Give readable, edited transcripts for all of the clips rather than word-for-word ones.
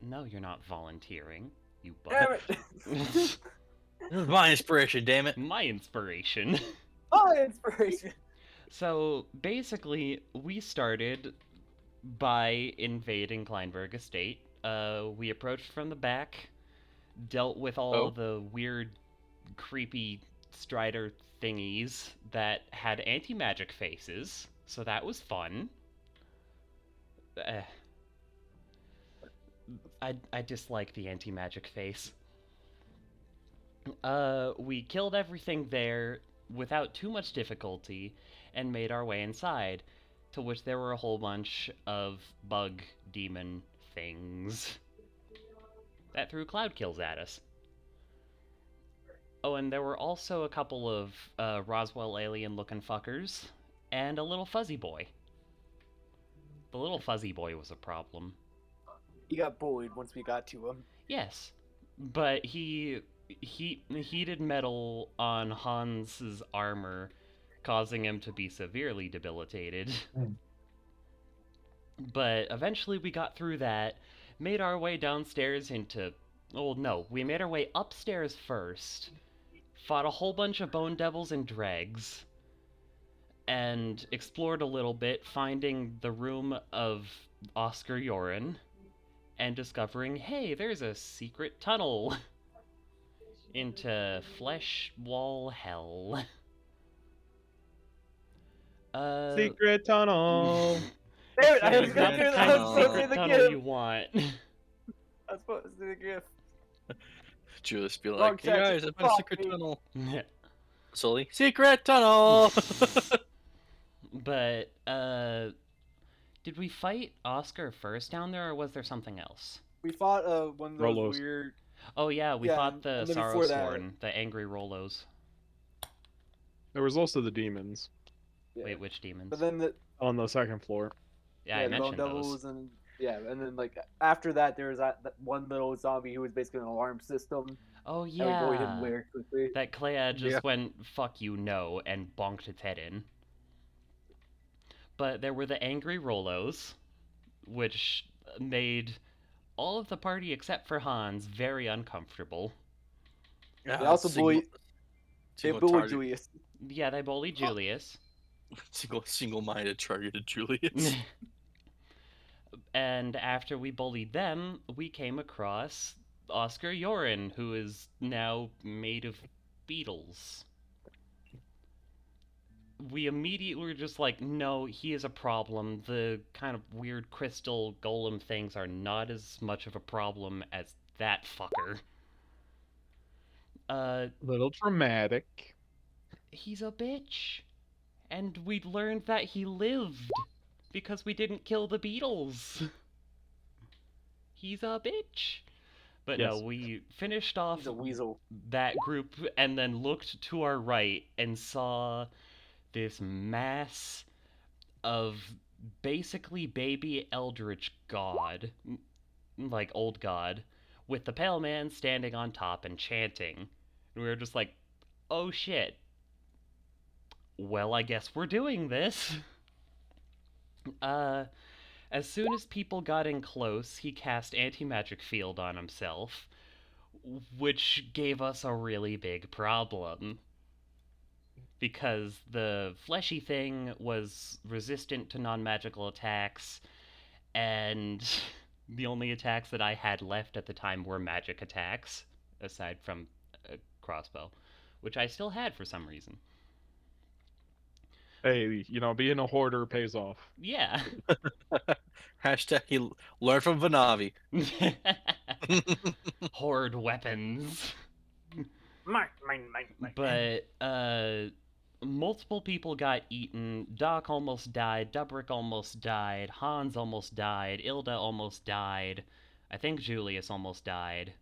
No, you're not volunteering, you butt. Damn it! This is my inspiration, damn it. My inspiration. My inspiration! So, basically, we started by invading Kleinberg Estate. We approached from the back, dealt with all the weird, creepy Strider thingies that had anti-magic faces, so that was fun. I dislike the anti-magic face. We killed everything there without too much difficulty and made our way inside, to which there were a whole bunch of bug demon things that threw cloud kills at us. Oh, and there were also a couple of Roswell alien-looking fuckers and a little fuzzy boy. The little fuzzy boy was a problem. He got bullied once we got to him. Yes, but he heated metal on Hans's armor, causing him to be severely debilitated. But eventually we got through that, made our way downstairs into... Oh, no, we made our way upstairs first, fought a whole bunch of bone devils and dregs, and explored a little bit, finding the room of Oscar Yoren, and discovering, hey, there's a secret tunnel into Flesh Wall Hell. Secret tunnel. Damn it! I was It's gonna not do the that. kind I of was supposed to secret do the tunnel you gift. want. I was supposed to do the gift. Julius be Wrong like, hey section. guys, I found a Fuck secret me. tunnel. Sully, secret tunnel! But, did we fight Oscar first down there, or was there something else? We fought one of those Rolos. weird. Oh yeah, we Yeah, fought the and then Sorrow before that- Sworn, the angry Rolos. There was also the demons Yeah. Wait, which demons? But then the on the second floor. yeah, I the Bone mentioned Devils those. and and then like after that there was that one little zombie who was basically an alarm system. Oh And we bullied him yeah, very quickly. that Clea just Yeah. went, fuck you, no, and bonked its head in. But there were the angry Rolos, which made all of the party except for Hans very uncomfortable. Yeah, They also bullied. They bullied target- Julius. Yeah, they bullied Julius. Single-minded targeted Julius. And after we bullied them, we came across Oscar Yoren, who is now made of beetles. We immediately were just like, no, he is a problem. The kind of weird crystal golem things are not as much of a problem as that fucker. Little dramatic. He's a bitch. And we learned that he lived because we didn't kill the beetles. He's a bitch. But no, Yes. we finished off He's a weasel. that group and then looked to our right and saw this mass of basically baby eldritch god, like old god, with the pale man standing on top and chanting. And we were just like, oh shit. Well, I guess we're doing this. As soon as people got in close, he cast anti-magic field on himself, which gave us a really big problem. Because the fleshy thing was resistant to non-magical attacks, and the only attacks that I had left at the time were magic attacks, aside from a crossbow, which I still had for some reason. Hey, being a hoarder pays off. Yeah. Hashtag he learned from Vanavi. Horde weapons. Mine. But, multiple people got eaten. Doc almost died. Dubrick almost died. Hans almost died. Ilda almost died. I think Julius almost died.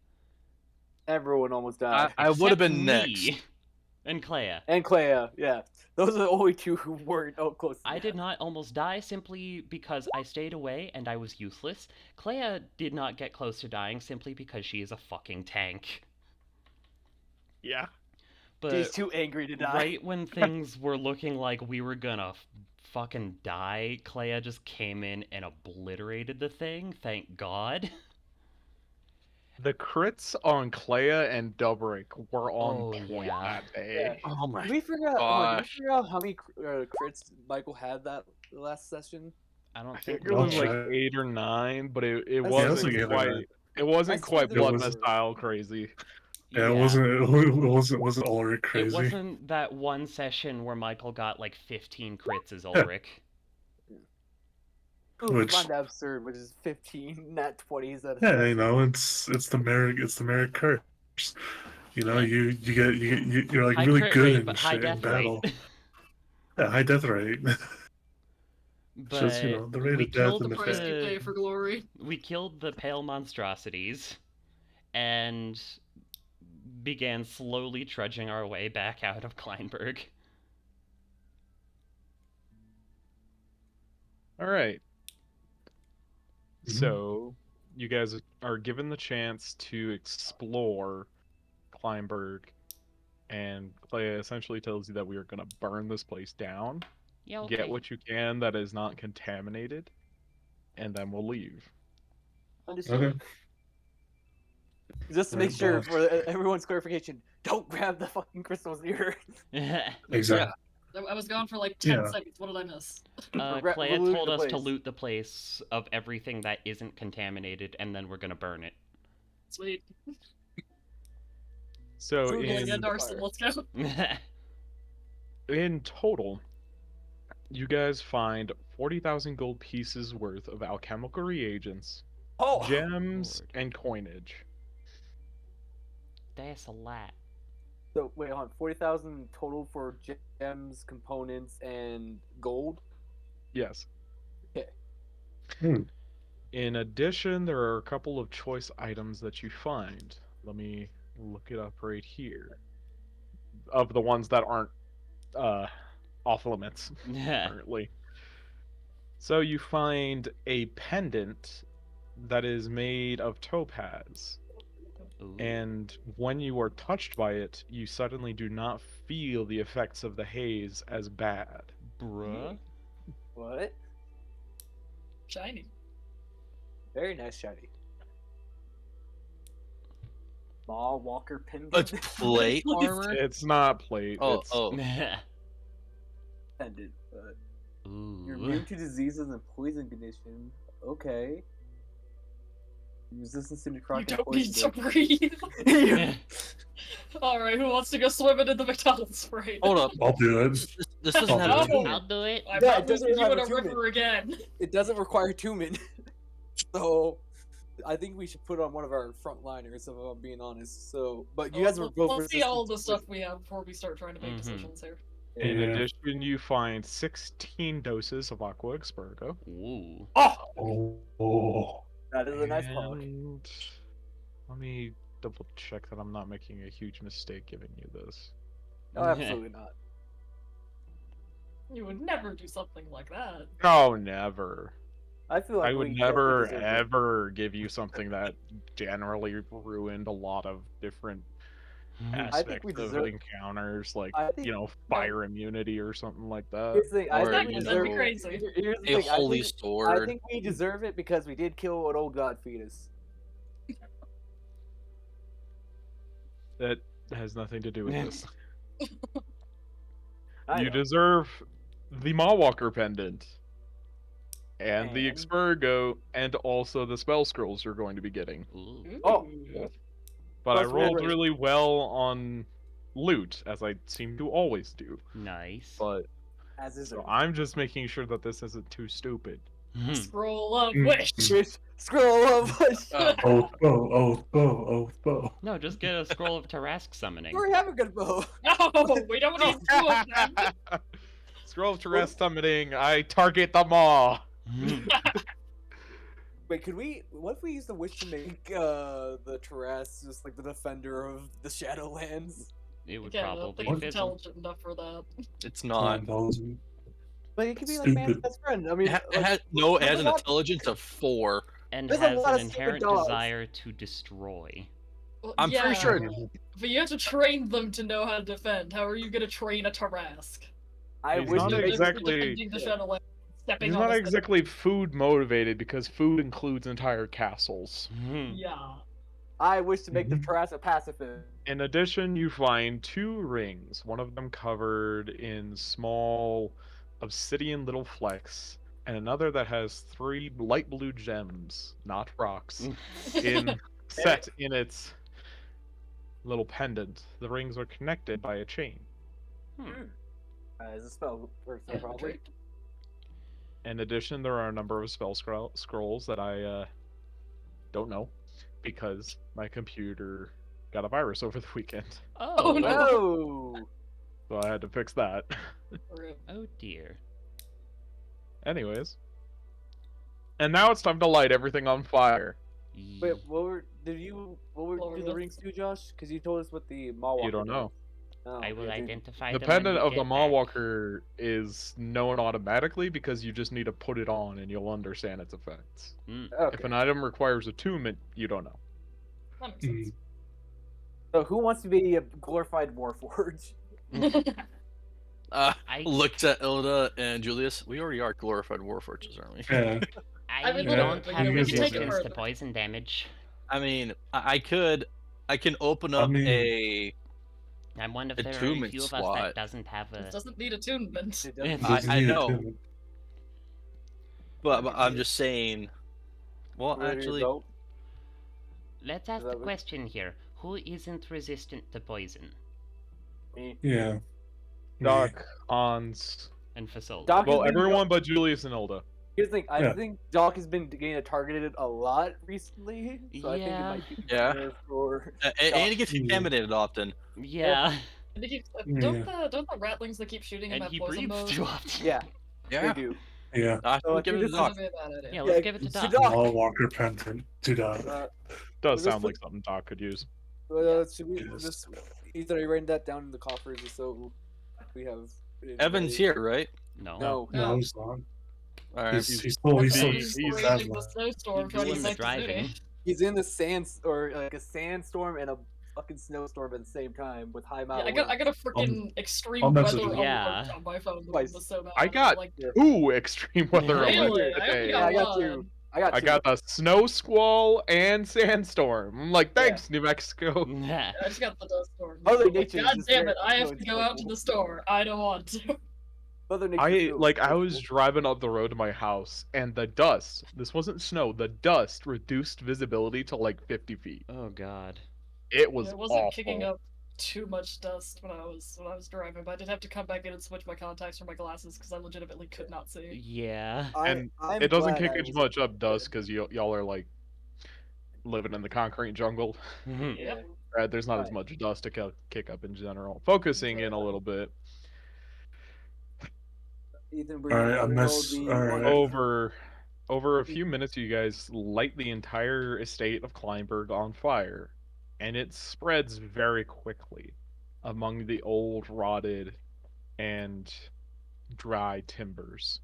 Everyone almost died. I would have been Except next. me. And Clea. And Clea, yeah. Those are the only two who weren't close to I death. did not almost die simply because I stayed away and I was useless. Clea did not get close to dying simply because she is a fucking tank. Yeah. But She's too angry to die. right when things were looking like we were gonna fucking die, Clea just came in and obliterated the thing, thank God. The crits on Clea and Dubrick were on Oh, point yeah. that day. Oh my Did we figure out? Hold on, did we gosh. figure out how many crits Michael had that last session? I don't I think think it we I'll was like did. check. 8 or 9, but it I Yeah, it swear was like wasn't 8 or quite. 9. It I wasn't swear quite there Blood was- Mist style crazy. Yeah, it wasn't Ulrich crazy. It wasn't that one session where Michael got like 15 crits as Yeah. Ulrich. Ooh, Which- find that absurd, which is 15, not 20s. Yeah, you know, it's the merit curse. You know, Yeah. you're like High really crit good rate, in but high shit in death rate. battle. Yeah, high death rate. Just, you But know, the rate we of death killed and The the price fact. you pay for glory. we killed the pale monstrosities and began slowly trudging our way back out of Kleinberg. All right. Mhm. So you guys are given the chance to explore Kleinberg, and Clea essentially tells you that we are going to burn this place down, Yeah, get okay. what you can that is not contaminated, and then we'll leave. Understood. Okay. Just to make Right, sure boss. for everyone's clarification, don't grab the fucking crystals near. Exactly. I was gone for like 10 Yeah. seconds. What did I miss? Clea looting told the us to place. loot the place of everything that isn't contaminated, and then we're gonna burn it. Sweet. So True Yeah, in- yeah, in Darcy, let's go. total, you guys find 40,000 gold pieces worth of alchemical reagents, Oh, gems, Lord. and coinage. That's a lot. so wait, hold on. 40,000 total for gems, components, and gold. Yes. Okay. Hmm. In addition, there are a couple of choice items that you find. Let me look it up right here. Of the ones that aren't off limits currently. So you find a pendant that is made of topaz, Ooh. and when you are touched by it, you suddenly do not feel the effects of the haze as bad. Bruh. What? Shiny. Very nice, shiny. Maw Walker pendant. It's plate armor. It's not plate. Oh, it's oh. pendant. But you're Ooh. immune to diseases and poison condition. Okay. Resistance to You necrotic don't need to poison. breathe. Alright, who wants to go swimming in the McDonald's spray? Hold up. I'll do it. This doesn't have I'll a do it. tune. I'll do it. I'm Yeah, not it doesn't losing you have in a a human. river again. It doesn't require tumen. So I think we should put on one of our frontliners, if I'm being honest. So, but you guys were both Let's see all resistant the to stuff we have before we start trying to make Mhm. decisions here. in Yeah. addition, you find 16 doses of aqua expurgo. Ooh. Oh. That is a nice perk. And let me double check that I'm not making a huge mistake giving you this. No, absolutely not. You would never do something like that. No, never. I feel like I would we never deserve it. ever give you something that generally ruined a lot of different I think aspects we of deserve- encounters, like I think you know, fire immunity or something like that. Here's the thing. I Or, think we you That'd be deserve. know, crazy. Here's the A thing. holy I sword. think we deserve it because we did kill an old god fetus. that has nothing to do with this. I You know. deserve the Mawwalker pendant. And the And? Expurgo, and also the spell scrolls you're going to be getting. Ooh. Oh. But I Plus rolled we're- really well on loot, as I seem to always do. Nice. But As is so I'm just making sure that this isn't too stupid. Scroll of Mm. wish. Wish scroll of wish. Oh. No, just get a scroll of Tarask summoning. We already have a good bow. No, we don't need two of them. Scroll of Terrestrial summoning, I target the maw! Wait, could we? What if we use the wish to make the Terras just like the defender of the Shadowlands? It would Again, I don't probably think it's fit. intelligent enough for that. It's not. Like it could be like man's Stupid. best friend. I mean, It like, has, no, it there's has a an lot- intelligence of 4. And There's a has lot an of stupid inherent dogs. desire to destroy. Well, I'm yeah, pretty sure. but you have to train them to know how to defend. How are you going to train a Tarask? I He's wish not they They're could- exactly- defending the Shadowlands, stepping He's on not a exactly food motivated because food includes entire castles. Yeah. I wish to make the Mhm. Tarrasa pacifist. In addition, you find 2 rings, one of them covered in small obsidian little flecks, and another that has 3 light blue gems, not rocks, in set in its little pendant. The rings are connected by a chain. Hmm. Is a spell or so Yeah, probably. great. In addition, there are a number of spell scrolls that I don't know because my computer got a virus over the weekend, Oh Oh. no. Oh, so I had to fix that. Rip. Oh dear. Anyways, and now it's time to light everything on fire. wait, what were What do were the the- rings do, Josh? Because you told us what the Mawwalker You don't does. know. Oh, I will yeah, dude. identify The them when pendant we of the get back. Mawwalker is known automatically because you just need to put it on and you'll understand its effects. Hmm. Okay. If an item requires attunement, you don't know. That makes sense. So who wants to be a glorified Warforged? I Looked at Ilda and Julius. We already are glorified warforges, aren't we? Yeah. I mean, Yeah, don't but have you we guys can take it resistance to further. poison damage. I mean, I can open I up mean- a. I'm one of the very Attunement few of us slot. that doesn't have It a. doesn't need attunement. It doesn't Doesn't I need know. attunement. But I'm just saying. Well, Ready to actually, vote? Let's ask Is the that what- question here. Who isn't resistant to poison? Me. Yeah. Me. Doc, Hans, And Fasol. Doc has well, been everyone but Julius and Ilda. Here's the thing. I Yeah. think Doc has been getting targeted a lot recently, so I think it Yeah. might be Yeah. better for. and he gets Yeah. contaminated often. Yeah. And they keep, Yeah. don't the ratlings that keep shooting him And at he poison breathes mode? too often. Yeah, Yeah, they do. Yeah. I So I think give think it this a is- doc. That'd be a bad idea. Yeah, let's Yeah, give it to it's Doc. to Doc. Mawwalker pendant to Doc. Does Let's sound put- like something Doc could use. Should we Yes. just Ethan, are you writing that down in the coffers just so we have? it Evan's ready? here, right? No. No. No, he's not. All right. He's still He's he's raging the Aslan. snowstorm He's trying to doing the save the city. driving. He's in the like a sandstorm and a fucking snowstorm at the same time with high Yeah, amount I of got wind. a freaking extreme I'll weather message alert him. Yeah. on my phone. That Twice. was so bad. I got like, 2 extreme weather Really? alerts really? I only today. Yeah, I got one. two. I I got the snow squall and sandstorm. I'm like, Yeah. thanks, New Mexico. Nah. I just got the dust storm. Mother Like, Nature is God just damn very it! I have to influenced go by out to the store. I don't want to. Mother Nature I feels I was influenceable. driving up the road to my house and the dust. This wasn't snow. The dust reduced visibility to like 50 feet. Oh god. It was It wasn't awful. kicking up too much dust when I was driving, but I did have to come back in and switch my contacts for my glasses because I legitimately could not see. Yeah. And I'm it doesn't glad kick I as was- much up dust because y'all are like living in the concrete jungle. Mhm. Yeah. Right? There's not as Right. much dust to kick up in general. Focusing in a little bit Ethan, All right, I miss. All right. over a few minutes, you guys light the entire estate of Kleinberg on fire, and it spreads very quickly among the old, rotted, and dry timbers.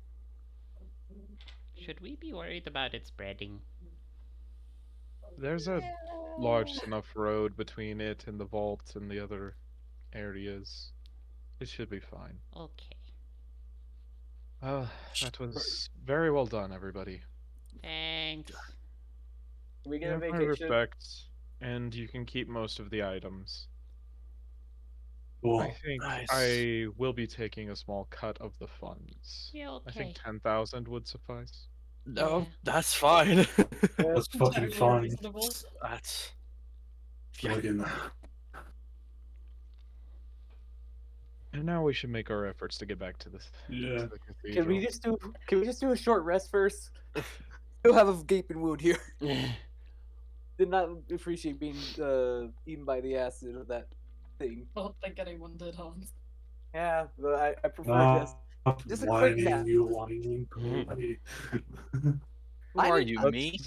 Should we be worried about it spreading? There's a large enough road between it and the vault and the other areas. It should be fine. Okay. That was very well done, everybody. Thanks. Can we get You a have my vacation? respect, and you can keep most of the items. Cool. I think Nice. I will be taking a small cut of the funds. Yeah, I okay. think 10,000 would suffice. No, Yeah. that's fine. That's fucking Totally fine. reasonable. That's. Fucking. And now we should make our efforts to get back to this. Yeah. To the cathedral. Can we just do a short rest first? Still have a gaping wound here. Did not appreciate being eaten by the acid of that thing. I don't think anyone did, Hans. Yeah, but I prefer Stop Just a quick nap. whining, you whining baby. Who I are didn't- you, let's- me?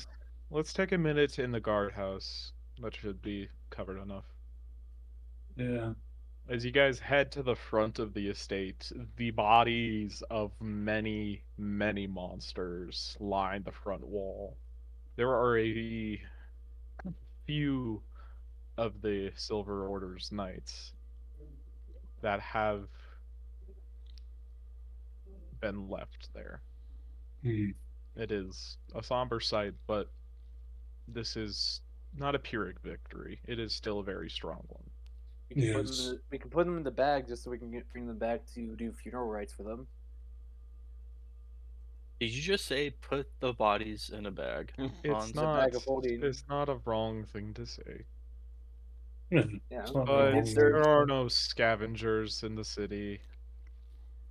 Let's take a minute in the guardhouse. That should be covered enough. Yeah. As you guys head to the front of the estate, the bodies of many, many monsters line the front wall. There are a few of the Silver Order's knights that have been left there. Hmm. It is a somber sight, but this is not a Pyrrhic victory. It is still a very strong one. Yes. We can put them in the bag just so we can bring them back to do funeral rites for them. Did you just say put the bodies in a bag? It's Hans? a not. bag of holding. It's not a wrong thing to say. Yeah. Yeah, It's not But wrong. there are no scavengers in the city.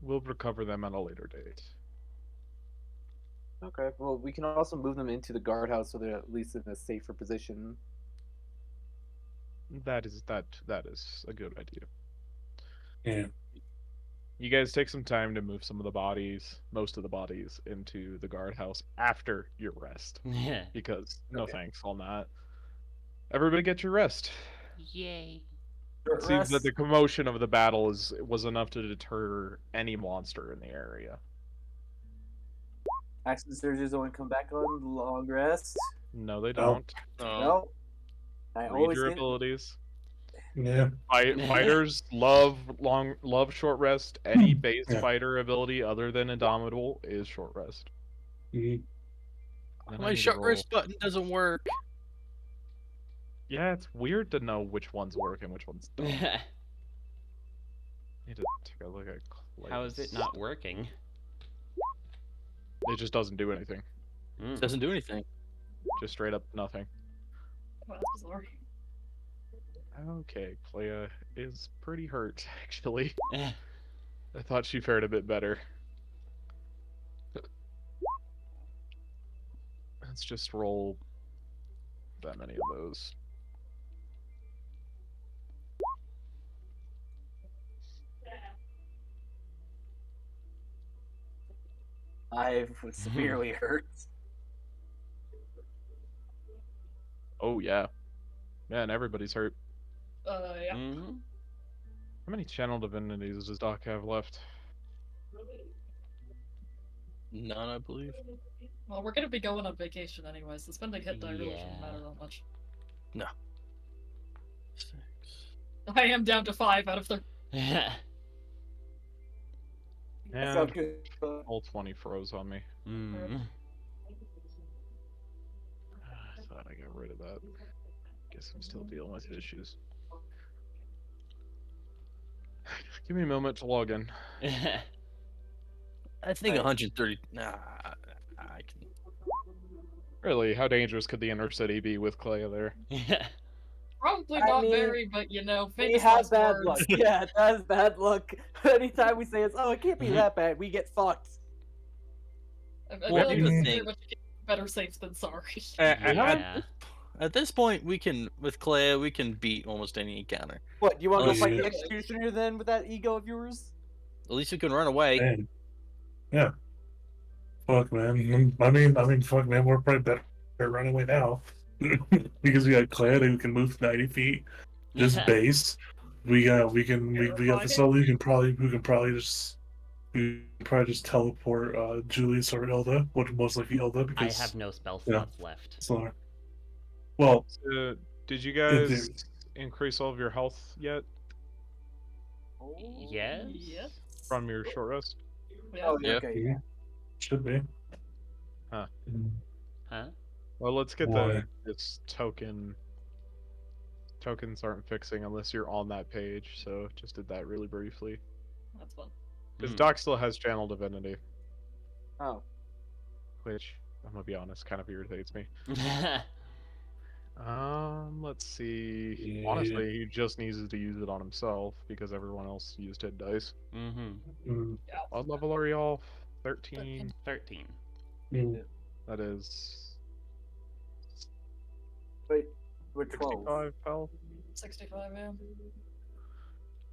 We'll recover them at a later date. Okay. Well, we can also move them into the guardhouse so they're at least in a safer position. That is a good idea. Yeah. You guys take some time to move some of the bodies, most of the bodies, into the guardhouse after your rest. Yeah. Because no Okay. thanks on that. Everybody get your rest. Yay. Short It seems that rest. the commotion of the battle was enough to deter any monster in the area. Action surges only come back on long rest. No, they No. don't. No. I Read always your get abilities. Yeah. Fighters love short rest. Any base Yeah. fighter ability other than Indomitable is short rest. Mhm. Then I My need to short roll. rest button doesn't work. Yeah, it's weird to know which ones work and which ones don't. Need to take a look at How is it Clay's. not working? It just doesn't do anything. Mm. Doesn't do anything. Just straight up nothing. Wow, that's bizarre. Okay, Clea is pretty hurt, actually. Eh. I thought she fared a bit better. Let's just roll that many of those. I was severely hurt. Oh yeah. Man, everybody's hurt. Yeah. Mm-hmm. How many channel divinities does Doc have left? None, I believe. Well, we're gonna be going on vacation anyway, so spending hit die really shouldn't Yeah. matter that much. No. 6. I am down to 5 out of 30. That And sounds good. all 20 froze on me. Mm. I thought I got rid of that. Guess I'm still dealing with issues. Give me a moment to log in. I think Right. 130. Nah, I can. Really, how dangerous could the inner city be with Clea there? Probably I not mean, very, but you know, We famous have last bad words. luck. Yeah, that's bad luck. Anytime we say it's, oh, it can't be that bad, we get fucked. I Well, feel like here's the this is thing. very much better safe than sorry. Yeah. At this point, we can with Clay, we can beat almost any encounter. What, you want to go Unless- fight the Yeah. executioner then with that ego of yours? At least we can run away. Man. Yeah. Fuck, man. Fuck, man. We're probably better running away now because we got Clad who can move 90 feet. Just base. We got we got facility who can probably just teleport Julius or Ilda. Would most likely Ilda I because have no spell yeah. slots left. So, well, Did you theory. guys increase all of your health yet Yes? Yes. from your short rest? Yeah. Oh, Yeah. okay. yeah, should be. Huh. Huh? Well, let's get Why? this token. Tokens aren't fixing unless you're on that page, so just did that really briefly. That's fun. Because Mm. Doc still has channel divinity, Oh. which I'm gonna be honest, kind of irritates me. Let's see. Yeah. Honestly, he just needs to use it on himself because everyone else used hit dice. Mm-hmm. Mm, What level are y'all? 13. 13. mm. That is Wait, we're 12. 65 pal. 65,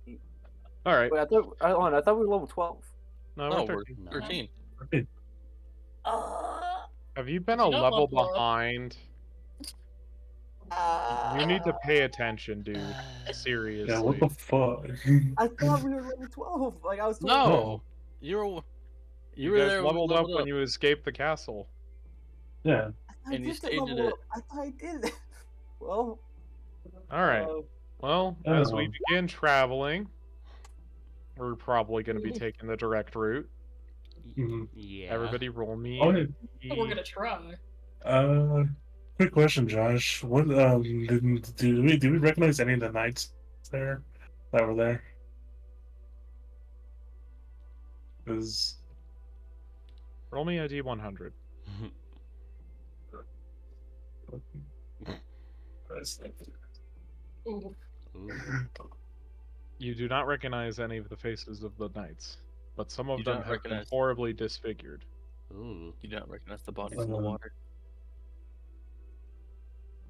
yeah. All right. Wait, I thought we were level 12. No, No, we're we're 13. No. 13. Have you been If a you don't level level up- behind? You need to pay attention, dude. Yeah, Seriously. what the fuck? I thought we were level 12. Like, I was told. No, you were You guys there when we leveled up leveled when you escaped the castle. Yeah. I and you did stayed level at it. up. I thought I did. Well. All right. Well, as we Oh. begin traveling, we're probably going to be taking the direct route. Mhm. Yeah. Everybody roll me. Oh, yeah. We're gonna try. Quick question, Josh. What do we recognize any of the knights there that were there? Because Roll me a D100. Ooh. Ooh. You do not recognize any of the faces of the knights, but some of You them don't have been recognize- horribly disfigured. Ooh. You don't recognize the bodies in the Um, water.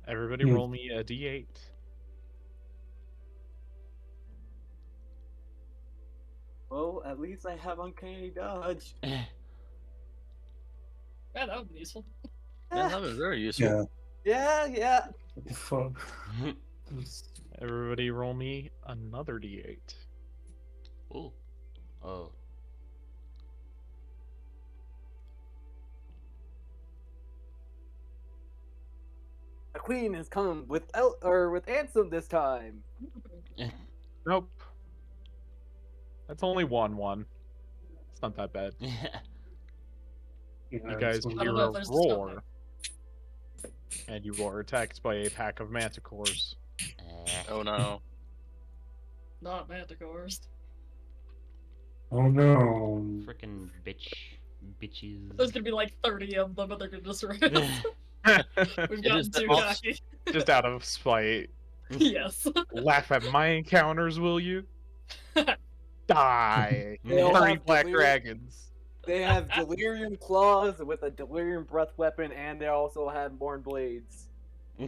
Everybody Hmm. roll me a D8. Well, at least I have uncanny dodge. Yeah, that would be useful. Yeah, that was very useful. yeah. Yeah. What the fuck? Everybody roll me another D8. Ooh. Oh. The queen has come with Ansem this time. Nope. That's only 1-1. It's not that bad. Yeah, You it's guys one of I don't hear know a if there's roar, and you are attacked by a pack of manticores. Oh no. Not manticores. Oh no. Frickin' bitches. There's gonna be like 30 of them, and they're gonna just raid us. We've It is gotten the too most- cocky. Just out of spite. Yes. Laugh at my encounters, will you? Die! They all 30 have black delirium- dragons. They have delirium claws with a delirium breath weapon, and they also have morn blades.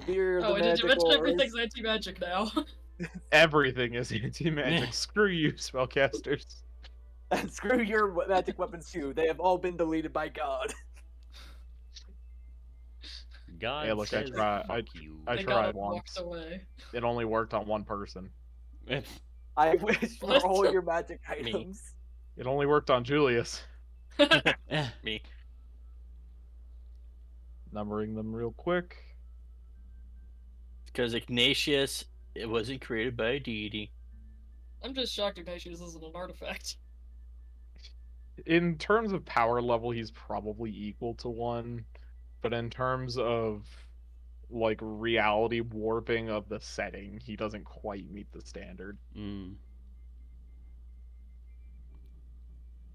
Fear Oh, the and did you mention Manticores. everything's anti-magic now? Everything is anti-magic. Screw you, spellcasters. And screw your magic weapons too. They have all been deleted by God. God Hey, look, I says try- fuck you. I They tried got up and once. walked away. It only worked on one person. I wish for What? all your magic items. It only worked on Julius. Me. Numbering them real quick. Because Ignatius, it wasn't created by a deity. I'm just shocked Ignatius isn't an artifact. In terms of power level, he's probably equal to 1. But in terms of like reality warping of the setting, he doesn't quite meet the standard. Mm.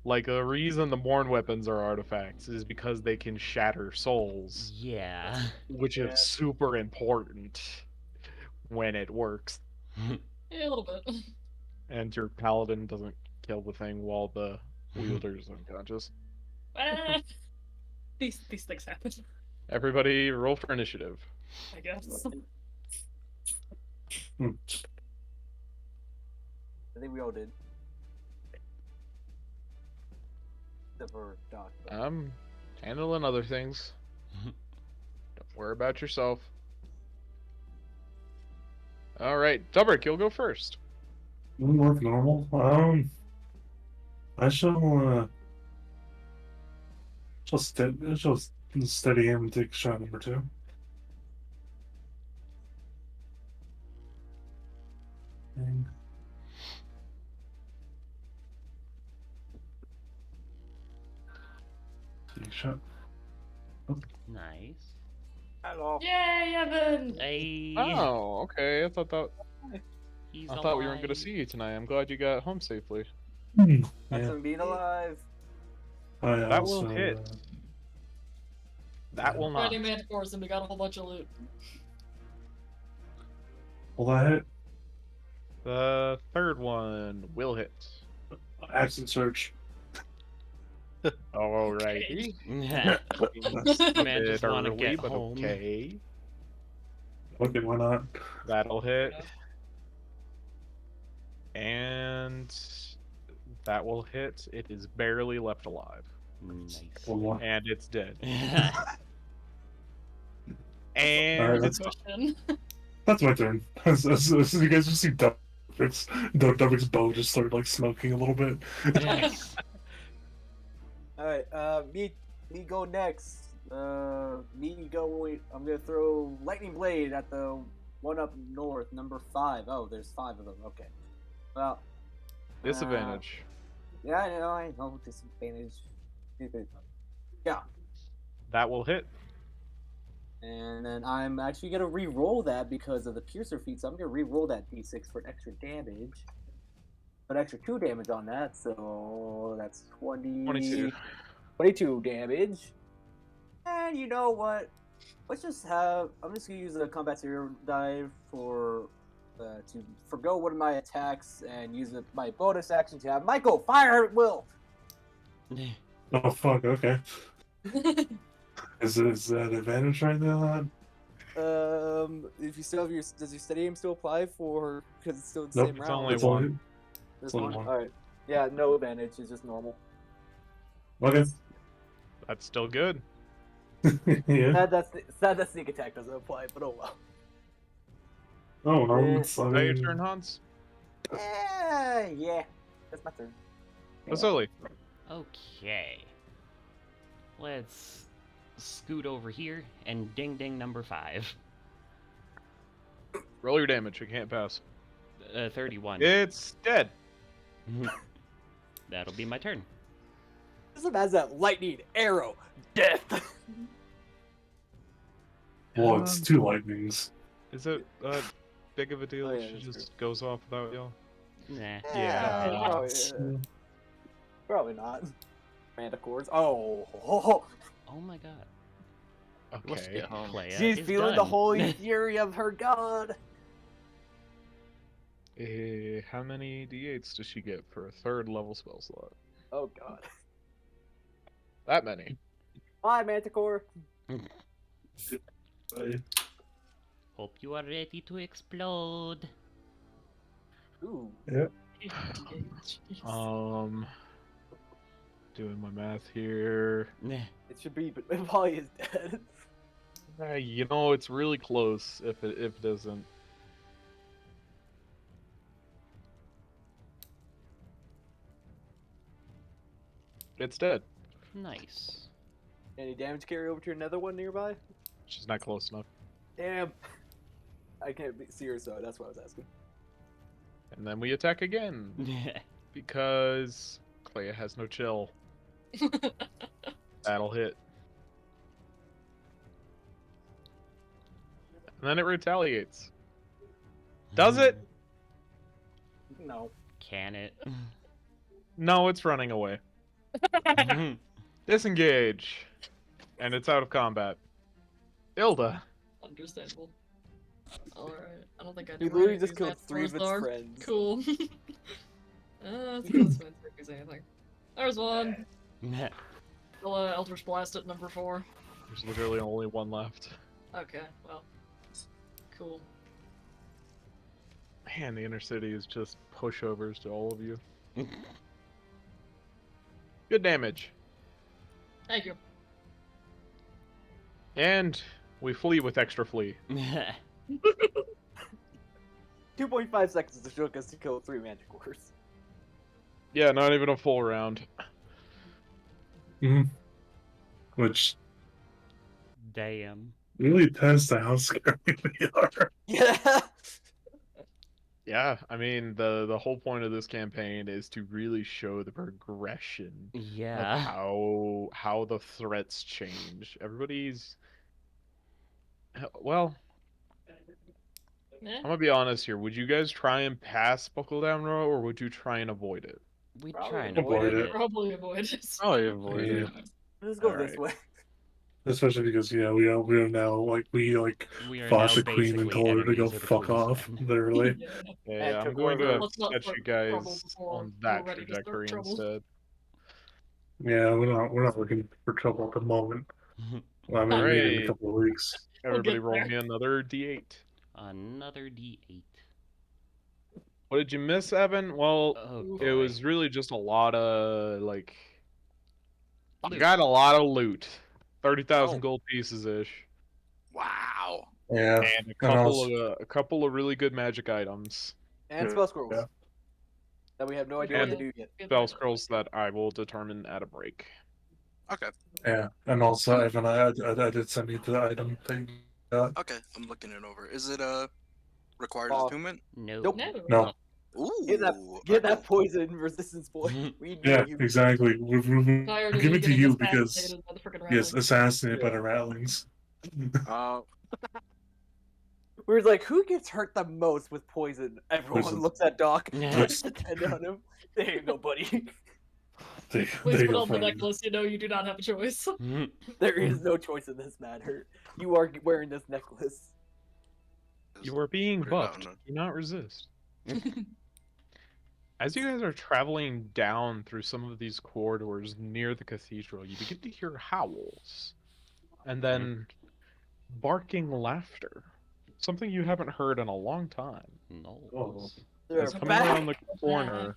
Like the reason the Morn weapons are artifacts is because they can shatter souls, Yeah. which Yeah. is super important when it works. Yeah, a little bit. And your paladin doesn't kill the thing while the wielder's unconscious. Ah, these things happen, Everybody roll for initiative. I guess. Hmm. I think we all did. Except for Doc. I'm handling other things. Don't worry about yourself. Alright, Dubrick, you'll go first. Doesn't work normal. I shall steady him and take shot number 2. And take shot. Nice. Hello. Yay, Evan! Hey. Oh, okay. I thought He's we weren't going to see you tonight. I'm glad you got home safely. Yeah, That's him being alive. I That also, will hit. That will not. Fighting manticores, and we got a whole bunch of loot. Will that hit? The third one will hit. Accent search. Alrighty. Man just want to Early, get but home. okay. Okay, why not? That'll hit. enough. And that will hit. It is barely left alive. Nice. One more. And it's dead. Alright, And that's- Question. That's my turn. As you guys just see Dubrick's bow just start like smoking a little bit. Nice. Alright, me go next. Me go. I'm gonna throw lightning blade at the one up north, number 5. Oh, there's 5 of them. Okay. Well. disadvantage. Yeah, I know. Disadvantage. Yeah. That will hit. And then I'm actually gonna re-roll that because of the piercer feat, so I'm gonna re-roll that d6 for extra damage. Put extra 2 damage on that, so that's 22. 22 damage. And you know what? Let's just have. I'm just gonna use a combat zero die for to forgo one of my attacks and use my bonus action to have Michael fire at will. Oh fuck. Okay. Is that advantage right now? If you still have your, does your steady aim still apply for? Because it's still the Nope, same it's round. only It's one. only This it's only one. one. All right. Yeah, no advantage. It's just normal. Okay. That's still good. Yeah. Sad that sneak attack doesn't apply, but oh well. Oh no. Eh. It's, I Is that your mean, turn, Hans? Yeah, that's my turn. Vasily. Okay. Let's scoot over here and ding ding number 5. Roll your damage. You can't pass. 31. It's dead. That'll be my turn. Just imagine that lightning arrow, death. well, it's 2 lightnings. Is it big of a deal? Oh, yeah, She that's just goes off without y'all. Nah. Probably, probably not. Manticores. Oh, Oh my god. Let's Okay. get home. Clea she's is feeling the done. holy fury of her god. How many d8s does she get for a 3rd level spell slot? Oh god. That many. Bye, Manticore. Hope you are ready to explode. Ooh. Doing my math here. Nah. It should be, but Polly is dead. You know, it's really close if it isn't. It's dead. Nice. Any damage carry over to another one nearby? She's not close enough. Damn. I can't see her, so that's what I was asking. And then we attack again. Because Clea has no chill. That'll hit. And then it retaliates. Does it? No. Can it? No, it's running away. Disengage. And it's out of combat. Ilda. Understandable. Alright, I don't think I He know literally where just these killed 3 of its are. friends. Cool. Let's go this way and see if there's anything. There's one! I'll Eldritch Blast at number 4. There's literally only one left. Okay, well. Cool. Man, the inner city is just pushovers to all of you. Good damage. Thank you. And we flee with extra flee. 2.5 seconds to show us to kill 3 Manticores. Yeah, not even a full round. Mhm. Which Damn. really tests how scary we are. Yeah. Yeah, I mean the whole point of this campaign is to really show the progression of Yeah. how the threats change. Everybody's well, Eh? I'm gonna be honest here. Would you guys try and pass Buckle Down Row, or would you try and avoid it? We Probably try and avoid avoid it. it. Probably avoid it. Probably avoid Yeah. it. Let's go Alright. this way. Especially because we are now we We are fought now the queen and basically told her to go enemies of the fuck police off. then. Literally. Yeah. Yeah, And I'm took going to over. have Let's not set start you guys trouble before on we're that ready to start trajectory trouble. instead. Yeah, we're not looking for trouble at the moment. Well, I mean, maybe in a Alright. couple of weeks. Everybody get roll there. me another d8. Another D8. What did you miss, Evan? Well, Oh it boy. was really just a lot of like I Loot. got a lot of loot. 30,000 Oh. gold pieces ish. Wow. Yeah. And a And couple of really good magic items. And Yeah. spell scrolls. Yeah. That we have no idea what And to do yet. Spell scrolls that I will determine at a break. Okay. Yeah. And also, Evan, I did send you the item thing. Okay. I'm looking it over. Is it required Oh. attunement? No. No. No. Ooh. Get that poison resistance, boy. We know Yeah, you. exactly. We'll Tired of give you it to getting you because assassinated by the frickin' yes, rattlings. assassinated by Yeah. the rattlings. Uh, We were like, who gets hurt the most with poison? Everyone Poison. looks at Doc, Yeah. puts the pen on him. There you go, buddy. There Please you put go, on the friend. necklace. You know you do not have a choice. There is no choice in this matter. You are wearing this necklace. You are being Put it out buffed. on Do not resist. As you guys are traveling down through some of these corridors near the cathedral, you begin to hear howls and then barking laughter. Something you haven't heard in a long time. No. Oh, They're As coming back. around the corner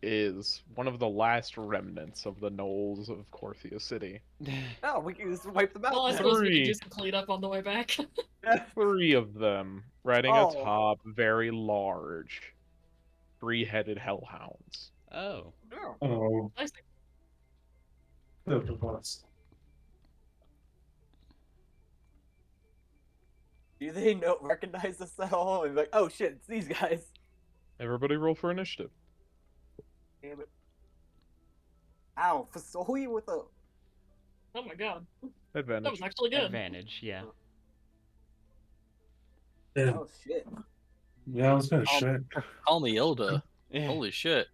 is one of the last remnants of the gnolls of Corthia City. Oh, we can just wipe them out. Well, I then. suppose we could do Three. some cleanup on the way back. 3 of them riding Oh. atop very large, 3-headed hellhounds. Oh. Oh. oh, Nice. that's a boss. Do they recognize us at all? And be like, oh shit, it's these guys. Everybody roll for initiative. Damn it. Ow, Fasoli with a. Oh my god, that Advantage. was actually good. Advantage, yeah. Yeah, Oh shit. yeah, I was kind of Oh. shit. call me Yoda. Holy shit.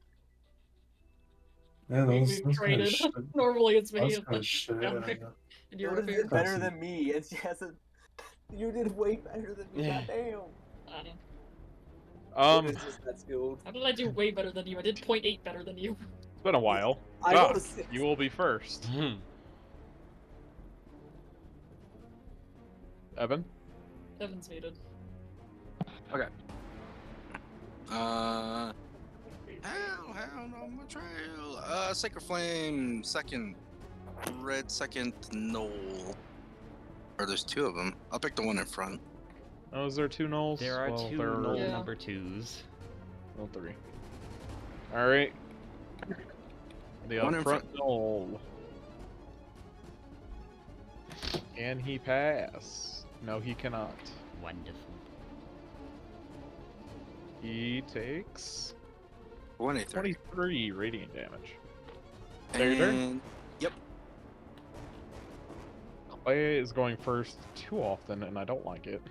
Yeah, that We, was, we've that was kind of traded. shit. Normally it's That me was and kind of shit. down there, Yeah. and you're Yoda up here. did better That's- than me, and she hasn't. You did way better than me. Yeah. Goddamn. I don't know. Yoda's just that skilled. How did I do way better than you? I did 0.8 better than you. It's been a while. I rolled a Doc, 6. you will be first. Evan? Evan's muted. Hound on my trail. Sacred Flame, second. Red, second. Knoll. Or there's 2 of them. I'll pick the one in front. Oh, is there 2 gnolls? There are well, 2 there are null Yeah. number 2s. well, 3. Alright. The One up in front gnoll. Can he pass? No, he cannot. Wonderful. He takes 23. 23 radiant damage. There, there. And yep. Clay is going first too often, and I don't like it.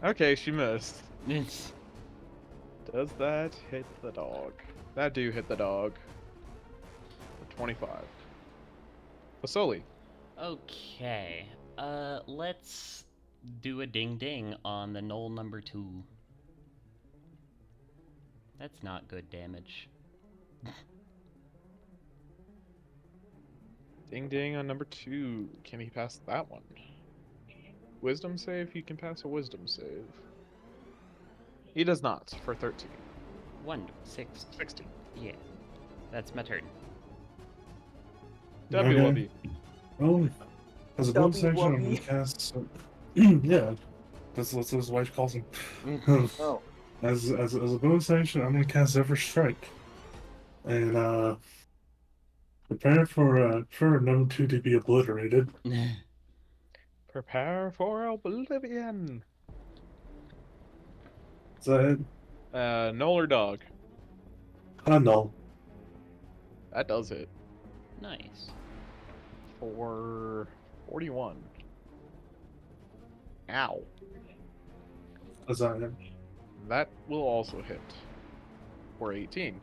Okay, she missed. It's- Does that hit the dog? That do hit the dog. For 25. Fasoli. okay. Let's do a ding ding on the null number 2. That's not good damage. Ding ding on number 2. Can he pass that one? Wisdom save? He can pass a wisdom save. He does not, for 13. 16. 16. Yeah. That's my turn. W. Okay. Well, as a bonus Stubby action, I'm wubby. gonna cast. Yeah, that's what his wife calls him. Oh. As a bonus action, I'm gonna cast Zephyr Strike, and prepare for number 2 to be obliterated. Prepare for oblivion. Is that it? Null or dog? No. That does it. Nice. For 41. Ow. Is that it? That will also hit. For 18.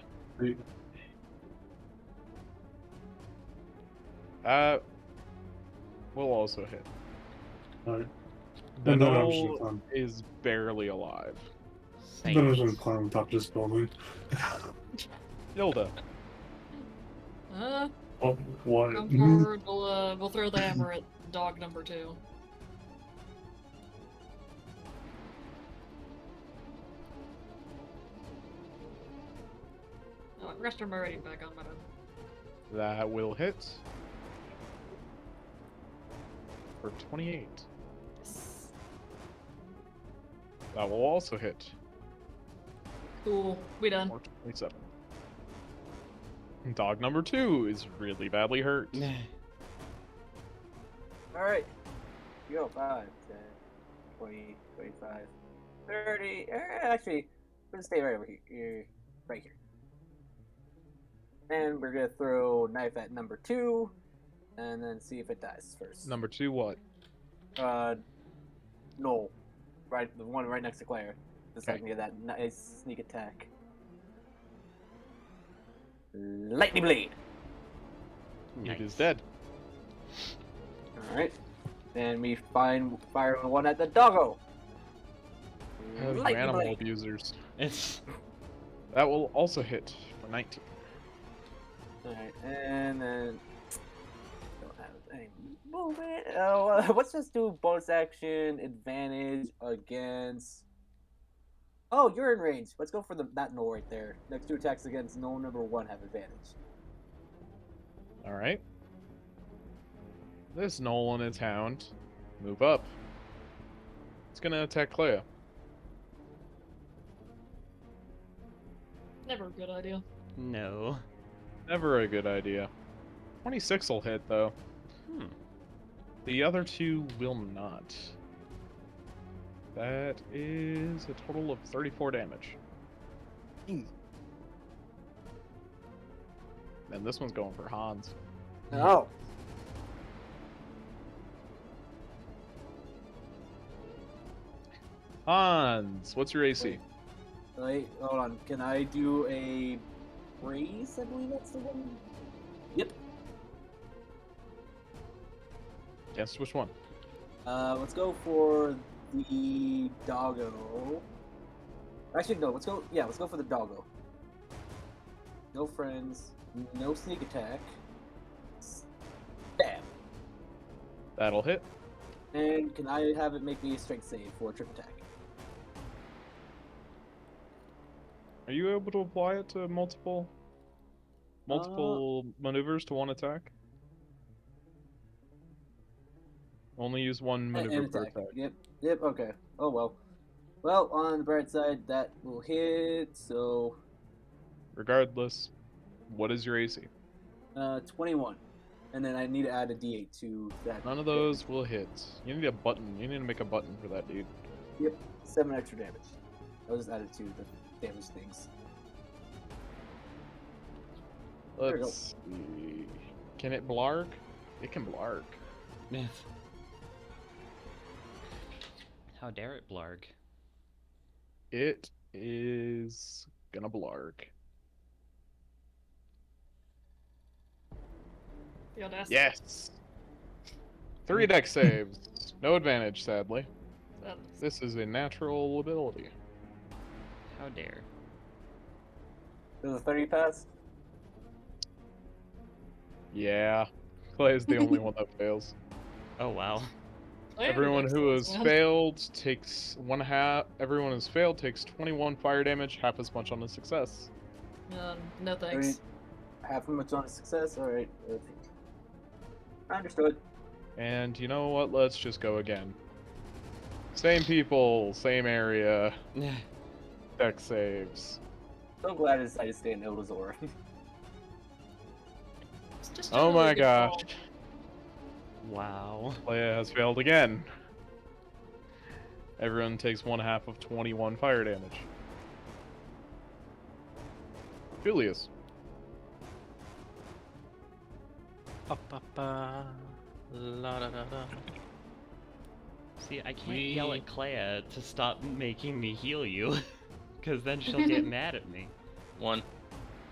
Will also hit. Alright. The And then I'm null just gonna is barely alive. then I'm Thanks. gonna climb on top of this building. Hilda. Oh, what? Come forward. We'll throw the hammer at dog number 2. Oh, I forgot to turn my rating back on my bad. That will hit. For 28. Yes. That will also hit. Cool. We done. For 27. Dog number 2 is really badly hurt. Alright. Go 5, 10, 20, 25, 30. Actually, we're gonna stay right over here. Right here. And we're gonna throw knife at number 2. and then see if it dies first. Number 2, what? Noel, right, the one right next to Claire, just so I Okay. can get that nice sneak attack. Lightning blade. Nice. It is dead. All right, and we fire one at the doggo. Have you Lightning animal blade. abusers. It's That will also hit for 19. All right, and then don't have any movement. Let's just do bonus action advantage against. Oh, you're in range. Let's go for that null right there. Next 2 attacks against null number 1 have advantage. Alright. This Nolan is hound. Move up. It's gonna attack Clea. Never a good idea. no. Never a good idea. 26 will hit, though. Hmm. The other 2 will not. That is a total of 34 damage. And this one's going for Hans. Oh. Hans, what's your AC? Wait, hold on. Can I do a brace? I believe that's the one. Yep. Guess which one? Let's go for the doggo. Actually, no. Let's go. Yeah, let's go for the doggo. No friends. No sneak attack. Stab. That'll hit. And can I have it make me a strength save for a trip attack? Are you able to apply it to multiple maneuvers to one attack? Only use one maneuver And per attack. attack. Yep. Yep. Okay. Oh well. Well, on the bright side, that will hit. So, Regardless, what is your AC? 21, and then I need to add a D8 to that. None of those will hit. You need a button. You need to make a button for that, dude. Yep. 7 extra damage. I'll just add it to the damage things. There we go. Let's see. Can it blarg? It can blarg. How dare it, Blarg? It is gonna blarg. The audacity. Yes! 3 deck saves. No advantage, sadly. That's- This is a natural ability. How dare? Does a 30 pass? Yeah. Clay is the only one that fails. Oh wow. I am Everyone who has excellent, man. failed takes 1/2. Everyone who's failed takes 21 fire damage, half as much on a success. No thanks. Half as much on a success? Alright. Understood. And you know what? Let's just go again. Same people, same area, deck saves. So glad I decided to stay in Ildazor. It's just Oh generally my a good gosh. call. Wow. Leia has failed again. Everyone takes 1/2 of 21 fire damage. Julius. La da da da. See, I can't yell at Clea to stop making me heal you, because then she'll get mad at me. 1,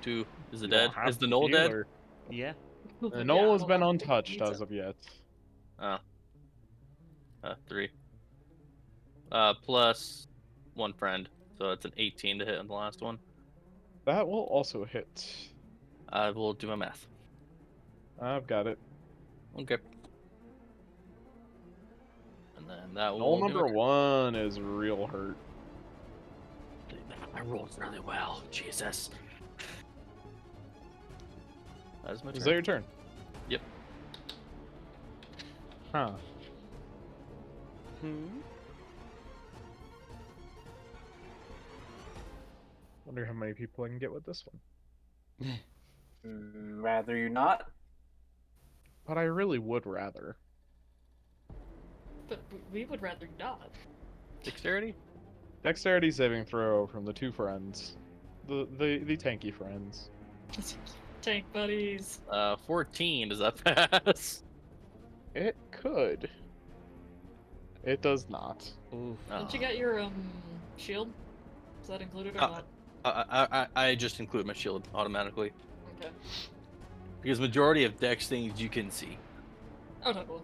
2. Is it You dead? don't have Is the to Knoll heal dead? her. Yeah. The Yeah, Knoll has well, been I untouched need as to- of yet. Oh. 3. Plus 1 friend. So it's an 18 to hit on the last one. That will also hit. I will do my math. I've got it. Okay. And then that Knoll will do number my- 1 is real hurt. I rolled really well. Jesus. That is my Is turn. that your turn? Yep. Huh. Hmm. Wonder how many people I can get with this one. Rather you not? But I really would rather. But we would rather not. Dexterity? Dexterity saving throw from the 2 friends. The tanky friends. Tank buddies. 14. Does that pass? It could. It does not. Ooh. Didn't you get your shield? Is that included or Uh, not? I just include my shield automatically Okay. because majority of Dex things you can see. Oh, totally.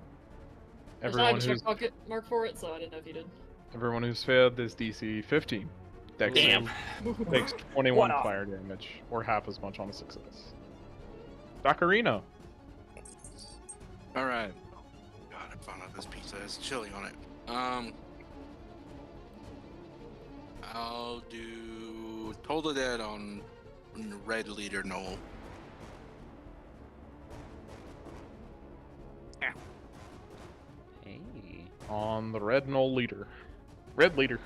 I have Everyone a who's check bucket mark for it, so I didn't know if you did. failed this DC 15. Dex Damn. save takes What 21 a- fire damage, or half as much on a success. Dakarino. All right. God, I found out this pizza has chili on it. I'll do Total Dead on red leader Noel. Hey. On the red null leader. Red leader.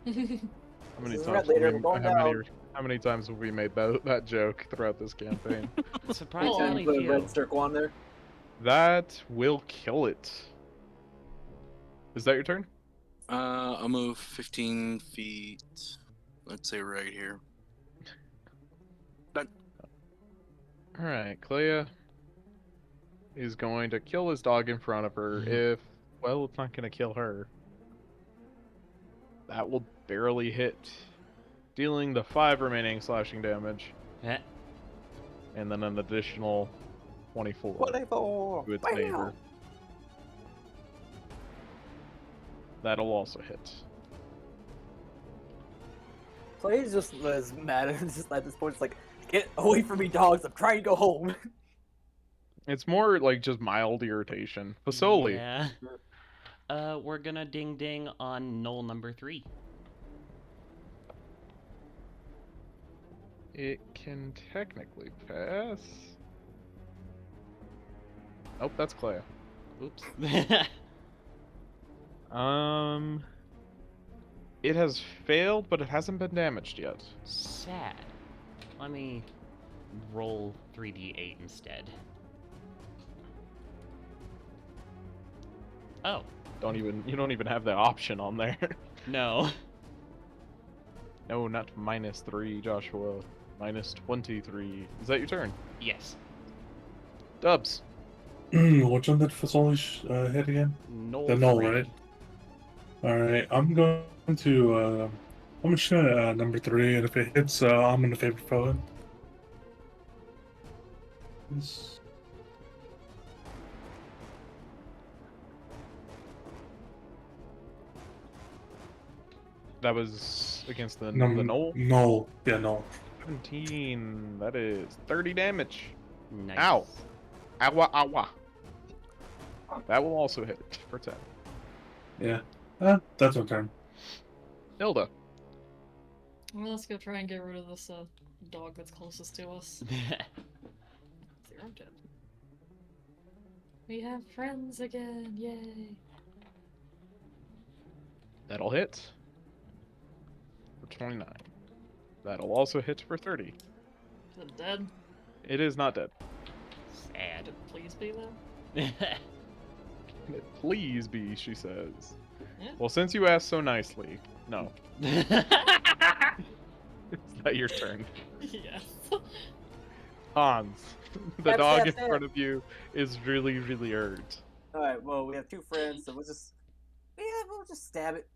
How many This is times? red leader, have we- we're going how many times have we made that joke throughout this campaign? Surprisingly Put a few. red circle on there. That will kill it. Is that your turn? I'll move 15 feet. Let's say right here. All right, Clea is going to kill his dog in front of her. If well, it's not going to kill her. That will barely hit, dealing the 5 remaining slashing damage, Eh. and then an additional 24 24. to its Bam! neighbor. That'll also hit. Clay's just as mad just at this point. It's like, get away from me, dogs. I'm trying to go home. It's more like just mild irritation. Fasoli. Yeah. We're gonna ding ding on Knoll number 3. It can technically pass. Nope, that's Clea. Oops. It has failed, but it hasn't been damaged yet. Sad. Let me roll 3d8 instead. Oh, You don't even have the option on there. no. No, not -3, Joshua. -23. Is that your turn? Yes. Dubs. Which one did Fasoli hit again? Knoll The Knoll, 3. right? Alright, I'm going to, I'm just gonna, number 3, and if it hits, I'm gonna favor foe it. This- That was against the Num- Knoll. Knoll. Yeah, Knoll. 17. That is 30 damage. Nice. Ow. Awa awa. That will also hit for 10. Yeah. That's my turn. Hilda. Well, let's go try and get rid of this dog that's closest to us. Zero dead. We have friends again, yay! That'll hit for 29. That'll also hit for 30. Is it dead? It is not dead. Sad. Could it please be though? Please be, she says. Yeah. Well, since you asked so nicely, no. Is that your turn? Yes. Hans, the Stab, dog stab, in stab. front of you is really, really hurt. Alright, well, we have 2 friends, so we'll just stab it.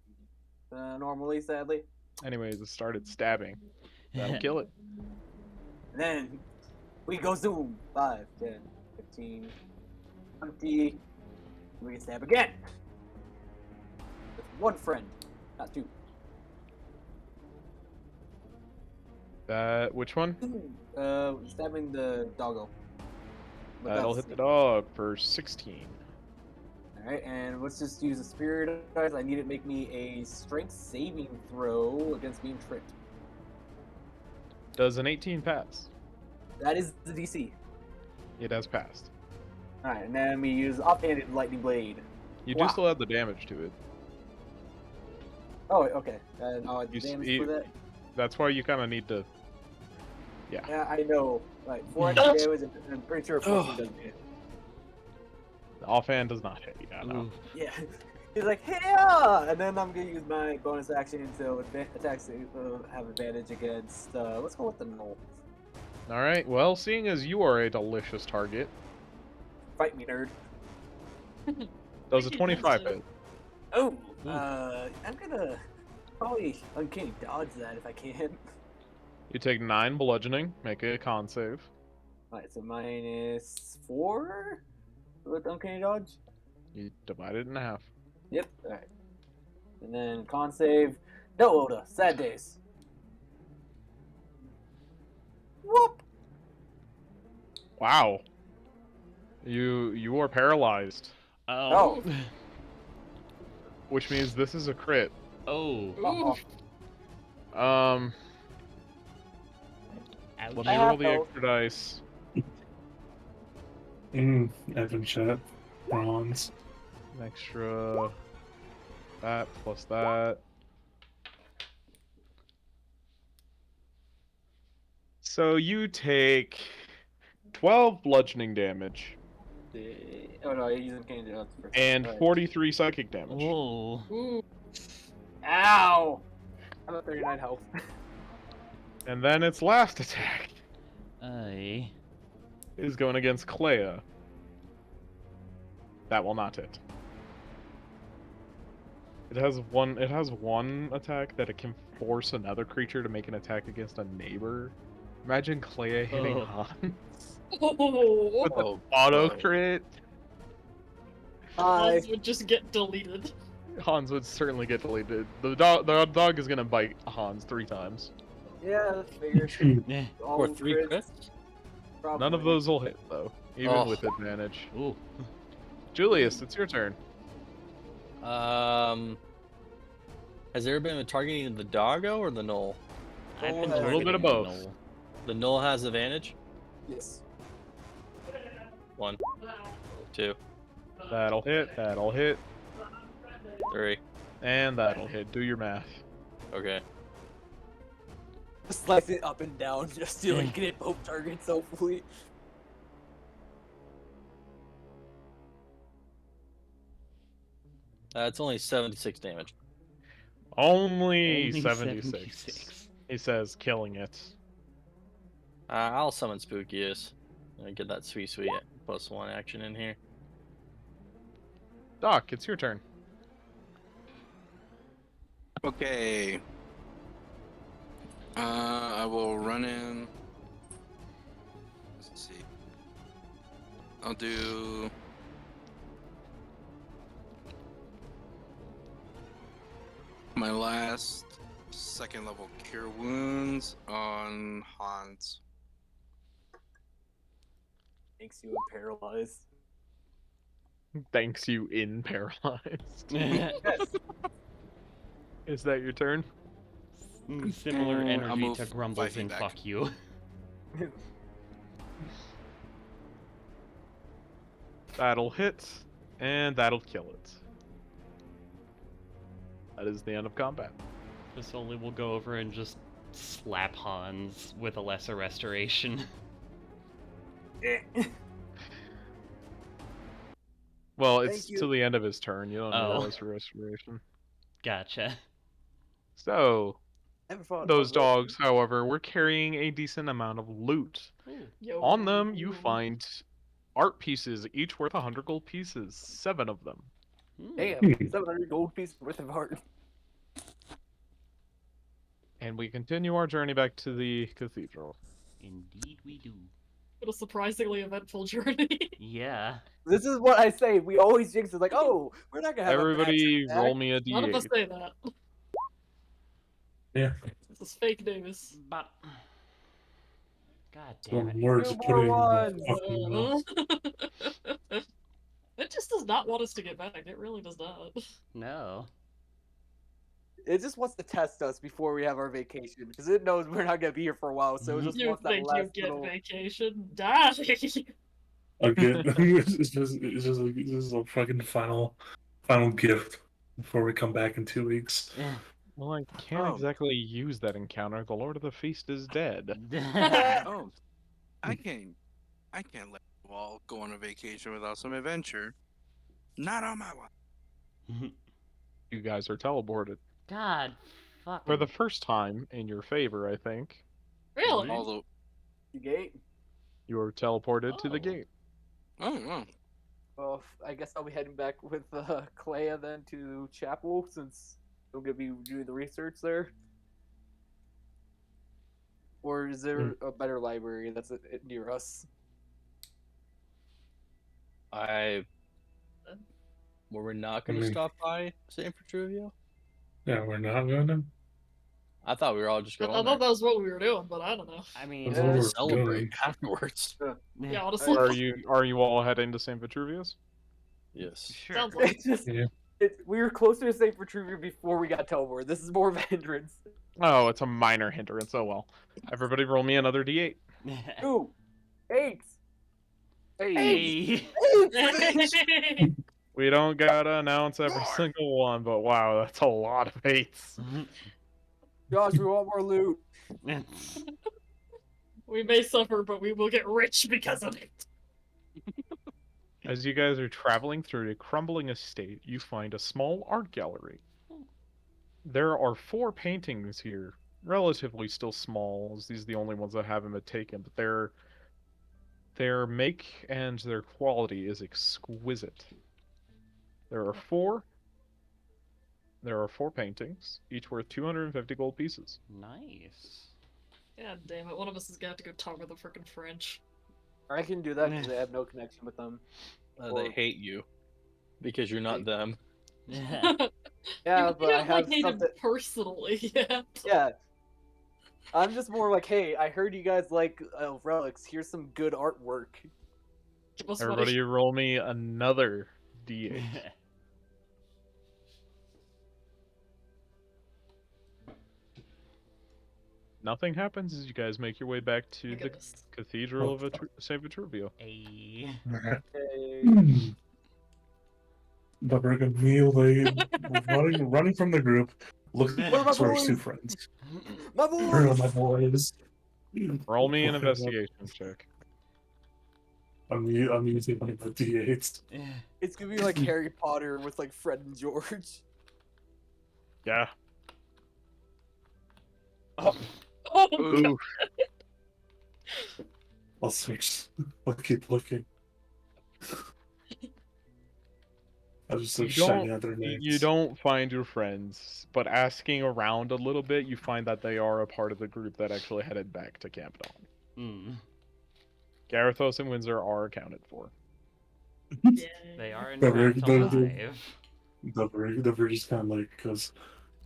Normally, sadly. Anyways, it started stabbing. That'll kill it. And then we go zoom. 5, 10, 15, 20. We can stab again. With 1 friend, not 2. Which one? Stabbing the doggo. That'll hit the dog for 16. Alright, and let's just use a spirit dice. I need it to make me a strength saving throw against being tripped. Does an 18 pass? That is the DC. It has passed. Alright, and then we use offhanded lightning blade. You Wow. do still have the damage to it. Oh, okay. And I'll add You the s- damage you- for that. That's why you kind of need to. Yeah, I know. Like 4 damage, and I'm pretty sure 14 doesn't hit. The offhand does not hit. Yeah, no. Ooh. Yeah. He's like, yeah! And then I'm gonna use my bonus action until attacks have advantage against. Let's go with the null. All right. Well, seeing as you are a delicious target, Fight me, nerd. does a He 25 does hit? Oh, Ooh. I'm gonna probably uncanny dodge that if I can. You take 9 bludgeoning. Make a con save. Alright, so -4 with uncanny dodge. You divide it in half. Yep. Alright. And then con save. No, Oda. Sad days. Whoop. Wow. You are paralyzed, Oh. which means this is a crit. Oh. Uh-oh. Um, Ouch. let I me have roll the health. extra dice. Evan chat. Bronze. An extra that plus that. So you take 12 bludgeoning damage Oh no, I use uncanny dodge first. and Alright. 43 psychic damage. Whoa. Ooh. Ow! I'm at 39 health. And then its last attack Aye. is going against Clea. That will not hit. It has one attack that it can force another creature to make an attack against a neighbor. Imagine Clea hitting Oh. Hans Oh, with the Oh, auto boy. crit. Hi. Hans would just get deleted. Hans would certainly get deleted. The dog is gonna bite Hans 3 times. Yeah, that's figured. Eh. All For 3 crits, crits? probably. None of those will hit though, even Oh. with advantage. Ooh. Julius, it's your turn. Has there been a targeting the doggo or the knoll? I've been A little targeting bit of the both. knoll. The knoll has advantage. Yes. 1, 2, That'll hit, that'll hit, 3. and that'll hit. Do your math. Okay. Slice it up and down just so you can hit both targets, hopefully. It's only 76 damage. Only, Only 76. 76. He says, killing it. I'll summon Spookiest. And get that sweet +1 action in here. Doc, it's your turn. Okay. I will run in. Let's see. I'll do. My last second level cure wounds on Hans. Makes you paralyzed. Thanks you in paralyzed. Yes. Is that your turn? Similar I'll energy move to 5 Grumbles feet in back. Fuck You. That'll hit, and that'll kill it. That is the end of combat. This only will go over and just slap Hans with a lesser restoration. Well, Thank it's you. till the end of his turn. You don't need Oh. a lesser restoration. Gotcha. So, Never fought those a dog. dogs, however, were carrying a decent amount of loot. Yo. On them, you find art pieces, each worth 100 gold pieces. 7 of them. Damn, 700 gold pieces worth of art. And we continue our journey back to the cathedral. Indeed we do. What a surprisingly eventful journey. Yeah. This is what I say. We always jinx it like, oh, we're not gonna have Everybody a bad roll me a None of us d8. say that. Yeah. This is fake news. But... God The damn it. words Two put more in the ones. fucking mouth. It just does not want us to get back. It really does not. No. It just wants to test us before we have our vacation because it knows we're not gonna be here for a while. So it just You wants that think you last get little. vacation? Die! Again, this is a fucking final gift before we come back in 2 weeks. Well, I can't Oh. exactly use that encounter. The Lord of the Feast is dead. Oh, I can't let you all go on a vacation without some adventure. Not on my watch. You guys are teleported. God fucking... For the first time in your favor, I think. Really? Although, The gate. You are teleported to the Oh. gate. Oh, wow. Well, I guess I'll be heading back with Clea then to chapel since I'm gonna be doing the research there. Or is there a better library that's near us? Were we not I going to mean, stop by St. Petruvio? yeah, we're not gonna. I thought we were all just I going thought there that was what we were doing, but I don't know. I That's mean, what To we're celebrate doing. afterwards. Yeah, honestly. Are you all heading to St. Vitruvius? Yes. sure. Sounds like It's just Yeah. we were closer to St. Petruvia before we got teleported. This is more of a hindrance. Oh, it's a minor hindrance. Oh well. Everybody roll me another d8. 2, 8. Hey. We don't gotta announce every single one, but wow, that's a lot of 8s. Josh, we want more loot. we may suffer, but we will get rich because of it. As you guys are traveling through a crumbling estate, you find a small art gallery. There are 4 paintings here, relatively still small, as these are the only ones that haven't been taken, but their make and their quality is exquisite. There are 4. There are 4 paintings, each worth 250 gold pieces. Nice. God damn it, one of us is gonna have to go talk with the freaking French. I can do that because I have no connection with them. They hate you because you're not them. Yeah. Yeah, you but I don't like have hate him something. personally, yeah. Yeah. I'm just more like, hey, I heard you guys like relics. Here's some good artwork. Give us Everybody money. roll me another d8. Nothing happens as you guys make your way back to My the goodness. Cathedral of St. Vitruvio. Hey. Hey. But we're immediately running from the group, looking Where are my for our 2 boys? friends. My Where are my boys! boys? Roll me an Okay, investigation check. I'm using my d8s. It's gonna be like Harry Potter with like Fred and George. Yeah. Oh, Ooh. God. I'll switch. I'll keep looking. I just You start shouting out their you names. don't find your friends, but asking around a little bit, you find that they are a part of the group that actually headed back to Camp Dawn. Mm. Garethos and Windsor are accounted for. Yeah. They are in But fact they're- alive. The just kind of like goes,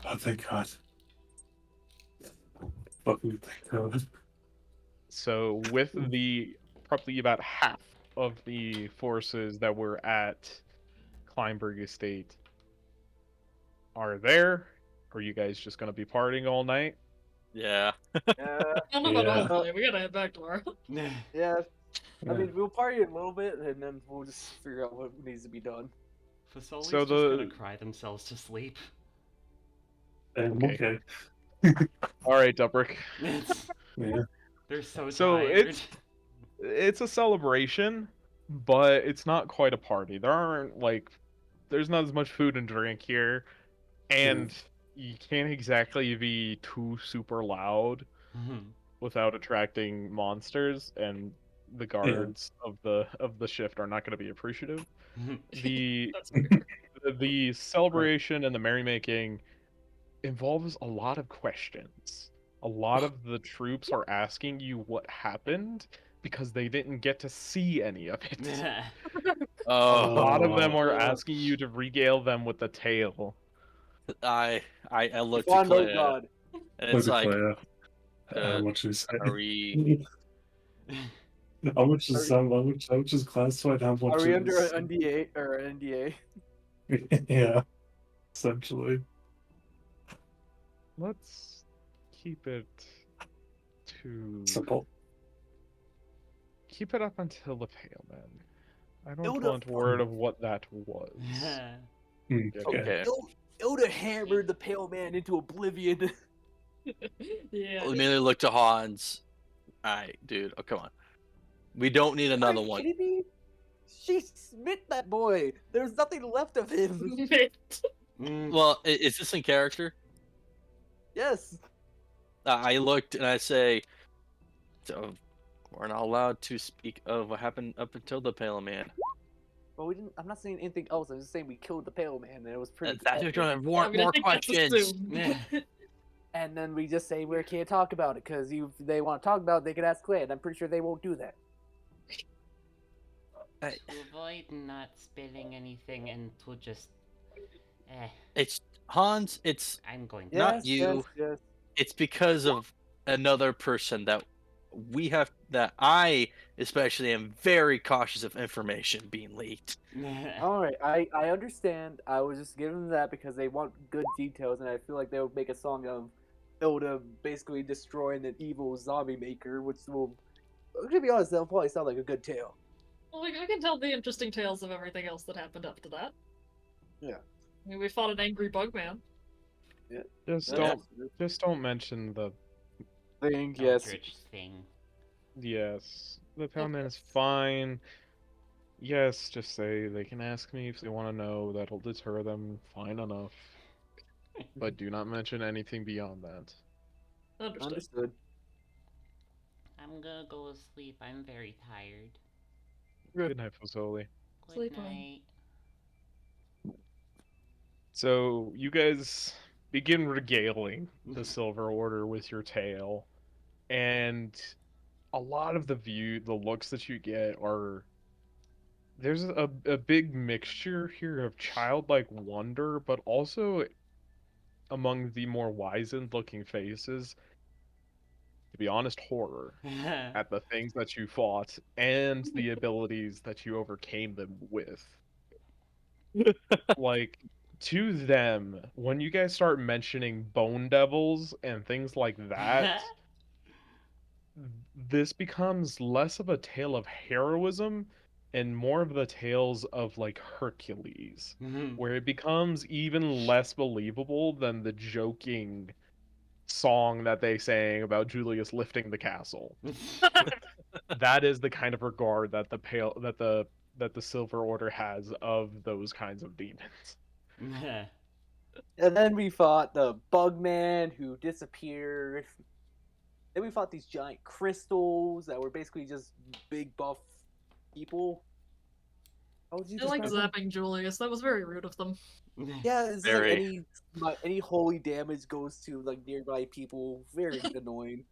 oh, thank God. Fucking thank God. So with the probably about half of the forces that were at Kleinberg Estate are there, are you guys just gonna be partying all night? Yeah. Yeah, I don't know about Yeah. all day. We gotta head back tomorrow. yeah. I Yeah. mean, we'll party a little bit, and then we'll just figure out what needs to be done. Fasoli's So just the- gonna cry themselves to sleep. Okay. All right, Dubrick. Yeah. They're so So tired. it's a celebration, but it's not quite a party. There's not as much food and drink here, and you can't exactly be too super loud without attracting monsters, and the guards of the shift are not going to be appreciative. The That's fair. the celebration and the merrymaking involves a lot of questions. A lot of the troops are asking you what happened because they didn't get to see any of it. A lot of them are asking you to regale them with the tale. I look to Fond, oh Clea, God. and it's like, How much is are we? how much is classified? How much Are we under is an NDA or an NDA? yeah, essentially. Let's keep it Simple. keep it up until the Pale Men. I don't Ilda want word of what that was. Okay. Ilda hammered the Pale Man into oblivion. Yeah. I immediately look to Hans. Alright, dude. Oh, come on. We don't need another Are you one. kidding me? She smit that boy. There's nothing left of him. Well, is this in character? Yes. I looked and I say, so, We're not allowed to speak of what happened up until the Pale Man. Well, we didn't. I'm not saying anything else. I'm just saying we killed the Pale Man, and it was pretty. That's epic. going to I warrant mean, I more think that's questions. assumed. And then we just say we can't talk about it because if they want to talk about it, they can ask Clan. I'm pretty sure they won't do that. To avoid not spilling anything and to just... It's Hans. It's I'm going to... not you. Yes. It's because of another person that that I especially am very cautious of information being leaked. All right, I understand. I was just giving them that because they want good details, and I feel like they would make a song of Hilda basically destroying an evil zombie maker, which will, to be honest, that'll probably sound like a good tale. Well, I can tell the interesting tales of everything else that happened up to that. Yeah. I mean, we fought an angry bug man. Yeah. Just don't mention the Thing, yes. Eldritch thing. yes. The Pale Man is fine. Yes, just say they can ask me if they want to know. That'll deter them. Fine enough. But do not mention anything beyond that. Understood. I'm gonna go to sleep. I'm very tired. Good night, Fosoli. Good Sleep on. night. So you guys begin regaling the Silver Order with your tale, and a lot of the looks that you get are there's a big mixture here of childlike wonder, but also among the more wizened looking faces, to be honest, horror at the things that you fought and the abilities that you overcame them with. Like, to them, when you guys start mentioning bone devils and things like that, this becomes less of a tale of heroism and more of the tales of like Hercules, where it becomes even less believable than the joking song that they sang about Julius lifting the castle. That is the kind of regard that the Silver Order has of those kinds of demons. And then we fought the bug man who disappeared. Then we fought these giant crystals that were basically just big buff people. How would you I like describe them? zapping Julius. That was very rude of them. Yeah, it's Very. like any holy damage goes to like nearby people. Very annoying.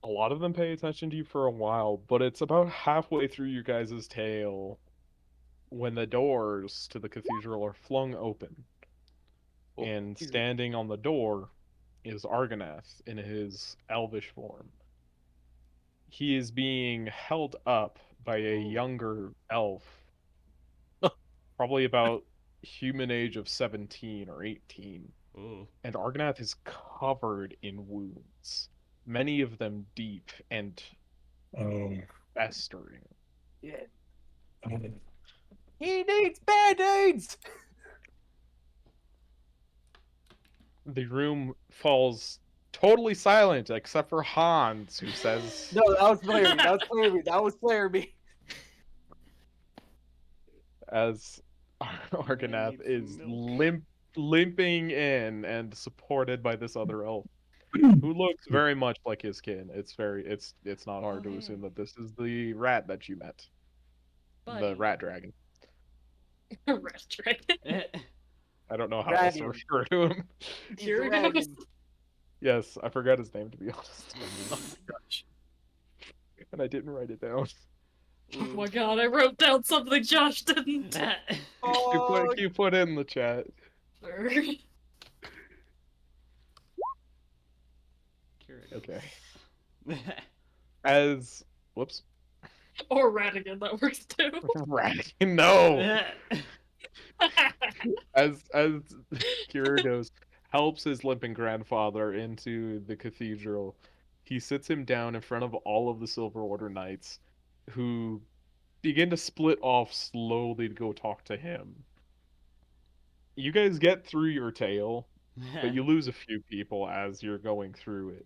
A lot of them pay attention to you for a while, but it's about halfway through your guys' tale when the doors to the cathedral are flung open. And standing on the door is Argonath in his elvish form. He is being held up by a younger elf, probably about human age of 17 or 18. Ooh. And Argonath is covered in wounds, many of them deep and festering. Yeah. Um, He needs band-aids! The room falls totally silent except for Hans, who says, No, that was Larry. That was Larry. as Argonath needs is milk. limping in and supported by this other elf, who looks very much like his kin. It's not hard to Okay. assume that this is the rat that you met, the Buddy. rat dragon. Rat dragon. I don't know how else to Dragon. refer to him. Here Dragon. goes. Yes, I forgot his name, to be honest, Gosh. and I didn't write it down. Oh my god, I wrote down something Josh didn't. Oh, You put it in the chat. Okay. As whoops, Or Radigan, that works too. rat. No. As Kirigos helps his limping grandfather into the cathedral, he sits him down in front of all of the Silver Order knights, who begin to split off slowly to go talk to him. You guys get through your tale, but you lose a few people as you're going through it.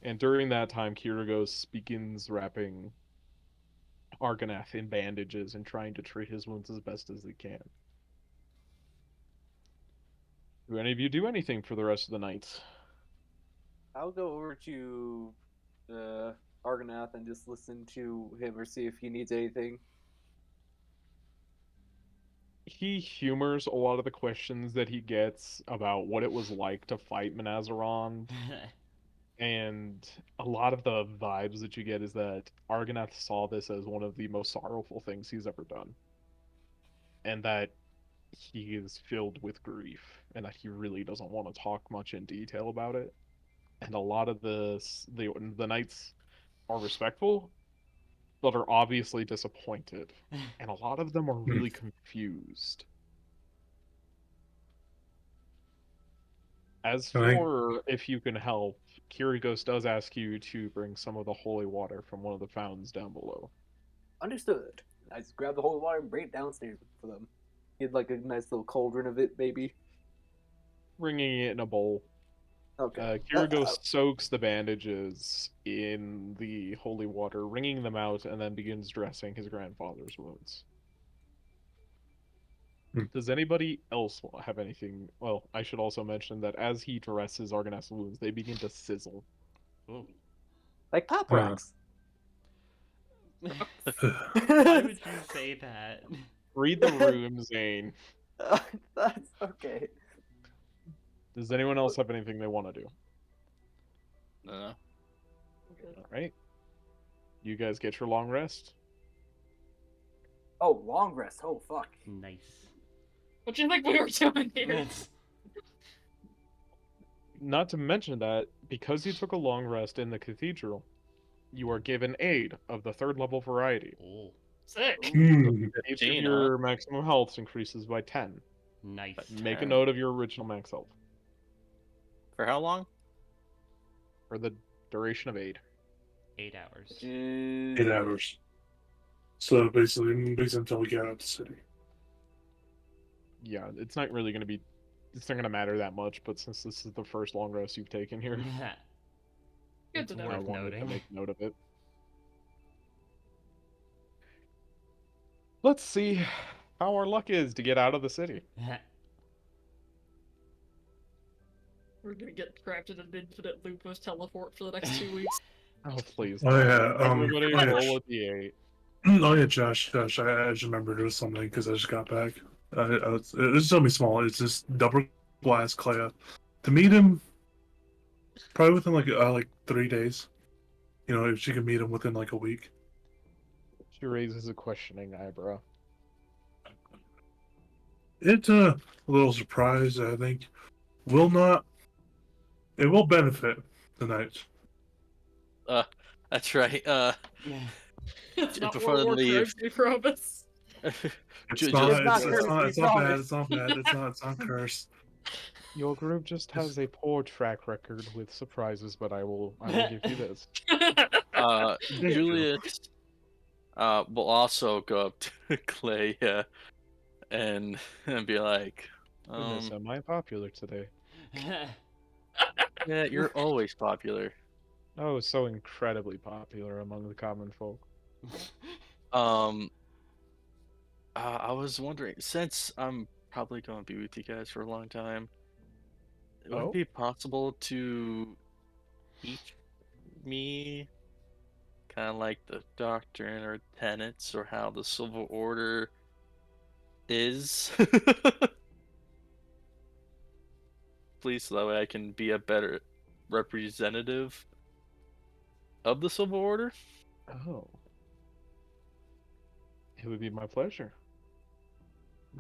And during that time, Kirigos begins wrapping Argonath in bandages and trying to treat his wounds as best as he can. Do any of you do anything for the rest of the night? I'll go over to Argonath and just listen to him or see if he needs anything. He humors a lot of the questions that he gets about what it was like to fight Manazarond, and a lot of the vibes that you get is that Argonath saw this as one of the most sorrowful things he's ever done, and that he is filled with grief, and that he really doesn't want to talk much in detail about it. And a lot of the knights are respectful, but are obviously disappointed, and a lot of them are really confused. As Can I? for if you can help, Kirigos does ask you to bring some of the holy water from one of the fountains down below. Understood. I just grab the holy water and bring it downstairs for them. Get like a nice little cauldron of it, maybe. Bringing it in a bowl. Okay. Kirigos soaks the bandages in the holy water, wringing them out, and then begins dressing his grandfather's wounds. Hmm. Does anybody else have anything? Well, I should also mention that as he dresses Argonath's wounds, they begin to sizzle. Ooh. Like pop Uh. rocks. Why would you say that? Read the room, Zane. That's okay. Does anyone else have anything they want to do? No. All right. You guys get your long rest. Oh, long rest. Oh, fuck. Nice. What do you think we were doing here? Not to mention that, because you took a long rest in the cathedral, you are given aid of the third level variety. Oh, Sick. Hmm. Each of 15, your maximum health increases by 10. nice. Make a 10. note of your original max health For how long? for the duration of aid. 8 hours. 8 hours. So basically until we get out of the city. Yeah, it's not really going to be. It's not going to matter that much, but since this is the first long rest you've taken here, Good to know. I Worth wanted to noting. make note of it. Let's see how our luck is to get out of the city. We're gonna get crafted an infinite lupus teleport for the next 2 weeks. Oh, please. Oh yeah. Everybody Oh, yeah. roll a d8. Oh yeah, Josh. I just remembered there was something because I just got back. It's only small. It's just double glass Clea. To meet him, probably within like 3 days. You know, if she can meet him within like a week. She raises a questioning eyebrow. It's a little surprise. I think will not. It will benefit the knights. That's right. It's not Before World they War leave. Crimes, we promise. It's Ju- not. just- not It's cursed, not. we It's not bad. promise. It's not bad. It's not cursed. Your group just has a poor track record with surprises, but I will give you this. Julius will also go up to Clay and be like, Goodness, am I popular today? yeah, you're always popular. Oh, so incredibly popular among the common folk. I was wondering, since I'm probably going to be with you guys for a long time, would Oh? it be possible to teach me kind of like the doctrine or tenets or how the Civil Order is? Please, so that way I can be a better representative of the Civil Order? Oh. It would be my pleasure.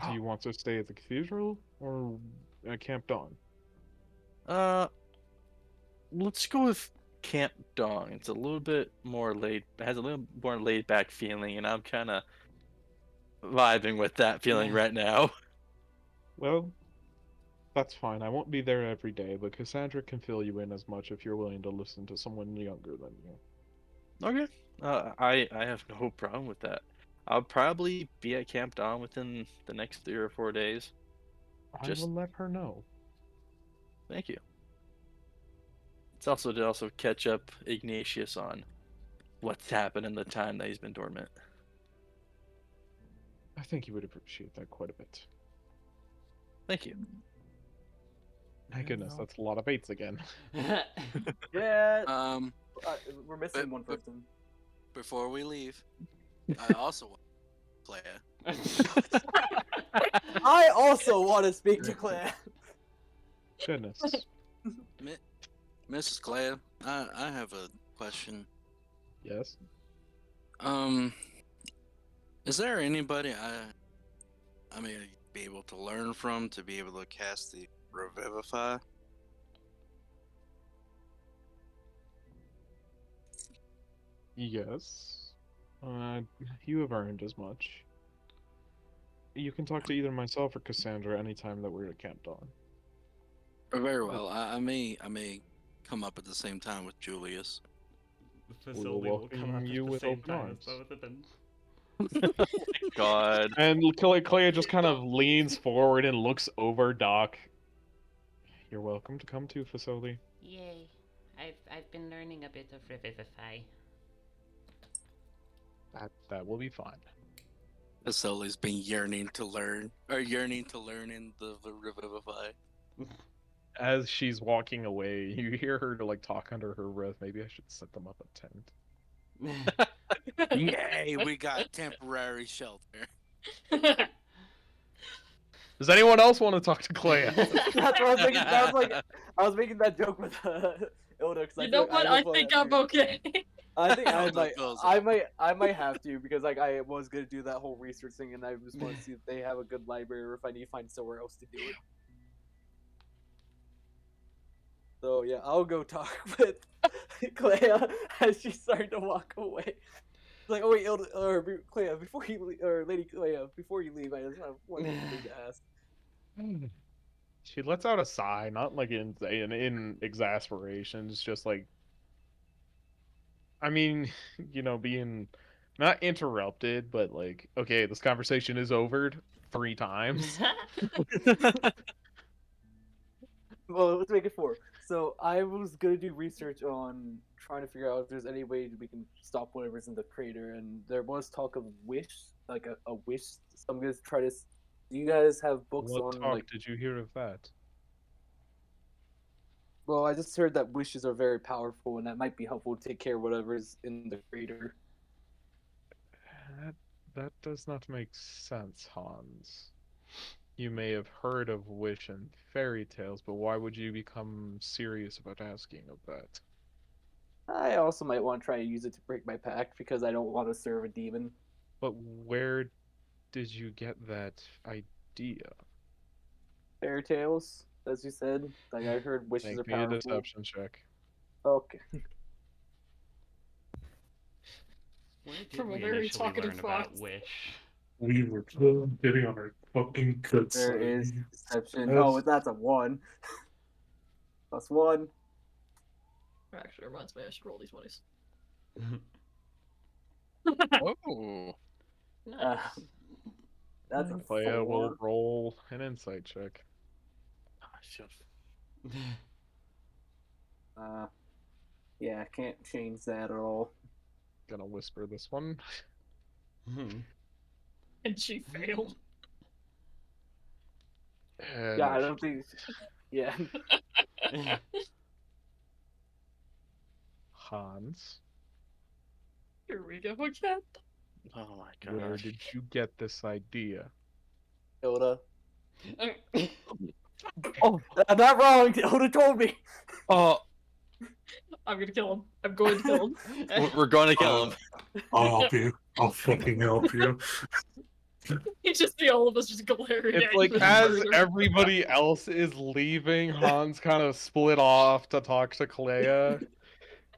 Do you want to stay at the cathedral or at Camp Dawn? Let's go with Camp Dong. It's a little bit more has a little more laid back feeling, and I'm kind of vibing with that feeling Yeah. right now. Well, that's fine. I won't be there every day, but Cassandra can fill you in as much if you're willing to listen to someone younger than you. Okay. I have no problem with that. I'll probably be at Camp Dawn within the next 3 or 4 days. I Just will let her know. thank you. It's also to also catch up Ignatius on what's happened in the time that he's been dormant. I think you would appreciate that quite a bit. Thank you. My goodness, that's a lot of 8s again. Yeah, Um, we're missing but- one but- person. before we leave, I also want Claire. I also want to speak to Claire. Goodness. Mrs. Claire, I have a question. Yes. Is there anybody I may be able to learn from to be able to cast the Revivify? Yes. You have earned as much. You can talk to either myself or Cassandra anytime that we're at Camp Dawn. Very well. I may come up at the same time with Julius. The We will facility will come welcome up you at the with same open time as arms. both of them. God. And Clea just kind of leans forward and looks over Doc. You're welcome to come to facility. Yay. I've been learning a bit of Revivify. That will be fine. Facility's been yearning to learn in the Revivify. As she's walking away, you hear her to talk under her breath. Maybe I should set them up a tent. Yay, we got temporary shelter. Does anyone else want to talk to Clea? That's what I was thinking. I was making that joke with Ilda because You know what? I think I'm okay. I think Ilda goes I might have to because I was gonna do that whole research thing and I just want to see if they have a good library or if I need to find somewhere else to do it. So yeah, I'll go talk with Clea as she's starting to walk away. It's like, oh wait, Ilda, or Clea, before you leave, or Lady Clea, before you leave, I just have one thing to ask. She lets out a sigh, not in exasperation. It's just I mean, being not interrupted, but okay, this conversation is over 3 times. Well, let's make it 4. So I was gonna do research on trying to figure out if there's any way we can stop whatever's in the crater, and there was talk of wish, like a wish. So I'm gonna try to. Do you guys have books What on talk did you hear of that? Well, I just heard that wishes are very powerful, and that might be helpful to take care of whatever's in the crater. That does not make sense, Hans. You may have heard of wish and fairy tales, but why would you become serious about asking of that? I also might want to try to use it to break my pact because I don't want to serve a demon. But where did you get that idea? Fairy tales, as you said. Like I heard wishes are Make me a powerful. deception check. Okay. Where did From a we very initially talkative learn about fox. Wish? We were getting on our fucking good There side. is deception. That's- Oh, that's a 1. +1. Actually, reminds me I should roll these monies. Oh. Uh, Nice. that's a Clea 4. will roll an insight check. I should. Yeah, I can't change that at all. Gonna whisper this one. And she failed. And Yeah, I don't think. Yeah. Hans, Here we go again. Oh my where gosh. did you get this idea? Hilda. Oh, I'm not wrong. Hilda told me. oh, I'm gonna kill him. I'm going to kill him. we're going to kill him. I'll help you. I'll fucking help you. You just see all of us just glaring It's at like you. as everybody else is leaving, Hans kind of split off to talk to Clea.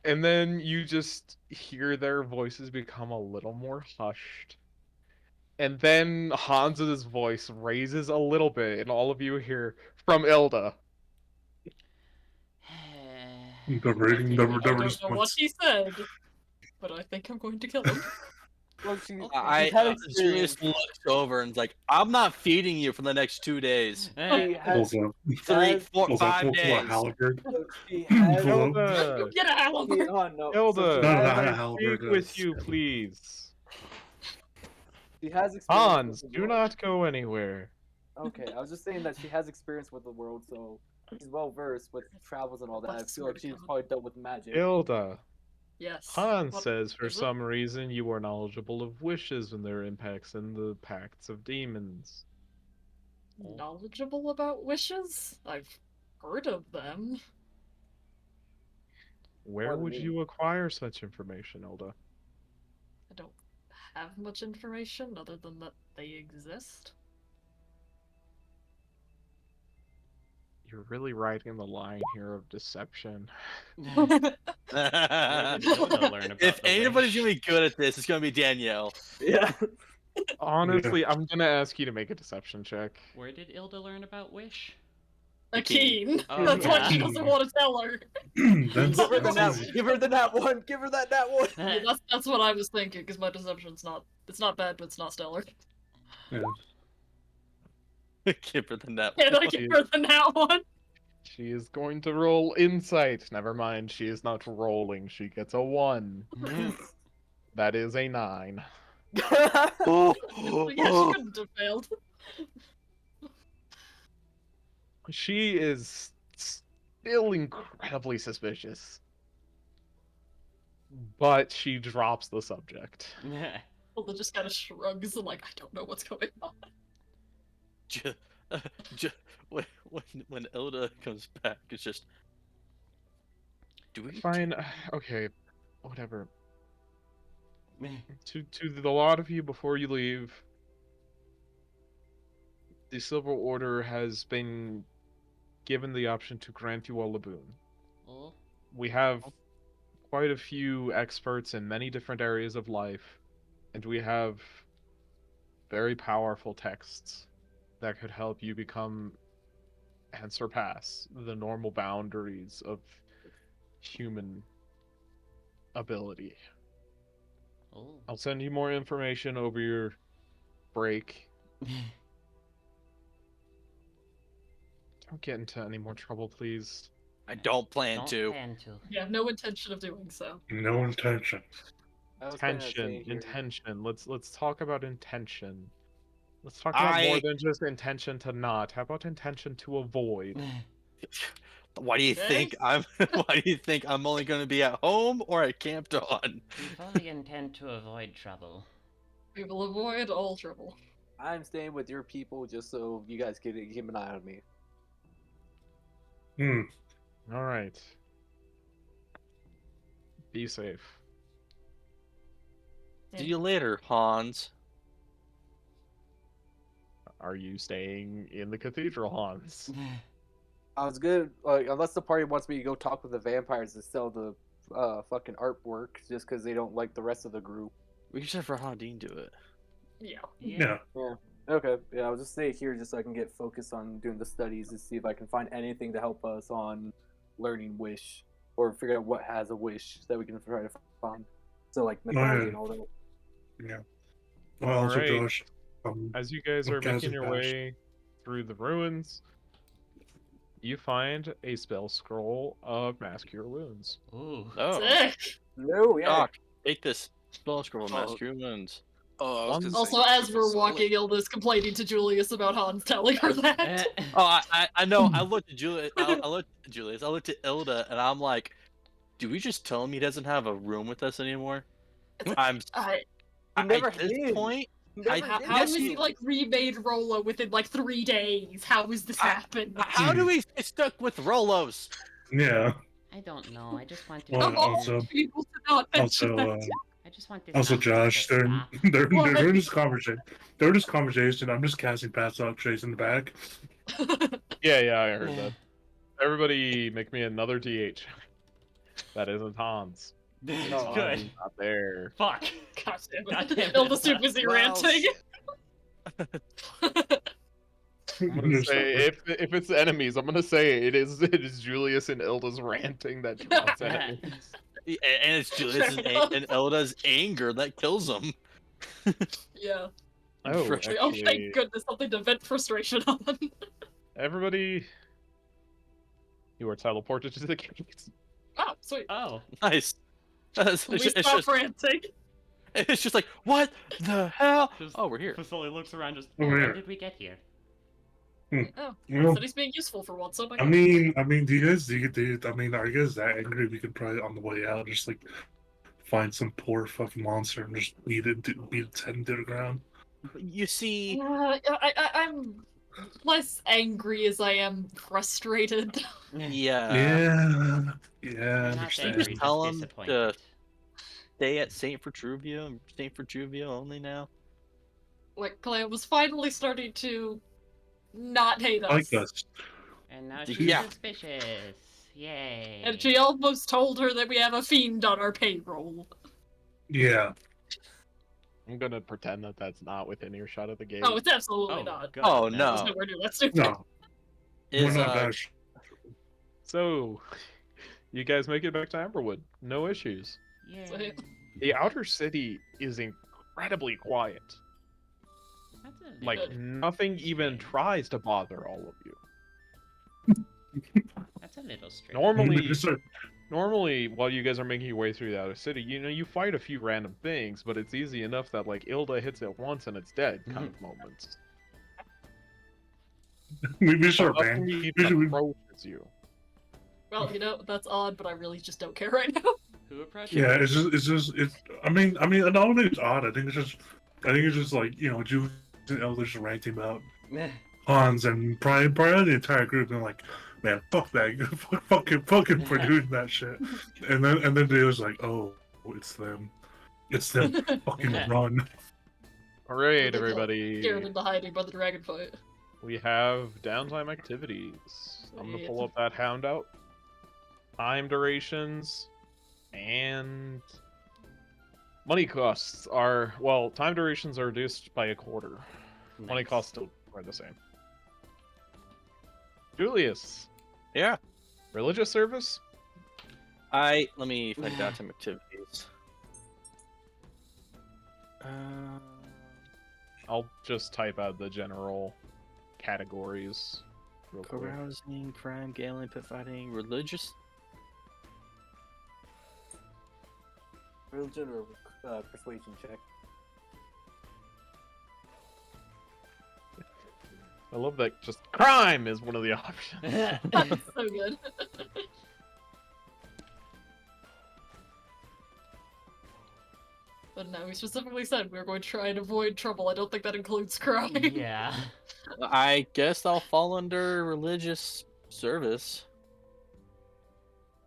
And then you just hear their voices become a little more hushed. And then Hans's voice raises a little bit, and all of you hear from Ilda. The I rating don't never know just what puts. he said, but I think I'm going to kill him. Well, she's I had Julius experience. looks over and's like, I'm not feeding you for the next 2 days. She has, Pulls a, 3, Guys, 4, pulls a, 5 pulls a days. halberd. she has, Pull a- Ilda! Get a halibut! oh, no. Ilda! So No, Can not a I halberd, speak with it's- you, please? she has experience. Hans, with the do world. not go anywhere. Okay, I was just saying that she has experience with the world, so She's well versed with travels and all that. I That's feel like where she's to come. probably dealt with magic. Ilda. Yes. Han What says for is it? some reason you are knowledgeable of wishes and their impacts in the pacts of demons. Knowledgeable about wishes? I've heard of them. Where More than would me. you acquire such information, Ilda? I don't have much information other than that they exist. You're really riding the line here of deception. Where did Ilda learn about If the anybody's wish? gonna be good at this, it's gonna be Danielle. Yeah. Honestly, I'm gonna ask you to make a deception check. Where did Ilda learn about wish? Akeen. Oh, That's why yeah. she doesn't want to tell her. That's Give her the that's nat. easy. Give her the nat one. Give her that nat one. Yeah, that's what I was thinking, because my deception's not it's not bad, but it's not stellar. Yeah. Give her the net. And I give her the nat one. She is going to roll insight. Never mind, she is not rolling. She gets a 1. That is a 9. Oh, Yeah, she couldn't have failed. She is still incredibly suspicious. But she drops the subject. Hilda just kind of shrugs and like, I don't know what's going on. when Ilda comes back, it's just. Do we? Fine, okay, whatever. To the lot of you before you leave, the Silver Order has been given the option to grant you all a boon. Oh. We have quite a few experts in many different areas of life, and we have very powerful texts that could help you become and surpass the normal boundaries of human ability. Oh. I'll send you more information over your break. Don't get into any more trouble, please. I don't plan Don't to. plan to. You have no intention of doing so. No intention. I was planning on staying Intention, here. intention. Let's talk about intention. Let's talk about more than just intention to not. How about intention to avoid? Why do you Okay. think I'm? Why do you think I'm only going to be at home or at Camp Dawn? We fully intend to avoid trouble. We will avoid all trouble. I'm staying with your people just so you guys can keep an eye on me. All right. Be safe. See you later, Hans. Are you staying in the cathedral, Hans? I was good, like, unless the party wants me to go talk with the vampires and sell the fucking artwork just because they don't like the rest of the group. We can just have Rahadine do it. Yeah. Yeah. Okay, yeah, I'll just stay here just so I can get focused on doing the studies and see if I can find anything to help us on learning wish or figure out what has a wish that we can try to find. So like mythology and all that. Yeah. Well, also, Alright. Josh. As you guys are making your way through the ruins, you find a spell scroll of Mask Cure Wounds. Ooh. Oh, Sick! No, yeah. Doc, take this spell scroll, Oh. Master Wounds. Oh, I was gonna Also, say, as keep we're us solid. walking, Ilda's complaining to Julius about Hans telling her that. Oh, I know. I looked at Julius. I looked at Julius. I looked at Ilda, and I'm like, do we just tell him he doesn't have a room with us anymore? I'm never at this did. point. How Yes, has he you- like remade Rolo within like 3 days? How has this happened? How do we get stuck with Rolos? Yeah. I don't know. I just want to. Well, Of all also- people to not mention Also, that. I just want this. also, not to Josh, just they're stop. they're in this conversation. They're in this conversation. I'm just casting Pass Out Trace in the back. Yeah, I heard that. Everybody make me another DH. That isn't Hans. This is No, good. Hans not there. Fuck. God damn God it. damn it. Ilda's too busy Well, ranting. I'm gonna say if it's enemies, I'm gonna say it is Julius and Ilda's ranting that draws enemies. And it's Julius enough. and Elda's anger that kills him. Yeah. Oh, Like, Like, oh, actually, thank goodness, something to vent frustration on. everybody, you are teleported to the gates. Oh, sweet. Oh. Nice. It's, We it's stop just, ranting. it's just like, what the hell? Just Oh, we're here. Facility looks around. Just. We're When here. did we get here? Oh, Well, city's being useful for once. Oh my I god. mean, I mean, are you guys that angry? We could probably on the way out just like find some poor fucking monster and just beat its head into the ground. You see, I'm less angry as I am frustrated. yeah, Yeah, You're yeah, not you angry, just understand. just tell him to disappointed. stay at Saint Petruvia, Saint Petruvia only now. Like, Clay was finally starting to not hate Like us. us. And now she's Yeah. suspicious. Yay. And she almost told her that we have a fiend on our payroll. Yeah. I'm gonna pretend that that's not within earshot of the gate. Oh, it's absolutely Oh, not. good. Oh, That's- no. There's nowhere near that stupid. No, we're Is not that. So, you guys make it back to Amberwood. No issues. Yay. The outer city is incredibly quiet. That's a Like, little nothing even strange. tries to bother all of you. That's a little strange. Normally, while you guys are making your way through the outer city, you fight a few random things, but it's easy enough that, like, Ilda hits it once and it's dead kind of moments. We So start nothing bang. even approaches you. Well, that's odd, but I really just don't care right now. Who approached Yeah, you? it's. I mean, not only it's odd. I think it's just like Julius and Elder just ranked him out. Hans and probably the entire group, and like, man, fuck that, fucking for doing that shit. And then they was like, oh, it's them, fucking run. All right, They got everybody. scared into hiding by the dragon fight. We have downtime activities. I'm gonna pull up that handout. Time durations and money costs are time durations are reduced by a quarter. Money Nice. costs still are the same. Julius, Yeah. religious service? Let me find downtime activities. I'll just type out the general categories real quick. Carousing, crime, gambling, pit fighting, religious. Religion or persuasion check. I love that just crime is one of the options. That's so good. But no, we specifically said we were going to try and avoid trouble. I don't think that includes crime. Yeah. I guess I'll fall under religious service.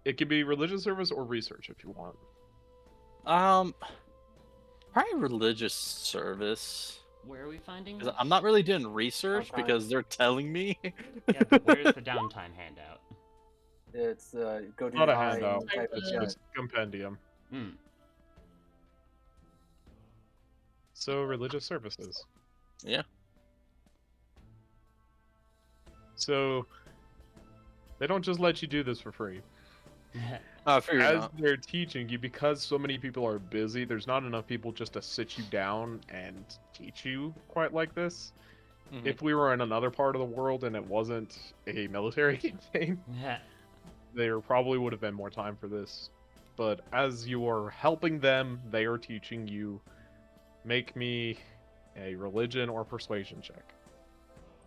It could be religious service or research if you want. Probably religious service. Where are we finding 'Cause this? I'm not really doing research Okay. because they're telling me. Yeah, but where's the downtime handout? It's go to Not a the eye handout. and type It's in It's compendium. Hmm. So religious services. Yeah. So they don't just let you do this for free. I figured As not. they're teaching you, because so many people are busy, there's not enough people just to sit you down and teach you quite like this. Mhm. If we were in another part of the world and it wasn't a military campaign, there probably would have been more time for this. But as you are helping them, they are teaching you. Make me a religion or persuasion check.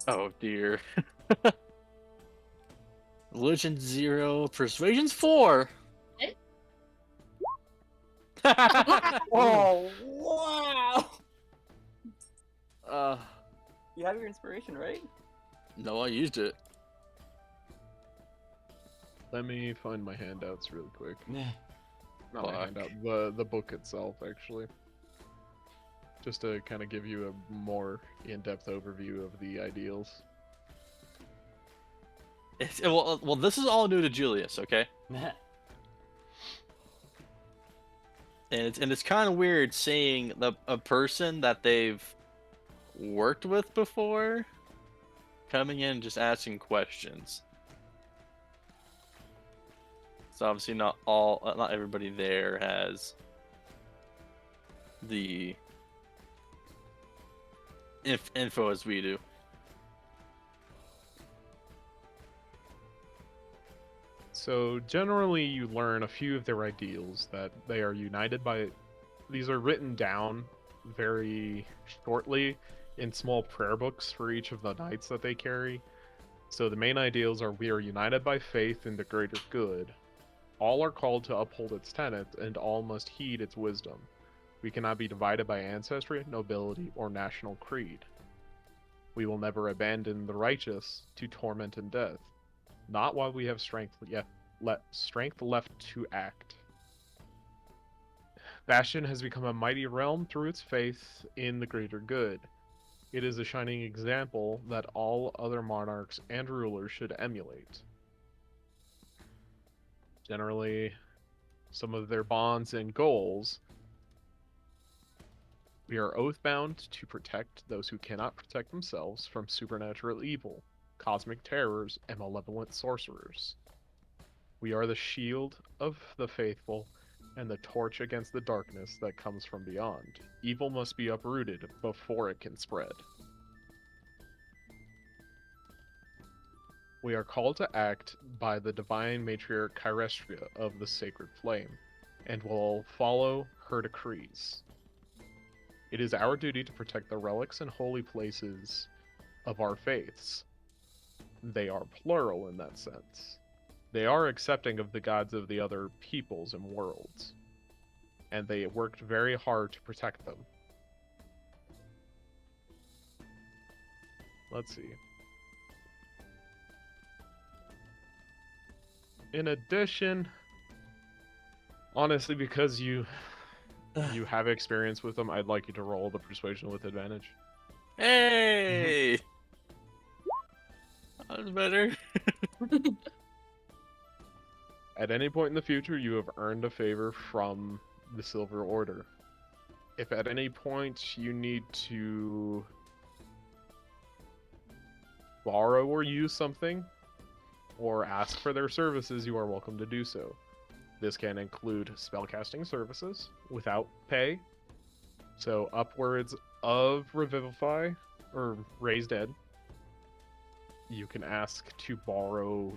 Oh dear. Religion 0, persuasion's 4. Eh? Oh wow! uh, You have your inspiration, right? no, I used it. Let me find my handouts really quick. Not my Fuck. handout, the book itself, actually. Just to kind of give you a more in-depth overview of the ideals. Well, this is all new to Julius, okay? And it's kind of weird seeing a person that they've worked with before coming in and just asking questions. So obviously not everybody there has the info as we do. So generally you learn a few of their ideals, that they are united by... These are written down very shortly in small prayer books for each of the knights that they carry. So the main ideals are: we are united by faith in the greater good. All are called to uphold its tenets, and all must heed its wisdom. We cannot be divided by ancestry, nobility, or national creed. We will never abandon the righteous to torment and death, not while we have strength left to act. Bastion has become a mighty realm through its faith in the greater good. It is a shining example that all other monarchs and rulers should emulate. Generally, some of their bonds and goals: we are oath-bound to protect those who cannot protect themselves from supernatural evil, cosmic terrors, and malevolent sorcerers. We are the shield of the faithful and the torch against the darkness that comes from beyond. Evil must be uprooted before it can spread. We are called to act by the divine matriarch Chirestria of the Sacred Flame, and will follow her decrees. It is our duty to protect the relics and holy places of our faiths. They are plural in that sense. They are accepting of the gods of the other peoples and worlds, and they worked very hard to protect them. Let's see. In addition, honestly, because you have experience with them, I'd like you to roll the persuasion with advantage. Hey! That was better. At any point in the future, you have earned a favor from the Silver Order. If at any point you need to borrow or use something, or ask for their services, you are welcome to do so. This can include spellcasting services without pay, so upwards of Revivify or Raise Dead. You can ask to borrow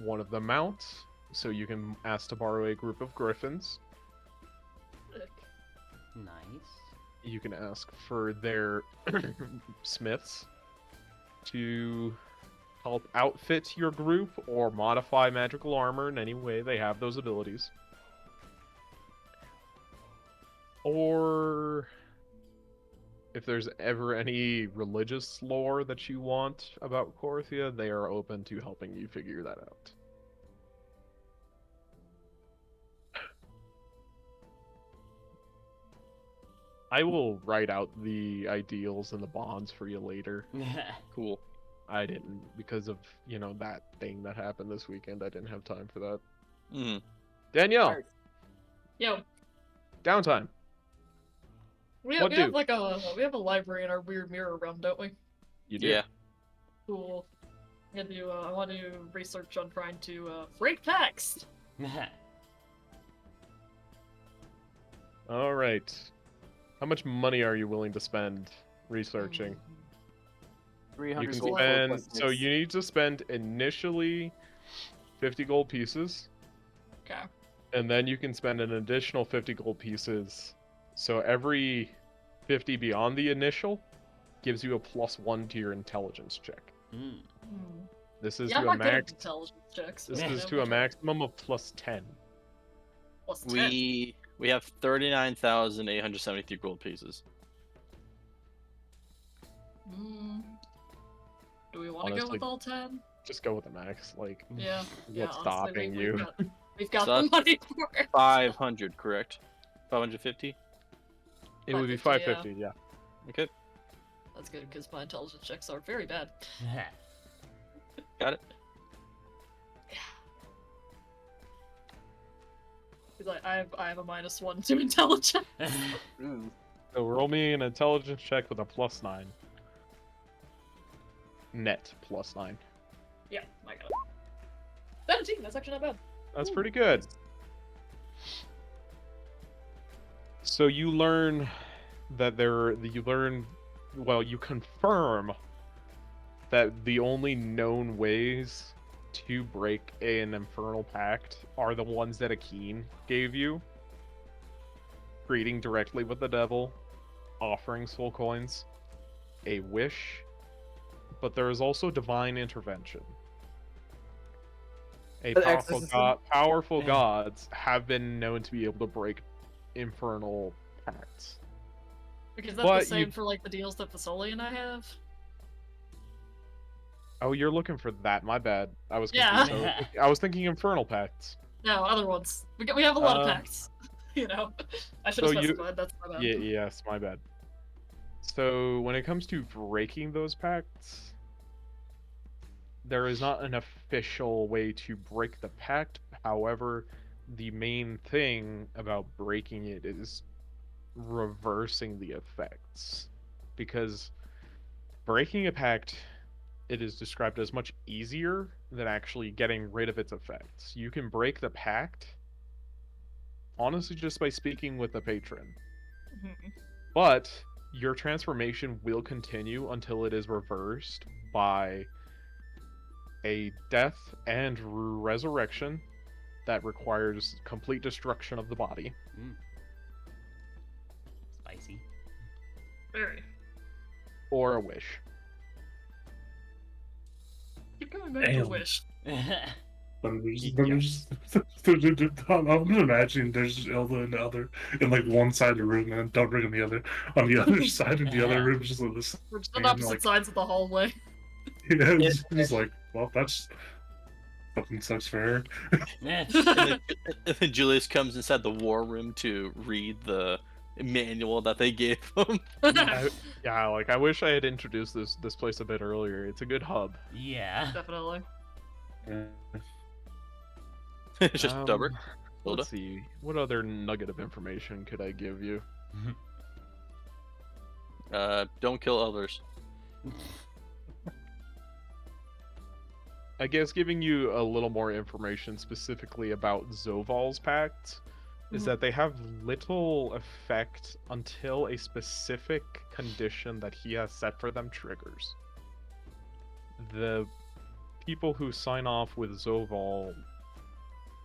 one of the mounts, so you can ask to borrow a group of griffins. Nice. You can ask for their smiths to help outfit your group or modify magical armor in any way. They have those abilities. Or if there's ever any religious lore that you want about Korthia, they are open to helping you figure that out. I will write out the ideals and the bonds for you later. Cool. I didn't, because of, that thing that happened this weekend. I didn't have time for that. Mm. Danielle, Yo, downtime. we What have do? like we have a library in our weird mirror realm, don't we? You do. Yeah. Cool. I want to research on trying to break text. All right. How much money are you willing to spend researching? 300 You can gold spend. plus So six. you need to spend initially 50 gold pieces, Okay. and then you can spend an additional 50 gold pieces. So every 50 beyond the initial gives you a +1 to your intelligence check. Mm. This is Yeah, I'm to a not good at max. intelligence checks. This but is yeah, to a whatever. maximum of +10. Plus 10. We have 39,873 gold pieces. Do we want to go Honestly, with all 10? just go with the max. Like, Yeah. Yeah. what's Honestly, stopping we've you? got So the money for it. 500, correct? 550? It would be 550, 550, yeah. Okay, That's good because my intelligence checks are very bad. got it. He's like, I have a -1 to intelligence. Ooh. So roll me an intelligence check with a +9. Net +9. Yeah, I got it. 17. That's actually not bad. That's Ooh. pretty good. So you learn that you confirm that the only known ways to break an infernal pact are the ones that Akeen gave you. Creating directly with the devil, offering soul coins, a wish, but there is also divine intervention. An exorcism? Powerful gods have been known to be able to break infernal pacts. Because that's But the same you- for like the deals that Fasoli and I have. Oh, you're looking for that. My bad. I was Yeah. confused. I was thinking infernal pacts. No, other ones. We have a lot of Um, pacts. You know, I should have so you- specified. That's my bad. Yes, my bad. So when it comes to breaking those pacts, there is not an official way to break the pact. However, the main thing about breaking it is reversing the effects. Because breaking a pact, it is described as much easier than actually getting rid of its effects. You can break the pact, honestly, just by speaking with the patron. Mhm. But your transformation will continue until it is reversed by a death and resurrection that requires complete destruction of the body. Spicy. Very. Or a wish. Keep going back to Damn. Wish. I'm just imagining there's just Ilda in like one side of the room and Dubrick in the other. On the other side of the other room, just like this. We're just on Man, opposite like- sides of the hallway. Yeah, it's just like, well, that's fucking sucks for her. And then Julius comes inside the war room to read the manual that they gave him. Yeah, like I wish I had introduced this place a bit earlier. It's a good hub. Yeah. Definitely. It's just Um, Dubrick. Hilda. Let's see. What other nugget of information could I give you? Don't kill others. I guess giving you a little more information specifically about Zoval's pact is Mhm. that they have little effect until a specific condition that he has set for them triggers. The people who sign off with Zoval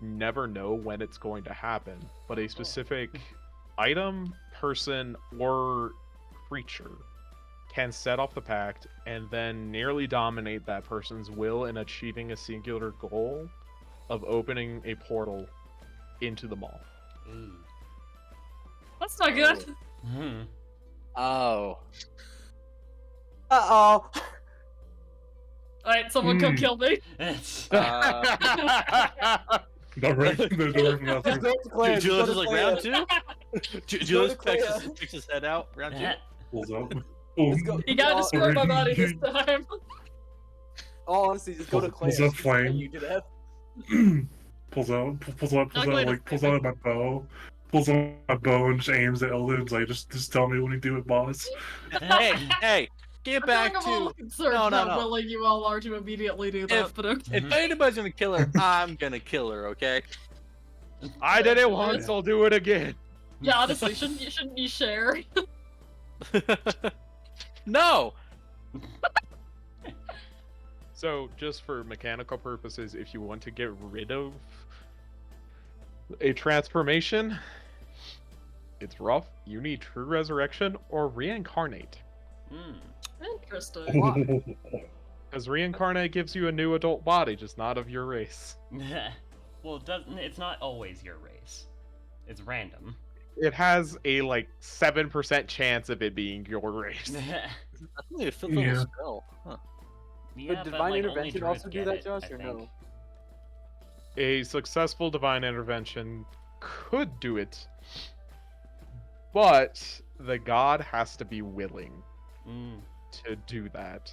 never know when it's going to happen, but a specific item, person, or creature can set off the pact and then nearly dominate that person's will in achieving a singular goal of opening a portal into the mall. Ooh. That's not good. Hmm. Oh. Uh-oh. Alright, someone come Hmm. kill me. It's- Not right from the door from Just nothing. go to Claire, just Julius go is to like Claire. round two. Julius to Claire. picks his head out. Round two. Pulls up. Oh, Let's go. You gotta destroy my body this you- time. Oh, honestly, just go to Claire. Pulls up She's gonna flame. you to death. pulls out Ugly like pulls out my bow. Pulls out my bow and just aims at Ilda and is like, just tell me when you do it, boss. Hey, get back I'm a little to. concerned No, no, how no. willing you all are to immediately do that, If- but okay. If anybody's gonna kill her, I'm gonna kill her. Okay. I did it once, I'll do it again. Yeah, honestly, shouldn't you share? No. So, just for mechanical purposes, if you want to get rid of a transformation, it's rough. You need true resurrection or reincarnate. Hmm. Interesting. Because reincarnate gives you a new adult body, just not of your race. Well, it doesn't. It's not always your race. It's random. It has a like 7% chance of it being your race. Yeah, That's only a fifth Yeah. level spell. Huh. Would divine like, only intervention druids also do get that, it, Josh, I or think. no? A successful divine intervention could do it, but the god has to be willing Mm. to do that.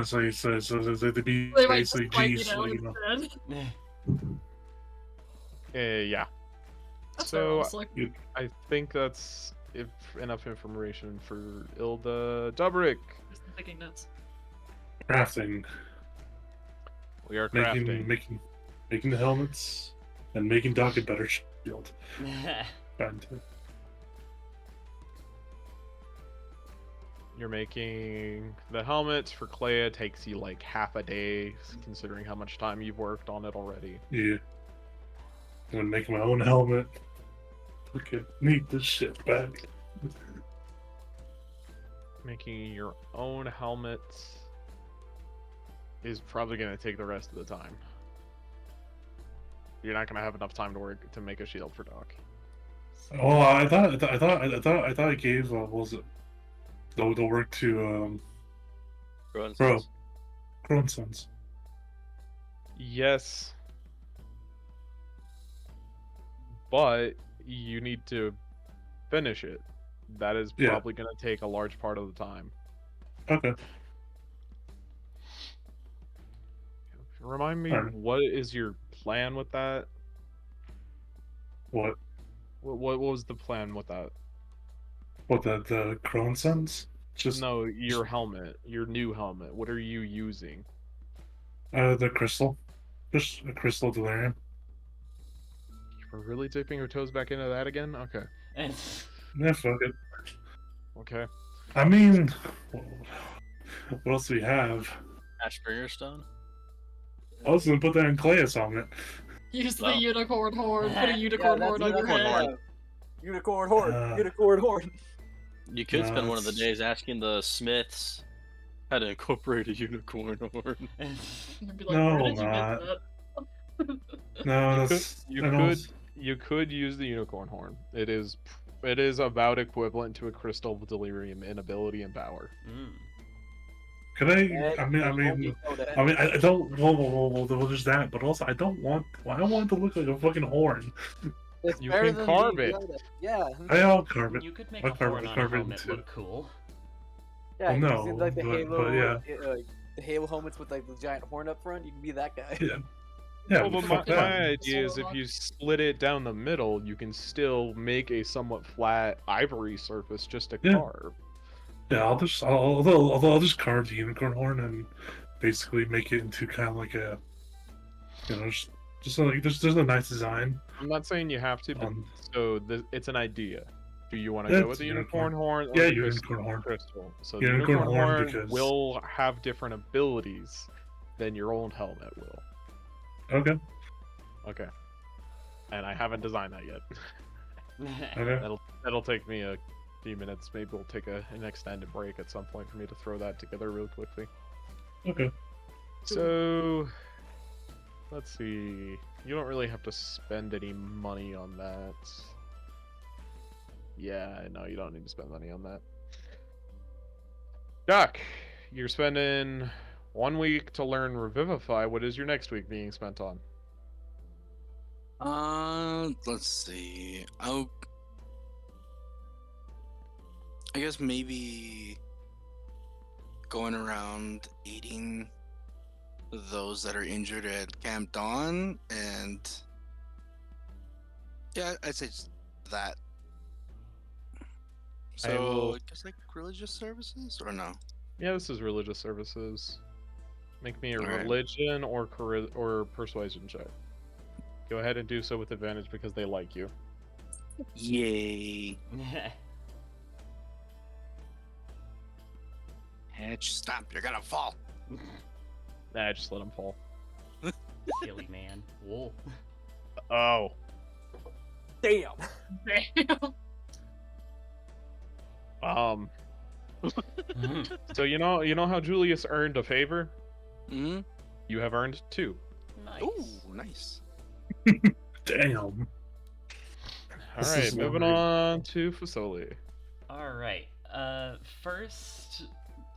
So he says, so they'd be They might just basically wipe you G's, down you know. instead. Yeah. That's So, honestly. I think that's enough information for Ilda Dubrick. Just taking notes. Crafting, We are crafting. making the helmets, and making Doc a better shield. And You're making the helmet for Clea. Takes you like half a day, considering how much time you've worked on it already. yeah, I'm gonna make my own helmet. Okay, need this shit back. making your own helmet is probably going to take the rest of the time. You're not going to have enough time to make a shield for Doc. Oh, I thought it gave what was it the work to Bro, bro Cronsons. Yes, but you need to finish it. That is Yeah. probably going to take a large part of the time. Okay. Remind me, Alright. what is your plan with that? What? What was the plan with that? What the Cronsons? Just No, your helmet, your new helmet. What are you using? the crystal, just a crystal delirium. We're really dipping your toes back into that again? Okay. And Yeah, fuck it. Okay. I mean, what else do we have? Ash Stone. I was gonna put that in Clayus helmet. Use the Well. unicorn horn. Put a Yeah, unicorn that's horn on your unicorn head. horn. Unicorn horn. Uh, Unicorn horn. You could No, spend one of the it's- days asking the Smiths how to incorporate a unicorn horn. You'd be like, No, where did you not. get that? No, You could, that's you I know. could, you could use the unicorn horn. It is about equivalent to a crystal of delirium in ability and power. Could I? And I mean, it won't be so that- I don't. Well, there's that, but also I don't want it to look like a fucking horn. It's You better can than carve the it. other- Yeah. I'll carve it. you could make I'll a carve horn it- on a carve it helmet into- look cool. Yeah, Well, you no, see like the but Halo, yeah. the Halo helmets with like the giant horn up front. You can be that guy. Yeah. Yeah, Well, but fuck my that. idea is if you split it down the middle, you can still make a somewhat flat ivory surface just to Yeah. carve. Yeah, I'll just carve the unicorn horn and basically make it into kind of like a, just like there's a nice design. I'm not saying you have to, but it's an idea. Do you want to Yeah, go with it's the a unicorn horn? Or Yeah, the unicorn horn. crystal? So Unicorn the unicorn horn horn because- will have different abilities than your old helmet will. Okay. Okay. And I haven't designed that yet. Okay. That'll take me a few minutes. Maybe we'll take an extended break at some point for me to throw that together real quickly. Okay. So let's see. You don't really have to spend any money on that. Yeah, no, you don't need to spend money on that. Doc, you're spending 1 week to learn Revivify. What is your next week being spent on? Let's see. I guess maybe going around aiding those that are injured at Camp Dawn, and yeah, I'd say just that. So I guess like religious services or no? Yeah, this is religious services. Make me a Alright. religion or persuasion check. Go ahead and do so with advantage because they like you. Yay! Hedge, stop! You're gonna fall. Nah, just let them fall. Silly man. Wool. Oh. Damn. Damn. So you know how Julius earned a favor? Hmm. You have earned 2. Nice. Ooh, nice. Damn. All This right, is moving lovely. on to Fasoli. All right. First,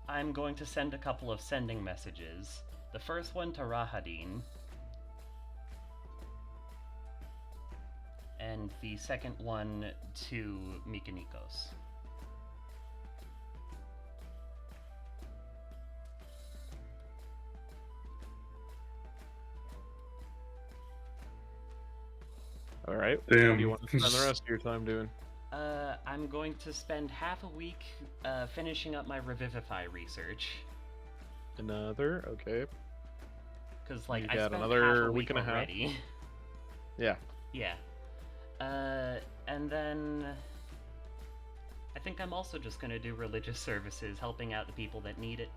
I'm going to send a couple of sending messages. The first one to Rahadin. And the second one to Mikanikos. All right. Damn. What do you want to spend the rest of your time doing? I'm going to spend half a week finishing up my Revivify research. Another. Okay. Because, like, You I got spent another half a week and a half. already. Yeah. Yeah. And then I think I'm also just gonna do religious services, helping out the people that need it.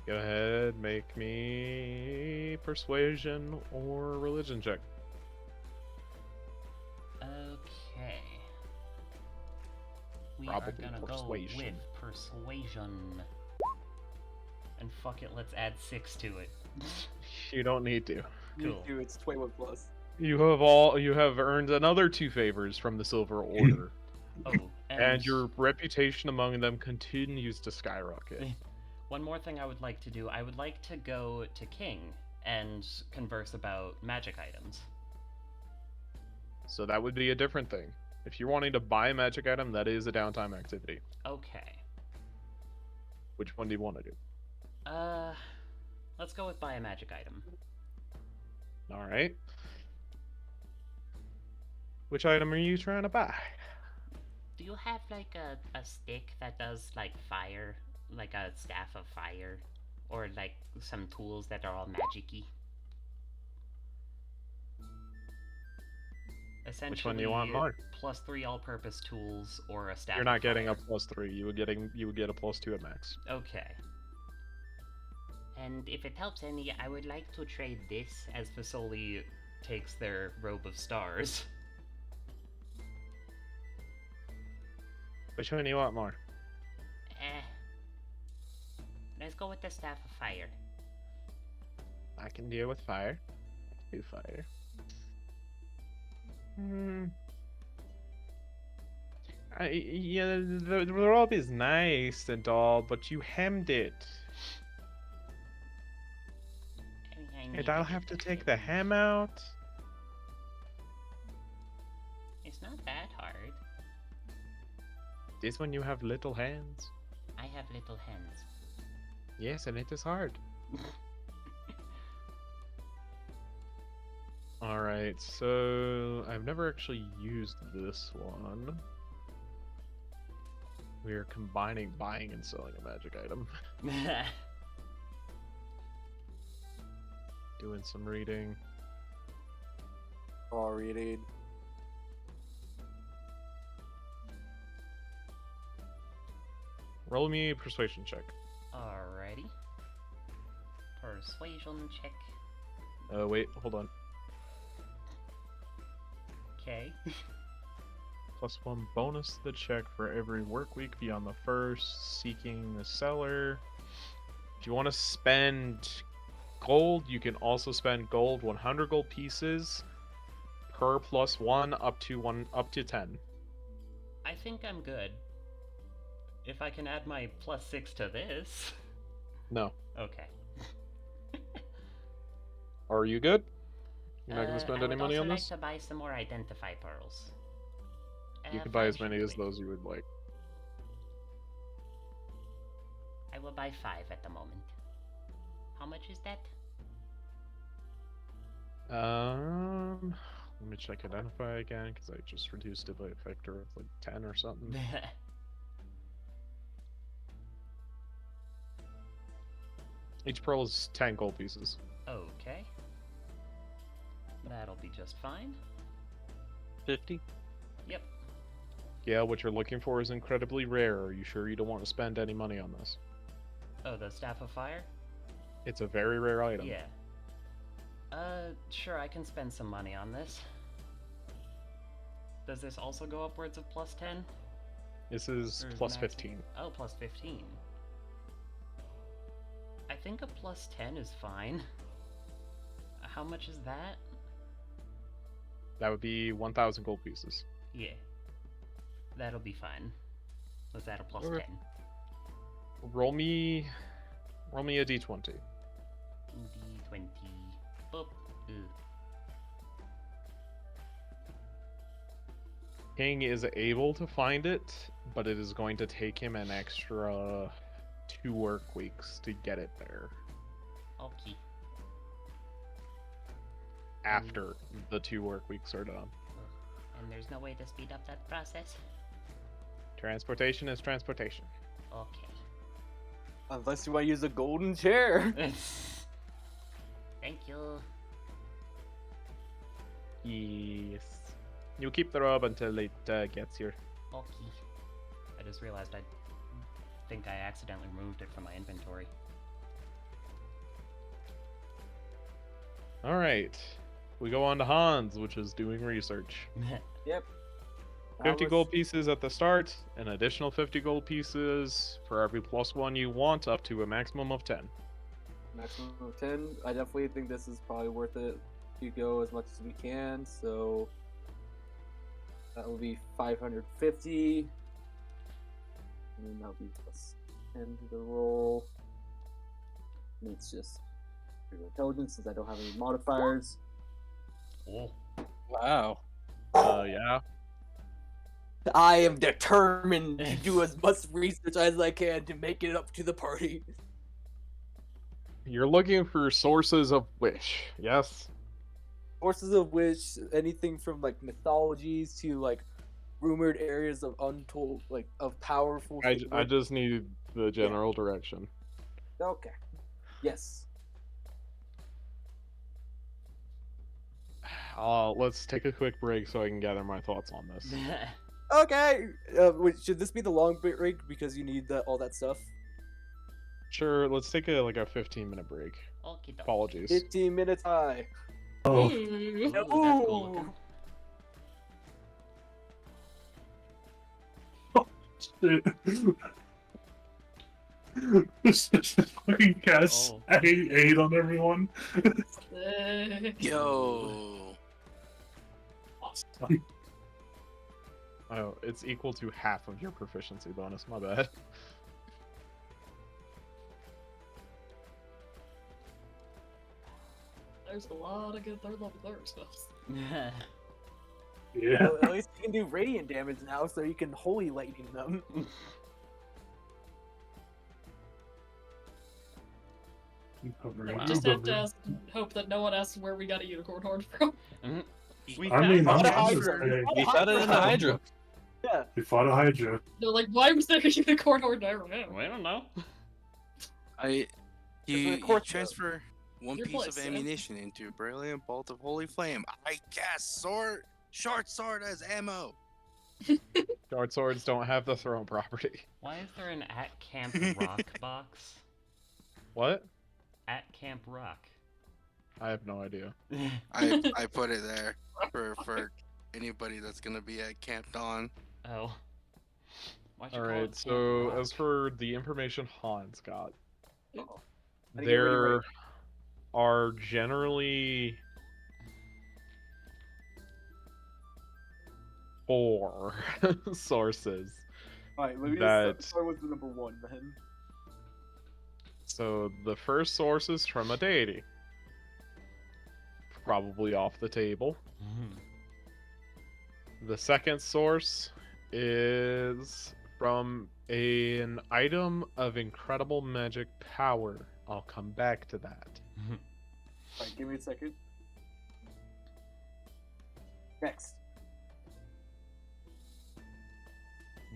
Go ahead, make me persuasion or religion check. Okay. We Probably are gonna persuasion. go with persuasion. And fuck it, let's add 6 to it. You don't need to. You Cool. do, it's 21 plus. You have earned another 2 favors from the Silver Order, Oh, and your reputation among them continues to skyrocket. One more thing I would like to do, I would like to go to King and converse about magic items. So that would be a different thing. If you're wanting to buy a magic item, that is a downtime activity. Okay. Which one do you want to do? Let's go with buy a magic item. All right. Which item are you trying to buy? Do you have like a stick that does like fire, like a staff of fire, or like some tools that are all magic-y? Essentially, Which one do you want more? +3 all-purpose tools or a staff. You're not of getting fire. a +3. You would get a +2 at max. Okay. And if it helps any, I would like to trade this as Fasoli takes their robe of stars. Which one do you want more? Let's go with the staff of fire. I can deal with fire. I can do fire. Yeah, the robe is nice and all, but you hemmed it. And I'll have to take the hem out. It's not that hard. This one you have little hands. I have little hands. Yes, and it is hard. Alright, so I've never actually used this one. We are combining buying and selling a magic item. Doing some reading. Oh, reading. Roll me a persuasion check. Alrighty. Persuasion check. Wait, hold on. Okay. +1 bonus to the check for every work week beyond the first. Seeking the seller. If you want to spend gold, you can also spend gold, 100 gold pieces per +1 up to 10. I think I'm good. If I can add my +6 to this. No. Okay. Are you good? You're not going to spend any money on I would this? also like to buy some more identify pearls. You can buy as 5 many should as do it. those you would like. I will buy 5 at the moment. How much is that? Let me check identify again, because I just reduced it by a factor of like 10 or something. Each pearl is 10 gold pieces. Okay. That'll be just fine. 50? Yep. Yeah, what you're looking for is incredibly rare. Are you sure you don't want to spend any money on this? Oh, the Staff of Fire? It's a very rare item. Yeah. Sure, I can spend some money on this. Does this also go upwards of +10? This is Or is plus max- 15. Oh, +15. I think a +10 is fine. How much is that? That would be 1,000 gold pieces. Yeah. That'll be fine. Let's add a +10. Okay. Roll me a d20. D20. Boop. Ugh. King is able to find it, but it is going to take him an extra 2 work weeks to get it there. Okay. After the 2 work weeks are done. And there's no way to speed up that process? Transportation is transportation. Okay. Unless you want to use a golden chair. Thank you. Yes. You keep the robe until it gets here. Okay. I just realized I think I accidentally removed it from my inventory. Alright. We go on to Hans, which is doing research. Yep. How 50 much- gold pieces at the start, an additional 50 gold pieces for every +1 you want, up to a maximum of 10. Maximum of 10. I definitely think this is probably worth it to go as much as we can. So that will be 550. And then that'll be plus 10 to the roll. And it's just pure intelligence since I don't have any modifiers. Oh. Wow. Yeah. I am determined to do as much research as I can to make it up to the party. You're looking for sources of wish, yes? Sources of which anything from like mythologies to like rumored areas of untold, like of powerful. I just need the general direction. Okay. Yes. Let's take a quick break so I can gather my thoughts on this. Okay. Wait, should this be the long break because you need all that stuff? Sure, let's take a 15-minute break. Okie dokie. Apologies. 15 minutes high. Oh, Ooh. Ooh, that's cool looking. shit. Just fucking cast Oh. aid on everyone. Yo. Awesome. Oh, it's equal to half of your proficiency bonus, my bad. There's a lot of good third level cleric spells. Yeah. Well, at least you can do radiant damage now, so you can holy lightning them. We just have to hope that no one asks where we got a unicorn horn from. We I mean, found I'm it. just saying, We found it in the Hydra. Yeah. we fought a Hydra. They're like, why was there a unicorn horn? I don't know. I don't know. You course, transfer one Your piece place, of yeah. ammunition into a brilliant bolt of holy flame. I cast short sword as ammo. Short swords don't have the thrown property. Why is there an at Camp Rock box? What? At Camp Rock. I have no idea. I put it there for anybody that's gonna be at Camp Dawn. Oh. Why'd you call Alright, it so Camp Rock? as for the information Hans got, Uh-oh. I think you're ready, there are generally 4 sources. Alright, maybe that- start with the number 1 then. So the first source is from a deity. Probably off the table. Mhm. The second source is from an item of incredible magic power. I'll come back to that. Alright, give me a second. Next.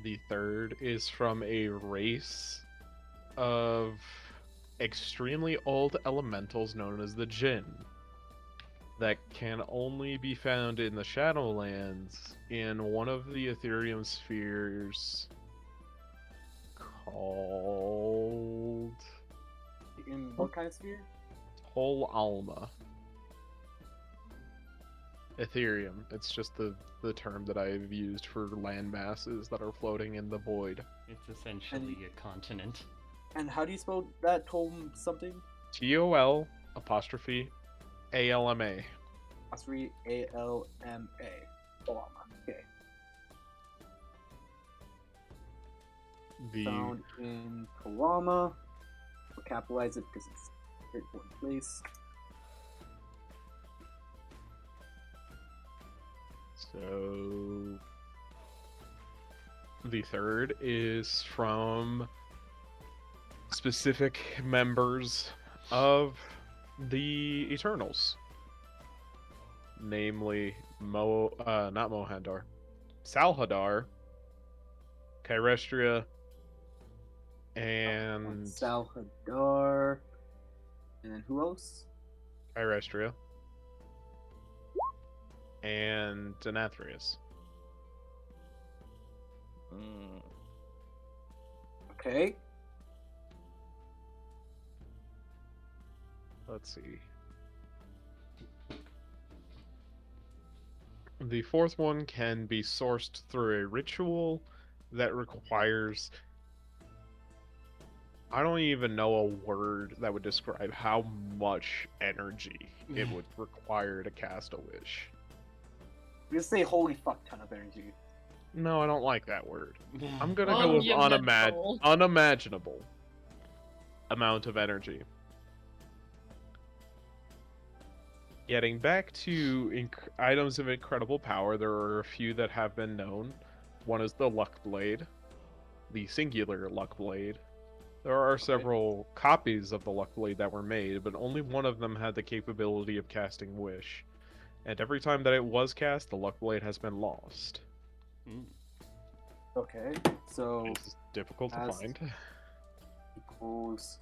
The third is from a race of extremely old elementals known as the Jinn that can only be found in the Shadowlands in one of the Ethereum spheres called In what kind of sphere? Tol Alma. Ethereum. It's just the term that I've used for land masses that are floating in the void. It's essentially a continent. And how do you spell that? Tolm something? TOL apostrophe ALMA. Apostrophe ALMA. Olama. Okay. The Found in Kalama. We'll capitalize it because it's a very important place. So the third is from specific members of the Eternals. Namely not Mohandar. Salhadar, Kyrestria, and Salhadar. And who else? Kyrestria. And Denathrius. Mm. Okay. Let's see. The fourth one can be sourced through a ritual that requires. I don't even know a word that would describe how much energy it would require to cast a wish. Just say holy fuck ton of energy. No, I don't like that word. I'm gonna go with Monumental. unimaginable amount of energy. Getting back to items of incredible power, there are a few that have been known. One is the Luck Blade, the singular Luck Blade. There are several copies of the Luck Blade that were made, but only one of them had the capability of casting Wish. And every time that it was cast, the Luck Blade has been lost. Okay, so It's difficult to as- find. equals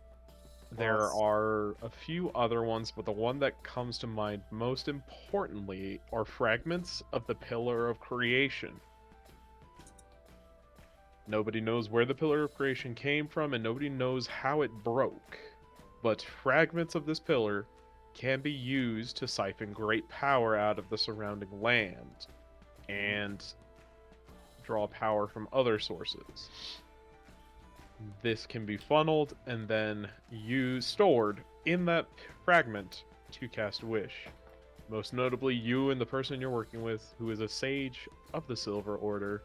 There lost. are a few other ones, but the one that comes to mind most importantly are fragments of the Pillar of Creation. Nobody knows where the Pillar of Creation came from, and nobody knows how it broke. But fragments of this pillar can be used to siphon great power out of the surrounding land, and draw power from other sources. This can be funneled and then stored in that fragment to cast Wish. Most notably, you and the person you're working with, who is a sage of the Silver Order,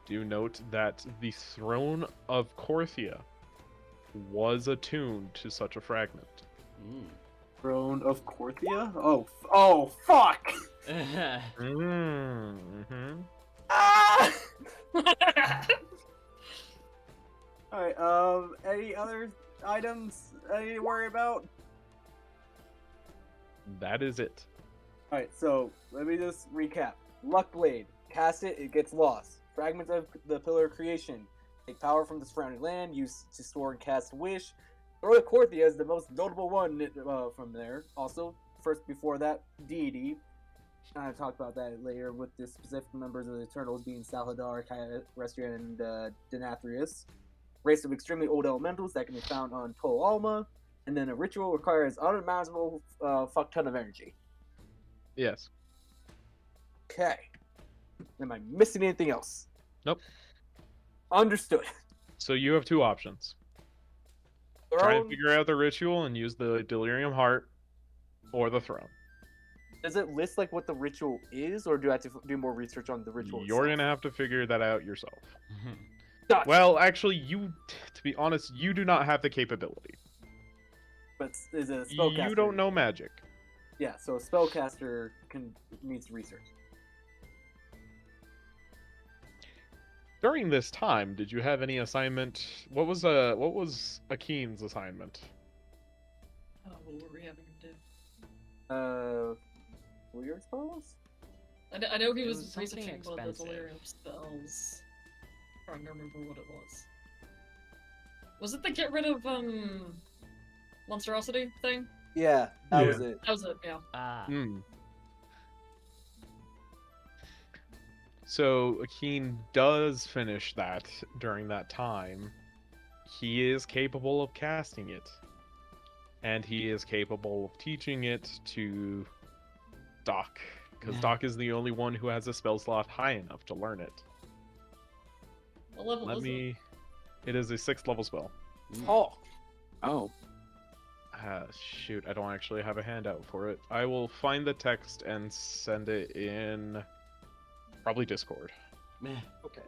do note that the throne of Korthia was attuned to such a fragment. Throne of Korthia? Oh, fuck! Mm-hmm. Ah! Alright, any other items I need to worry about? That is it. Alright, so let me just recap. Luck Blade. Cast it, it gets lost. Fragments of the Pillar of Creation. Take power from the surrounding land, use to store and cast Wish. Throne of Korthia is the most notable one from there. Also, first before that, Deity. I talked about that later with the specific members of the Eternals being Salhadar, Restria, and Denathrius. Race of extremely old elementals that can be found on Tol Alma. And then a ritual requires unimaginable fuck ton of energy. Yes. Okay. Am I missing anything else? Nope. Understood. So you have two options. Try and Throne, figure out the ritual and use the Delirium Heart, or the throne. does it list like what the ritual is, or do I have to do more research on the ritual You're itself? gonna have to figure that out yourself. Gotcha. Well, actually, to be honest, you do not have the capability. But is it a spellcaster? You don't know magic. Yeah, so a spellcaster needs research. During this time, did you have any assignment? What was Akeen's assignment? Oh, what were we having him do? Weird spells? I know he It was, was something researching one of the expensive. delirium spells. I'm trying to remember what it was. Was it the get rid of monstrosity thing? Yeah, that Yeah. was it. That was it. Yeah. Hmm. So Akeen does finish that during that time. He is capable of casting it. And he is capable of teaching it to Doc. Because Doc is the only one who has a spell slot high enough to learn it. What level is it? It is a 6th level spell. Oh. Shoot, I don't actually have a handout for it. I will find the text and send it in probably Discord. Okay.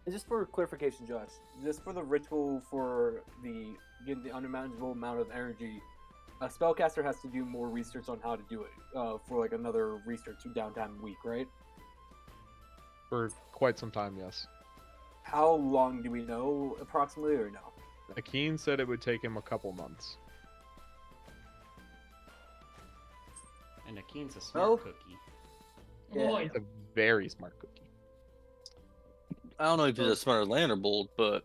And just for clarification, Josh, just for the ritual for getting the unimaginable amount of energy, a spellcaster has to do more research on how to do it for like another research downtime week, right? For quite some time, yes. How long do we know approximately, or no? Akeen said it would take him a couple months. And Akeen's a smart Oh. cookie. Yeah. Oh, He's a very smart cookie. I don't know if he's a smarter Landerbolt, but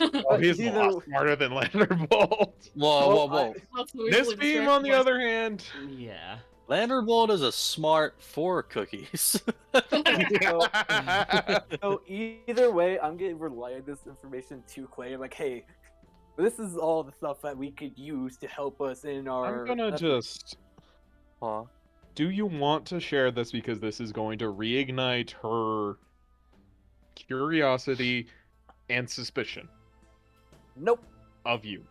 Oh, he's a either- lot smarter than Landerbolt. whoa. That's so This easily beam, on the distracted other hand, Yeah. Landerbolt is a smart for cookies. So either way, I'm gonna relay this information to Clay. Like, hey, this is all the stuff that we could use to help us in our. I'm gonna just. Huh? Do you want to share this because this is going to reignite her curiosity and suspicion Nope. of you?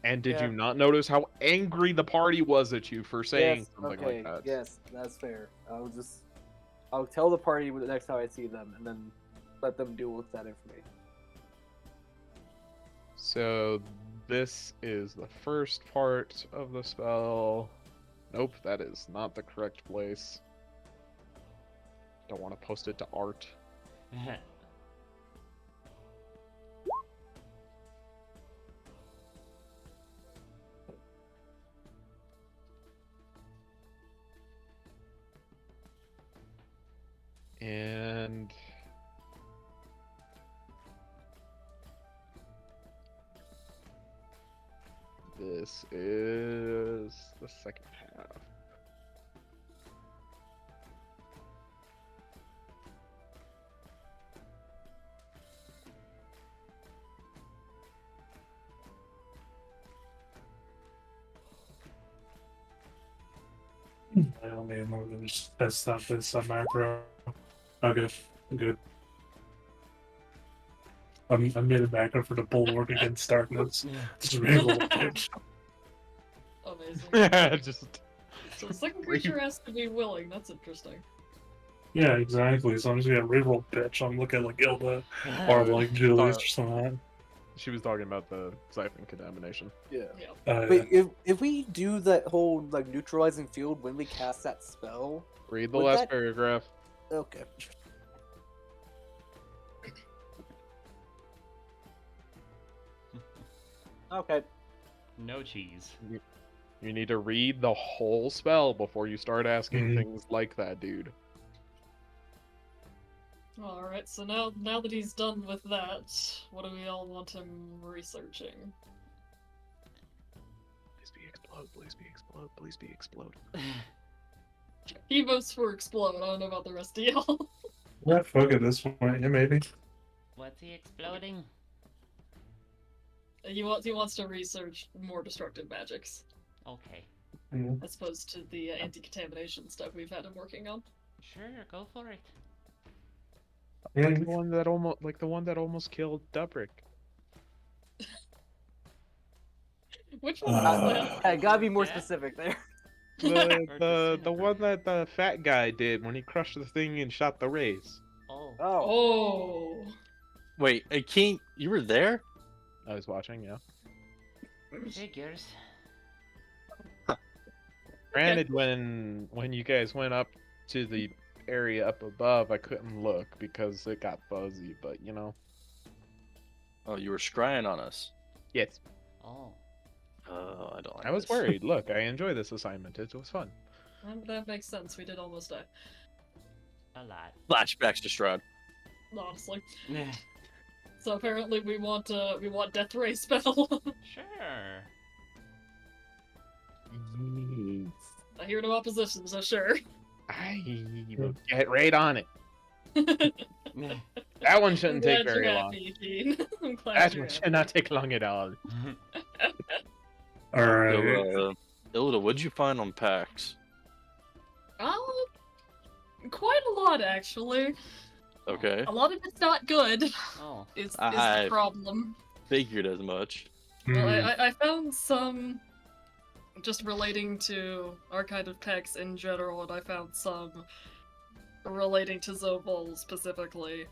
And did Yeah. you not notice how angry the party was at you for saying Yes. something Okay. like that? Yes, that's fair. I'll tell the party the next time I see them, and then let them deal with that information. So this is the first part of the spell. Nope, that is not the correct place. Don't want to post it to art. And this is the second half. I only have more than just test stuff this macro. Okay, good. I made a macro for the bulwark against darkness. Just reroll a bitch. Amazing. Just So the second creature has to be willing. That's interesting. Yeah, exactly. So I'm just gonna reroll bitch. I'm looking like Ilda or like Julius or something. she was talking about the siphon contamination. Yeah. Yeah. Wait, if we do that whole like neutralizing field when we cast that spell, Read the Would last that- paragraph. okay. Okay. No cheese. You need to read the whole spell before you start asking Mhm. things like that, dude. Alright, so now that he's done with that, what do we all want him researching? Please be explode, please be explode, please be explode. He votes for explode. I don't know about the rest of y'all. Yeah, fuck it, this point, yeah, maybe. What's he exploding? He wants to research more destructive magics, Okay. Mhm. as opposed to the anti-contamination stuff we've had him working on. Sure, go for it. Yeah, The one that almost killed Dubrick. Which one was that? I gotta be more Yeah. specific there. The one that the fat guy did when he crushed the thing and shot the rays. Oh. Oh. Oh. Wait, King, you were there? I was watching, yeah. Figures. Granted, when you guys went up to the area up above, I couldn't look because it got fuzzy, but you know. Oh, you were scrying on us. Yes. Oh. Oh, I don't like I was this. worried. Look, I enjoy this assignment. It was fun. That makes sense. We did almost die. A lot. Flashbacks to Shroud. Honestly. So apparently we want Death Ray spell. Sure. I hear no opposition, so sure. I will get right on it. That one shouldn't take I'm glad very you're long. happy, Keen. I'm glad That you're one happy. should not take long at all. Alright. So, Ilda, what'd you find on PAX? Quite a lot actually. Okay. A lot of it's not good. Oh. Is I- the problem. Figured as much. Well, Hmm. I found some just relating to our kind of texts in general, and I found some relating to Zobol specifically.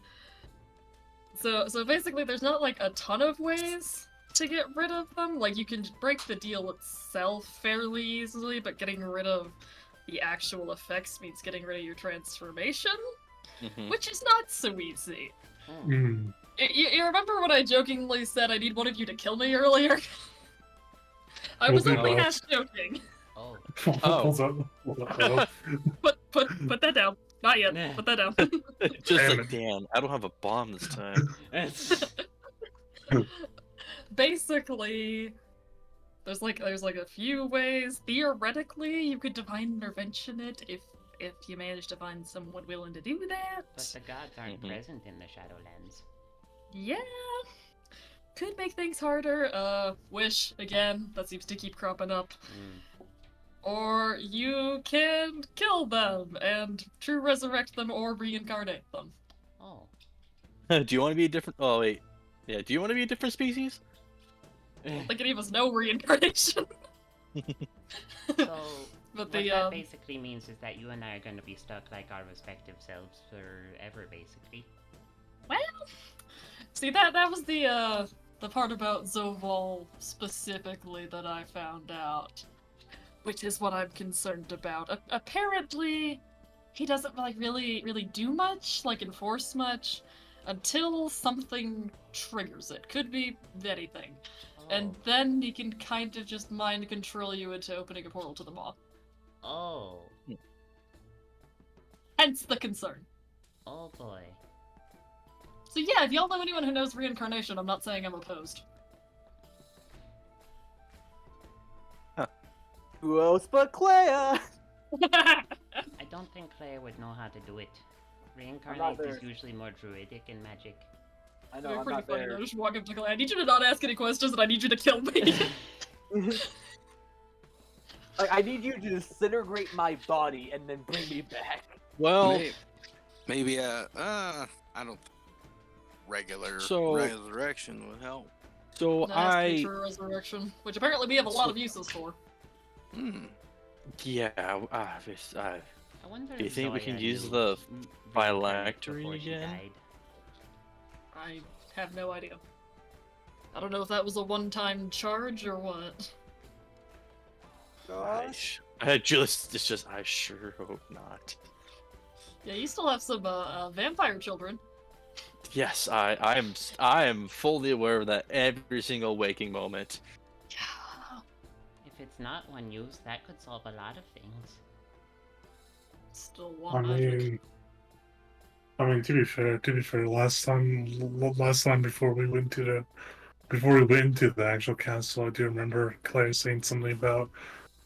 So basically, there's not like a ton of ways to get rid of them. Like you can break the deal itself fairly easily, but getting rid of the actual effects means getting rid of your transformation, Mhm. which is not so easy. Hmm. You remember when I jokingly said I need one of you to kill me earlier? I was We'll do only both. half joking. Oh. Pulls up. Put that down. Not yet. Nah. Put that down. Just Damn like, it. damn, I don't have a bomb this time. Basically, there's like a few ways. Theoretically, you could divine intervention it if you manage to find someone willing to do that. But the gods aren't Mhm. present in the Shadowlands. Yeah. Could make things harder. Wish again. That seems to keep cropping up. or you can kill them and true resurrect them or reincarnate them. Oh. Do you want to be a different? Oh wait, yeah. Do you want to be a different species? I don't think any of us know reincarnation. So, But what the that basically means is that you and I are going to be stuck like our respective selves forever, basically. well, see that was the part about Zoval specifically that I found out, which is what I'm concerned about. Apparently, he doesn't like really do much, like enforce much, until something triggers it. Could be anything. And Oh. then he can kind of just mind control you into opening a portal to the maw. Oh. Hence the concern. Oh boy. So yeah, if y'all know anyone who knows reincarnation, I'm not saying I'm opposed. Who else but Clea? I don't think Claire would know how to do it. Reincarnate there. is usually more druidic in magic. I know, You're I'm pretty not funny there. though. Just walk up to Clay. I need you to not ask any questions, and I need you to kill me. Like, I need you to disintegrate my body and then bring me back. Well, Maybe I don't. Regular So- resurrection would help. so That has to be I true resurrection, which apparently we have a lot of uses for. Hmm. yeah. I wonder Do you if think we Zoya can use knew the reincarnate phylactery before she again? died. I have no idea. I don't know if that was a one-time charge or what. Gosh. I sure hope not. Yeah, you still have some vampire children. Yes, I am fully aware of that every single waking moment. Yeah. If it's not one use, that could solve a lot of things. Still I one magic. mean, to be fair, last time before we went to the actual castle, I do remember Claire saying something about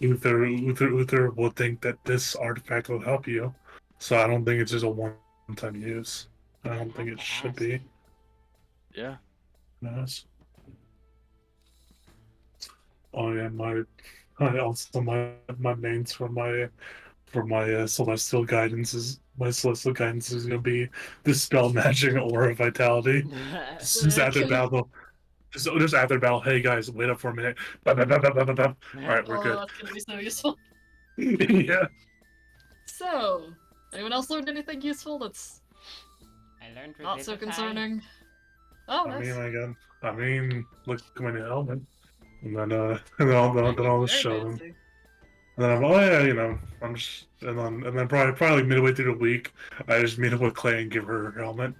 Uther will think that this artifact will help you. So I don't think it's just a one-time use. I don't think have it to should ask. be. Yeah. Yes. Oh yeah, my mains for my celestial guidance is gonna be dispel magic and aura of vitality. Just after battle. Just after battle. Hey guys, wait up for a minute. All right, we're Oh, good. that's gonna be so useful. Yeah. So, anyone else learned anything useful that's I learned not so Revivify. concerning? Oh, I nice. mean, look at my new helmet, and then I'll just Very show them. fancy. And then oh yeah, I'm just, and then probably midway through the week, I just meet up with Clay and give her her helmet.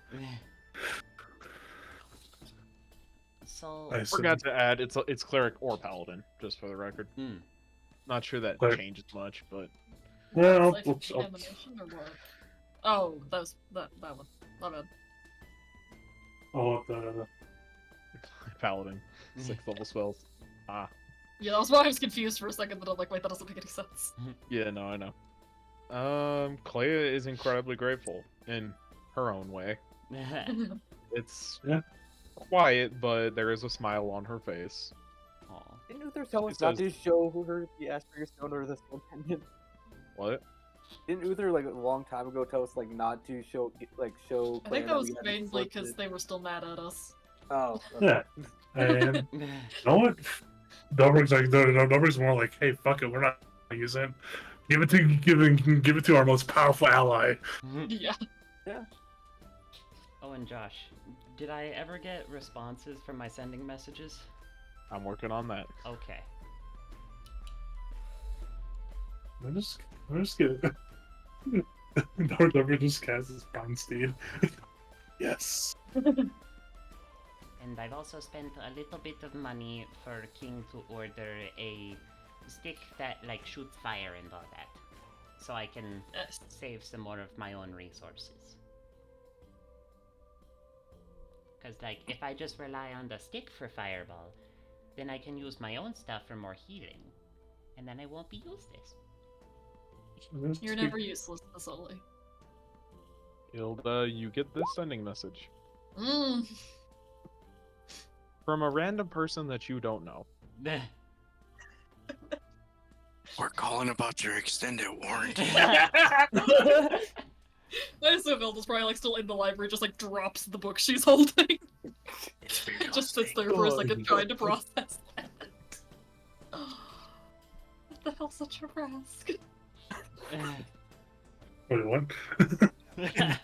So, I Forgot to add, it's cleric or paladin, just for the record. Not sure that Cleric. changes much, but Well, Life contamination or what? Oh, that one. My bad. the paladin, 6th level spells. Ah, Yeah, that was why I was confused for a second, but I'm like, wait, that doesn't make any sense. yeah, no, I know. Clea is incredibly grateful in her own way. It's Yeah. quiet, but there is a smile on her face. Aw. Didn't Uther tell us It not says- to show her the Asperger Stone or the Stone Pendant? What? Didn't Uther like a long time ago tell us like not to show show? I Claire think that was we had mainly inflicted- because they were still mad at us. Oh. yeah. And you know what? Dobrig's more like, hey, fuck it, we're not gonna use it. Give it to our most powerful ally. Yeah. Oh, and Josh, did I ever get responses from my sending messages? I'm working on that. Okay. I'm just kidding. Dobrig just casts his Prime Steed. Yes. And I've also spent a little bit of money for King to order a stick that like shoots fire and all that, so I can Yes. save some more of my own resources. Cause like if I just rely on the stick for fireball, then I can use my own stuff for more healing, and then I won't be useless. You're never useless, Solely. Hilda, you get this sending message Mm. from a random person that you don't know. We're calling about your extended warranty. I assume Hilda's probably like still in the library, just like drops the book she's holding. It's for your Just sits sake. there for a second trying to process that. What the hell's such a rask? Wait, what?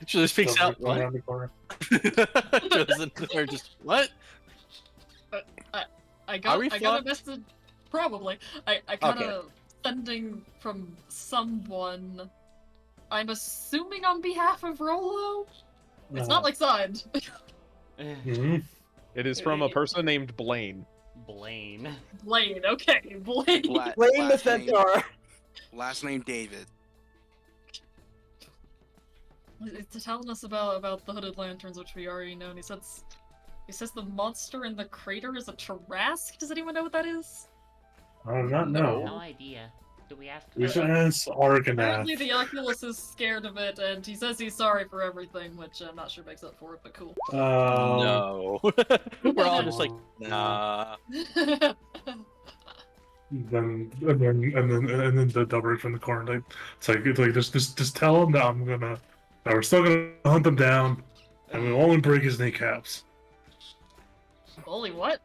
She just speaks out. Going What? around the corner. Or just what? I Are got we a fucked? message. Probably. I kind of sending from someone. I'm assuming on behalf of Rolo. It's not like signed. Mhm. It is from a person named Blaine. Blaine. Blaine. Okay, Blaine. Blame the centaur. Last name David. It's telling us about the hooded lanterns, which we already know. And he says the monster in the crater is a Tarrasque. Does anyone know what that is? I do not know. No idea. Do we ask? We should ask Argonath. Apparently, the Oculus is scared of it, and he says he's sorry for everything, which I'm not sure makes up for it, but cool. No. We're all just like, nah. Then the Dubbers from the corner, like, it's like just tell him that we're still gonna hunt them down, and we only break his kneecaps. Only what?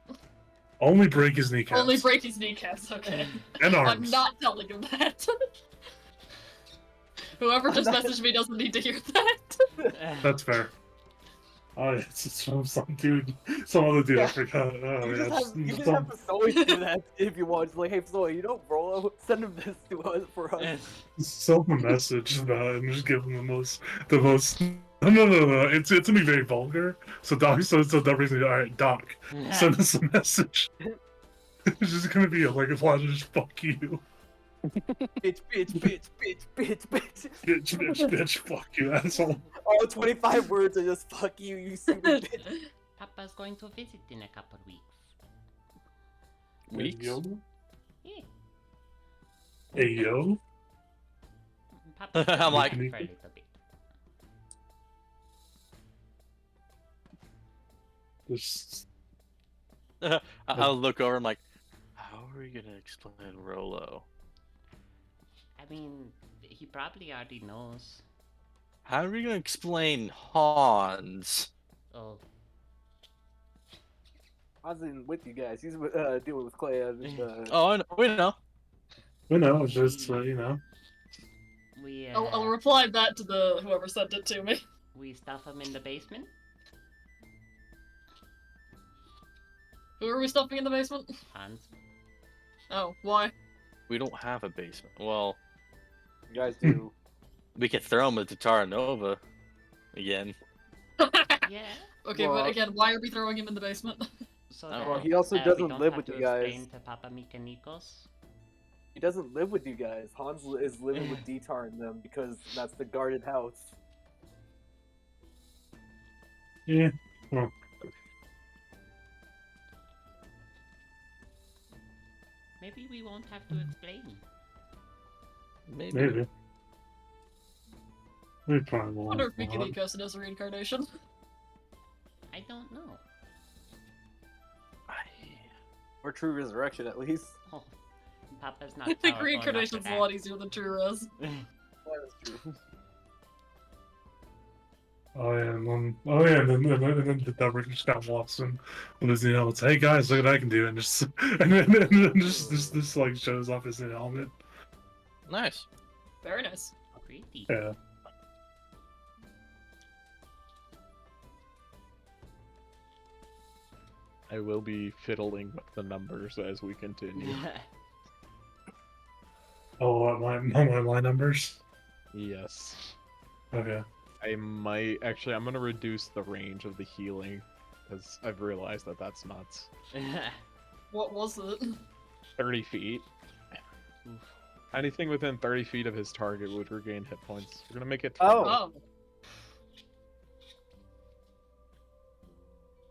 Only break his kneecaps. Only break his kneecaps, okay. And arms. I'm not telling him that. Whoever just messaged me doesn't need to hear that. That's fair. Oh, yeah, it's from some dude, some other dude. I forgot. Oh, You yeah, just have to Zoe do that if you want. Just like, hey Zoe, you know Rolo, send him this to us for us. send him a message about it and just give him the most. No. It's gonna be very vulgar. So Doc, so Dubbers, all right, Doc, send us a message. It's just gonna be like a lot of just fuck you, Bitch, bitch, fuck you, asshole. All 25 words are just fuck you, you stupid bitch. Papa's going to visit in a couple weeks. Weeks? Yeah. Hey yo. Papa's I'm like- for a little bit. Just I'll look over. I'm like, how are we gonna explain Rolo? I mean, he probably already knows. How are we gonna explain Hans? Oh, I was in with you guys. He's dealing with Clay. Oh, I know, we know. you know, just we I'll reply that to the whoever sent it to me. we stuff him in the basement. Who are we stuffing in the basement? Hans. Oh, why? We don't have a basement. Well, You guys do. we could throw him at the Tara Nova again. Yeah. Okay, Well- but again, why are we throwing him in the basement? So Oh. that, Well, he also we doesn't don't live have with to you guys. explain to Papa Mikanikos. He doesn't live with you guys. Hans is living with Detar and them because that's the guarded house. yeah. Well, Maybe we won't have to explain. maybe. We probably I won't. wonder if Mikanikos knows a reincarnation. I don't know. Or true resurrection, at least. Oh, Papa's not. I think powerful reincarnation's enough a lot easier than true res. for that. That is true. Oh yeah, and then the Dubber just got walks in with his new helmet. Hey guys, look what I can do, and just and then just like shows off his new helmet. Nice. Very nice. Pretty. Yeah. I will be fiddling with the numbers as we continue. Oh, my numbers. Yes. Okay. I might actually. I'm gonna reduce the range of the healing because I've realized that that's nuts. What was it? 30 feet. Anything within 30 feet of his target would regain hit points. We're gonna make it 20. Oh.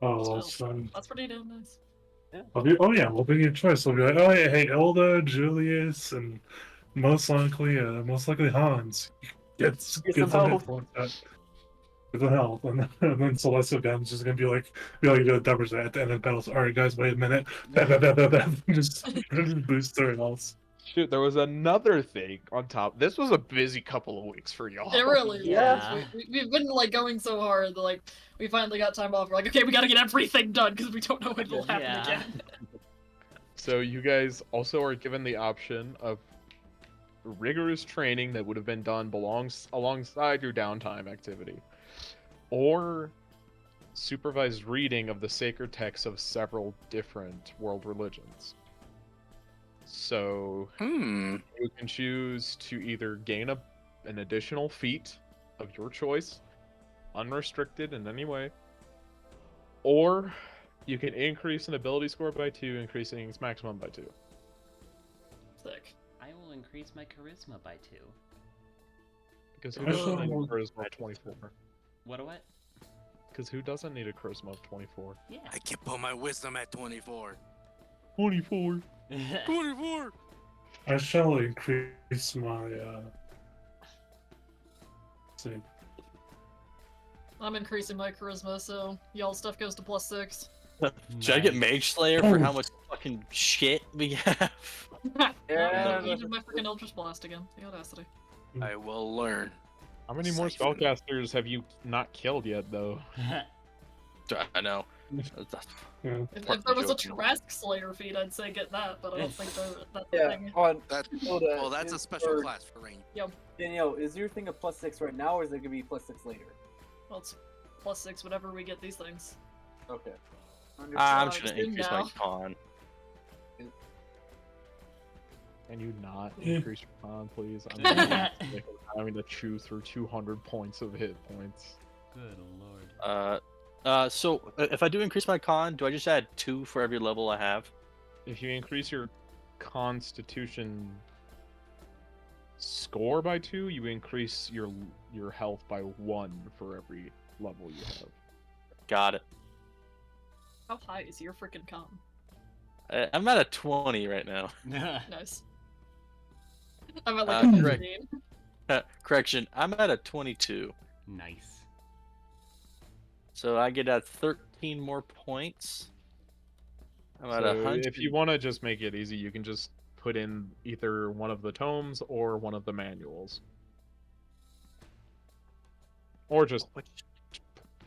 Oh, well, So, that's pretty damn nice. we'll be your choice. We'll be like, oh yeah, hey, Elda, Julius, and most likely Hans. Get some some hit help. points. Get some help, and then Celestial Gun's just gonna be like Dubbers at the end of the battle. All right, guys, wait a minute. Just boost their health. Shoot, there was another thing on top. This was a busy couple of weeks for y'all. It really Yeah. was. We've been like going so hard that like we finally got time off. We're like, okay, we gotta get everything done because we don't know when it'll happen Yeah. again. So you guys also are given the option of rigorous training that would have been done alongside your downtime activity, or supervised reading of the sacred texts of several different world religions. So you can choose to either gain an additional feat of your choice, unrestricted in any way, or you can increase an ability score by 2, increasing its maximum by 2. Sick. I will increase my charisma by 2. Because who I doesn't saw need a one- charisma of 24? What? Because who doesn't need a charisma of 24? Yeah. I can put my wisdom at 24. 24. 24. I shall increase my see. I'm increasing my charisma, so y'all stuff goes to +6. Should I get Nice. Mage Slayer for Oh. how much fucking shit we have? Yeah, I needed my freaking Eldritch Blast again. The audacity. I will learn. How many more Siphon. spellcasters have you not killed yet, though? I know. Yeah. If there was a joking. Trask Slayer feat, I'd say get that, but I don't think that's a yeah. thing. On That, hold on. well, that's a Is- special or- class for range. Danielle, is your thing a +6 right now, or is it gonna be +6 later? Well, it's +6 whenever we get these things. Okay. I'm Uh, just gonna just increase now. my con. Can you not Yeah. increase your con, please? I'm really sick of having to chew through 200 points of hit points. Good lord. So if I do increase my con, do I just add 2 for every level I have? If you increase your constitution score by 2, you increase your health by 1 for every level you have. Got it. How high is your freaking con? I'm at a 20 right now. Nice. I'm at like Uh, a correct. 15. Correction, I'm at a 22. Nice. So I get 13 more points. I'm at So 100. if you want to just make it easy, you can just put in either one of the tomes or one of the manuals. Or just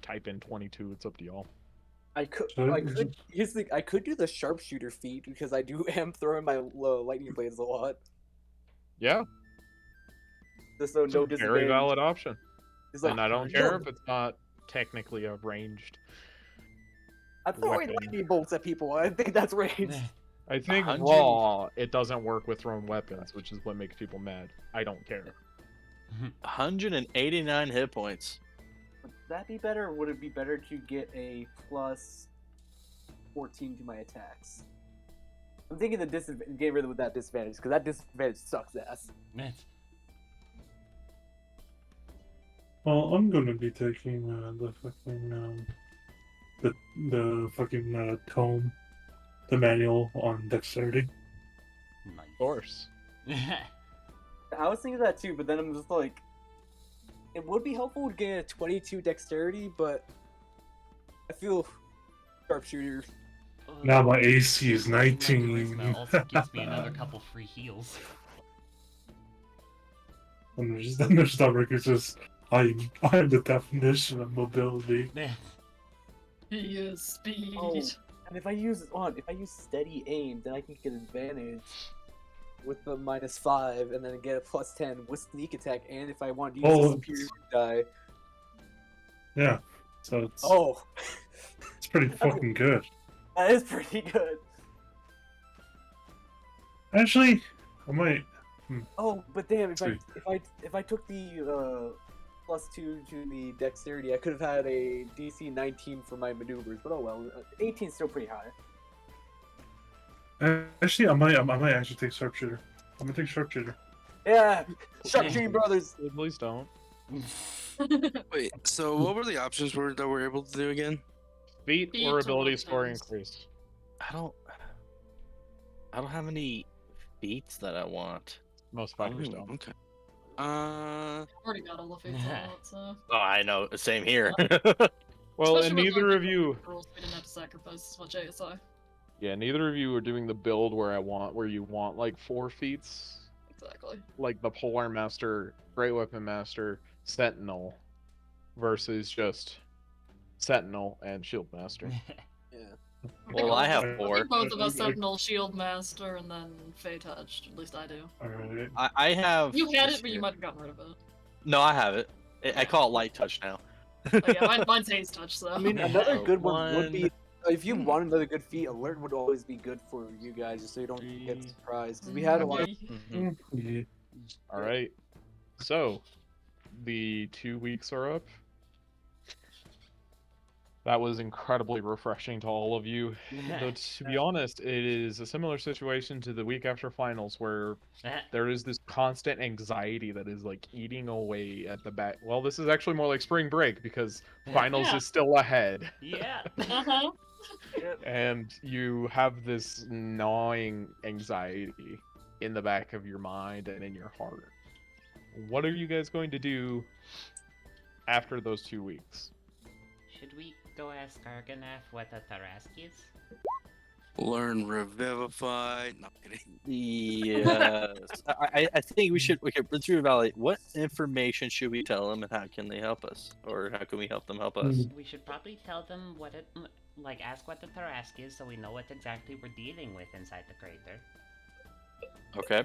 type in 22, it's up to y'all. I could. So- Here's the. I could do the sharpshooter feat because I do am throwing my lightning blades a lot. Yeah, Just so it's no a very disadvantage. valid option. It's like, And I don't yo, care if it's not technically a ranged. I'm throwing weapon. lightning bolts at people. I think that's ranged. I think 100. raw, it doesn't work with thrown weapons, which is what makes people mad. I don't care. 189 hit points. Would that be better, or would it be better to get a +14 to my attacks? I'm thinking the disadvantage. Get rid of that disadvantage because that disadvantage sucks ass. Well, I'm gonna be taking the fucking tome, the manual on dexterity. Nice. Of course. I was thinking that too, but then I'm just like, it would be helpful to get a 22 dexterity, but I feel sharpshooter. Now my AC is My 19. charisma also gives me another couple free heals. And there's that record says I'm the definition of mobility. He is speed. Oh, and if I use steady aim, then I can get advantage with the -5, and then get a +10 with sneak attack, and if I want to use Oh, a superior die. Yeah, so it's Oh, it's pretty fucking good. that is pretty good. Actually, I might. Oh, but damn, Sweet. if I took the +2 to the dexterity, I could have had a DC 19 for my maneuvers, but oh well, 18 is still pretty high. Actually, I might actually take sharpshooter. I'm gonna take sharpshooter. Yeah, Sharpshooting Brothers. Please don't. Wait, so what were the options that we're able to do again? Feat Feat or or ability score weapons. increase. I don't have any feats that I want. Most fighters Oh, don't. okay. Already got all the fates on it, so. Oh, I know. Same here. Well, Especially and with, neither like, of you. rules we didn't have to sacrifice as much ASI. Yeah, neither of you are doing the build where you want like 4 feats, Exactly. like the Polearm Master, Great Weapon Master, Sentinel, versus just Sentinel and Shield Master. Yeah. Well, I have I 4. think both of us Sentinel, Shield Master, and then Fey Touched. At least I do. Alright. I have. You had let's it, but see. you might have gotten rid of it. No, I have it. I call it Light Touch now. Oh, yeah, mine's Haze Touch, so. I mean, another So, good one would be if you Hmm. want another good feat. Alert would always be good for you guys, just so you don't get 3. surprised. 'Cause we had a lot. Of, Mhm. Yeah. All right. So, the 2 weeks are up. That was incredibly refreshing to all of you. Though, to be honest, it is a similar situation to the week after finals where there is this constant anxiety that is like eating away at the back. Well, this is actually more like spring break because finals Yeah. is still ahead. Yeah. Uh-huh. And you have this gnawing anxiety in the back of your mind and in your heart. What are you guys going to do after those 2 weeks? Should we go ask Argonath what a Tarask is? Learn Revivify. Not kidding. Yes. I think we should. Okay, let's reevaluate. What information should we tell them, and how can they help us, or how can we help them help us? We should probably tell them what it, like, ask what the Tarask is so we know what exactly we're dealing with inside the crater. Okay.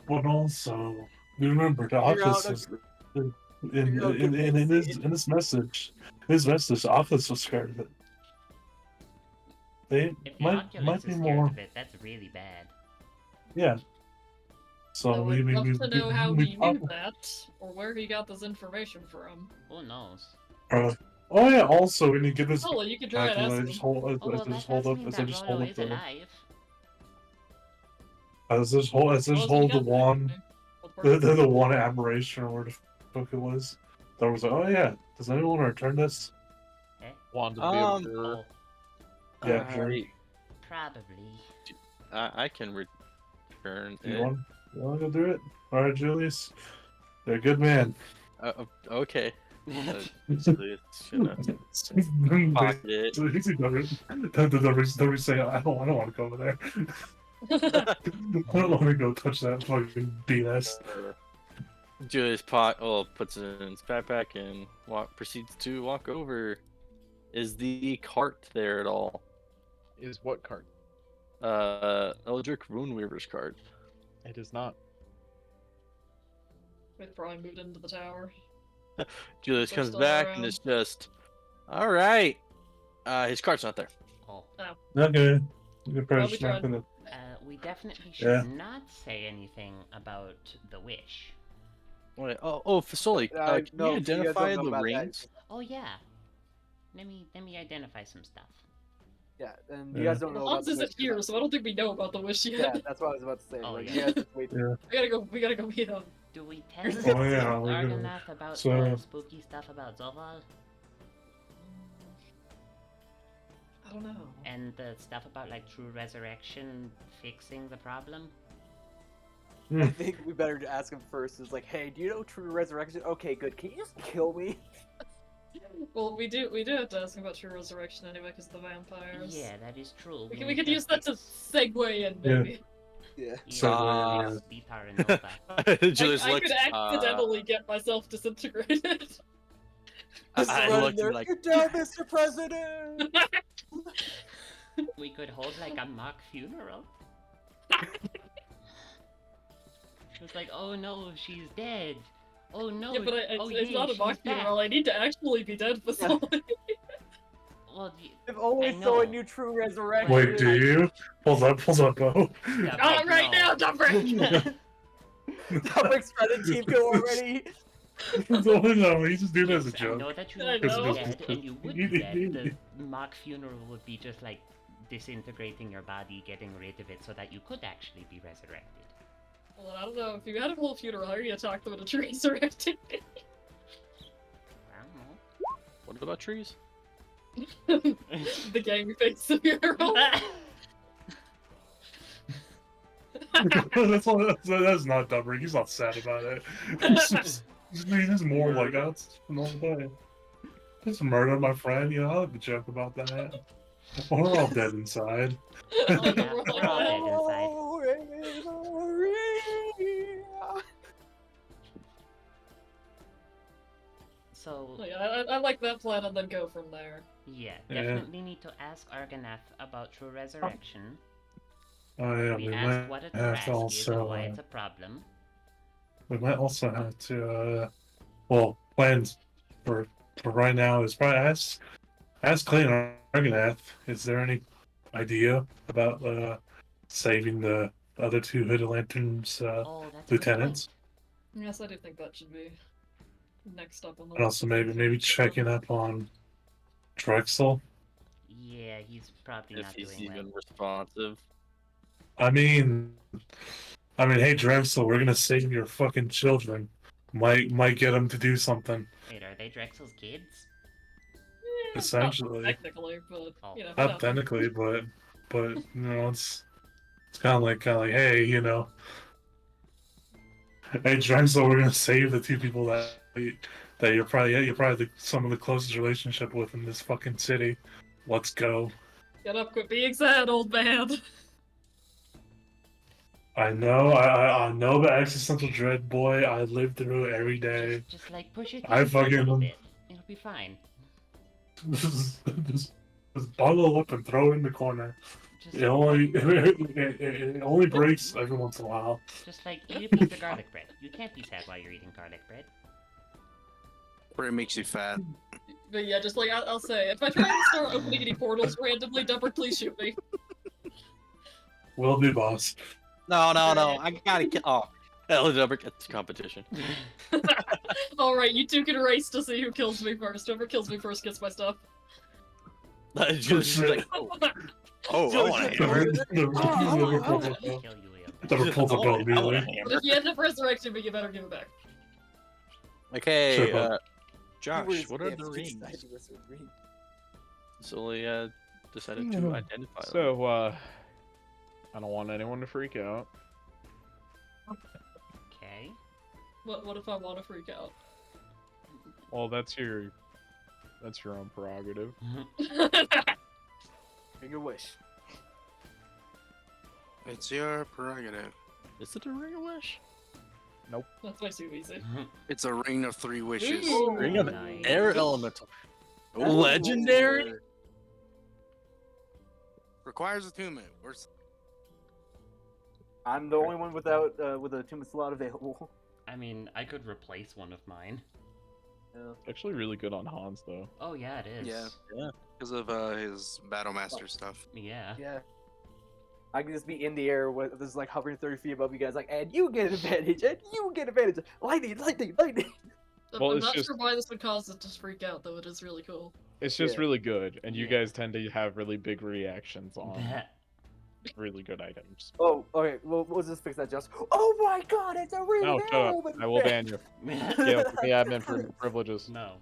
But also, remember the Figure out office was in his message. His message, the office was scared of it. They If the might Oculus be is scared more. of it, that's really bad. Yeah. I So would love to know how he knew probably- that, or where he got this information from. Who knows? Oh yeah. Also, when you get this, Oh, you could try and I ask just him. hold, Oh, well, I that just hold does up, mean as I that just Rollo hold up is the, alive. as I just hold, as I Oh, just so you hold the got that wand, information. the one admiration or where the fuck it was. That was like, oh yeah. Does anyone return this? Eh? Wand of the Um, Observer. Oh, Yeah, sure. probably. I can return You it. want to go do it? All right, Julius. You're a good man. Okay. Julius gonna pocket it. Don't say I don't want to go over there. I don't want to go touch that fucking BS. Julius puts it in his backpack and proceeds to walk over. Is the cart there at all? Is what card? Eldritch Runeweaver's cart. It is not. We've probably moved into the tower. Julius They're comes still back around. and it's just, all right. His cart's not there. Oh. Okay. You're Well, probably we just not tried. gonna. We definitely should Yeah. not say anything about the wish. Wait, Fasoli, can no, you you guys don't identify know the about that. rings? Oh yeah. Let me identify some stuff. Yeah, and you Yeah. guys don't know about Hans the isn't wish, here, so I don't think we know about the wish Yeah, yet. that's what I was about to say. Oh, like, yeah. you guys just wait. Yeah. We gotta go meet him. Do we tell Oh, yeah, we're gonna- Argonath about so- the spooky stuff about Zoval I don't know. and the stuff about like true resurrection fixing the problem? I think we better ask him first. It's like, hey, do you know true resurrection? Okay, good. Can you just kill me? Well, we do have to ask him about true resurrection anyway, because of the vampires. Yeah, that is true. We need could use that to fix- segue in, Yeah. maybe. Yeah. So, Yeah, yeah. fix Vitar and Nova. Julius I looks. could accidentally get myself disintegrated. Just I run looked there. like. Good job, Mr. President. We could hold like a mock funeral. It's like, oh no, she's dead. Oh no. Yeah, but oh, it's yay, not a she's mock back. funeral. I need to actually be dead for Yeah. something. Well, If only I so I know. knew true resurrection. Wait, do you? Hold up, Bo. yeah, Not but right no. now, Dubrick! Dubrick's trying to team go already. No, you just do it as a Yes, I joke. know that you I would be know. dead, and you would be dead. The mock funeral would be just like disintegrating your body, getting rid of it, so that you could actually be resurrected. Well, I don't know. If you had a whole funeral, how are you gonna talk them into true resurrecting? I don't know. What about trees? The gang fakes the funeral. That's not Dubrick. He's not sad about it. He's more like us. No way. Just murdered my friend. You know, I like to joke about that. We're all dead inside. Oh, Yeah, we're we're all dead inside. So, Yeah, I like that plan and then go from there. yeah, Yeah. definitely need to ask Argonath about true resurrection. Oh yeah, We we asked might what a have to Trask is and why also. it's a problem. We might also have to. Well, plans for right now is probably ask Clay and Argonath. Is there any idea about saving the other two Hooded Lanterns Oh, that's a good point. lieutenants? Yes, I do think that should be next up on the And list. also maybe checking up on Drexel. Yeah, he's probably If not he's doing well. even responsive. I mean, hey Drexel, we're gonna save your fucking children. Might get them to do something. Wait, are they Drexel's kids? Yeah, Essentially, not technically, but Oh. you know, not technically, but it's kind of like hey, hey Drexel, we're gonna save the two people that you're probably some of the closest relationship with in this fucking city. Let's go. Get up, quit being sad, old man. I know, I know the existential dread, boy. I live through it every day. Just like push your I things a little fucking bit. It'll be fine. just bundle up and throw it in the corner. Just, It only it only breaks every once in a while. just like eat a piece of garlic bread. You can't be sad while you're eating garlic bread. Or it makes you fat. But yeah, just like I'll say, if I try to start opening any portals randomly, Dubber, please shoot me. Will do, boss. No. I gotta kill. Oh, Elizabeth gets competition. Alright, you two can race to see who kills me first. Whoever kills me first gets my stuff. Just like, oh, I want a hammer. Kill you, Will. Never pulls up I want a immediately. But hammer. if you end up resurrecting me, you better give it back. Okay, Sure, bud. Josh, what are the rings? Sully decided to identify them. So, I don't want anyone to freak out. Okay. What if I want to freak out? Well, that's your own prerogative. Make your wish. It's your prerogative. Is it a ring of wish? That's way too easy. It's a ring of 3 wishes. Ooh. Ring of Nice. air elemental. That's Legendary? Requires attunement. I'm the only one without with a attunement slot available. I mean, I could replace one of mine. Yeah. Actually, really good on Hans though. Oh yeah, it is. Yeah. Because of his Battlemaster stuff. Yeah. Yeah. I can just be in the air with this like hovering 30 feet above you guys, like, and you get advantage, and you get advantage. Lightning. Well, I'm it's not just- sure why this would cause it to freak out, though. It is really cool. It's just Yeah. really good, and you Yeah. guys tend to have really big reactions on really good items. Oh, okay. Well, we'll just fix that. Just. Oh my God! It's a ring. No, shut up. I will ban you. Give me admin privileges. No.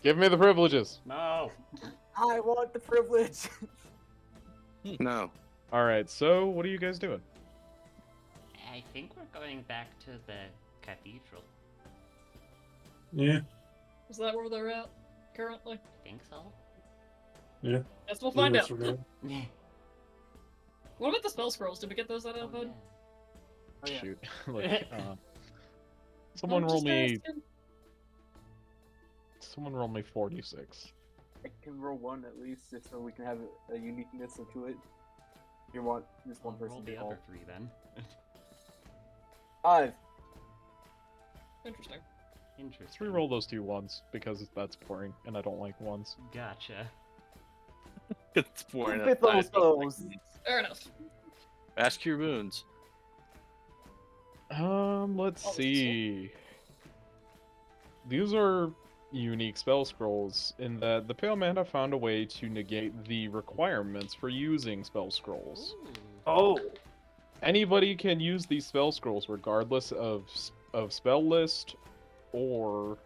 Give me the privileges. No. I want the privilege. No. All right. So, what are you guys doing? I think we're going back to the cathedral. Yeah. Is that where they're at currently? I think so. Guess we'll find out. Yeah. What about the spell scrolls? Did we get those out of Oh, bud? Oh, yeah. Shoot. Someone I'm roll just me. asking. Someone roll me 46. I can roll one at least, just so we can have a uniqueness to it. You want just one I'll person roll to the roll. other 3 then. 5. Interesting. Let's Interesting. re-roll those 2 ones because that's boring, and I don't like ones. Gotcha. It's boring. Fifth level spells. Fair enough. Ask your wounds. Let's Oh, this is see. These are unique spell scrolls in that the Pale Mana found a way to negate the requirements for using spell scrolls. Oh. Anybody can use these spell scrolls regardless of spell list or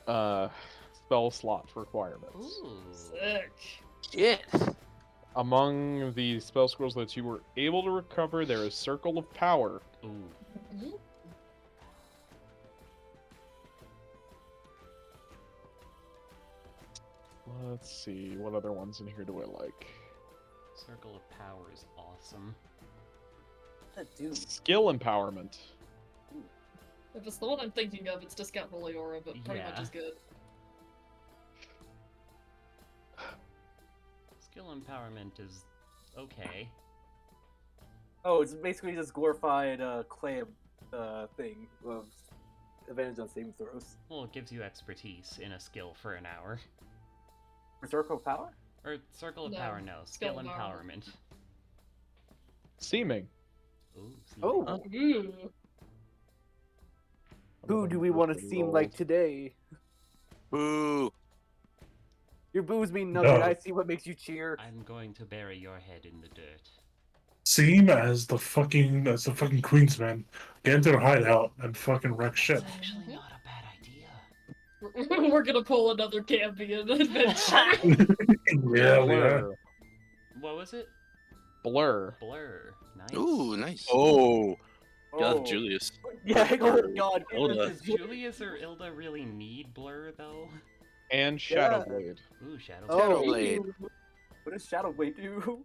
spell slot requirements. Ooh. Sick. Yes. Among the spell scrolls that you were able to recover, there is Circle of Power. Ooh. Mhm. Let's see, what other ones in here do I like? Circle of Power is awesome. That dude. Skill empowerment. If it's the one I'm thinking of, it's discount Holy Aura, but pretty much Yeah. as good. Skill Empowerment is okay. Oh, it's basically just glorified clam thing of advantage on saving throws. Well, it gives you expertise in a skill for an hour. For Circle of Power? Or Circle of No, Power, no. Skill Skill Empowerment. Empowerment. Seeming. Ooh, see. Oh, Ooh. who do we want to seem like today? Boo! Your boos mean nothing. No. I see what makes you cheer. I'm going to bury your head in the dirt. Seem as the fucking Queensman. Get into their hideout and fucking wreck shit. That's actually not a bad idea. We're gonna pull another Cambion adventure. Yeah, we are. Blur. What was it? Blur. Blur. Nice. Ooh, nice. Oh, God, Oh. Julius. Yeah, oh god. Hilda. Does Julius or Ilda really need Blur, though? And Yeah. Shadowblade. Ooh, Shadow. Oh, Shadowblade. what does Shadowblade do?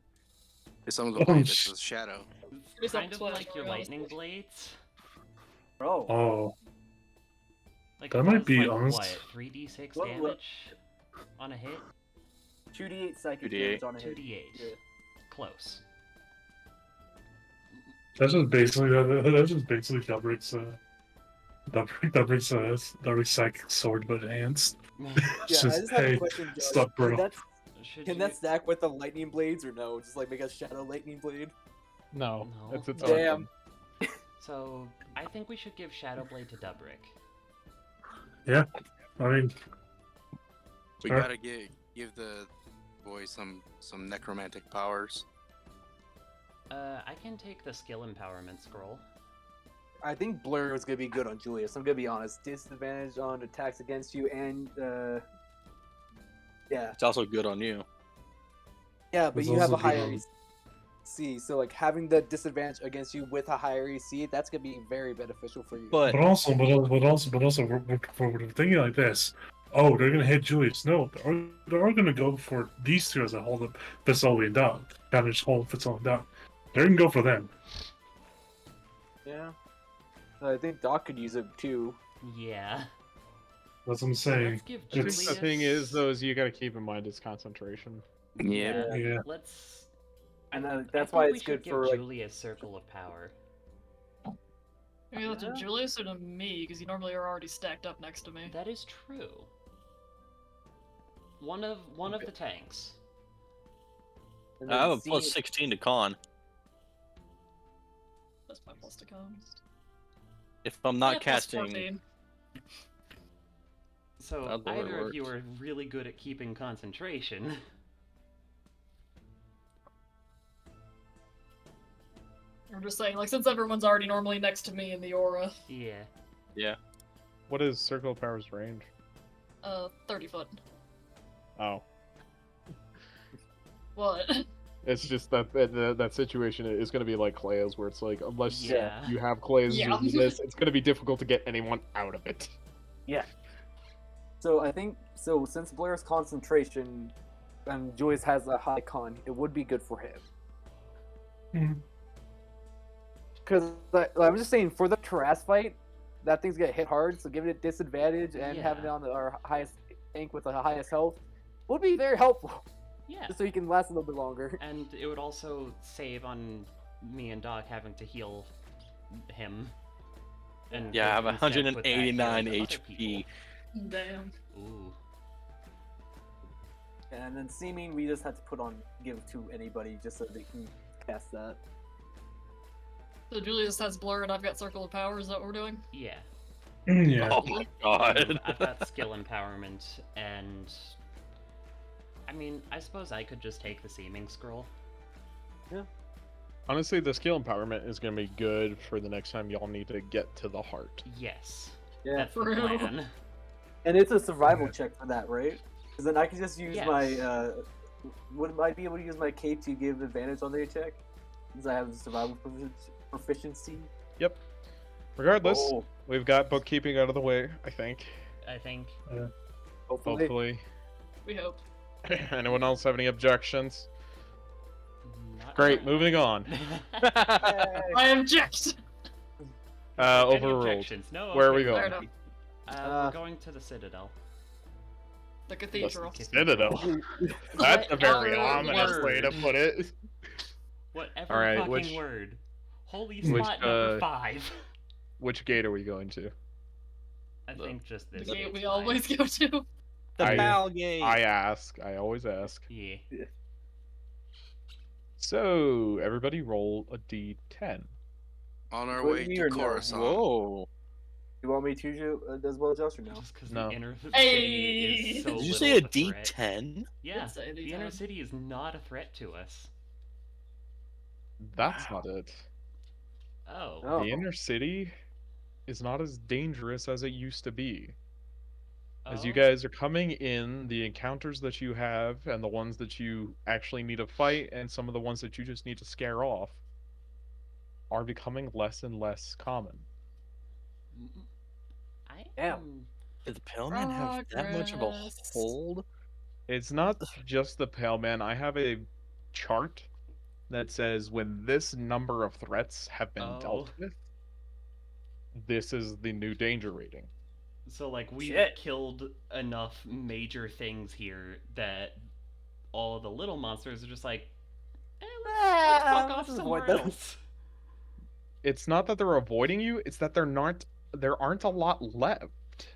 It's some of the blade that's a shadow. It's It's kind of like like your 12 lightning blades. Oh. Oh, Like That it might does, be like, honest. what, 3d6 What- damage on a hit? 2d8 psychic 2d8. damage on a hit. 2d8. Yeah. Close. that's just basically Dubrick's Dubrick's psychic sword, but enhanced. It's Yeah, I just, just have hey, a question, Josh. sup, bro? Should Can you... that stack with the lightning blades or no? Just like make a shadow lightning blade? No, No. it's its Damn. own thing. So, I think we should give Shadowblade to Dubrick. I mean, We Sure. gotta give the boy some necromantic powers. I can take the skill empowerment scroll. I think Blur is gonna be good on Julius. I'm gonna be honest. Disadvantage on attacks against you and yeah. It's also good on you. Yeah, but It's you have a also good higher on- EC, so like having the disadvantage against you with a higher EC, that's gonna be very beneficial for you. But but also, we're thinking like this. Oh, they're gonna hit Julius. No, they're gonna go for these two as a hold up Fitzolia down. Kind of just hold Fitzolia down. They're gonna go for them. Yeah. I think Doc could use it too. Yeah. That's what I'm So saying. let's give I think Julius... the thing is, though, is you gotta keep in mind its concentration. Yeah. Yeah. Let's... And I that's think why we it's should good give for, like- Julius Circle of Power. Maybe that's Yeah. to Julius or to me, because you normally are already stacked up next to me. That is true. One of the tanks. And I have then a plus see- 16 to con. That's my plus to con. If I'm not Yeah, plus casting, 14. So That's the way it either of you works. are really good at keeping concentration. I'm just saying, like, since everyone's already normally next to me in the aura, Yeah. What is Circle of Power's range? 30 foot. Oh. What? It's just that situation is going to be like Clay's, where it's like, unless Yeah. you have Clay's Yeah. in this, it's going to be difficult to get anyone out of it. So I think since Blair's concentration and Julius has a high con, it would be good for him. Mhm. Because I'm just saying, for the Taras fight, that thing's gonna hit hard. So giving it disadvantage and having it Yeah. on our highest tank with the highest health would be very helpful, Yeah. just so he can last a little bit longer. And it would also save on me and Doc having to heal him. And yeah, I have instead put that heal 189 to other HP. people. Damn. Ooh. And then seeming we just had to give to anybody just so they can cast that. So Julius has Blur and I've got Circle of Power, is that what we're doing? Yeah. Yeah. Oh my god. I've got skill empowerment, and I mean, I suppose I could just take the seeming scroll. Honestly, the skill empowerment is going to be good for the next time y'all need to get to the heart. Yes, Yeah, that's the For real. plan. and it's a survival Yeah. check for that, right? Because then I can just use Yes. my. Would I be able to use my cape to give advantage on the attack? Because I have survival proficiency. Regardless, Oh, we've got bookkeeping out of the way, I think. I think. hopefully. Hopefully. We hope. Anyone else have any objections? Not Great, currently. moving on. I object. Any Overruled. objections? No. Where are okay, we Fair going? enough. we're going to the Citadel. The cathedral. Citadel. That's a very ominous way to put it. Whatever All right, fucking which word. Holy which, spot number 5. which gate are we going to? I think just The this gate gate's we fine. always go to. The I- Bal Gate. I ask. I always ask. Yeah. So everybody roll a d10. On our Would way we to or no? Coruscant. Whoa. You want me to do as well, Josh, or no? Just because No. the inner city Hey! is so Did you little say a of threat. D10? Yeah, Did say the inner D10. city is not a threat to us. That's not it. Oh. Oh. The inner city is not as dangerous as it used to be. As you Oh. guys are coming in, the encounters that you have, and the ones that you actually need to fight, and some of the ones that you just need to scare off, are becoming less and less common. I Damn. am... Did the Pale Man have that much of a Progress. hold? It's not just the Pale Man. I have a chart that says when this number of threats have been dealt with, this is the new danger rating. So, like, we've Shit. killed enough major things here that all the little monsters are just like, let's fuck off let's somewhere avoid them. else. It's not that they're avoiding you, it's that there aren't a lot left.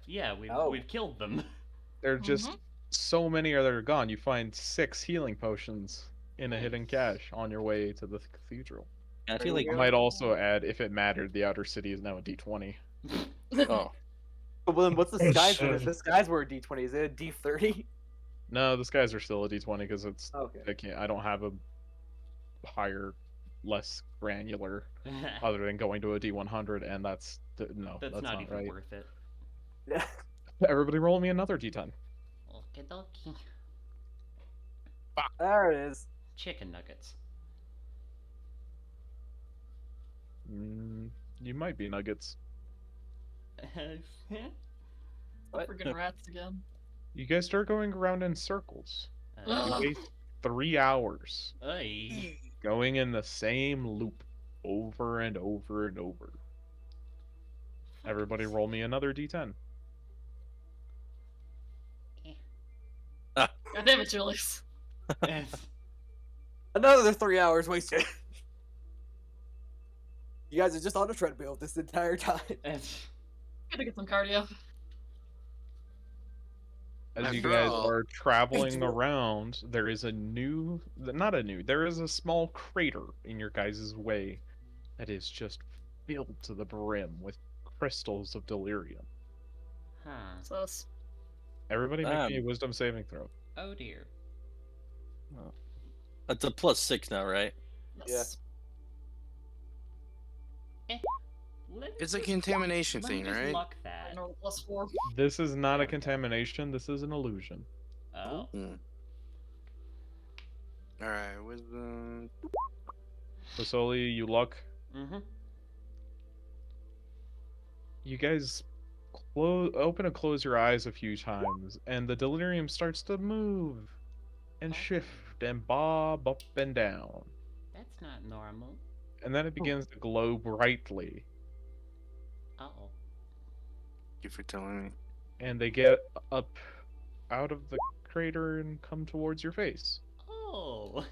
Yeah, Oh. we've killed them. There are just Mhm. so many that are gone. You find 6 healing potions in a hidden cache on your way to the cathedral. I feel like I might also add, if it mattered, the outer city is now a D20. oh, Well, then what's the Oh, skies? shit. If the skies were a D20, is it a D30? No, the skies are still a D20 because it's Okay. I don't have a higher, less granular other than going to a D100, and that's That's not even right. worth it. Yeah. Everybody roll me another D10. Okie dokie. There it is. Chicken nuggets. You might be nuggets. Freaking rats again. You guys start going around in circles. You Ugh. waste 3 hours Ay. going in the same loop over and over and over. Everybody roll me another D10. God damn it, Julius. Another 3 hours wasted. You guys are just on a treadmill this entire time. Gotta get some cardio. As you After guys all, are traveling around, there is there is a small crater in your guys' way that is just filled to the brim with crystals of delirium. Huh. Sus. Everybody make me a wisdom saving throw. Oh dear. that's a +6 now, right? Yes. It's a contamination Let me thing, just right? luck that. I know +4. This is not a contamination, this is an illusion. Oh. Alright, wisdom. Fasoli, you luck. Mm-hmm. You guys open and close your eyes a few times, and the delirium starts to move and shift and bob up and down. That's not normal. And then it begins to glow brightly, Uh-oh. Thank you for telling me. and they get up out of the crater and come towards your face Oh.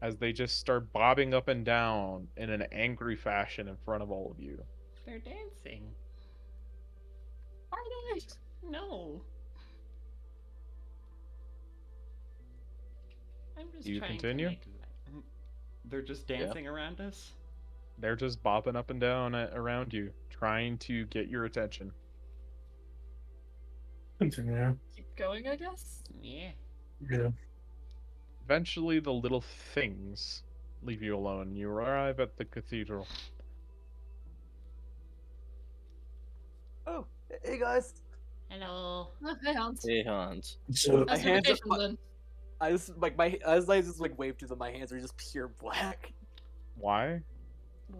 as they just start bobbing up and down in an angry fashion in front of all of you. They're dancing. Are they? No. I'm just You trying continue? to make They're just dancing around us? They're just bopping up and down around you, trying to get your attention. Continue. Keep going, I guess? Yeah. Yeah. Eventually, the little things leave you alone. You arrive at the cathedral. Oh, hey guys. Hello. Oh, hey, Hans. Hey, Hans. So My How's your hands are- vacation then? I just like my as I just like wave to them, my hands are just pure black. Why?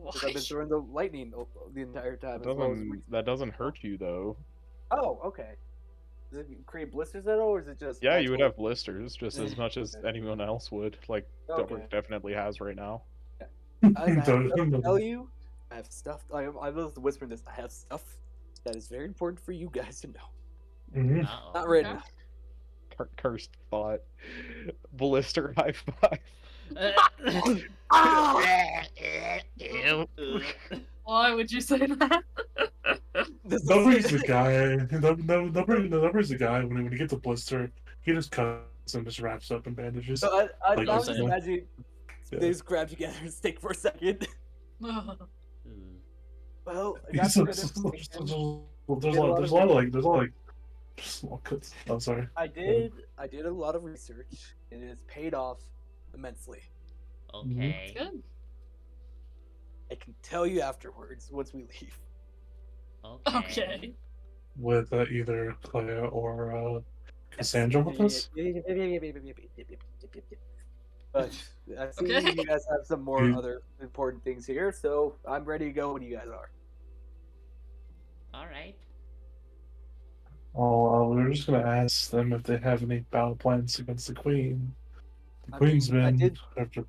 Because I've been throwing the lightning the entire time. That doesn't hurt you though. Oh, okay. Does it create blisters at all, or is it just Yeah, you would magical? have blisters just as much as anyone else would. Like Okay. Dobrik definitely has right now. I have Don't- stuff to don't- tell you. I have stuff. I was whispering this. I have stuff that is very important for you guys to know. Mhm. Uh-oh. Not written. Okay. Cursed thought. Blister high five. Ew. Why would you say that? This Nobody's the guy. Nobody's the guy when he gets a blister, he just cuts and just wraps up in bandages. So I Like was this, just yeah. imagining Yeah. they just grab together and stick for a second. Mm. Well, I got some good information. There's a lot of like small cuts. I'm sorry. I did a lot of research, and it has paid off immensely. Okay. Good. I can tell you afterwards once we leave. Okay. Okay. With either Clea or Cassandra with us. But I see Okay. you guys have some more You- other important things here, so I'm ready to go when you guys are. All right. Oh, we were just gonna ask them if they have any battle plans against the Queen. The I Queen's mean, I been did- after.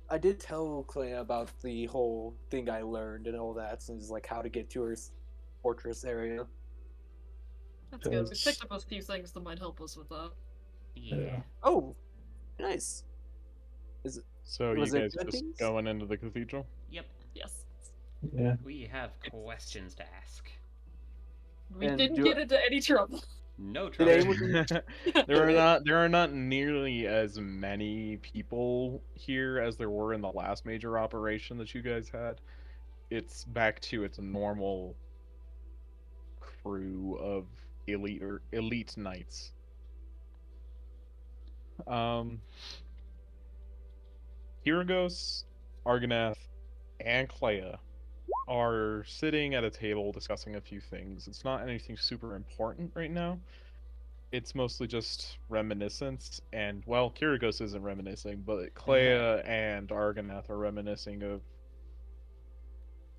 I did tell Clea about the whole thing I learned and all that, so it's like how to get to her fortress area. That's good. We Yes. picked up a few things that might help us with that. Yeah. Oh, nice. So Was you it guys good just things? going into the cathedral? Yep. Yes. Yeah. We have questions to ask. We And didn't do- get into any trouble. No Did trouble. anyone- There are not nearly as many people here as there were in the last major operation that you guys had. It's back to its normal crew of elite knights. Kyrgos, Argonath, and Clea are sitting at a table discussing a few things. It's not anything super important right now. It's mostly just reminiscence, and well, Kyrgos isn't reminiscing, but Clea and Argonath are reminiscing of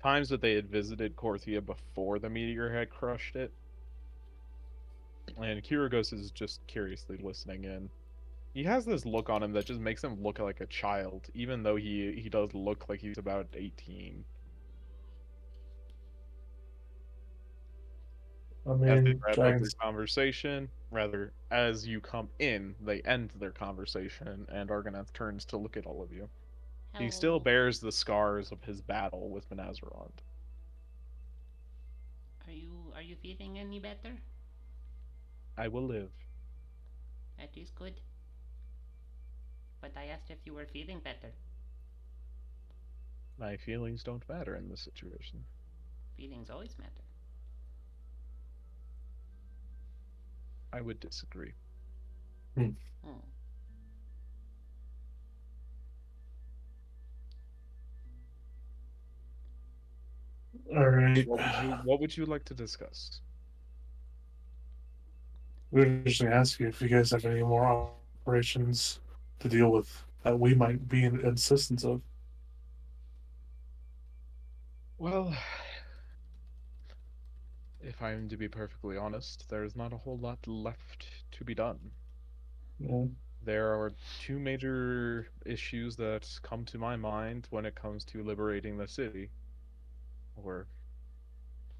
times that they had visited Korthia before the meteor had crushed it. And Kyrgos is just curiously listening in. He has this look on him that just makes him look like a child, even though he does look like he's about 18. I As they mean, wrap up dragons. their conversation, rather, as you come in, they end their conversation, and Argonath turns to look at all of you. He still Hello. bears the scars of his battle with Menazerond. Are you feeling any better? I will live. That is good. But I asked if you were feeling better. My feelings don't matter in this situation. Feelings always matter. I would disagree. Hmm. All right. What would you like to discuss? We were just gonna ask you if you guys have any more operations to deal with that we might be in insistence of. Well, if I'm to be perfectly honest, there's not a whole lot left to be done. Yeah. There are two major issues that come to my mind when it comes to liberating the city. Or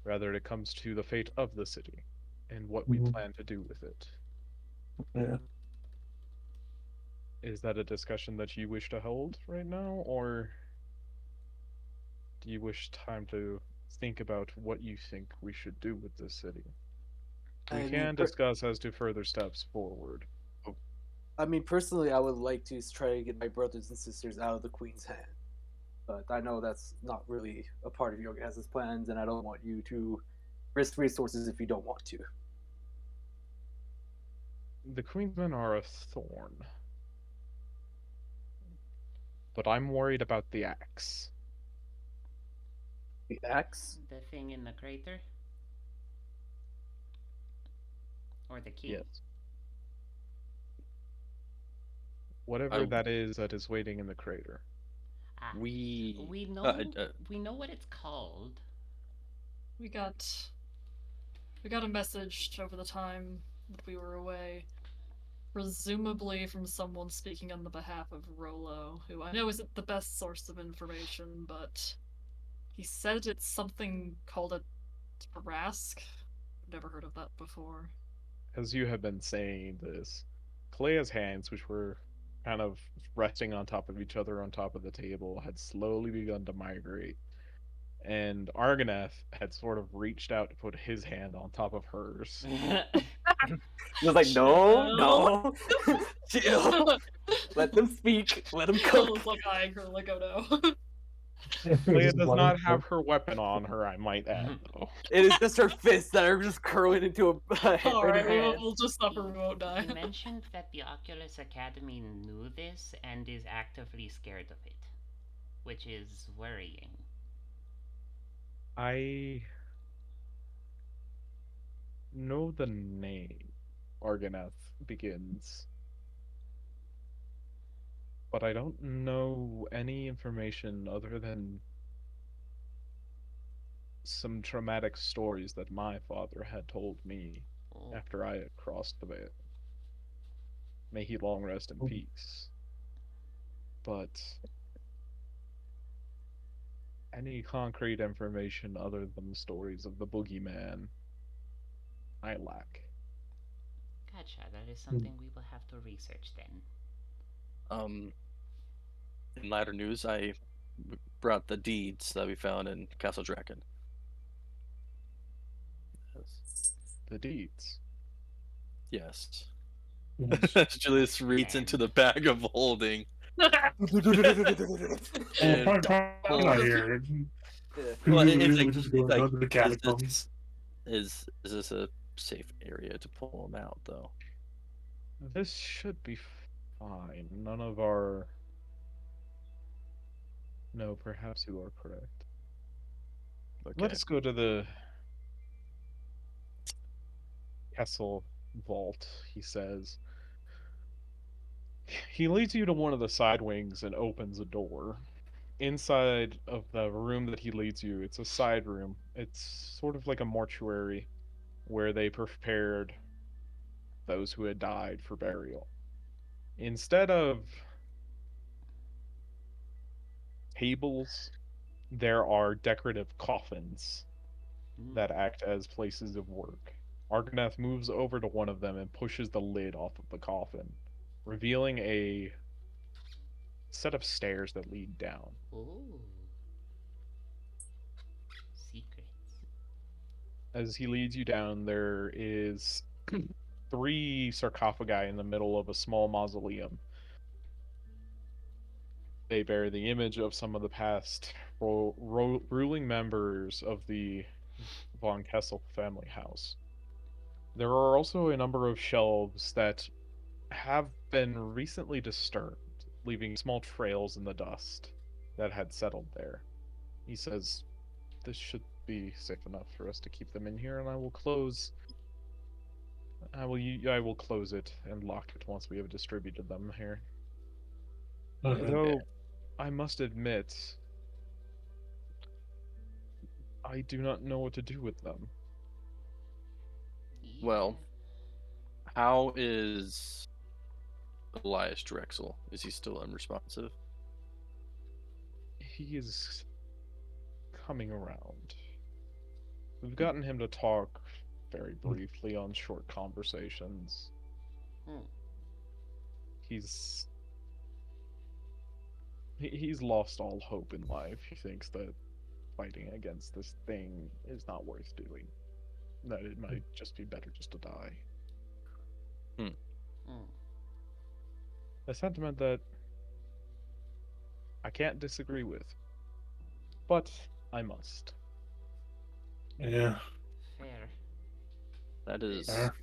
rather, it comes to the fate of the city and what we Mhm. plan to do with it. Yeah. Is that a discussion that you wish to hold right now, or do you wish time to think about what you think we should do with this city? We I mean, can discuss as to further steps forward. I mean, personally, I would like to try to get my brothers and sisters out of the Queen's hand. But I know that's not really a part of your guys' plans, and I don't want you to risk resources if you don't want to. The Queensmen are a thorn. But I'm worried about the axe. The axe? The thing in the crater? Or the king? Yes. Whatever that is waiting in the crater. Ah, We we know we know what it's called. We got a message over the time that we were away. Presumably from someone speaking on the behalf of Rolo, who I know isn't the best source of information, but he said it's something called a Tarask. I've never heard of that before. As you have been saying this, Clea's hands, which were kind of resting on top of each other on top of the table, had slowly begun to migrate. And Argonath had sort of reached out to put his hand on top of hers. He was like, no, Chill. no, chill. Let them speak. Let them cook. It's like eyeing her like, oh no. Clea Just does let not it have cook. her weapon on her, I might add, though. It is just her fists that are just curling into a Alright, ready hand. we'll just suffer, we won't die. He mentioned that the Oculus Academy knew this and is actively scared of it, which is worrying. I know the name. Argonath begins. But I don't know any information other than some traumatic stories that my father had told me Oh. after I had crossed the veil. May he long rest in peace. But any concrete information other than the stories of the boogeyman, I lack. Gotcha, that is something we will have to research then. In lighter news, I brought the deeds that we found in Castle Draken. The deeds. Yes. Yes. Julius reads into the bag of holding. Well, And probably not here. Well, We it's like, just go it's like to the catacombs. is this a safe area to pull them out, though? This should be fine. None of our. No, perhaps you are correct. Okay. Let us go to the Kessel vault, he says. He leads you to one of the side wings and opens a door. Inside of the room that he leads you, it's a side room. It's sort of like a mortuary where they prepared those who had died for burial. Instead of tables, there are decorative coffins that act as places of work. Argonath moves over to one of them and pushes the lid off of the coffin, revealing a set of stairs that lead down. Ooh. Secrets. As he leads you down, there is 3 sarcophagi in the middle of a small mausoleum. They bear the image of some of the past ruling members of the von Kessel family house. There are also a number of shelves that have been recently disturbed, leaving small trails in the dust that had settled there. He says, this should be safe enough for us to keep them in here, and I will close. I will close it and lock it once we have distributed them here. Okay. Though, I must admit, I do not know what to do with them. Well, how is Elias Drexel? Is he still unresponsive? He is coming around. We've gotten him to talk very briefly on short conversations. He's lost all hope in life. He thinks that fighting against this thing is not worth doing. That it might just be better just to die. A sentiment that I can't disagree with. But I must. Yeah. Fair. That is Fair.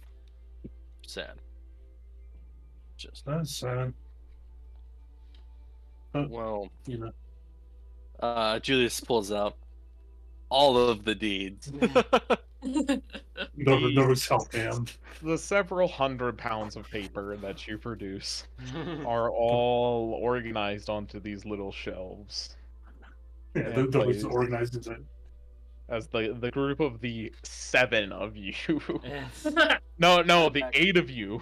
sad. Just That's sad. But, well, you know, Julius pulls out all of the deeds. nobody's helped him. The several 100 pounds of paper that you produce are all organized onto these little shelves. Yeah, and nobody's placed. organized into it. as the group of the 7 of you. Yes. No, the Back- 8 of you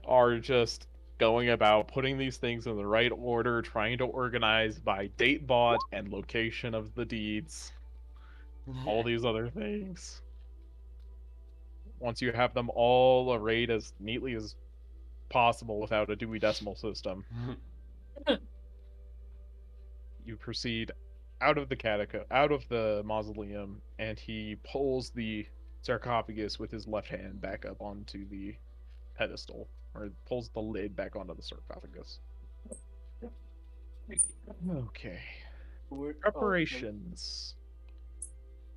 are just going about putting these things in the right order, trying to organize by date bought and location of the deeds, all these other things. Once you have them all arrayed as neatly as possible without a Dewey Decimal System, you proceed out of the mausoleum, and he pulls the sarcophagus with his left hand back up onto the pedestal, or pulls the lid back onto the sarcophagus. Okay. We're- oh, Preparations.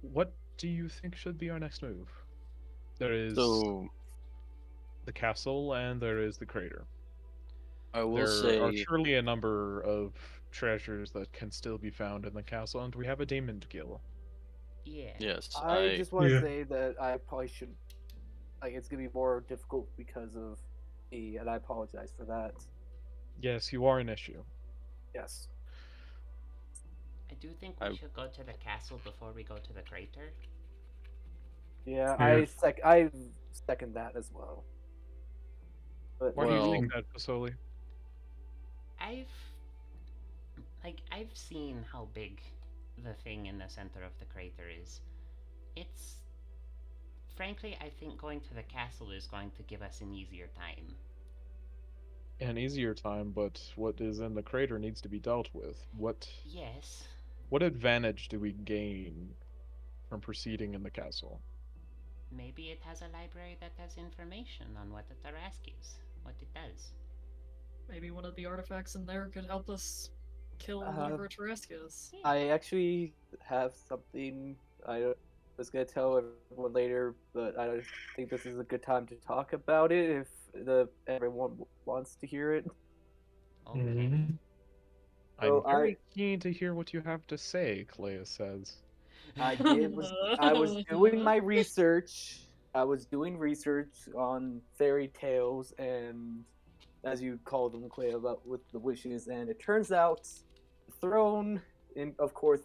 What do you think should be our next move? There is So the castle and there is the crater. I will There are say, surely a number of treasures that can still be found in the castle, and we have a demon to kill. Yeah. yes, I I just want to Yeah. say that I probably should. Like, it's gonna be more difficult because of me, and I apologize for that. Yes, you are an issue. Yes. I do think we I- should go to the castle before we go to the crater. Yeah, Yeah. I second that as well. But Why do you Well- think that, Fasoli? I've seen how big the thing in the center of the crater is. It's frankly, I think going to the castle is going to give us an easier time. An easier time, but what is in the crater needs to be dealt with. Yes. What advantage do we gain from proceeding in the castle? Maybe it has a library that has information on what the Tarask is, what it does. Maybe one of the artifacts in there could help us kill whatever Tarrasque is. I actually have something I was gonna tell everyone later, but I don't think this is a good time to talk about it if everyone wants to hear it. Okay. Mhm. I'm So very keen to hear what you have to say, Clea says. I was doing my research. I was doing research on fairy tales and, as you call them, Clay, about with the wishes, and it turns out the throne, and of course,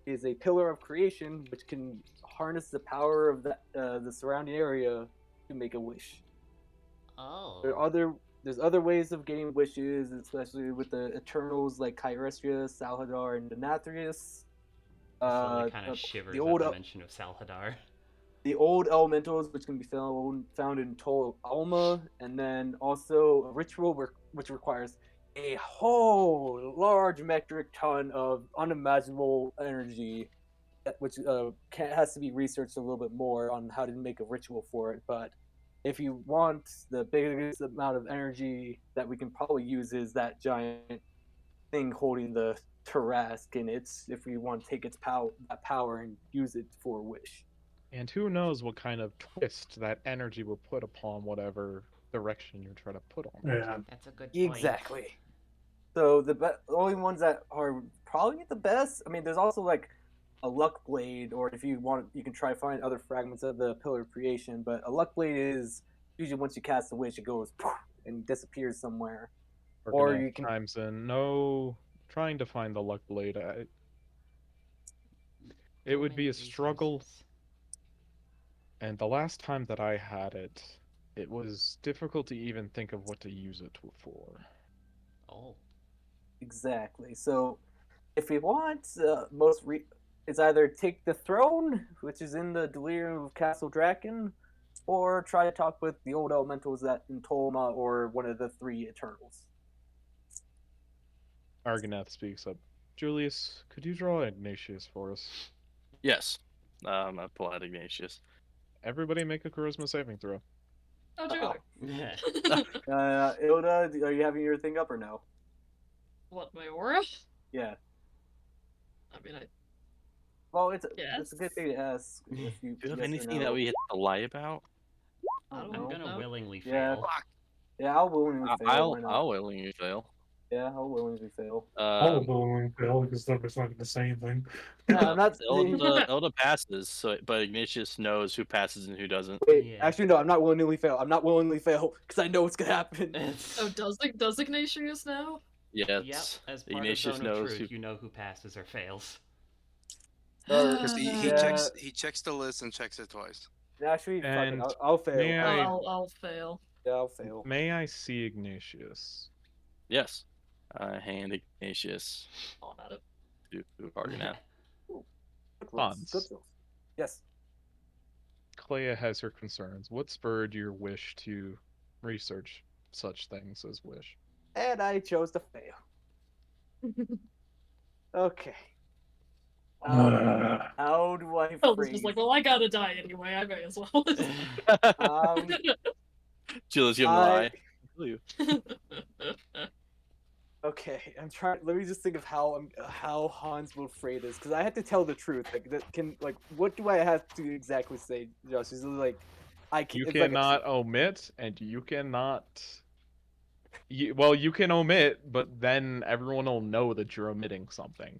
is a pillar of creation which can harness the power of the surrounding area to make a wish. Oh. There's other ways of getting wishes, especially with the Eternals like Kyrestria, Salhadar, and Denathrius. Slowly kind of shivers the at old the mention of Salhadar. the old elementals, which can be found in Tol Alma, and then also a ritual which requires a whole large metric ton of unimaginable energy, which has to be researched a little bit more on how to make a ritual for it. But if you want the biggest amount of energy that we can probably use is that giant thing holding the Tarask in it. If we want to take its power and use it for a wish. And who knows what kind of twist that energy will put upon whatever direction you're trying to put on it. Yeah. That's a good point. Exactly. So the only ones that are probably the best. I mean, there's also like a luck blade, or if you want, you can try to find other fragments of the pillar of creation. But a luck blade is usually once you cast a wish, it goes and disappears somewhere. Or Argonath you can- chimes in. No, trying to find the luck blade. It Too would be many a struggle, resources. and the last time that I had it, it was difficult to even think of what to use it for. Oh. Exactly. So if we want, it's either take the throne, which is in the Delirium of Castle Draken, or try to talk with the old elementals that in Tolma or one of the three Eternals. Argonath speaks up. Julius, could you draw Ignatius for us? yes, I pull out Ignatius. Everybody make a charisma saving throw. Oh, Julie. Ilda, are you having your thing up or no? What, my aura? Yeah. I mean, Well, it's a Yes. good thing to ask. If you, Do you have yes or anything no. that we have to lie about? I don't I'm know. gonna No. willingly Yeah. fail. Yeah, I'll willingly fail. I'll Why not? I'll willingly fail. Yeah, I'll willingly fail. All going fail because they're just not going to say anything. Yeah, I'm not. Elda passes, so but Ignatius knows who passes and who doesn't. Wait, Yeah. actually, no, I'm not willingly fail. I'm not willingly fail because I know what's gonna happen. oh, does Ignatius now? Yes. Yep, as part Ignatius of Zone of knows Truth, who. you know who passes or fails. Or, Because he yeah, checks the list and checks it twice. actually, fuck it. And I'll fail. may I I'll fail. Yeah, I'll fail. may I see Ignatius? Yes. I hand Ignatius On at it. to Argonaut. Good rolls. Good Hans. rolls. Yes. Clea has her concerns. What spurred your wish to research such things as Wish? And I chose to fail. Okay. How do I I was phrase? just like, well, I gotta die anyway. I may as well. Julius, give him I- the eye. Okay, I'm trying. Let me just think of how Hans will phrase this, because I had to tell the truth. What do I have to exactly say, Josh? Is it like, I can. You It's like cannot omit, and you cannot. Well, you can omit, but then everyone will know that you're omitting something.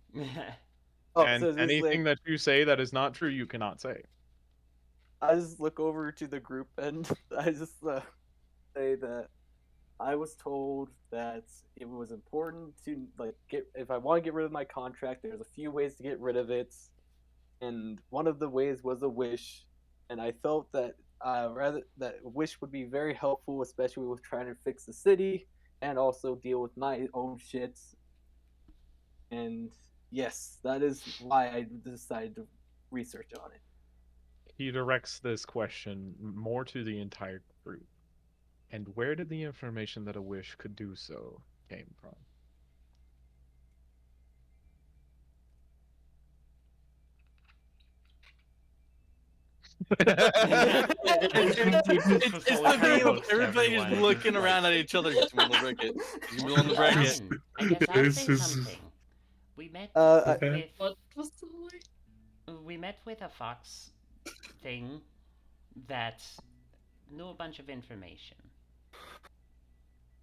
oh, And so this anything that you say that is not true, you cannot say. I just look over to the group and I just say that I was told that it was important to get if I want to get rid of my contract. There's a few ways to get rid of it, and one of the ways was a wish, and I felt that rather that a wish would be very helpful, especially with trying to fix the city and also deal with my own shits. And yes, that is why I decided to research on it. He directs this question more to the entire group. And where did the information that a wish could do so came from? It's the thing of everybody just Everyone, looking like- around at each other. Just willing to break it. Just willing to break it. Fine. I guess I'll This say is- something. We met. Okay. What was the line? We met with a fox thing that knew a bunch of information.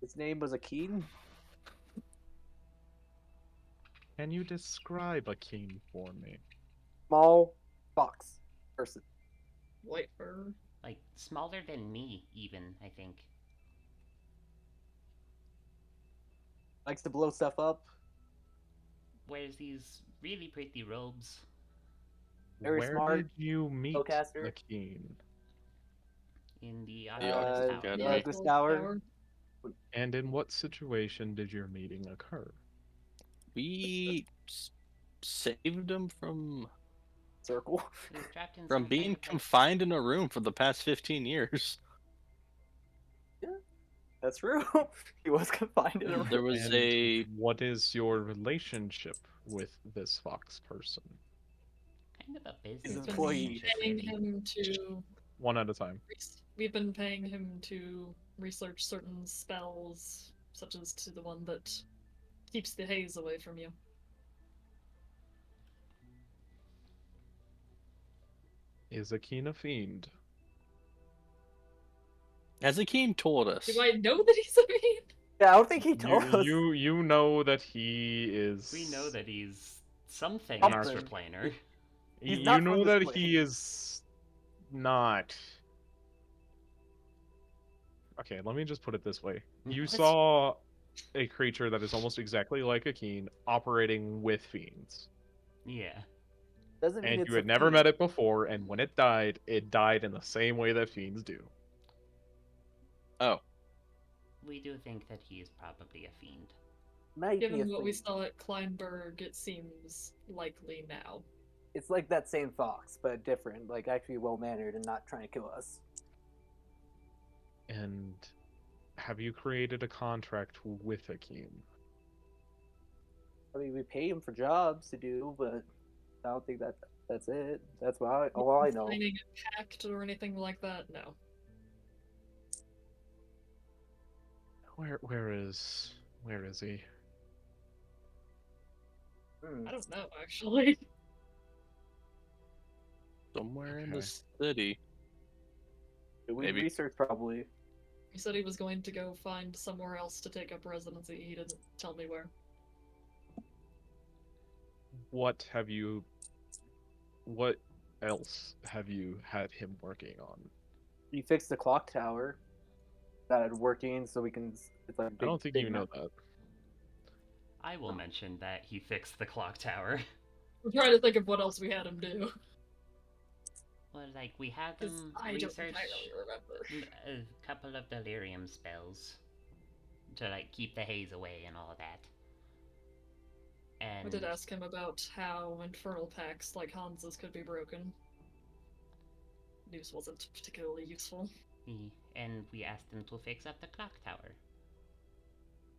His name was Akeen. Can you describe a king for me? Small fox person. White fur. Like smaller than me, even I think. Likes to blow stuff up. Wears these really pretty robes. Very Where smart did you meet spellcaster. the king? In the The Oculus Oculus Tower. Academy. Yeah, this tower. And in what situation did your meeting occur? We saved him from Circle. He was trapped in from some being kind of, like- confined in a room for the past 15 years. That's true. He was confined in a room. There was And a what is your relationship with this fox person? kind of a business His We've employee. been relationship, paying really. him to. One at a time. We've been paying him to research certain spells, such as to the one that keeps the haze away from you. Is Akeem a fiend? as Akeem told us. Do I know that he's a fiend? Yeah, I don't think he told us. You know that he is. We know that he's something Something. extraplanar. He's You not know from that this he plane. is not. Okay, let me just put it this way. You What? saw a creature that is almost exactly like Akeem operating with fiends. Yeah. Doesn't mean And it's you a had never fiend. met it before, and when it died in the same way that fiends do. Oh, We do think that he is probably a fiend. Might be a Given what we fiend. saw at Kleinberg, it seems likely now. It's like that same fox, but different. Like actually well mannered and not trying to kill us. And have you created a contract with Akeem? I mean, we pay him for jobs to do, but I don't think that's it. That's all I know. Signing a pact or anything like that? No. Where is he? Hmm. I don't know, actually. somewhere in the Okay. city. We Maybe. research probably. He said he was going to go find somewhere else to take up residency. He didn't tell me where. What else have you had him working on? He fixed the clock tower. Got it working, so we can. It's like a I big, don't think big you know map. that. I will mention that he fixed the clock tower. I'm trying to think of what else we had him do. Well, like, we had 'Cause them I don't research entirely remember. a couple of delirium spells to, like, keep the haze away and all of that. I did And ask him about how infernal pacts like Hans's could be broken. News wasn't particularly useful. we asked him to fix up the clock tower.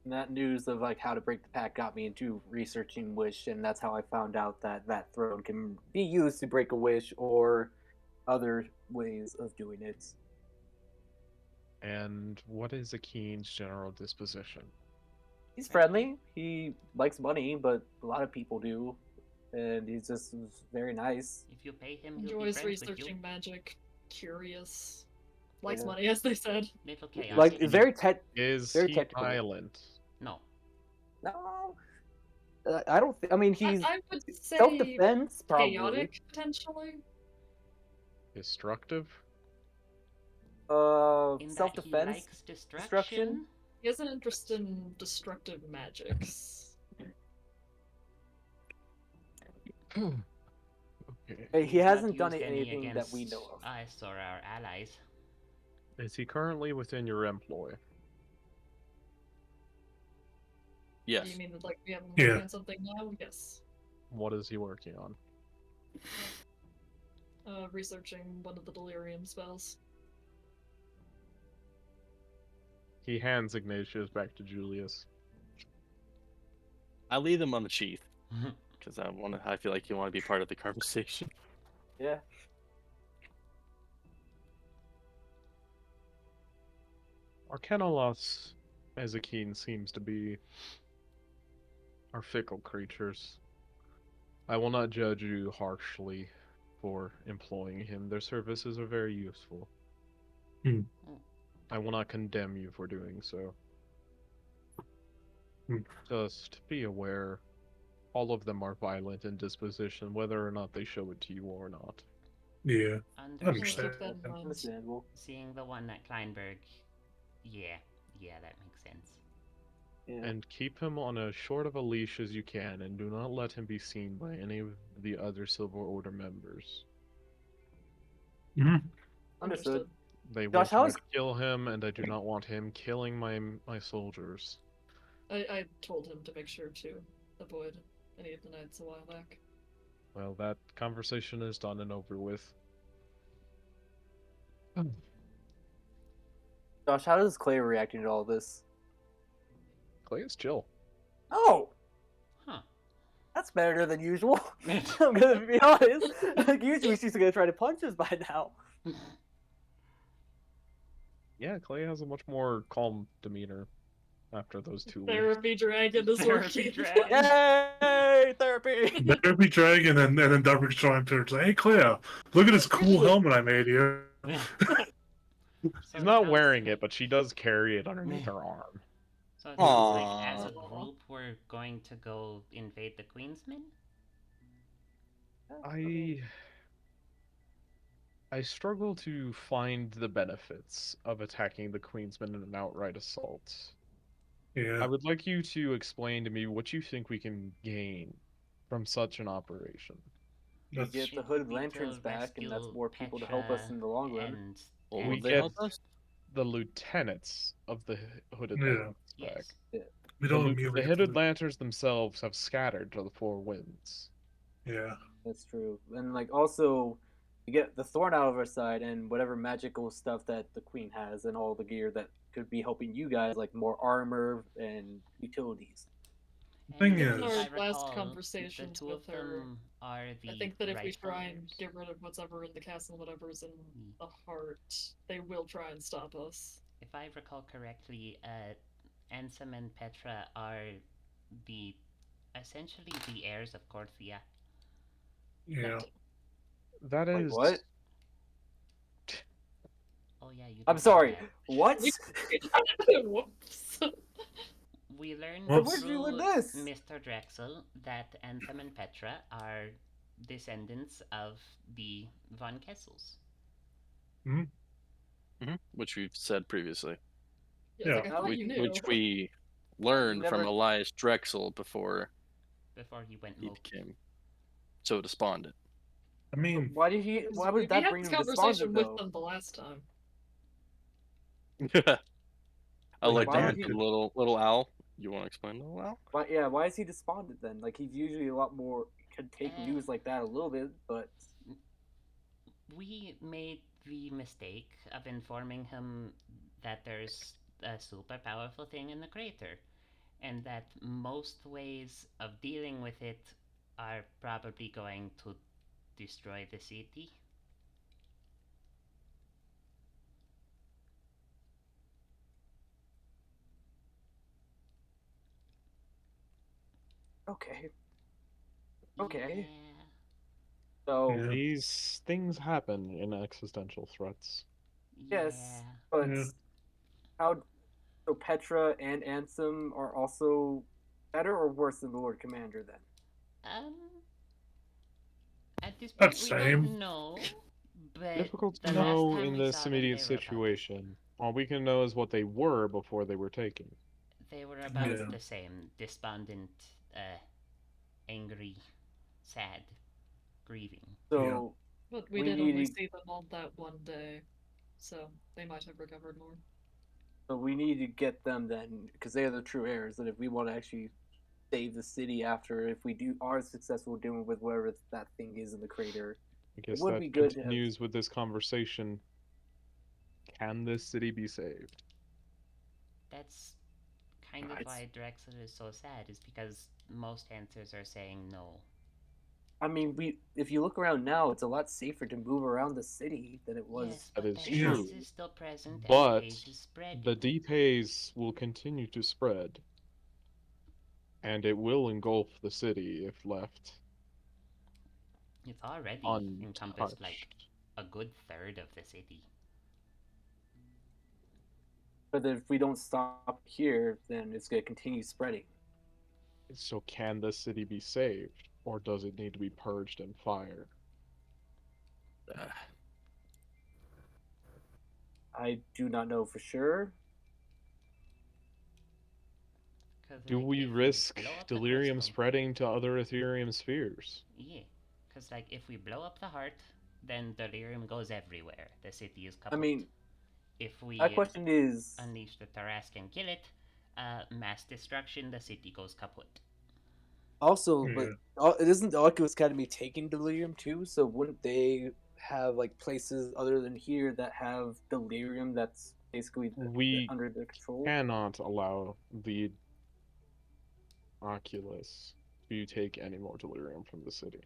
And that news of like how to break the pack got me into researching wish, and that's how I found out that that throne can be used to break a wish or other ways of doing it. And what is Akeen's general disposition? He's friendly. He likes money, but a lot of people do, and he's just very nice. If you pay him, he'll be Enjoys friends with you. researching magic. Curious. Likes Yeah. money, as they said. Little chaotic. Like very Is very he technical. violent? No. No, I don't. I mean, he's I would say self-defense, probably. chaotic, potentially. Destructive? In that he Self-defense. likes destruction? destruction. He has an interest in destructive magics. Okay. Hey, he He's not hasn't done used any anything that we against know of. us or our allies. Is he currently within your employ? Yes. You mean that, like, we have him Yeah. working on something now? Yes. What is he working on? Researching one of the delirium spells. He hands Ignatius back to Julius. I leave them on the chief because I feel like you want to be part of the conversation. Yeah. Arcanoloths, as Akeen seems to be, are fickle creatures. I will not judge you harshly for employing him. Their services are very useful. Hmm. I will not condemn you for doing so. Hmm. Just be aware, all of them are violent in disposition, whether or not they show it to you or not. Yeah. I'll Understand. keep that in mind. Understandable. Seeing the one at Kleinberg, yeah, that makes sense. Yeah. And keep him on as short of a leash as you can, and do not let him be seen by any of the other Silver Order members. Understood. They will Josh, try how's- to kill him, and I do not want him killing my soldiers. I told him to make sure to avoid any of the knights a while back. Well, that conversation is done and over with. Josh, how does Clay reacting to all this? Clay is chill. Oh, Huh. that's better than usual. I'm gonna be honest. Like usually she's gonna try to punch us by now. Yeah, Clay has a much more calm demeanor after those 2 weeks. Therapy dragon is Therapy working. dragon. Yay, therapy! Therapy dragon, and then Dark's trying to say, "Hey, Cleo, look at this cool helmet I made you." She's not wearing it, but she does carry it underneath her arm. So it sounds like Aww. as a group we're going to go invade the Queensmen? I struggle to find the benefits of attacking the Queensmen in an outright assault. Yeah. I would like you to explain to me what you think we can gain from such an operation. We That's, get the It would hooded be to lanterns back, and that's rescue more people to help us Petra in the long run. And Well, We would they get- help us? The lieutenants of the Hooded Yeah. Lanterns back. yes. we The, don't the immediately get Hooded to- Lanterns themselves have scattered to the four winds. Yeah. That's true. And like also, we get the thorn out of our side and whatever magical stuff that the queen has, and all the gear that could be helping you guys, like more armor and utilities. Thing And is- if I Our last recall, conversations the two with of her, them are the I think that if we Right try and Fighters. get rid of whatever in the castle, whatever's in the heart, they will try and stop us. If I recall correctly, Ansem and Petra are the essentially the heirs of Corthia. Yeah. That Wait, is. what? Oh yeah, you. I'm did know sorry. that. What? Whoops. We learned Whoops. Where'd you through learn this? Mr. Drexel that Ansem and Petra are descendants of the Von Kessels. Which we've said previously. Yeah, it's like, I Yeah. thought you knew. Which we learned from never- Elias Drexel before Before he went he Moki. became so despondent. I mean, Why did he? 'Cause Why we would that had bring this him conversation despondent with though? them the last time. I'll Like, let why you would answer, he? little Al. You want to explain, little Al? Why? Yeah, why is he despondent then? Like he's usually a lot more can take Uh, news like that a little bit, but We made the mistake of informing him that there's a super powerful thing in the crater, and that most ways of dealing with it are probably going to destroy the city. okay, okay. Yeah. So yeah, These things happen in existential threats. yes, Yeah. but yeah. how? So Petra and Ansem are also better or worse than the Lord Commander then? Um, at this That's point, we same. don't know, but Difficult to the last know time in we this saw them, immediate they were about the situation. All we can know is what they were before they were taken. they were about Yeah, the same. Despondent, angry, sad, grieving. yeah. So But we we did only need see them on that one day, so they might have recovered more. we need to get them then because they are the true heirs. And if we want to actually save the city after, if we do are successful doing with whatever that thing is in the crater, I it guess would that be good to have. continues with this conversation. Can this city be saved? That's kind of It's, why Drexel is so sad, is because most answers are saying no. I mean, we if you look around now, it's a lot safer to move around the city than it was Yes, That but is the Yeah. haze true. is still present and the But haze is spreading. the deep haze will continue to spread, and it will engulf the city if left It's already encompassed like untouched. a good third of the city. But if we don't stop here, then it's going to continue spreading. So can the city be saved, or does it need to be purged in fire? Uh, I do not know for sure. Because, Do like, we if we risk blow up the delirium crystal, spreading to other Ethereum spheres? yeah. Because, like, if we blow up the heart, then delirium goes everywhere. The city is I kaput. mean, If my we question is unleash the Tarask and kill it, mass destruction, the city goes kaput. also, but Yeah. it isn't the Arceus Academy taking delirium too. So wouldn't they have like places other than here that have delirium that's basically We under their control? cannot allow the Oculus to take any more delirium from the city.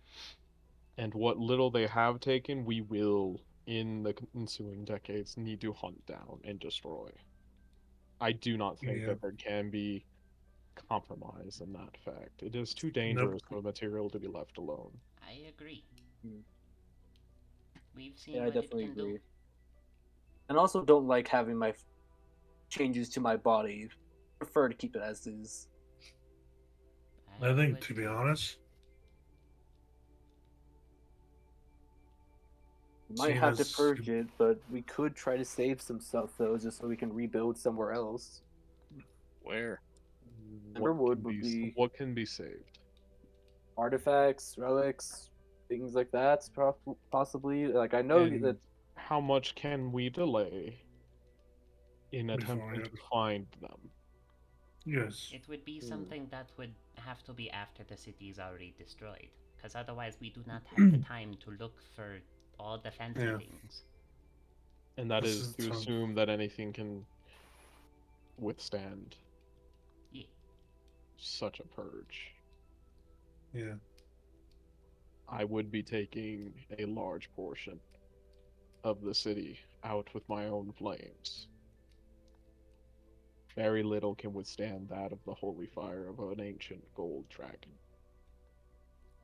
And what little they have taken, we will, in the ensuing decades, need to hunt down and destroy. I do not think Yeah. that there can be compromise in that fact. It is too Nope. dangerous for the material to be left alone. I agree. Hmm. We've Yeah, seen I what it definitely can do. agree. And also don't like having my changes to my body. Prefer to keep it as is. I think, would to be too. honest, We might seeing have to as purge it, but we could try to save some stuff though, just so we can rebuild somewhere else. where? Emberwood would be What can be saved? artifacts, relics, things like that. Possibly. Like I know that And how much can we delay in before attempting it. to find them? Yes. It would be something that would have to be after the city is already destroyed. Because otherwise, we do not have the time to look for all the fancy Yeah. things. And that This is is to tough. assume that anything can withstand Yeah. such a purge. Yeah. I would be taking a large portion of the city out with my own flames. Very little can withstand that of the holy fire of an ancient gold dragon.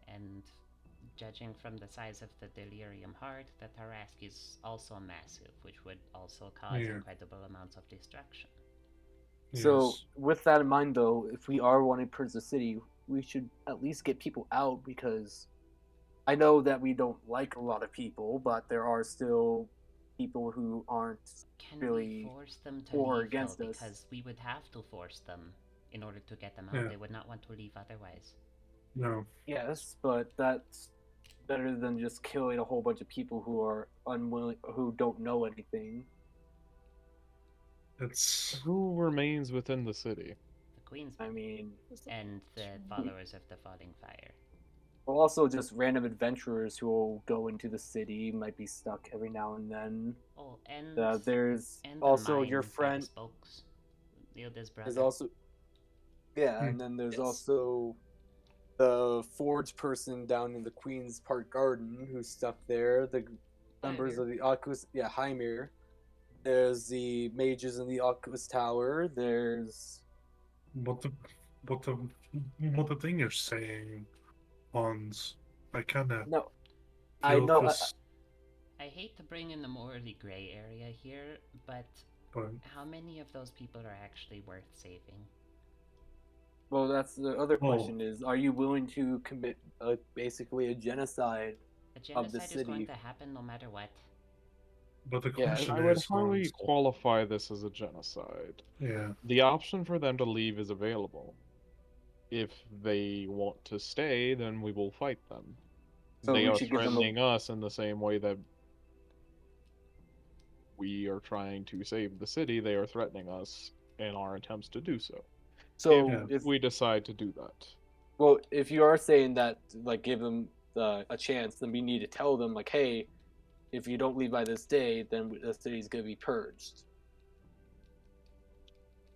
And judging from the size of the delirium heart, the Tarask is also massive, which would also cause Yeah. incredible amounts of destruction. so. Yes. With that in mind, though, if we are wanting to purge the city, we should at least get people out because I know that we don't like a lot of people, but there are still people who aren't Can we really force them to for or leave, though? against us. Because we would have to force them in order to get them out. Yeah. They would not want to leave otherwise. No. Yes, but that's better than just killing a whole bunch of people who are unwilling, who don't know anything. It's Who remains within the city? The Queen's I mean, and the followers of the Falling Fire. well, also just random adventurers who will go into the city might be stuck every now and then. Oh, and There's and also the your mine by the friend. spokes. Ilda's brother. There's also yeah, Hmm. and then there's Yes. also the forge person down in the Queen's Park Garden who's stuck there. The members Hymir. of the Oculus, yeah, Hymir. There's the mages in the Oculus Tower. There's what the what the what the thing you're saying, Hans. I kind of no, I feel know. this, I hate to bring in the morally gray area here, but but how many of those people are actually worth saving? Well, that's the other Oh. question: is are you willing to commit basically a genocide A of the genocide is going city? to happen no matter what. the Yeah, question I would is, highly Hans. qualify this as a genocide. Yeah, The option for them to leave is available. If they want to stay, then we will fight them. So They we are should give them a. threatening us in the same way that we are trying to save the city. They are threatening us in our attempts to do so. So If we decide to do that. well, if you are saying that, like, give them a chance, then we need to tell them, like, hey, if you don't leave by this day, then the city's gonna be purged.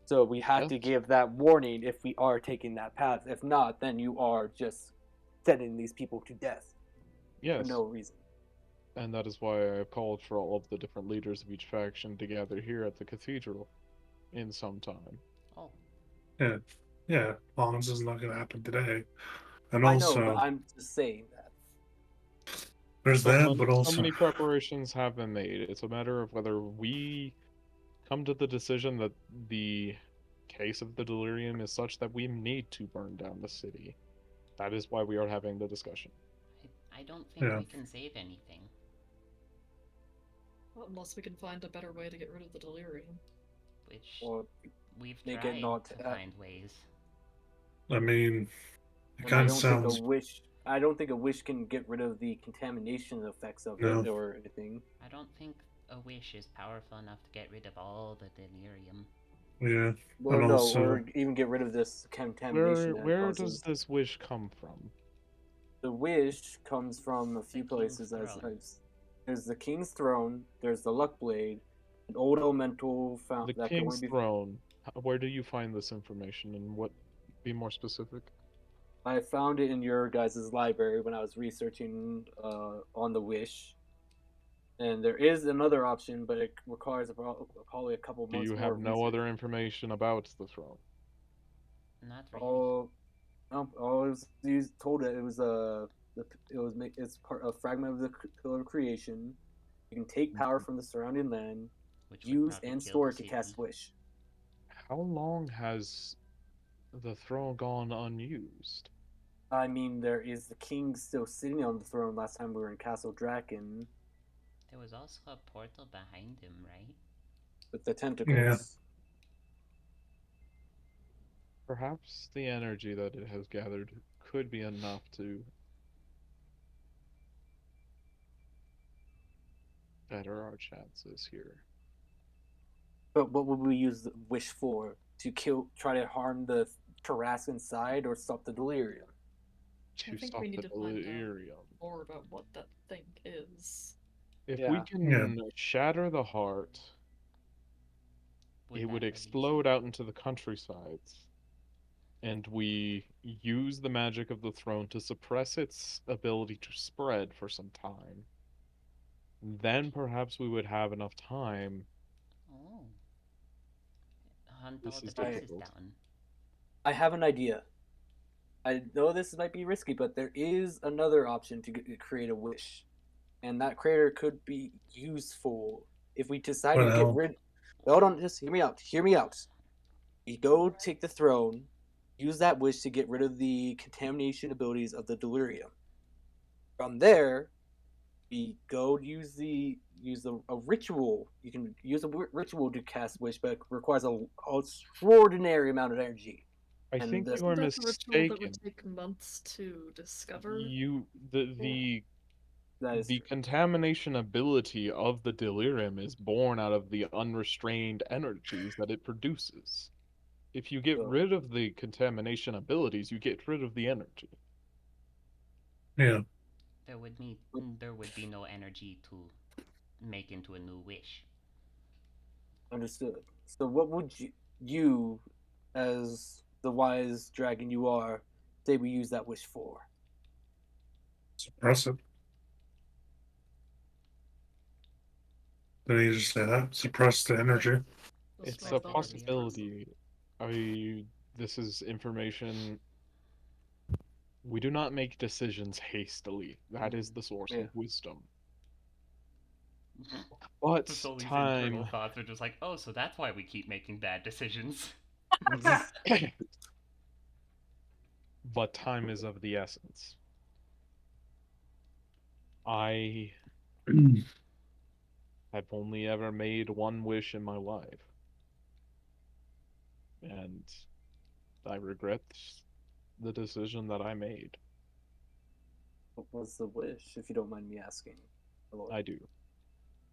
So we have to Yes. give that warning if we are taking that path. If not, then you are just sending these people to death Yes. for no reason. And that is why I called for all of the different leaders of each faction to gather here at the cathedral in some time. Oh, yeah, yeah. Hans is not going to happen today, and I know, but also I'm just saying that. there's that, but So also many preparations have been made. It's a matter of whether we come to the decision that the case of the delirium is such that we need to burn down the city. That is why we are having the discussion. I don't think Yeah. we can save anything. Unless we can find a better way to get rid of the delirium. Which Or we've make it tried not to find ways. I mean, it Well, kind I of don't think sounds a wish. I don't think a wish can get rid of the contamination effects of it No. or anything. I don't think a wish is powerful enough to get rid of all the delirium. yeah, Well, and no, also or even get rid of this contamination that it Where causes. does this wish come from? The wish comes from a The few King's places. Throne. There's the King's Throne. There's the Luck Blade, an old elemental found The that can only King's be. Throne. Where do you find this information, and what? Be more specific. I found it in your guys' library when I was researching on the wish. And there is another option, but it requires probably a couple Do months you more have of no research. other information about the throne? Not really. Oh, no, I was told that it was it's part a fragment of the Pillar of Creation. You can take power from the surrounding land, Which would use probably and kill store the it to city. cast Wish. How long has the throne gone unused? I mean, there is the king still sitting on the throne. Last time we were in Castle Draken There was also a portal behind him, right? with the tentacles. Perhaps the energy that it has gathered could be enough to better our chances here. But what would we use the Wish for? To kill, try to harm the Tarrasque inside, or stop the delirium? To think stop we need the to find out. delirium. More about what that thing is. If Yeah. we can shatter the heart, it would that release explode out into the countrysides. And we use the magic of the throne to suppress its ability to spread for some time. Then perhaps we would have enough time. Oh. Hunt This all is the bases difficult. down. I have an idea. I know this might be risky, but there is another option to create a wish, and that creator could be useful if we decide to get Well, rid. Hold on, just hear me out. Hear me out. You go take the throne, use that wish to get rid of the contamination abilities of the delirium. From there, we go use a ritual. You can use a ritual to cast wish, but it requires a extraordinary amount of energy. I And think the- you are That's a ritual that mistaken. would take months to discover. The That is The true. contamination ability of the delirium is born out of the unrestrained energies that it produces. If you get So, rid of the contamination abilities, you get rid of the energy. Yeah. There would be no energy to make into a new wish. understood. So, what would you, as the wise dragon you are, say we use that wish for? Suppress it. Did he just say that? Suppress the energy. It's Destroy a the Destroy the energy. essence. possibility. This is information. We do not make decisions hastily. That is the source Yeah. of wisdom. But So these internal time, thoughts are just like, oh, so that's why we keep making bad decisions. but time is of the essence. I have only ever made one wish in my life, and I regret the decision that I made. What was the wish, if you don't mind me asking, my lord? I do.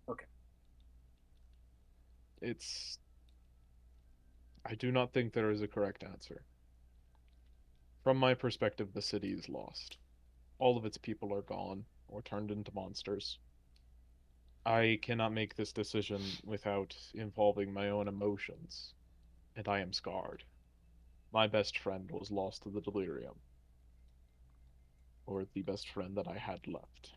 Okay. It's. I do not think there is a correct answer. From my perspective, the city is lost. All of its people are gone or turned into monsters. I cannot make this decision without involving my own emotions, and I am scarred. My best friend was lost to the delirium, or the best friend that I had left.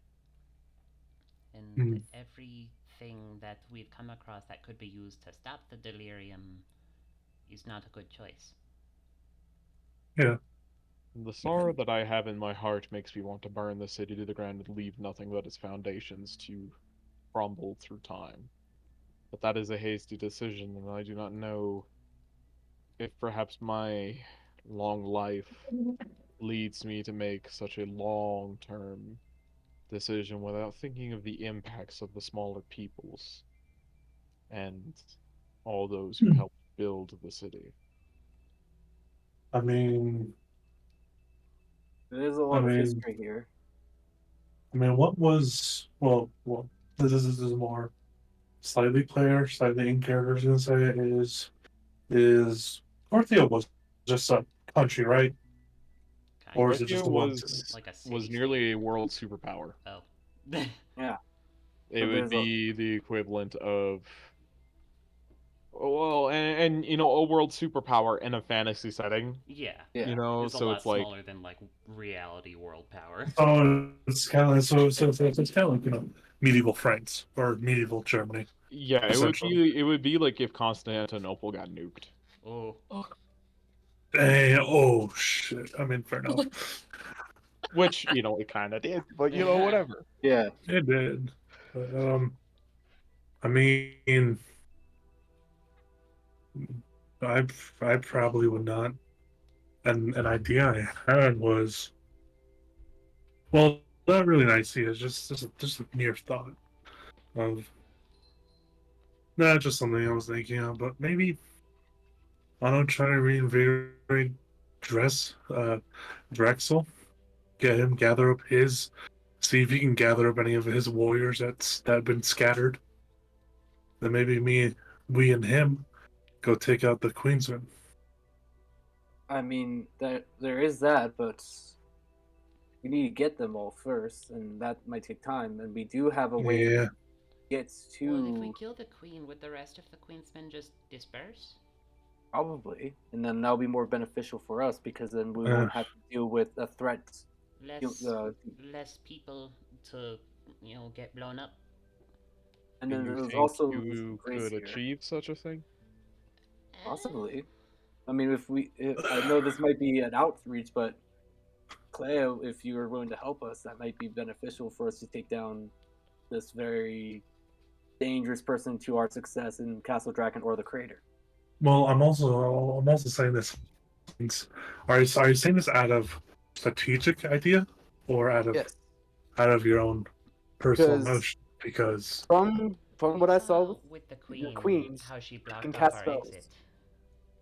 And Hmm. everything that we've come across that could be used to stop the delirium is not a good choice. Yeah. The sorrow that I have in my heart makes me want to burn the city to the ground and leave nothing but its foundations to crumble through time. But that is a hasty decision, and I do not know if perhaps my long life leads me to make such a long term decision without thinking of the impacts of the smaller peoples and all those who helped build the city. I mean, There's a I lot of mean, history here. I mean, what was well? This is more slightly player, slightly in character. I was gonna say is Orthia was just a country, right? Kind Or of. is it Parthia just a one city? Like a was city state. nearly a world superpower. Oh. Yeah. It So would there's a be the equivalent of well, and a world superpower in a fantasy setting, Yeah. yeah. Is a so lot it's like smaller than like reality world power. So it's kind of it's kind of like medieval France or medieval Germany, yeah, essentially. it would be like if Constantinople got nuked. Oh. Hey, oh shit! I mean, fair enough. Which, it kind of did, but whatever. Yeah. It did. But, I mean, I probably would not. And an idea I had was, well, not really an idea. It's just a mere thought of not just something I was thinking of, but maybe I don't try to reinvigorate Dress Drexel, get him gather up his, see if he can gather up any of his warriors that have been scattered. Then maybe we and him go take out the Queensman. I mean, there is that, but we need to get them all first, and that might take time. And we do have a way to Yeah, get Well, if we to kill the queen, would the rest of the queensmen just disperse? probably, and then that'll be more beneficial for us because then we uh, won't have to deal with a threat. Less Uh, less people to, get blown up. and Do then you there's think also this you grace could here, achieve such a thing? possibly. I mean, I know this might be an outreach, but Cleo, if you are willing to help us, that might be beneficial for us to take down this very dangerous person to our success in Castle Dragon or the Crater. well, I'm also saying this. Are you saying this out of strategic idea or Yes, out of your own personal because emotion? Because from We what I saw saw with with the your queen queens, how she she can blocked off cast our spells. exit.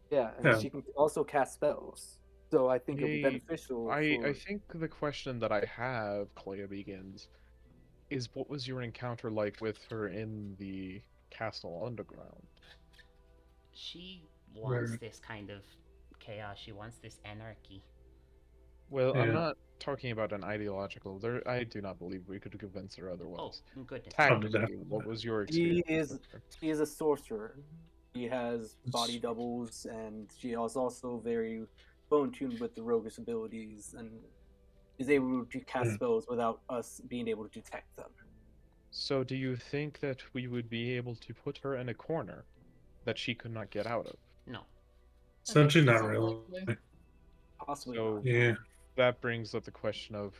Yeah, and yeah, she can also cast spells. So I think it'll be I beneficial I for. think the question that I have, Clea begins, what was your encounter like with her in the castle underground? She wants Right. this kind of chaos. She wants this anarchy. Well, I'm Yeah. not talking about an ideological. There, I do not believe we could convince her Oh, otherwise. goodness, no. Oh, Tactically, definitely. what was your She experience is with her? she is a sorcerer. She has body It's- doubles, and she is also very bone tuned with the roguish abilities, and is able to cast Yeah. spells without us being able to detect them. So, do you think that we would be able to put her in a corner that she could not get out of? No. I think Essentially, that's not really. unlikely. Possibly not. So, Yeah. that brings up the question of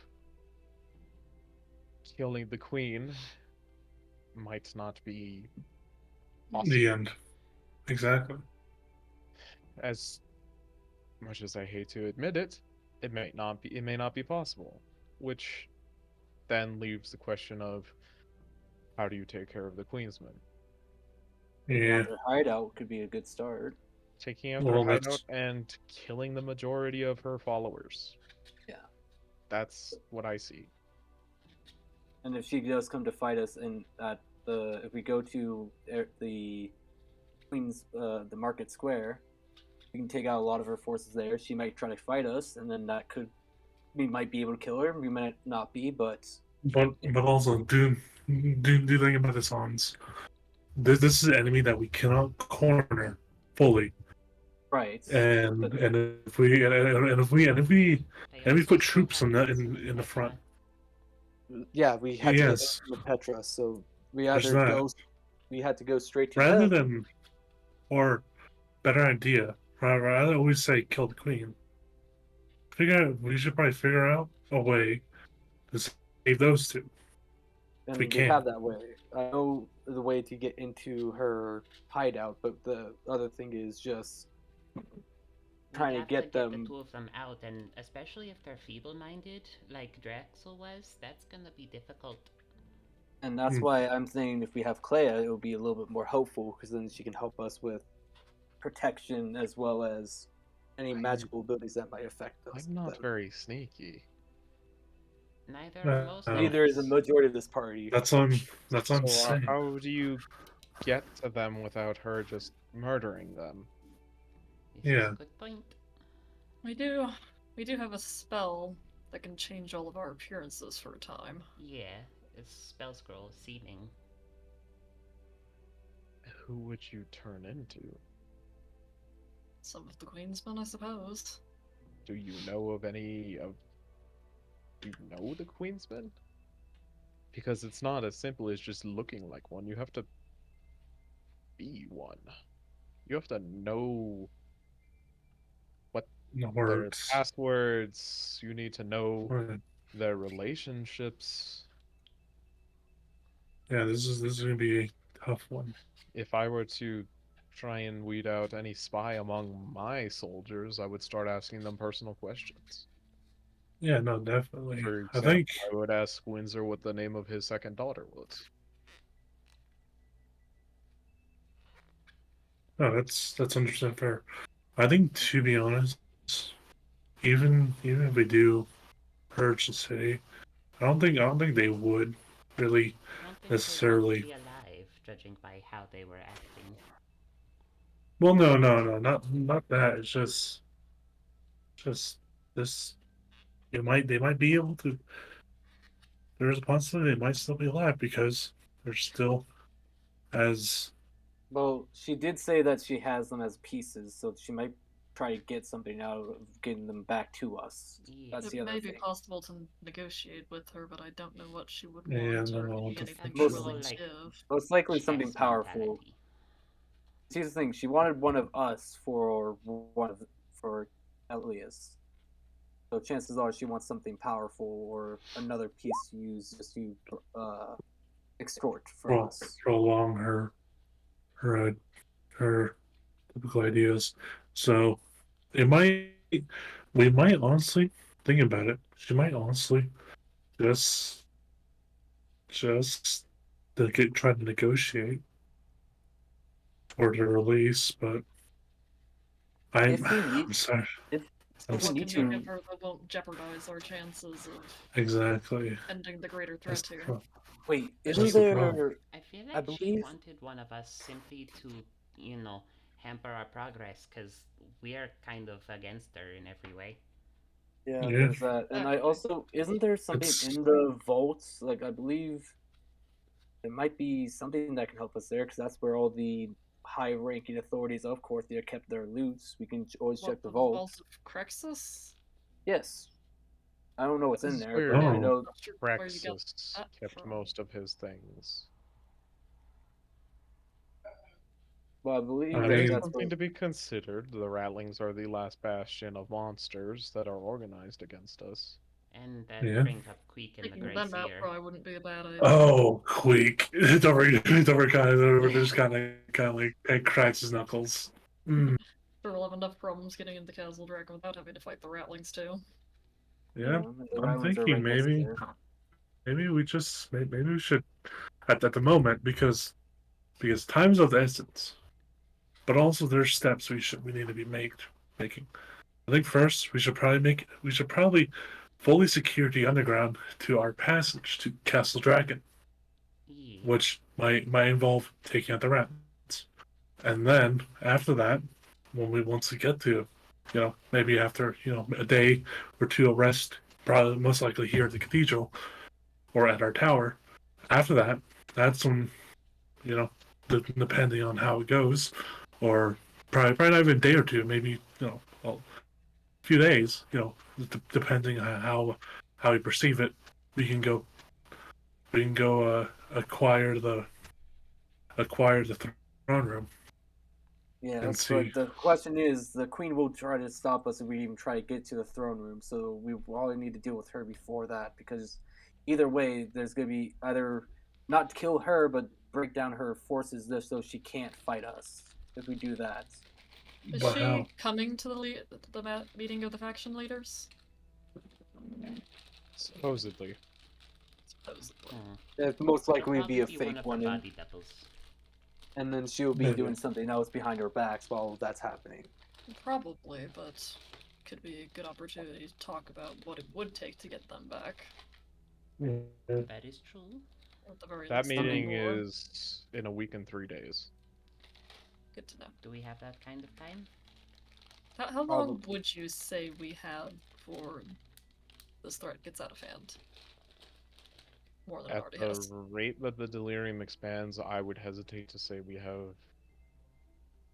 killing the queen might not be possible. The end. Exactly. As much as I hate to admit it, it may not be possible. Which then leaves the question of how do you take care of the queensmen? Taking out Yeah. their hideout could be a good start. Taking out their Well, hideout that's and killing the majority of her followers. Yeah. That's what I see. And if she does come to fight us, and at the if we go to the Queen's the Market Square, we can take out a lot of her forces there. She might try to fight us, and then that could we might be able to kill her. We might not be, but but also do think about this, Hans. This is an enemy that we cannot corner fully, right. But and if we They and we also put still troops have in Castle in the front. Petra. yeah, we had to get Yes, into Petra, so we there's either that. we had to go straight to Rather them. than or better idea. Rather always say kill the queen. We should probably figure out a way to save those two if we And we can. have that way. I know the way to get into her hideout, but the other thing is just trying We'd to have get the them. two of them out, and especially if they're feeble-minded, like Drexel was, that's gonna be difficult. And that's Hmm. why I'm saying if we have Clea, it will be a little bit more hopeful because then she can help us with protection as well as any I'm magical abilities that might affect us. I'm not Then. very sneaky. Neither are most of Neither is the us. majority of this party. That's on. That's what I'm So saying. how do you get to them without her just murdering them? This is Yeah. a good point. We do have a spell that can change all of our appearances for a time. Yeah, it's spell scroll seeming. Who would you turn into? Some of the Queensmen, I suppose. Do you know of any of? Do you know the Queensman? Because it's not as simple as just looking like one. You have to be one. You have to know what The their words. passwords. You need to know Right. their relationships. Yeah, this is gonna be a tough one. If I were to try and weed out any spy among my soldiers, I would start asking them personal questions. Yeah, no, definitely. For I example, think I would ask Windsor what the name of his second daughter was. no, that's 100% fair. I think to be honest, even if we do purge the city, I don't think they would really I don't think they'd want to necessarily. be alive, judging by how they were acting. Well, no, not that. It's just this. They might be able to. There's a possibility they might still be alive because they're still as Well, she did say that she has them as pieces, so she might try to get something out of getting them back to us. Yeah. That's It the other may be thing. possible to negotiate with her, but I don't know what she would Yeah, want no, or no, what the anything fuck she's is willing Most, to like give. most likely chess something powerful. mentality. See the thing, she wanted one of us for one of for Elias. So chances are she wants something powerful or another piece to use just to extort from us. prolong her her typical ideas. So it might we might honestly think about it. She might honestly just just try to negotiate toward her release, but If we need I'm sorry. if But If we what need can we to, give her that won't jeopardize our chances of Exactly. ending the greater That's threat the here? wait, That's isn't the problem. there? I feel I like she believe. wanted one of us simply to, hamper our progress, because we are kind of against her in every way. Yeah, Yeah. there's that, and I Exactly. also isn't there something It's in the vaults? Like I believe there might be something that can help us there, because that's where all the high-ranking authorities of Corthia kept their loots. We can always What, check the the vault. Vault of Crexus? Yes, I don't know what's This in is there, but where I Oh. know. Not sure where you got Praxis that kept from. most of his things. Well, I believe I That that is mean, that's something what. to be considered. The Rattlings are the last bastion of monsters that are organized against us. And that yeah. brings up Queek and the Taking them out Grazier. probably wouldn't be a bad idea. Oh, Queek. It's over just kind of like it cracks his knuckles. Mm, Sure, we'll have enough problems getting into Castle Dragon without having to fight the Rattlings too. yeah, Yeah, the I'm Rylands are thinking right next to there. maybe we should at the moment because time's of the essence, but also there's steps we need to be making. I think first we should probably fully secure the underground to our passage to Castle Dragon, Eee. which might involve taking out the rats. And then after that, once we get to, maybe after a day or two of rest, probably most likely here at the cathedral or at our tower. After that, that's when you know, depending on how it goes, or probably not even a day or two, maybe a few days. Depending on how we perceive it, we can go acquire the throne room Yeah, and that's see. but the question is, the queen will try to stop us if we even try to get to the throne room. So we probably need to deal with her before that, because either way, there's gonna be either not kill her, but break down her forces just so she can't fight us. If we do that, Is But she how? coming to the meeting of the faction leaders? Supposedly. Supposedly. Hmm. it most It'll likely be probably a be one fake of her one, body doubles. and then she'll be Maybe. doing something else behind our backs while that's happening. Probably, but could be a good opportunity to talk about what it would take to get them back. Yeah. That is true. Or at the very That least, learn meeting more. is in a week and 3 days. Good to know. Do we have that kind of time? How long Probably. would you say we have before this threat gets out of hand? More than it At already the has. rate that the delirium expands, I would hesitate to say we have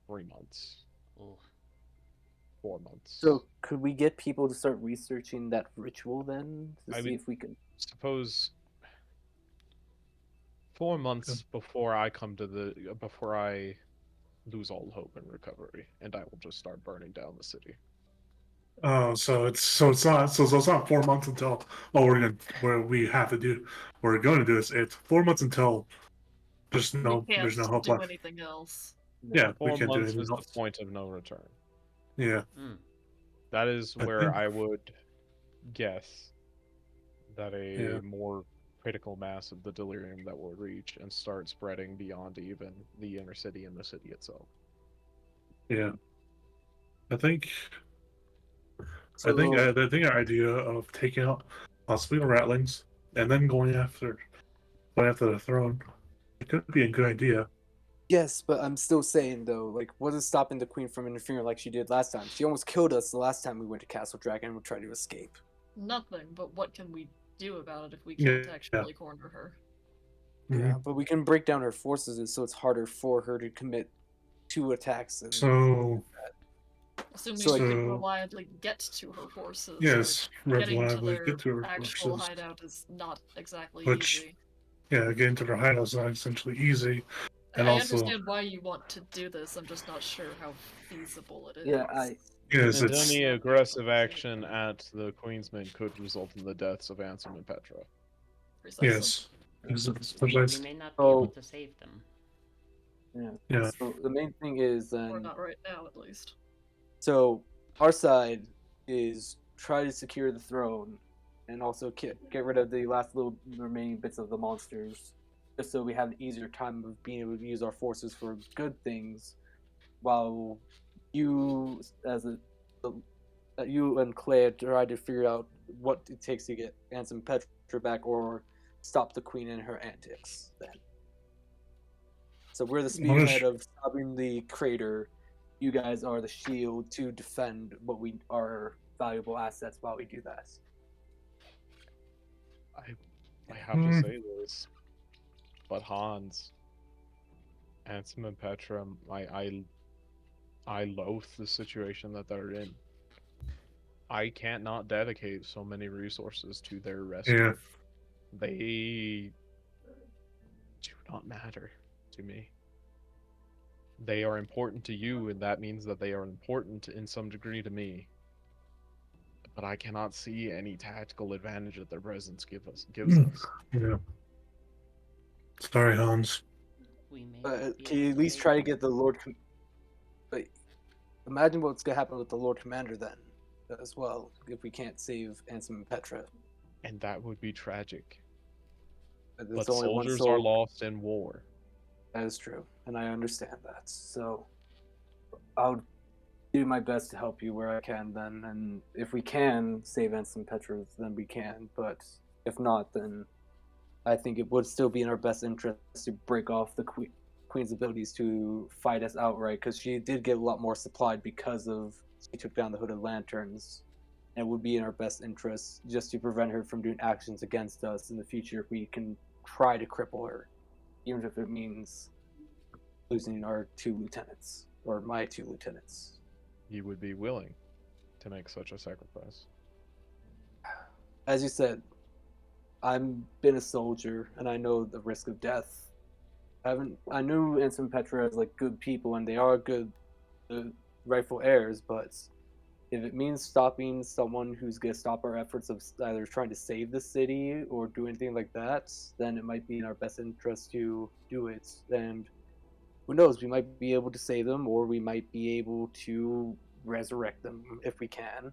3 months, Oh, 4 months. So could we get people to start researching that ritual then to I see would if we can? suppose 4 months before I lose all hope and recovery, and I will just start burning down the city. Oh, so it's not 4 months until we have to do we're going to do this. It's 4 months until We can't there's no hope do left. anything else. Yeah, we Four can't do months anything is the else. point of no return. Yeah, hmm. That is I where think. I would guess that Yeah, a more critical mass of the delirium that will reach and start spreading beyond even the inner city and the city itself. yeah. I think So I think our idea of taking out possibly the Rattlings and then going after the throne, it could be a good idea. yes, but I'm still saying though, like, what is stopping the queen from interfering like she did last time? She almost killed us the last time we went to Castle Dragon and we tried to escape. Nothing, but what can we do about it if we Yeah, can't actually corner her? Yeah, mhm. but we can break down her forces, so it's harder for her to commit two attacks. And So Assuming So, we like, can so reliably get to her forces, yes, which getting to reliably their get to her actual forces, hideout is not exactly which easy. getting to their hideout is not essentially easy, and I also understand why you want to do this, I'm just not sure how feasible it is. yeah, yes, And it's any aggressive action at the Queensmen could result in the deaths of Ansem and Petra. Precisely. yes, We may not be able Oh. to save them. Yeah. So the main thing is Or then. not right now, at least. So our side is try to secure the throne, and also get rid of the last little remaining bits of the monsters, just so we have an easier time of being able to use our forces for good things, while you, as that you and Claire try to figure out what it takes to get Ansem Petra back or stop the Queen in her antics. Then, so we're the spearhead of stopping the crater. You guys are the shield to defend what we are valuable assets while we do that. I have to say this, but Hans, Ansem and Petra, I loathe the situation that they're in. I can't not dedicate so many resources to their rescue. Yeah. They do not matter to me. They are important to you, and that means that they are important in some degree to me. But I cannot see any tactical advantage that their presence gives us. Yeah. Sorry, Hans. We may But not be can you able at to least save try to them. get the Lord? But imagine what's gonna happen with the Lord Commander then, as well, if we can't save Ansem and Petra. And that would be tragic. But there's But only one soldiers soul. are lost in war. That is true, and I understand that. So I'll do my best to help you where I can then, and if we can save Ansem Petra, then we can. But if not, then I think it would still be in our best interest to break off the Queen's abilities to fight us outright, because she did get a lot more supplied because of she took down the Hooded Lanterns. And it would be in our best interest just to prevent her from doing actions against us in the future if we can try to cripple her, even if it means losing our 2 lieutenants, or my 2 lieutenants. You would be willing to make such a sacrifice. As you said, I've been a soldier and I know the risk of death. I knew Ansem and Petra as like good people and they are good rightful heirs, but if it means stopping someone who's gonna stop our efforts of either trying to save the city or do anything like that, then it might be in our best interest to do it. And who knows, we might be able to save them or we might be able to resurrect them if we can.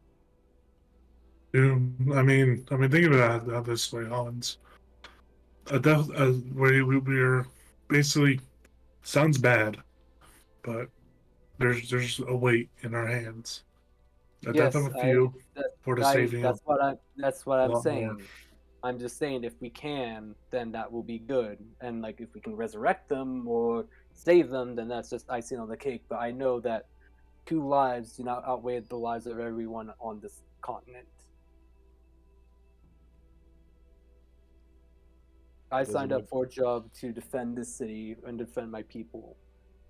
Dude, think about it this way, Hans. A death, we're basically sounds bad, but there's a weight in our hands. The death of Yes, a few for the saving of that's what a I'm lot more. saying. I'm just saying if we can, then that will be good. And like if we can resurrect them or save them, then that's just icing on the cake. But I know that 2 lives do not outweigh the lives of everyone on this continent. I It is signed an, up for a job to defend this city and defend my people.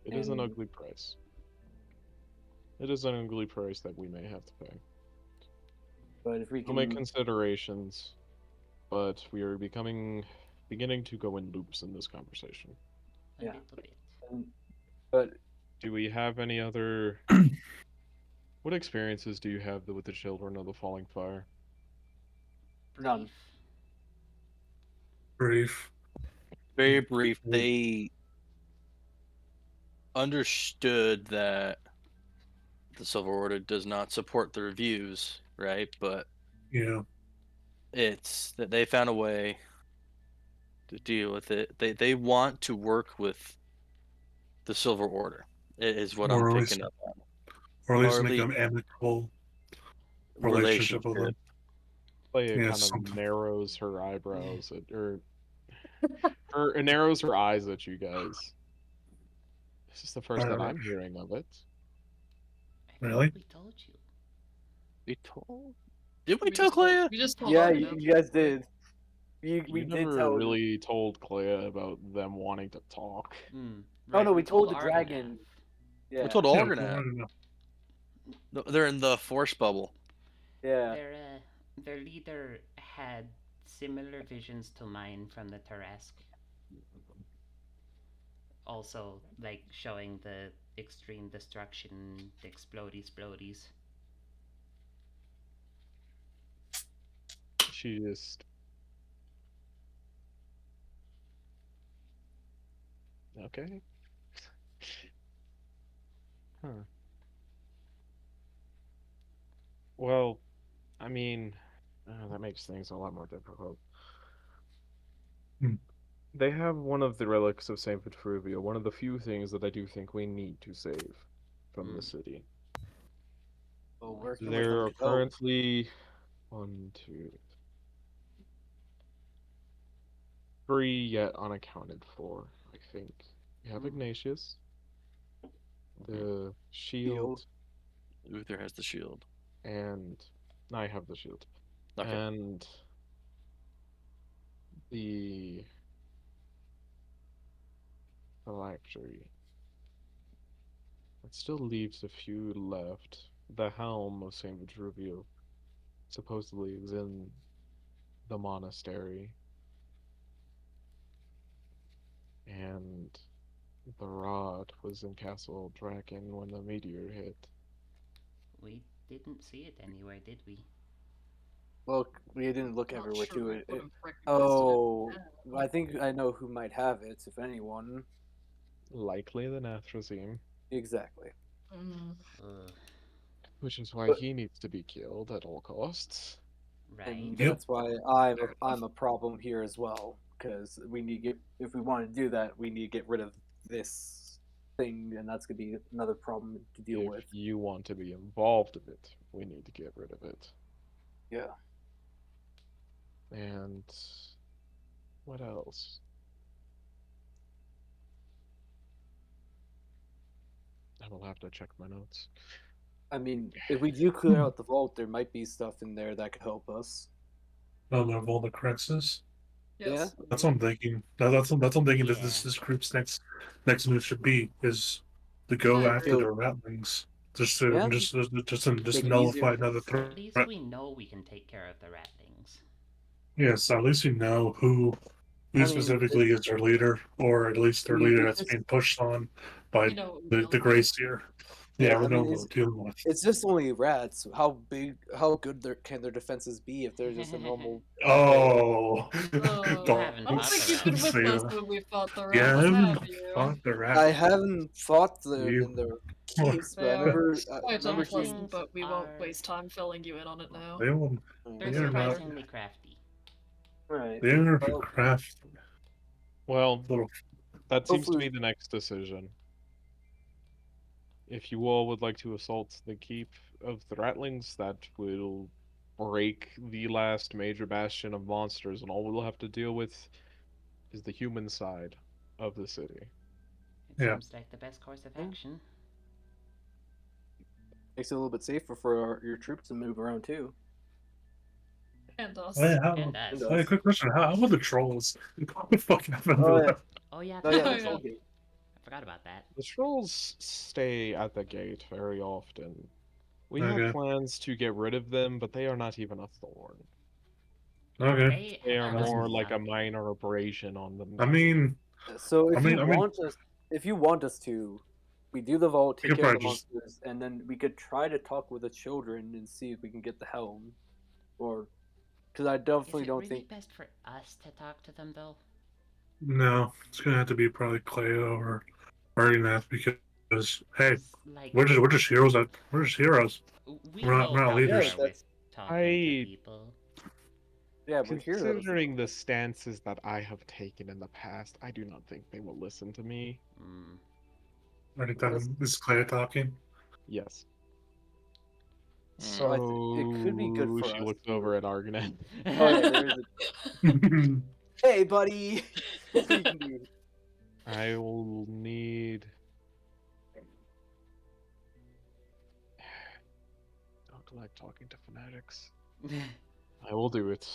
it is an And ugly price. It is an ugly price that we may have to pay. but if we We'll make can, considerations, but we are beginning to go in loops in this conversation. A Yeah. little bit. but Do we have any other? What experiences do you have with the children of the falling fire? None. Brief. Brief. Very brief. They understood that the Silver Order does not support their views, right? But Yeah. it's that they found a way to deal with it. They want to work with the Silver Order, is what I'm Or at picking least up on. or at least Or at make least an amicable relationship with relationship. them. Leia Yeah, kind of something. narrows her eyebrows or it narrows her eyes at you guys. This is the first that I'm hearing of it. I Really? thought we told you. We told. Did we tell Clea? We just told Yeah, Argonaut. you guys did. We You did never tell. really told Clea about them wanting to talk. Oh Right, no, we told the Argonath. dragon. Yeah. We told Yeah, Organath. They're in the Force bubble. Yeah. Their leader had similar visions to mine from the Tarask. Also, like showing the extreme destruction, the explodies. She just okay. Huh. Well, I mean, that makes things a lot more difficult. Hmm. They have one of the relics of Saint Petruvia, one of the few things that I do think we need to save from the city. Well, where can There are we go? currently 1, 2, 3 yet unaccounted for, I think. We have Ignatius, the Shield. shield, Luther has the shield. and I have the shield. Okay. And the phylactery. It still leaves a few left. The helm of Saint Vitruvio supposedly is in the monastery. And the rod was in Castle Draken when the meteor hit. We didn't see it anywhere, did we? Well, we didn't look Not everywhere sure too. I would have recognized Oh, it. I think I know who might have it, if anyone. Likely the Nathrezim, Exactly. Mm. Ugh, which is why But- he needs to be killed at all costs. right. And Yep. that's why I'm a problem here as well. Because we need to get, if we want to do that, we need to get rid of this thing, and that's gonna be another problem to deal If with. you want to be involved in it, we need to get rid of it. Yeah. And what else? I will have to check my notes. I mean, if we do clear out the vault, there might be stuff in there that could help us. Another of all the Crexes. Yes. That's what I'm thinking. That's what I'm thinking. Yeah. This group's next move should be is to I go after agree. the Ratlings, just to Yeah. just Make it easier. nullify another threat. At least we know we can take care of the ratlings. Yes, at least we know who I mean, specifically is their leader, or at least their I mean, leader it's that's just- being pushed on by You know what we're the dealing Grey with. Seer. Yeah, Yeah, I we know mean, what we're dealing with. It's just only rats. How good can their defenses be if they're just a normal? Oh, Oh, You don't haven't I don't fought think the you've been rats. with say us that. when we fought the You rats, have haven't you? fought the I rat. haven't fought them You- in their keeps, but They I are remember. I quite remember seeing. unpleasant, but we won't are- waste time filling you in on it now. They will. They're They are not. surprisingly crafty. Right. They are Well, craft Well, little. that seems to hopefully- be the next decision. If you all would like to assault the keep of the Ratlings, that will break the last major bastion of monsters, and all we'll have to deal with is the human side of the city. It Yeah. seems like the best course of action. Makes it a little bit safer for your troops to move around too. And us. Oh, yeah, And us. And oh, yeah, us. quick question: How about the trolls? What the fuck happened Oh, to yeah. them? Oh yeah, Oh yeah, Oh, that's yeah. okay. I forgot about that. The trolls stay at the gate very often. We Okay. have plans to get rid of them, but they are not even a thorn. Okay. They They have are caused more me like a nothing. minor abrasion on them. I mean, So if I mean- if you want us to, we do the vault, We take could care of the probably just- monsters, and then we could try to talk with the children and see if we can get the helm, or because I Is definitely it don't really think. best for us to talk to them though? no, it's gonna have to be probably Cleo or Ignat because hey, Like we're just heroes. We're just heroes. we we're not know how leaders. we Yeah, are with that's- talking I- to people. Yeah, we're heroes. Considering the stances that I have taken in the past, I do not think they will listen to me. Mm. Right, this is Cleo talking. Yes. So I think it could be good for She us. looks over at Argonet. Oh yeah, there is a. Hey, buddy. Let's see what you can do. I will need. Don't like talking to fanatics. I will do it.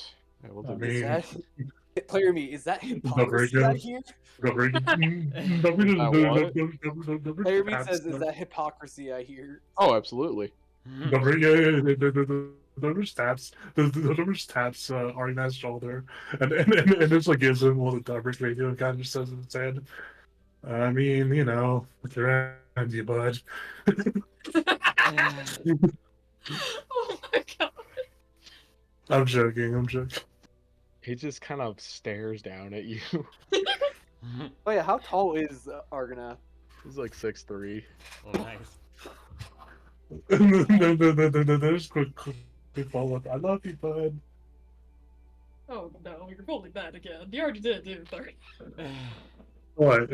I will do I it. mean- Is that player me? Is that hypocrisy I hear? Player Player me says, "Is that hypocrisy I hear?" Oh, absolutely. The number taps Argonau's shoulder and just like gives him a little direct radio and kind of just says in his head, I mean, you know, with your hands, you bud. Oh my god. I'm joking. He just kind of stares down at you. Oh yeah, how tall is Argonath? He's like 6'3". Oh nice. There's quick follow up. I love you, bud. Oh no, you're rolling that again. You already did, dude. Sorry. What?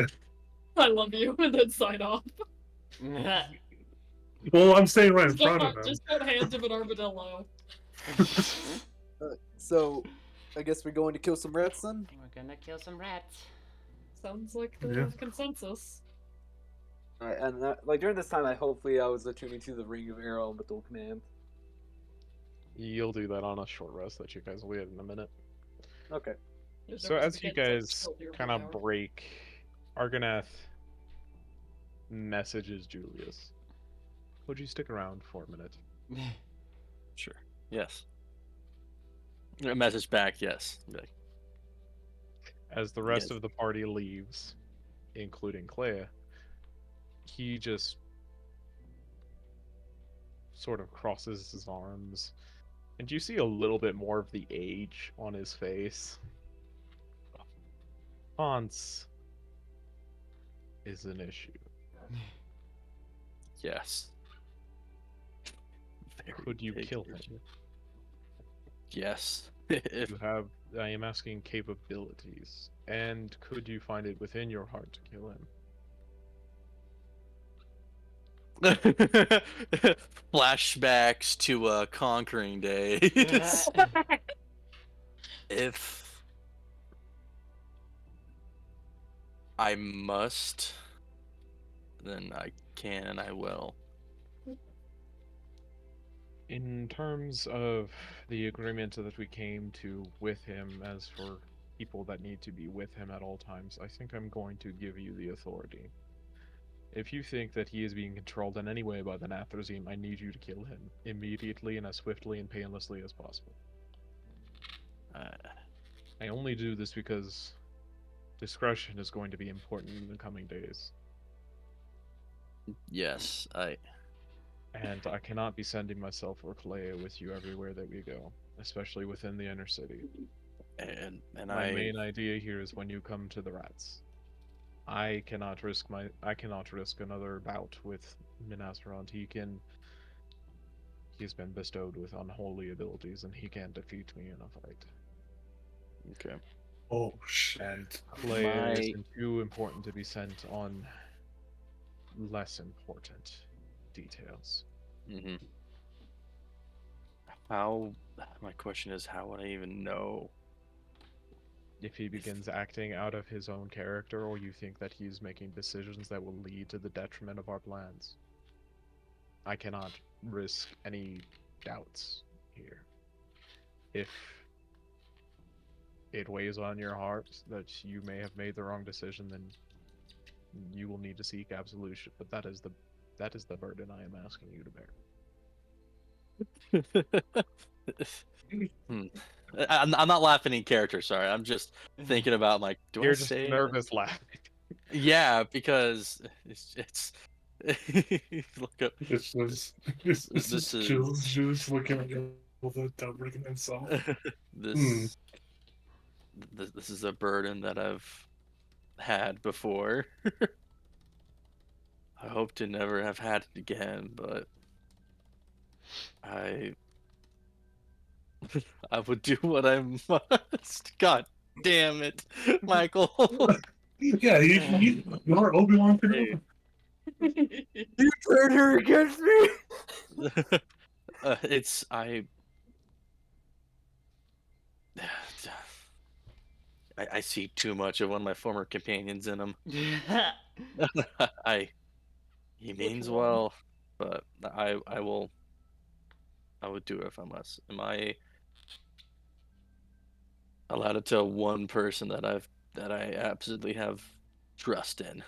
I love you, and then sign off. Well, I'm staying right in Just don't, front of him. just don't hand him an armadillo. So, I guess we're going to kill some rats then. We're gonna kill some rats. Sounds like the Yeah. consensus. Alright, and like during this time, hopefully I was attuning to the Ring of Air Elemental Command. You'll do that on a short rest that you guys will get in a minute. Okay. There's no So reason as to you get guys killed here kind for of an hour. break, Argonath messages Julius. Would you stick around for a minute? Sure. Yes. A message back. Yes. Be like, As the rest Yes. of the party leaves, including Clea, he just sort of crosses his arms, and you see a little bit more of the age on his face. Hans is an issue. Yes. Very Could you big kill him? issue. Yes. If You have, I am asking, capabilities, and could you find it within your heart to kill him? flashbacks to conquering days. If I must, then I can and I will. In terms of the agreement that we came to with him, as for people that need to be with him at all times, I think I'm going to give you the authority. If you think that he is being controlled in any way by the Nathrazim, I need you to kill him immediately and as swiftly and painlessly as possible. Uh, I only do this because discretion is going to be important in the coming days, yes, and I cannot be sending myself or Clea with you everywhere that we go, especially within the inner city. and My I main idea here is when you come to the rats. I cannot risk another bout with Minas Tirith. He's been bestowed with unholy abilities and he can defeat me in a fight. okay. Oh shit. And Clea My isn't too important to be sent on less important details. hmm How? My question is, how would I even know? If he begins acting out of his own character, or you think that he's making decisions that will lead to the detriment of our plans, I cannot risk any doubts here. If it weighs on your heart that you may have made the wrong decision, then you will need to seek absolution. But that is the burden I am asking you to bear. Hmm. I'm not laughing in character. Sorry, I'm just thinking about like, do I You're just say? nervous laughing. Yeah, because it's look up. It's This Jules, is Jules looking at you without breaking himself. Hmm. this this is a burden that I've had before. I hope to never have had it again, but I I would do what I must. God damn it, Michael. Yeah, you're Obi-Wan Hey. Kenobi. You turned her against me. It's I. I see too much of one of my former companions in him. I he Which means one? well, but I would do it if I must. Am I allowed to tell one person that I absolutely have trust in?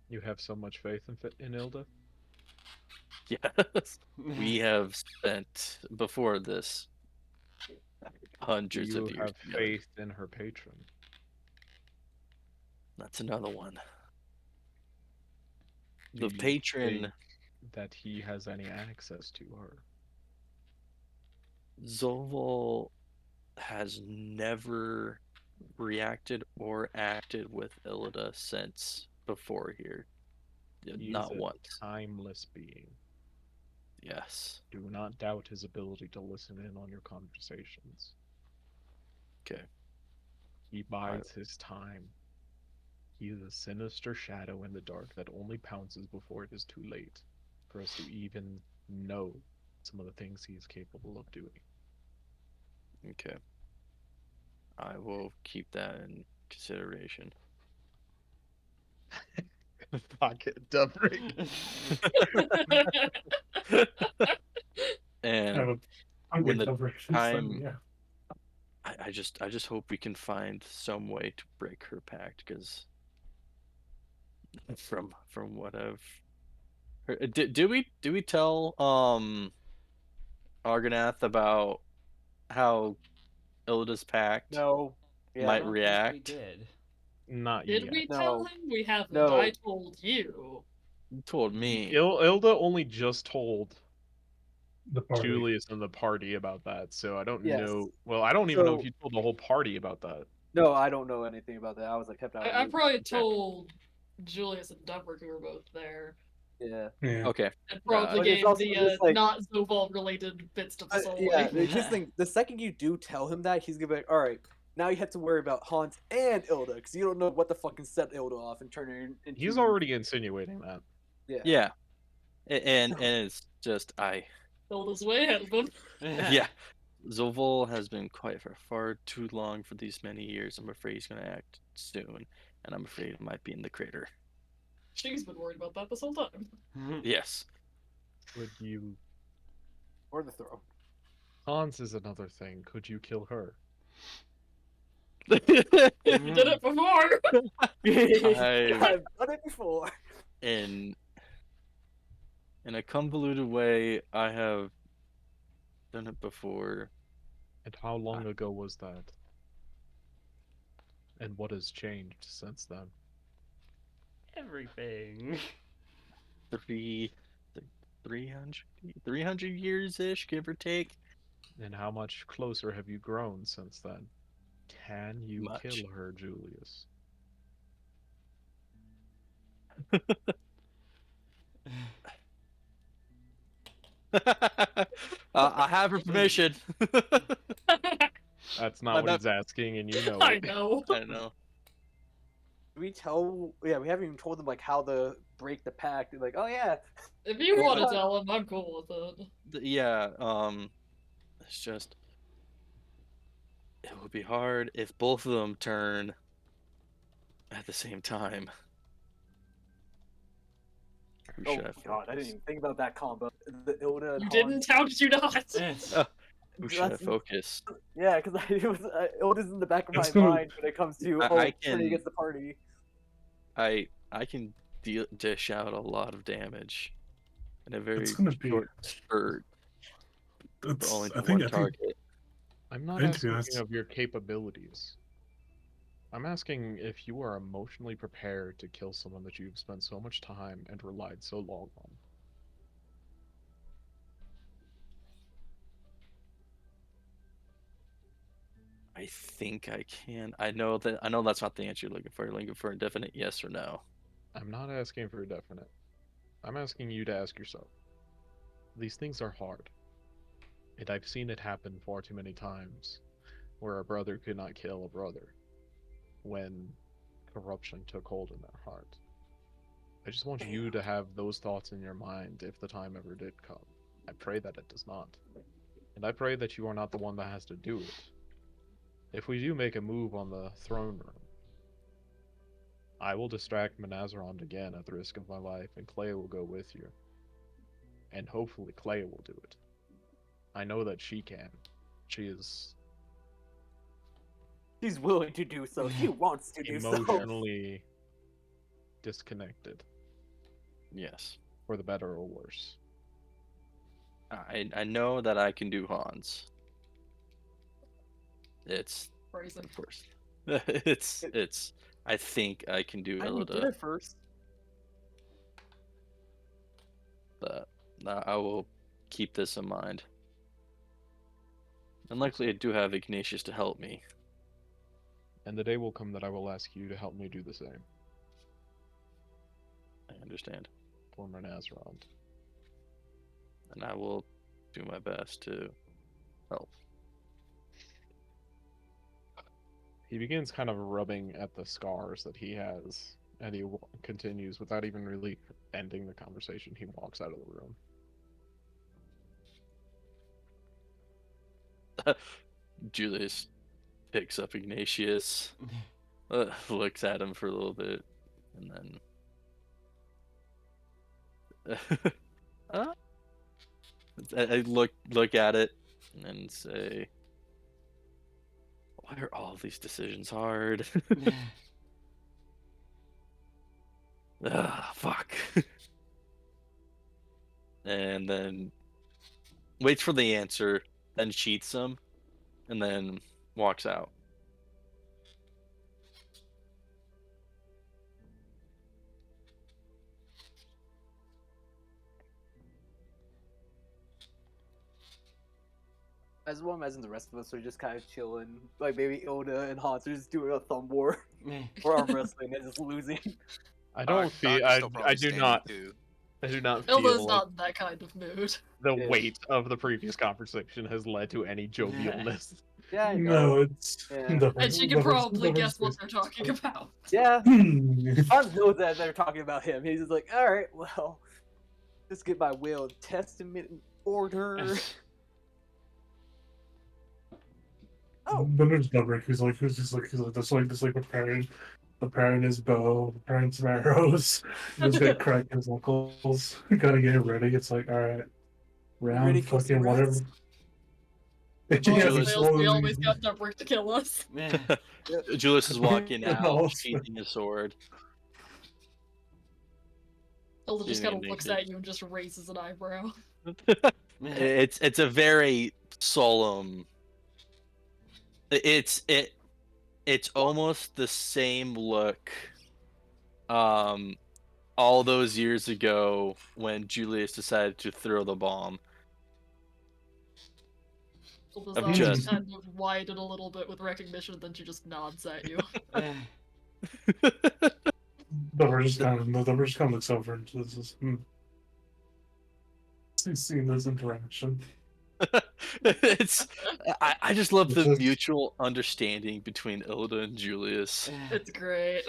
You have so much faith in Ilda. Yes. We have spent before this Do hundreds of you years have together. faith in her patron? That's another one. Do The you patron think that he has any access to her? Zoval has never reacted or acted with Illida since before here. He is Not a once. timeless being. Yes. Do not doubt his ability to listen in on your conversations. Okay. He bides his time. He is a sinister shadow in the dark that only pounces before it is too late. for us to even know some of the things he is capable of doing. Okay. I will keep that in consideration. Pocket dumping. And Have a when pocket the coverage. time, Yeah. I just hope we can find some way to break her pact, because from what I've heard, do we tell Argonath about how Ilda's pact No. Yeah. I might don't think we react? did. Not Did we yet. tell No. him? We haven't. No. I told you. You told me. Ilda only just told The party. Julius and the party about that, so I don't Yes. know. Well, I don't even know if So you told the whole party about that. no, I don't know anything about that. I was like kept out of I loop. probably told Julius and Dumber, who were both there, Yeah. Yeah. Okay. and probably But it's gave also the just like not Zoval related bits of the soul yeah. away. It's just like the second you do tell him that, he's gonna be like, all right. Now you have to worry about Hans and Ilda because you don't know what the fucking set Ilda off and turn her into. He's already insinuating that. Yeah. Yeah. And it's just Hilda's way ahead of him. yeah. Zoval has been quiet for far too long for these many years. I'm afraid he's gonna act soon, and I'm afraid it might be in the crater. She's been worried about that this whole time. Yes. Could you? Or the throne. Hans is another thing. Could you kill her? You did it before. I've done it before. in a convoluted way, I have done it before. And how long ago was that? And what has changed since then? Everything. 300 years ish, give or take. And how much closer have you grown since then? Can you Much. kill her, Julius? I have her permission. That's Why not what not? he's asking, and you know I it. know. I know. We tell, yeah, we haven't even told them like how to break the pact. Like, oh yeah, If you want to Well, tell him, I'm cool with it. Yeah, it's just it would be hard if both of them turn at the same time. Who oh should my I god, I didn't focus? even think about that combo. The Ilda and You Hans. didn't? How did you not? Who should I That's- focus? Yeah, because Ilda's in the back of my It's gonna- mind when it comes to I turning can- against the party. I can dish out a lot of damage in a very It's gonna be. short spurt for It's, only I the think. one I think. target. I'm not And to be asking honest- of your capabilities. I'm asking if you are emotionally prepared to kill someone that you've spent so much time and relied so long on. I think I can. I know that's not the answer you're looking for. You're looking for a definite yes or no. I'm not asking for a definite. I'm asking you to ask yourself. These things are hard. And I've seen it happen far too many times where a brother could not kill a brother when corruption took hold in their heart. I just want you to have those thoughts in your mind if the time ever did come. I pray that it does not. And I pray that you are not the one that has to do it. If we do make a move on the throne room, I will distract Manazarond again at the risk of my life, and Clea will go with you. And hopefully Clea will do it. I know that she can. She is She's willing to do so. She wants to do so. emotionally disconnected, Yes. for the better or worse. I know that I can do Hans. It's Brazen. of course. it's I think I can do I did Illida, it first. but I will keep this in mind. And luckily I do have Ignatius to help me. And the day will come that I will ask you to help me do the same I understand. for Manazarond. And I will do my best to help. He begins kind of rubbing at the scars that he has And he continues without even really ending the conversation. He walks out of the room. Julius picks up Ignatius, looks at him for a little bit, and then I look at it and say, "Why are all these decisions hard?" Fuck. And then waits for the answer, then cheats him, and then walks out. As well imagine the rest of us are just kind of chilling, like maybe Ilda and Hans are just doing a thumb war or arm wrestling and just losing. I don't feel. Doc is still I probably do standing, not. too. I do not Hilda's feel like not in that kind of mood. the Yeah. weight of the previous conversation has led to any jovialness. Yeah, I know. No, it's Yeah. And she can probably guess what they're talking about. Yeah, Hmm. Hans knows that they're talking about him. He's just like, all right, well, let's get my will and testament in order. Oh, Then there's Nubrick who's just preparing his bow, preparing some arrows. He's got crack his knuckles, gotta get ready. It's like, all right, ready round to kill some fucking whatever. rats? Yeah, Julius- We always got Nubrick to kill us. Julius is walking Yeah, out, also- sheathing his sword. Hilda just kind of Naked. looks at you and just raises an eyebrow. It's a very solemn. It's almost the same look. All those years ago when Julius decided to throw the bomb. Hilda's I'm eyes just- kind of widen a little bit with recognition, then she just nods at you. Number just kind of looks over and just seeing this interaction. it's I just love the It's just- mutual understanding between Ilda and Julius. It's great.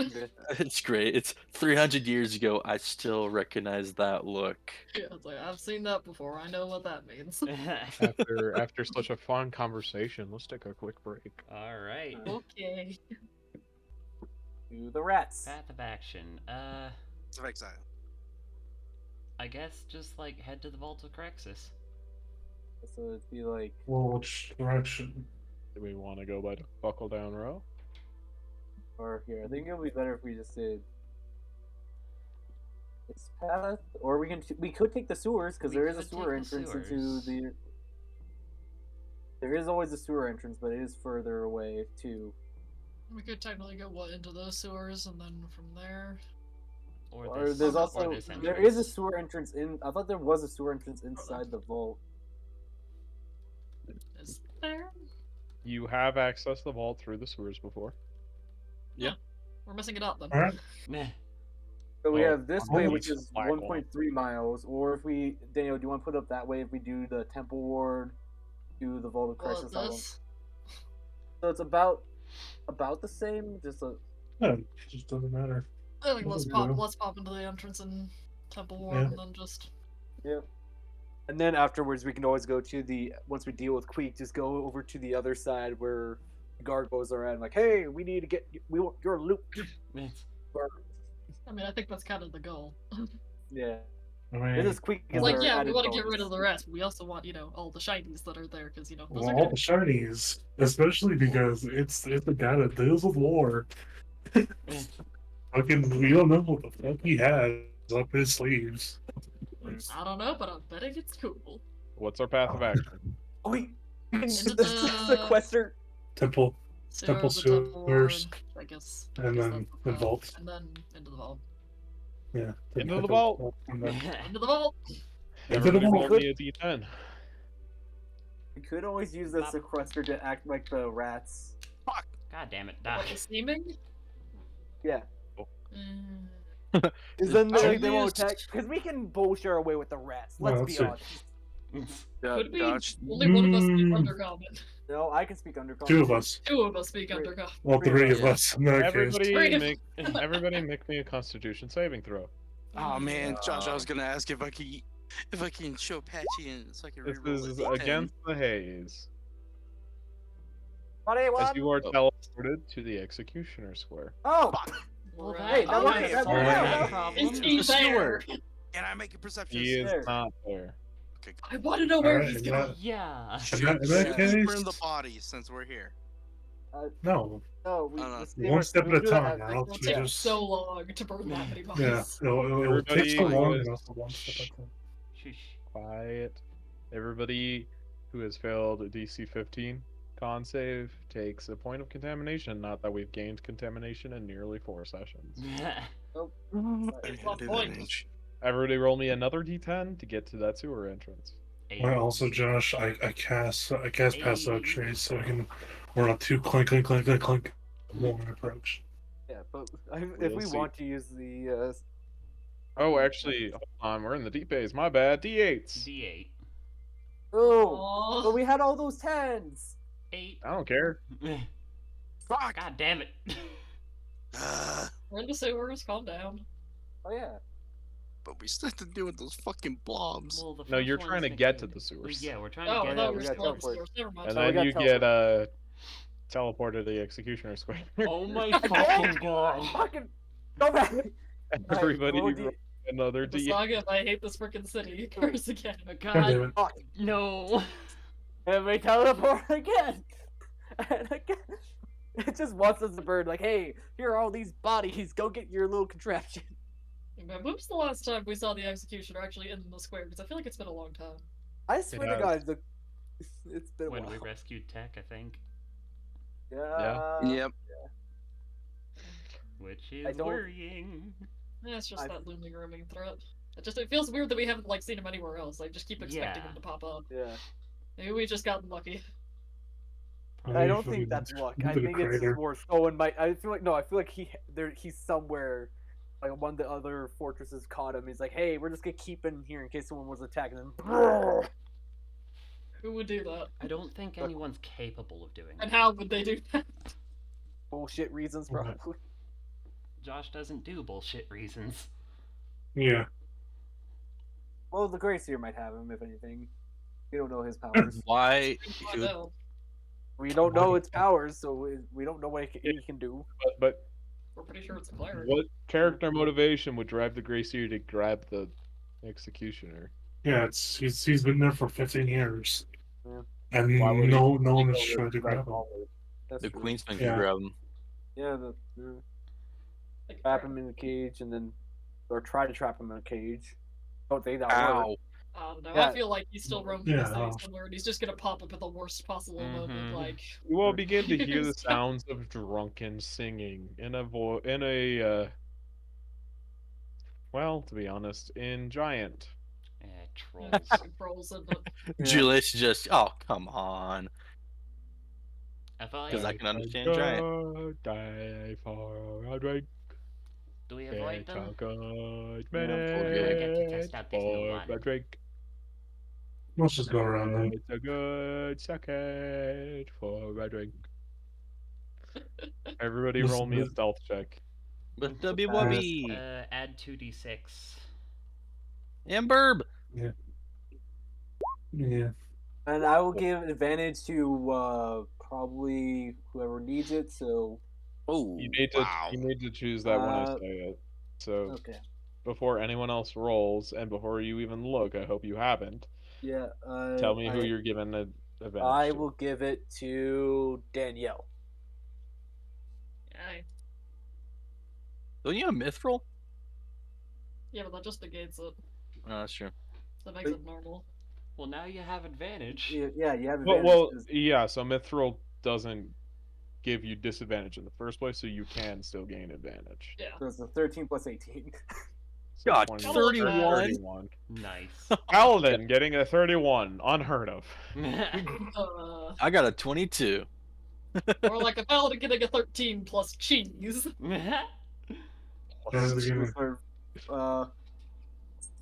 It's great. It's 300 years ago. I still recognize that look. Yeah, it's like, I've seen that before. I know what that means. After such a fun conversation, let's take a quick break. All right. Okay. To the rats. Path of action. It's of exile. I guess just like head to the Vault of Crexus. So it'd be like, Well, which direction? Do we want to go by the buckle down row? or here. I think it would be better if we just did this path, or we could take the sewers because We there is a could sewer take the entrance into sewers. the. There is always a sewer entrance, but it is further away too. We could technically go into those sewers and then from there. Or Or this, there's or also this there is a entrance. sewer entrance in. I thought there was a sewer entrance inside the vault. Is there? You have accessed the vault through the sewers before. We're missing it out then. All right. Meh. So we Oh, have this oh, way, it's which is black 1.3 miles, or if we, Daniel, do you want to put up that way if we do the Temple Ward, do the Vault of Well, Crisis Island? this. So it's about the same, just a. Yeah, it just doesn't matter. I think Let's let's go. pop into the entrance in Temple Ward Yeah. and then just. Yeah. And then afterwards, we can always go to the, once we deal with Queek, just go over to the other side where the gargoyles are at. I'm like, hey, we need to get, we want your loot. Meh. Or, I mean, I think that's kind of the goal. yeah. I mean, This is Queek. is Like, our yeah, we added want to get rid bonus. of the rest, but we also want, all the shinies that are there, because, those well, are all good. the shinies, especially because it's the guy that deals with war. Fucking, we don't know what the fuck he has up his sleeves. I don't know, but I'm betting it's cool. What's our path of action? Oh, wait. We can Into do the the- sequester. Temple, Sewer, Temple the Temple Ward, sewers, I guess. and guess then that's the path, vault. And then into the vault. Yeah. Into the vault. And then Into the vault! into the Everybody vault. roll me a d10. We could always use the sequester to act like the rats. God damn it, die. What, the steaming? Yeah. Mm. Because then Oh, they won't yes. attack. Because we can bullshit our way with the rats. Let's Well, be let's see. honest. Could we? Josh, Only one of us speak Mm. Undercommon. No, I can speak undercommon. Two of us. Two of us speak Three. Undercommon. Well, Three three of of us. us in that case. Everybody Three of make everybody make me a Constitution saving throw. oh man, Josh, I was gonna ask if I can show Patchy and so I can This reroll is a D10. against the haze, Buddy, as what? you are Oh. teleported to the Executioner Square. Oh! Well, Right. Hey, that might wasn't- that solve wasn't- that no. problem. Is he It's a there? sewer. Can I make a perception? He is There. not there. Okay. I want to know where Alright, he's in going. that, Yeah. in Shoot, that shoot case, deeper in the body since we're here. no, No, we, Oh, no. let's one step at a do that time, as- or else It'll we take just so long to burn that many bodies. yeah, it'll take Everybody so long was- enough for one step at a time. Shush. Quiet. Everybody who has failed a DC 15 con save takes a point of contamination. Not that we've gained contamination in nearly 4 sessions. It's not point. Everybody roll me another D10 to get to that sewer entrance. Well, also, Josh, I cast pass out trace so we can we're on 2 clink clink clink clink clink one approach. Yeah, but if We'll we see. want to use the. Oh, actually, hold on. We're in the deep phase. My bad. D8s. D8. Oh! But Aw. we had all those 10s! 8. I don't care. Fuck! God damn it. We're in the sewers. Calm down. Oh, yeah. But we still have to deal with those fucking blobs. Well, the No, first you're one's trying to the get to key. the sewers. Yeah, we're trying Oh, to I get thought we we got were still in the teleport. sewers. Never mind. And So we then got you teleport. get teleported to the Executioner Square. Oh my fucking god. Fucking. Go back! Everybody roll roll another The D8. saga, I hate this freaking city. Curse again. God damn God, it. Fuck. no. And we teleport again! And again! It just wants us to burn, like, hey, here are all these bodies, go get your little contraption. Man, when was the last time we saw the executioner actually in the square? Because I feel like it's been a long time. I swear to has. God, it's been a When while. we rescued Tech, I think. Yeah. Yep. Which I is don't- worrying. Yeah, it's just I- that looming roaming threat. It feels weird that we haven't like seen him anywhere else. I just keep expecting Yeah. him to pop up. Yeah. Maybe we just got lucky. I don't Fucking think that's luck. into I the think it's crater. just more someone might. I feel like he's somewhere. Like one of the other fortresses caught him. He's like, hey, we're just gonna keep in here in case someone was attacking him. Who would do that? I don't think anyone's capable of doing And that. how would they do that? Bullshit reasons, Okay. probably. Josh doesn't do bullshit reasons. Yeah. Well, the Gracier might have him, if anything. We don't know his powers. Why? I know. We don't know its powers, so we don't know what he can do. But We're pretty sure it's a cleric. what character motivation would drive the Gracier to grab the Executioner? Yeah, he's been there for 15 years. Yeah. And Why would no he one has go tried to grab him. Alder? That's The true. Queensman Yeah. can grab him. Yeah, Like, trap him in the cage and then, or try to trap him in a cage. Don't think that Ow. work. I don't know. Yeah. I feel like he's still roaming Yeah, the city no. somewhere, and he's just gonna pop up at the worst possible moment. Mhm. Like, You will begin to hear the Stop. sounds of drunken singing in well, to be honest, in Giant. Trolls. fucking trolls and Yeah. Julius just, oh, come on. I thought, Because I can understand Giant. Die for a drink. do we avoid It's a them? good Yeah, I get to test minute out this new for one. a drink. Let's just go around then. It's a good second for a drink. Everybody This- roll me a this- stealth check. With Wubby Wubby. Add 2d6. And Burb. Yeah. And I will give advantage to probably whoever needs it. So Oh, You need to wow. choose that when I Uh, say it. So okay, before anyone else rolls and before you even look, I hope you haven't. yeah. Tell me who you're giving an advantage I to. will give it to Danielle. yeah, Don't you have Mithril? yeah, but that just negates it. Oh, that's true. That makes But- it normal. Well, now you have advantage. Yeah, you have Well, advantage. 'cause- yeah. So Mithril doesn't give you disadvantage in the first place, so you can still gain advantage. Yeah. so it's a 13 plus 18. So God, 20 31. 31. Nice. Paladin getting a 31, unheard of. I got a 22. Or like a paladin getting a 13 plus cheese. That's the beginning. uh,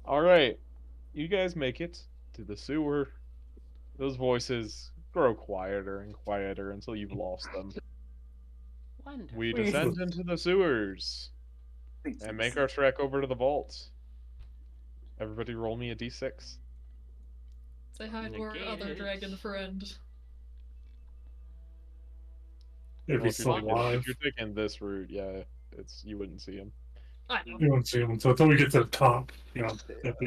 All right, you guys make it to the sewer, those voices grow quieter and quieter until you've lost them. Wonderful. We Please. descend into the sewers Please, and make our trek over to the vault. Everybody roll me a d6. Say hi to our other Negate. dragon friend. If Well, he's still alive. if you're taking this route, yeah, you wouldn't see him. I know. You won't see him until we get to the top. You know,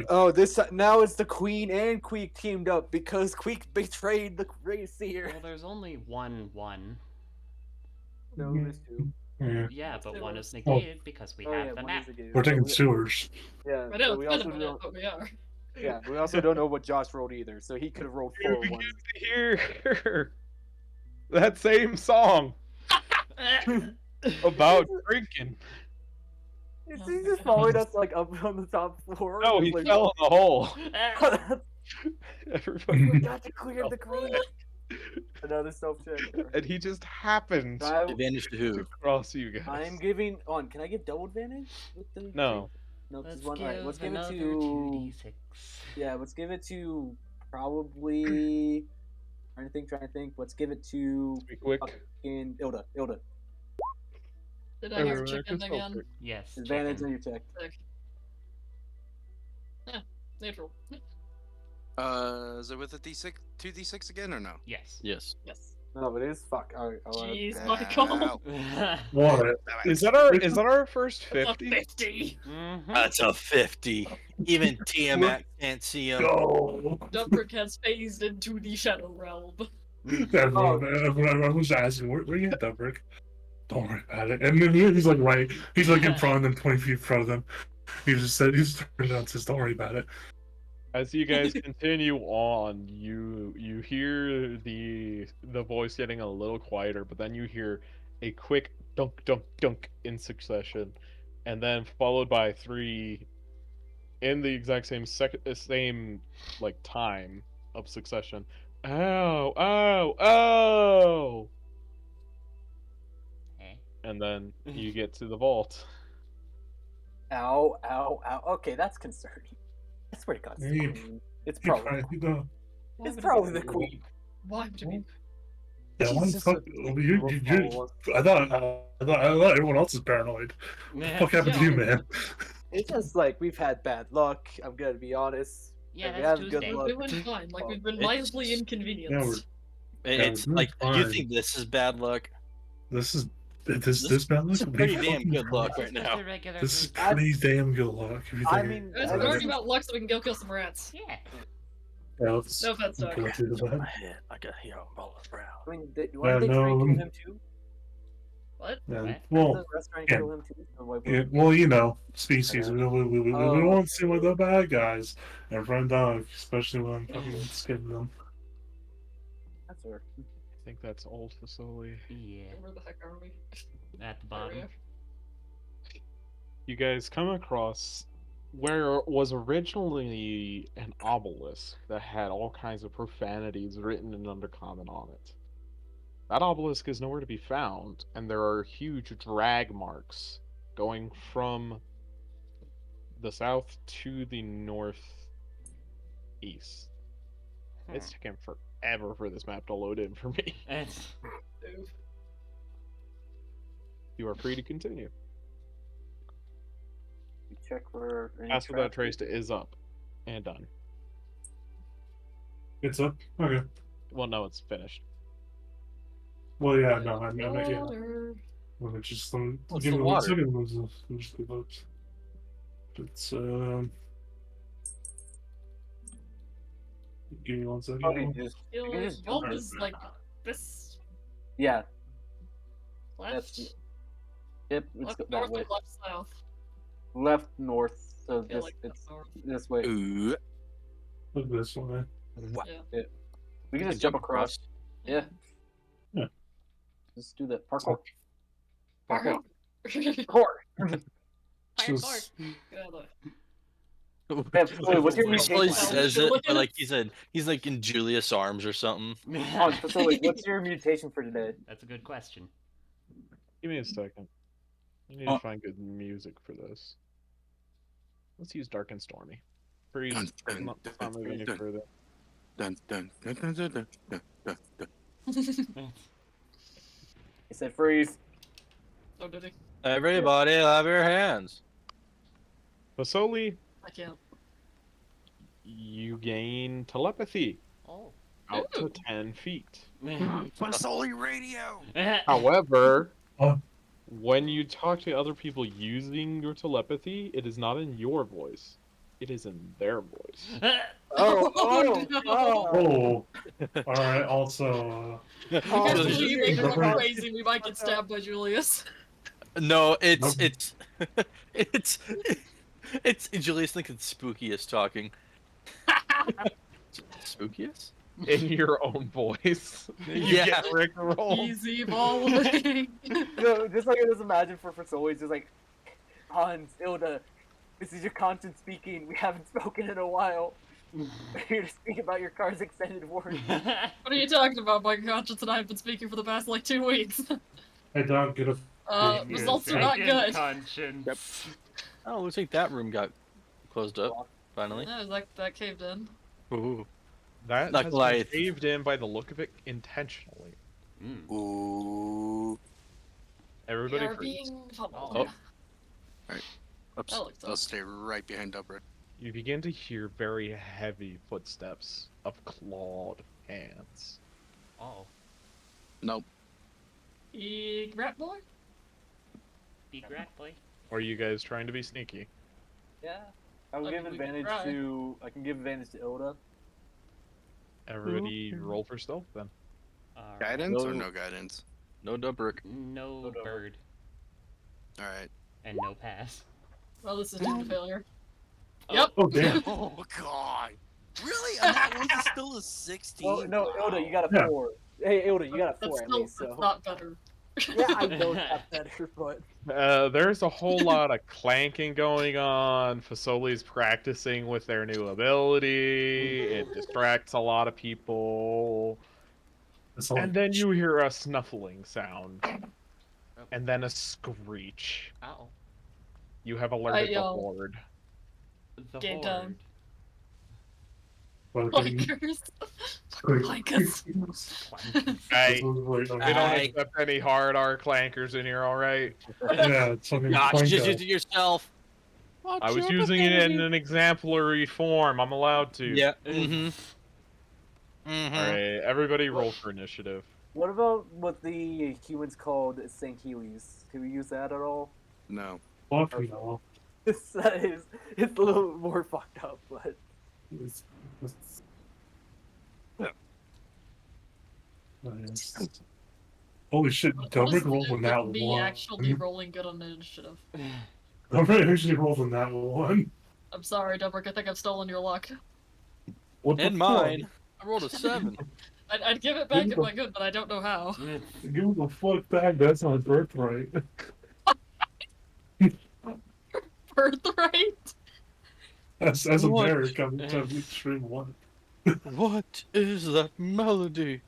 Oh, now it's the Queen and Queek teamed up because Queek betrayed the race here. Well, there's only one. No, there's two. yeah. Yeah, but one is Oh. negated because we Oh have yeah, the one map. is again. We're taking sewers. Yeah, I know, but we it's also been a minute, don't. but we are. Yeah, we also don't know what Josh rolled either, so he could have rolled You full begin ones. to hear that same song about drinking. Is he just following us like up on the top floor? No, he Like, fell in the hole. Everybody, we got to clear the green. Another self check. and he just happened Advantage to who? to cross you guys. I'm giving on. Can I give double advantage with the? No. No, Let's just one. give Alright, let's give it another to. 2d6. Yeah, let's give it to probably. Trying to think. Let's give it to Be quick. fucking Ilda. Did I hear Everyone, chicken just again? quick. Yes. Advantage chicken. on your check. Sick. Yeah, neutral. Is it with a D6, 2d6 again or no? Yes. Yes. Yes. No, but it is fuck. Alright, Jeez, Ow. Michael. What? Is that our first That's a 50? 50. Mhm. That's a 50. Even Tiamat can't see him. Go. Dubrick has phased into the Shadow Realm. I was asking, where you at, Dubrick? Don't worry about it. And then he's like he's like in front of them, 20 feet in front of them. He just turned around and says, "Don't worry about it." As you guys continue on, you hear the voice getting a little quieter, but then you hear a quick dunk dunk dunk in succession, and then followed by 3 in the exact same like time of succession. Ow! Ow! Ow! Eh? And then you get to the vault. Ow! Okay, that's concerning. That's pretty concerning. Hey, It's He probably. tried, you know, Why It's would probably it the be? Queen. Why would it be? that one She's just fuck. a You, little you, follow-up. I thought everyone else is paranoid. What the fuck happened to you, man? It's just like we've had bad luck. I'm gonna be honest. Yeah, and we that's have good Tuesday. luck. We're doing fine. Like, we've been It's- mildly inconvenienced. It's we're like you fine. think this is bad luck. This is This bad luck. is Be pretty damn fucking good luck crazy. right now. The regular This is Tuesday. pretty damn good luck. If you I think mean, Guys, I we're guess talking about luck so we can go kill some rats. Yeah. yeah, let's No offense, Doug. go through My that. head like a hero roll around. I mean, why did they try and kill no. him too? What? Yeah, What? well, The rest trying to yeah. kill him too. So why yeah, wouldn't- well, you know, species. We don't Oh, want to seem like the bad guys and run down, especially when I'm fucking scared of them. That's fair. I think that's old facility. Yeah. Where the heck are we? At the There we bottom. are. You guys come across where was originally an obelisk that had all kinds of profanities written in Undercommon on it. That obelisk is nowhere to be found, and there are huge drag marks going from the south to the northeast. It's taken forever for this map to load in for me. It's Dude. You are free to continue. You check for. any Pass without traps. trace to is up and done. It's up. Okay. Well, no, it's finished. Well, yeah, no, I mean, yeah. Water. Let me just What's give the me 1 water? second. Let's just look. It's give me 1 second. Probably just. Feel You can like just vault jump is like this Yeah. left, That's. Yep. Let's left go that north, way. or left south. Left north. So I feel this like it's left north. this way. Ooh. Look this one. Wow. We can just jump across. Yeah. Yeah. Just do that. Parkour. Parkour. Parkour. Just- Yeah, look. Wait, what's your Well, he mutation? says it, but like he's like in Julius' arms or something. Oh, so wait, what's your mutation for today? That's a good question. Give me a second. I need Oh. to find good music for this. Let's use Dark and Stormy. Freeze. Dun, dun, Not dun, move any dun. further. Dun, dun, dun, dun, dun, dun, dun, dun, dun. He said freeze. Oh, did he? Everybody, have your hands. Fasoli, I can't. you gain telepathy Oh. out to Ooh. 10 feet. Fasoli radio. However, Oh, when you talk to other people using your telepathy, it is not in your voice. It is in their voice. Oh, no. oh. All right. Also, Eventually, Julius- you make it Number- look crazy. We might get stabbed by Julius. No, it's Nope. it's Julius thinks it's spookiest talking. Spookiest? In your own voice. You Yeah. get Rickrolled. He's evolving. No, just like I just imagine for Solis, just like Hans, Ilda, this is your conscience speaking. We haven't spoken in a while. We're here to speak about your car's extended warranty. What are you talking about? My conscience and I have been speaking for the past like 2 weeks. I don't get a. Your Results are not second good. conscience. Oh, looks like that room got closed up finally. Yeah, that caved in. Ooh. That Not has Goliath. been caved in by the look of it intentionally. Mm. Ooh. Everybody We are freeze. being pummeled. Oh. Oops. That looks I'll awesome. stay right behind Dubra. You begin to hear very heavy footsteps of clawed hands. Oh. Nope. Rat boy? Be rat boy. Or are you guys trying to be sneaky? Yeah. I'll I give mean, we can advantage try. to. I can give advantage to Ilda. Everybody roll for stealth then. Alright. Guidance or No. no guidance? No Dubrick. No Whatever. bird. All right. And no pass. Well, this is doomed to failure. Oh. Yep. Oh damn! Oh God. Really? And that one's still a 16. Oh no, Ilda, you got a Yeah. 4. Hey, Ilda, you got a That's 4 at still least. So that's not better. yeah, I know it's not better, but There's a whole lot of clanking going on. Fasoli's practicing with their new ability. It distracts a lot of people. That's all. And then you hear a snuffling sound. And then a screech. Ow. You have alerted the yell. horde. The Game horde. time. Fucking- Clankers. Quick. Clankers. Hey, This was like, we don't Hey. accept any hard R clankers in here, alright? yeah, it's fucking Gosh, just Planko. use it yourself. I was using it in an exemplary form. I'm allowed to. Yeah. Mm-hmm. Mm-hmm. Alright, everybody roll for initiative. what about what the humans called Sankelis? Can we use that at all? No. Fuck no. It's a little more fucked up, but It's- Holy shit, Dubrick Honestly, rolled on that me one. actually rolling good on initiative. Dubrick actually rolled on that one. I'm sorry, Dubrick. I think I've stolen your luck. What the And mine. I rolled a 7. I'd give it back if I could, but I don't know how. fuck? Give him the fuck back, that's my birthright. Birthright? As a What? bear coming to the extreme one. What is that melody?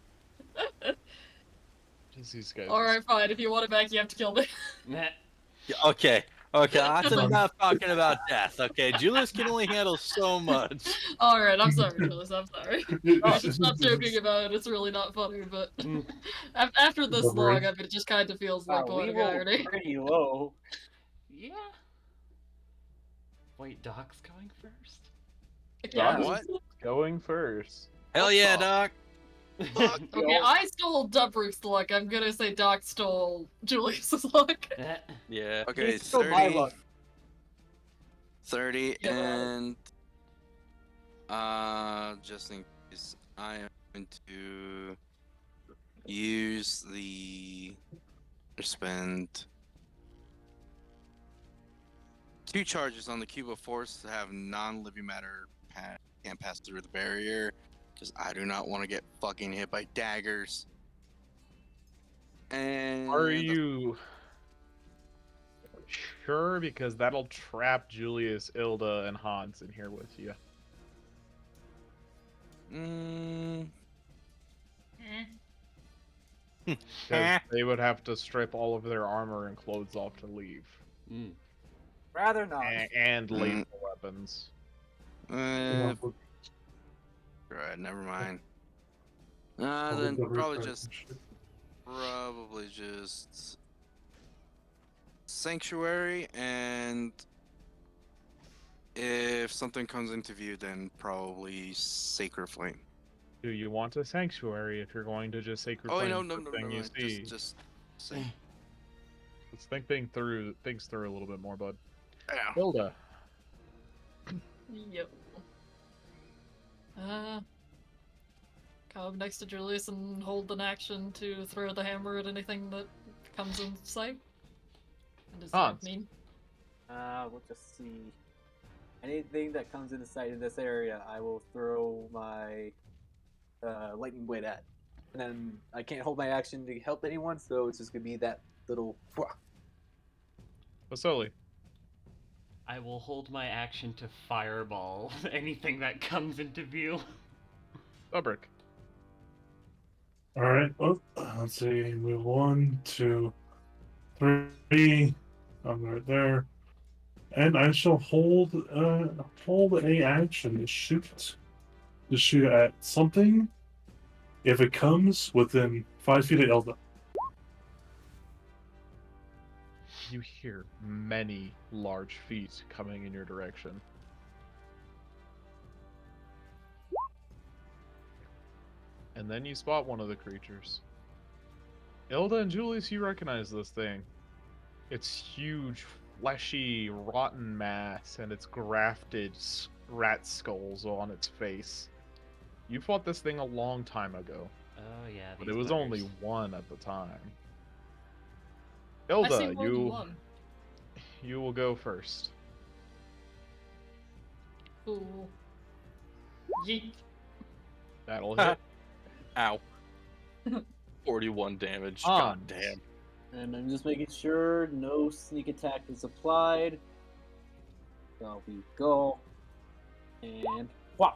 Just these guys. Alright, fine. If you want it back, you have to kill me. Nah. Yeah, okay. Okay, that's enough talking about death. Okay, Julius can only handle so much. Alright, I'm sorry, Julius. I'm sorry. I should stop joking about it. It's really not funny, but after this long, I mean, it just kind of feels like we poetic rolled irony. pretty low. Yeah. Wait, Doc's going first? Yeah. What? Going first. Hell yeah, Doc. Fuck. Okay, I stole Dubrick's luck. I'm gonna say Doc stole Julius's luck. Yeah. Okay, It's still my 30. luck. 30 Yeah. and just in case I am going to use the spend 2 charges on the cube of force to have non-living matter can't pass through the barrier because I do not want to get fucking hit by daggers. And Are you sure? Because that'll trap Julius, Ilda, and Hans in here with you. Mm, Because they would have to strip all of their armor and clothes off to leave. Mm. Rather not. And lethal weapons. uh, Right, never mind. All the Then double probably cards just and shit. sanctuary, and if something comes into view, then probably sacred flame. Do you want a sanctuary if you're going to just sacred Oh, flame no, the no, first no, thing no, you no. see? Just say. Let's think things through a little bit more, bud. Yeah. Hilda. Yep. Come next to Julius and hold an action to throw the hammer at anything that comes in sight. And does Hans. that mean? We'll just see. Anything that comes into sight in this area, I will throw my lightning blade at. And then I can't hold my action to help anyone, so it's just gonna be that little. Vasoli. I will hold my action to fireball anything that comes into view. Dubrick. All right. Well, let's see. Move 1, 2, 3. I'm right there, and I shall hold a action to shoot at something if it comes within 5 feet of Elda. You hear many large feet coming in your direction. And then you spot one of the creatures. Hilda and Julius, you recognize this thing. It's huge, fleshy, rotten mass, and it's grafted rat skulls on its face. You fought this thing a long time ago, Oh yeah, but these it was buggers. only one at the time. I see Hilda, more than one. you will go first. Cool. Yeet. That'll hit. Ow. 41 damage. Hans. God damn. And I'm just making sure no sneak attack is applied. So we go. And wow.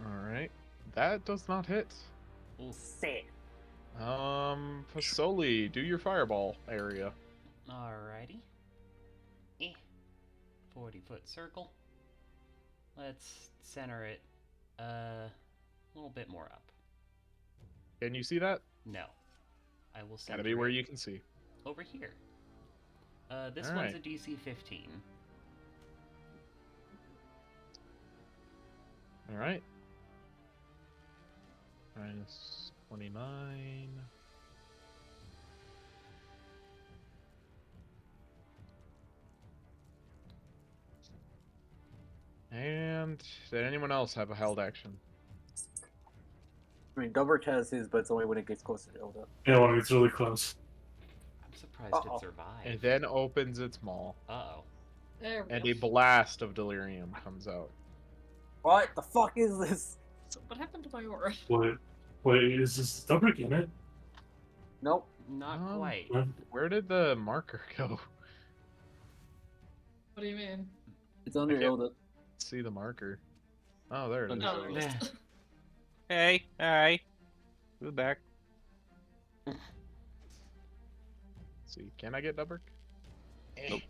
Alright. That does not hit. Sick. Fasoli, do your fireball area. Alrighty. 40-foot circle. Let's center it a little bit more up. Can you see that? No. I will center Gotta be where it you can see. over here. This All one's right. a DC 15. Alright. Minus 29. And did anyone else have a held action? I mean, Dobrik has his, but it's only when it gets closer to Ilda. Yeah, when it's really close. I'm surprised Uh-oh. it survived. It then opens its maw, Uh-oh. There we and go. a blast of delirium comes out. What the fuck is this? So what happened to my aura? Wait, is this Dobrik in it? Nope. Not Oh. quite. What? Where did the marker go? What do you mean? It's under can't- Ilda. See the marker. Oh, there it is. Oh, Nah. Hey, hi. Move back. See, can I get Dubrick? Nope.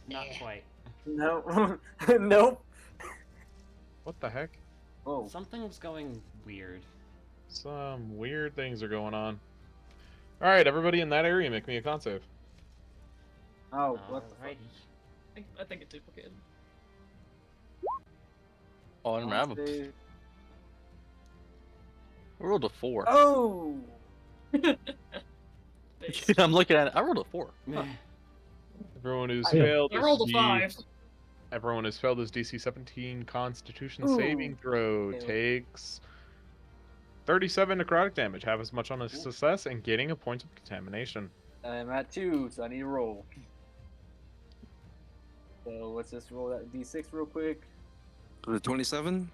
Not quite. No. Nope. What the heck? Oh. Something's going weird. Some weird things are going on. Alright, everybody in that area, make me a con save. Oh, what the fuck? Alrighty. I think it duplicated. Oh, I don't have a. Save. I rolled a 4. Oh! Base. I'm looking at it. I rolled a 4. Meh. Everyone who's I failed I this rolled a 5. Everyone who's failed this DC 17 Constitution Ooh. saving throw Okay. takes 37 necrotic damage, half as much on a success, and getting a point of contamination. I'm at 2, so I need to roll. So let's just roll that d6 real quick. The 27?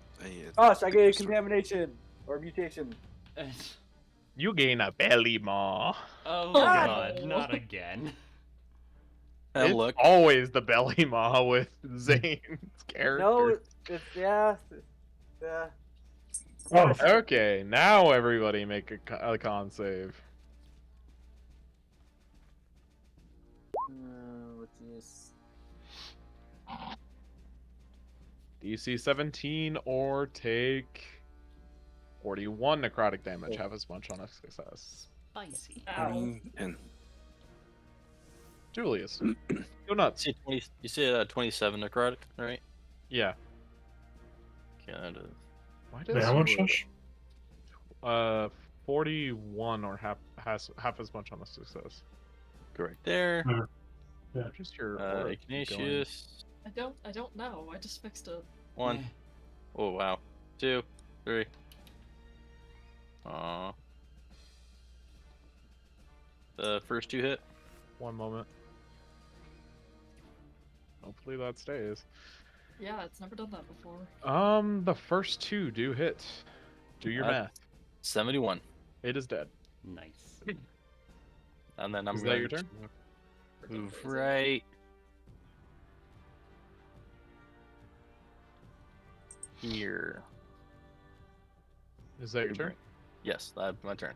Gosh, I get a contamination or mutation. You gain a belly maw. Oh God. god, not again. Hey, It's look. always the belly maw with Zane's character. No, it's yeah. Oh, Okay, now everybody make a con save. What's this? DC 17 or take 41 necrotic damage. Oh. Have as much on a success. Spicy. Ow. And Julius, go nuts. You say 27 necrotic, right? Yeah. Kind of. Why Wait, does how much, your, Josh? 41 or half as much on a success? Correct there. Yeah. Why does your aura keep going? Ignatius. I don't know. I just fixed it. 1. Oh wow. 2, 3. The first 2 hit. One moment. Hopefully that stays. Yeah, it's never done that before. The first 2 do hit. Do your That- math. 71. It is dead. Nice. And then I'm Is that going your turn? to move right here. Is that your turn? Yes, that's my turn.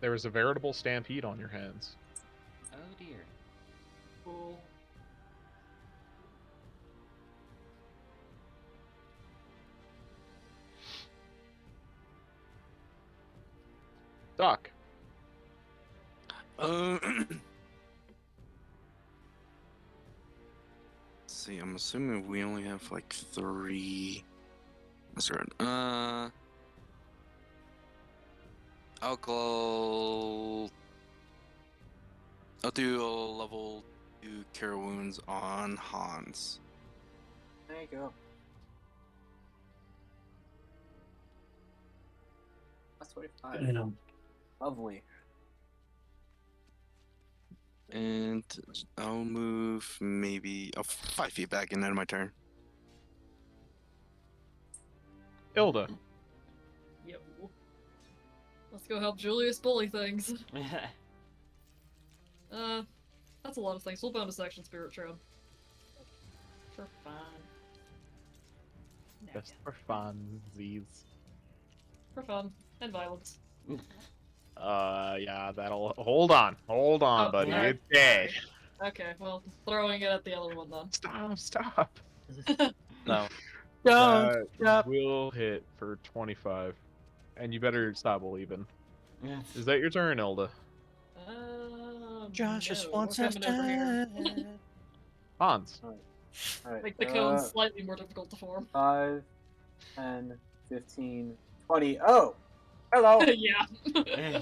There is a veritable stampede on your hands. Oh dear. Cool. Doc. let's see. I'm assuming we only have like 3. That's right. I'll go. I'll do a level 2 cure wounds on Hans. There you go. That's 25. Damn. Lovely. And I'll move maybe 5 feet back and end my turn. Ilda. Yo. Let's go help Julius bully things. That's a lot of things. We'll bonus action Spirit Shroud. For fun. No, Just for funsies. For fun. And violence. Yeah, that'll. Hold on, Oh, buddy. sorry. It's dead. Okay, well, throwing it at the other one then. Stop. No. That will hit for 25. And you better stop believing. Is that your turn, Ilda? Josh no, just wants we're us coming over here. Hans. Alright. Make the cone slightly more difficult to form. 5, 10, 15, 20. Oh! Hello! Yeah.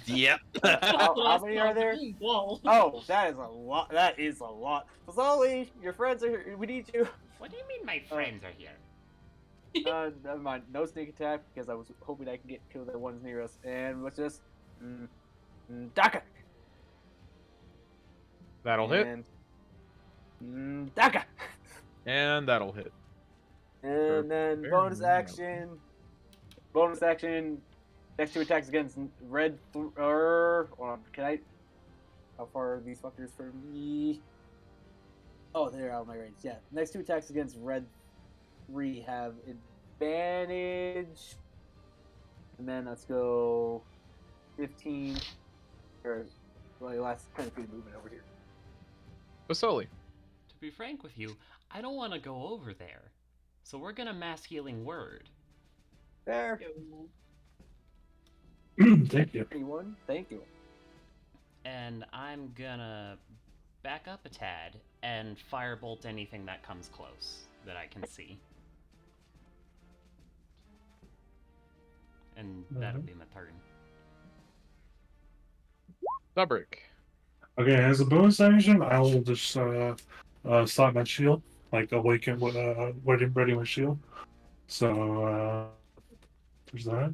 Yep. How many are there? Whoa. Oh, that is a lot. That is a lot. Fazoli, your friends are here. We need you. What do you mean my friends are here? Never mind. No sneak attack because I was hoping I could kill the ones near us. And what's this? Daka. That'll hit. And Daka. And that'll hit. And then Fair bonus enough. action. Bonus action. Next 2 attacks against red. Hold on. Can I? How far are these fuckers from me? Oh, they're out of my range. Yeah. Next 2 attacks against red 3 have advantage. And then let's go 15. Or well, last 10 feet movement over here. Basoli. To be frank with you, I don't want to go over there. So we're gonna mass healing word. There. Thank you. 31. Thank you. And I'm gonna back up a tad and firebolt anything that comes close that I can see. And that'll be my turn. Dubrick. Okay, as a bonus action, I will just slap my shield, like awaken with ready my shield. So there's that.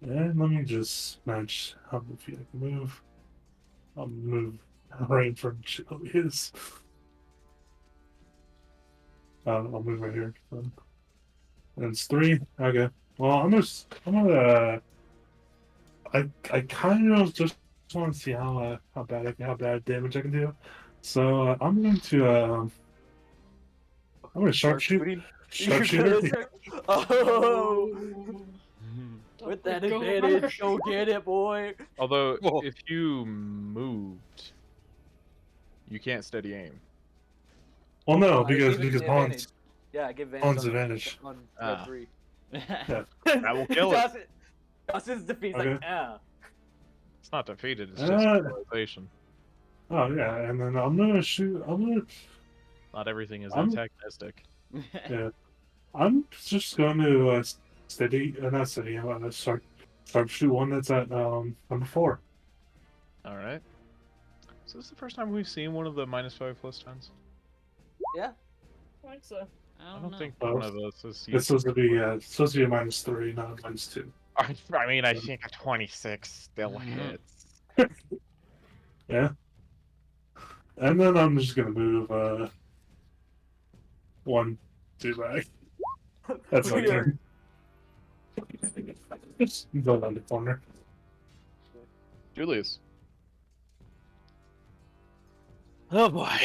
And let me just match how many feet I can move. I'll move right in front of the shield is. I'll move right here. So. And it's 3. Okay. Well, I kind of just want to see how bad damage I can do. So I'm going to sharpshoot. Sharpshooter. Oh! With that Go advantage, hard. go get it, boy. Although, Whoa. if you moved, you can't steady aim. Well, no, I because gave it the Hans advantage. Yeah, I give Hans advantage advantage. on Ah. red 3. Yeah. That will kill it. Justin's defeat's Okay. like, yeah. It's not defeated, it's just neutralization. Oh yeah, and then I'm gonna shoot. Not everything is I'm- antagonistic. Yeah, I'm just going to steady. Not steady. I'm gonna start shoot one that's at number 4. Alright. So this is the first time we've seen one of the -5/+10s? Yeah. I think so. I don't know. think Oh, one of us is It's supposed to be a -3, not a -2. I mean, I think a 26 still hits. Yeah. And then I'm just gonna move 1, 2 back. That's my turn. Just go down the corner. Julius. Oh boy.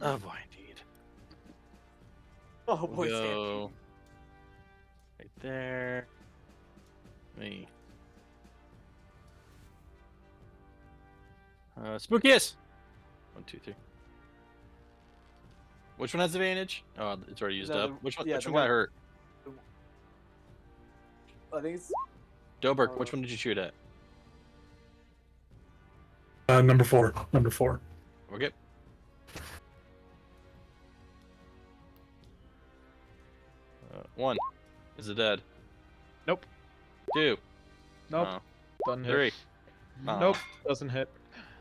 Oh boy, indeed. Oh We'll boy, go right there. Me. Spookiest. 1, 2, 3. Which one has advantage? Oh, it's already used No, up. the- Which one? yeah, which the one got one- hurt? I think it's Doberk. Which one did you shoot at? Number 4. Number 4. We're good. One. Is it dead? Nope. 2. Nope. Doesn't hit. 3. Oh. Nope. Doesn't hit.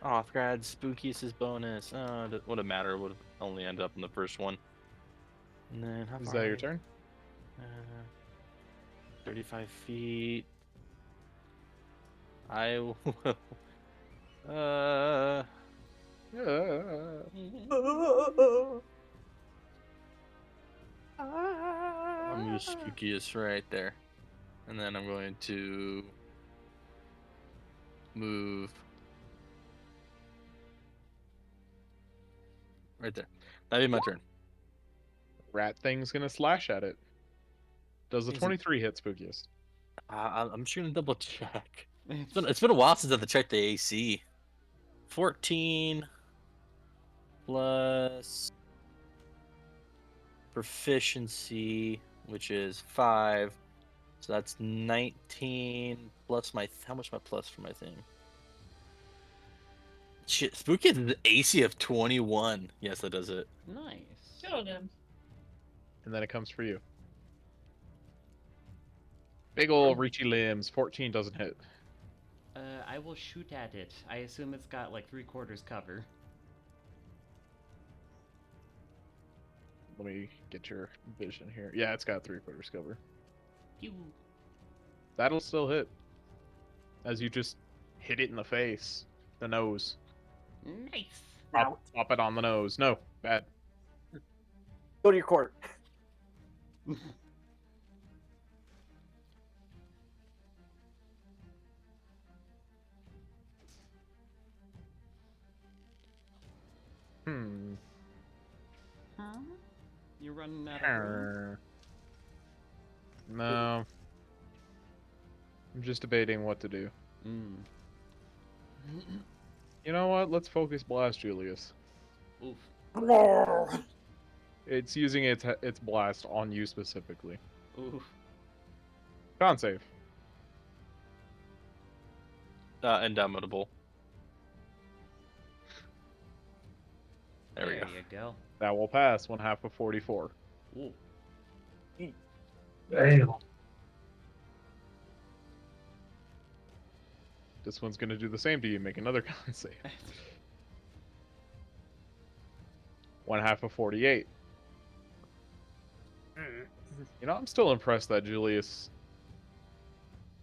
Oh, I forgot Spookiest bonus. Oh, that wouldn't matter. Would only end up in the first one. And then how Is far that your away? turn? 35 feet. I will. I'll move Spookiest right there. And then I'm going to move right there. That'd be my turn. Rat thing's gonna slash at it. Does the Easy. 23 hit Spookiest? I'm just gonna double check. It's been a while since I've checked the AC. 14 plus proficiency, which is 5. So that's 19 plus my how much my plus for my thing? Shit, Spooky has an AC of 21. Yes, that does it. Nice. Good on him. And then it comes for you. Big ol' reachy limbs. 14 doesn't hit. I will shoot at it. I assume it's got like 3/4 cover. Let me get your vision here. Yeah, it's got 3/4 cover. Pew. That'll still hit. As you just hit it in the face. The nose. Nice. Pop it on the nose. No, bad. go to your court. Hmm. Huh? You're running out of room? No. I'm just debating what to do. Mm. You know what? Let's focus blast Julius. Oof. It's using its blast on you specifically. Oof. Con save. Indomitable. There we go. you go. That will pass 1/2 of 44. Ooh. Damn. This one's gonna do the same to you. Make another con save. 1/2 of 48. You know, I'm still impressed that Julius.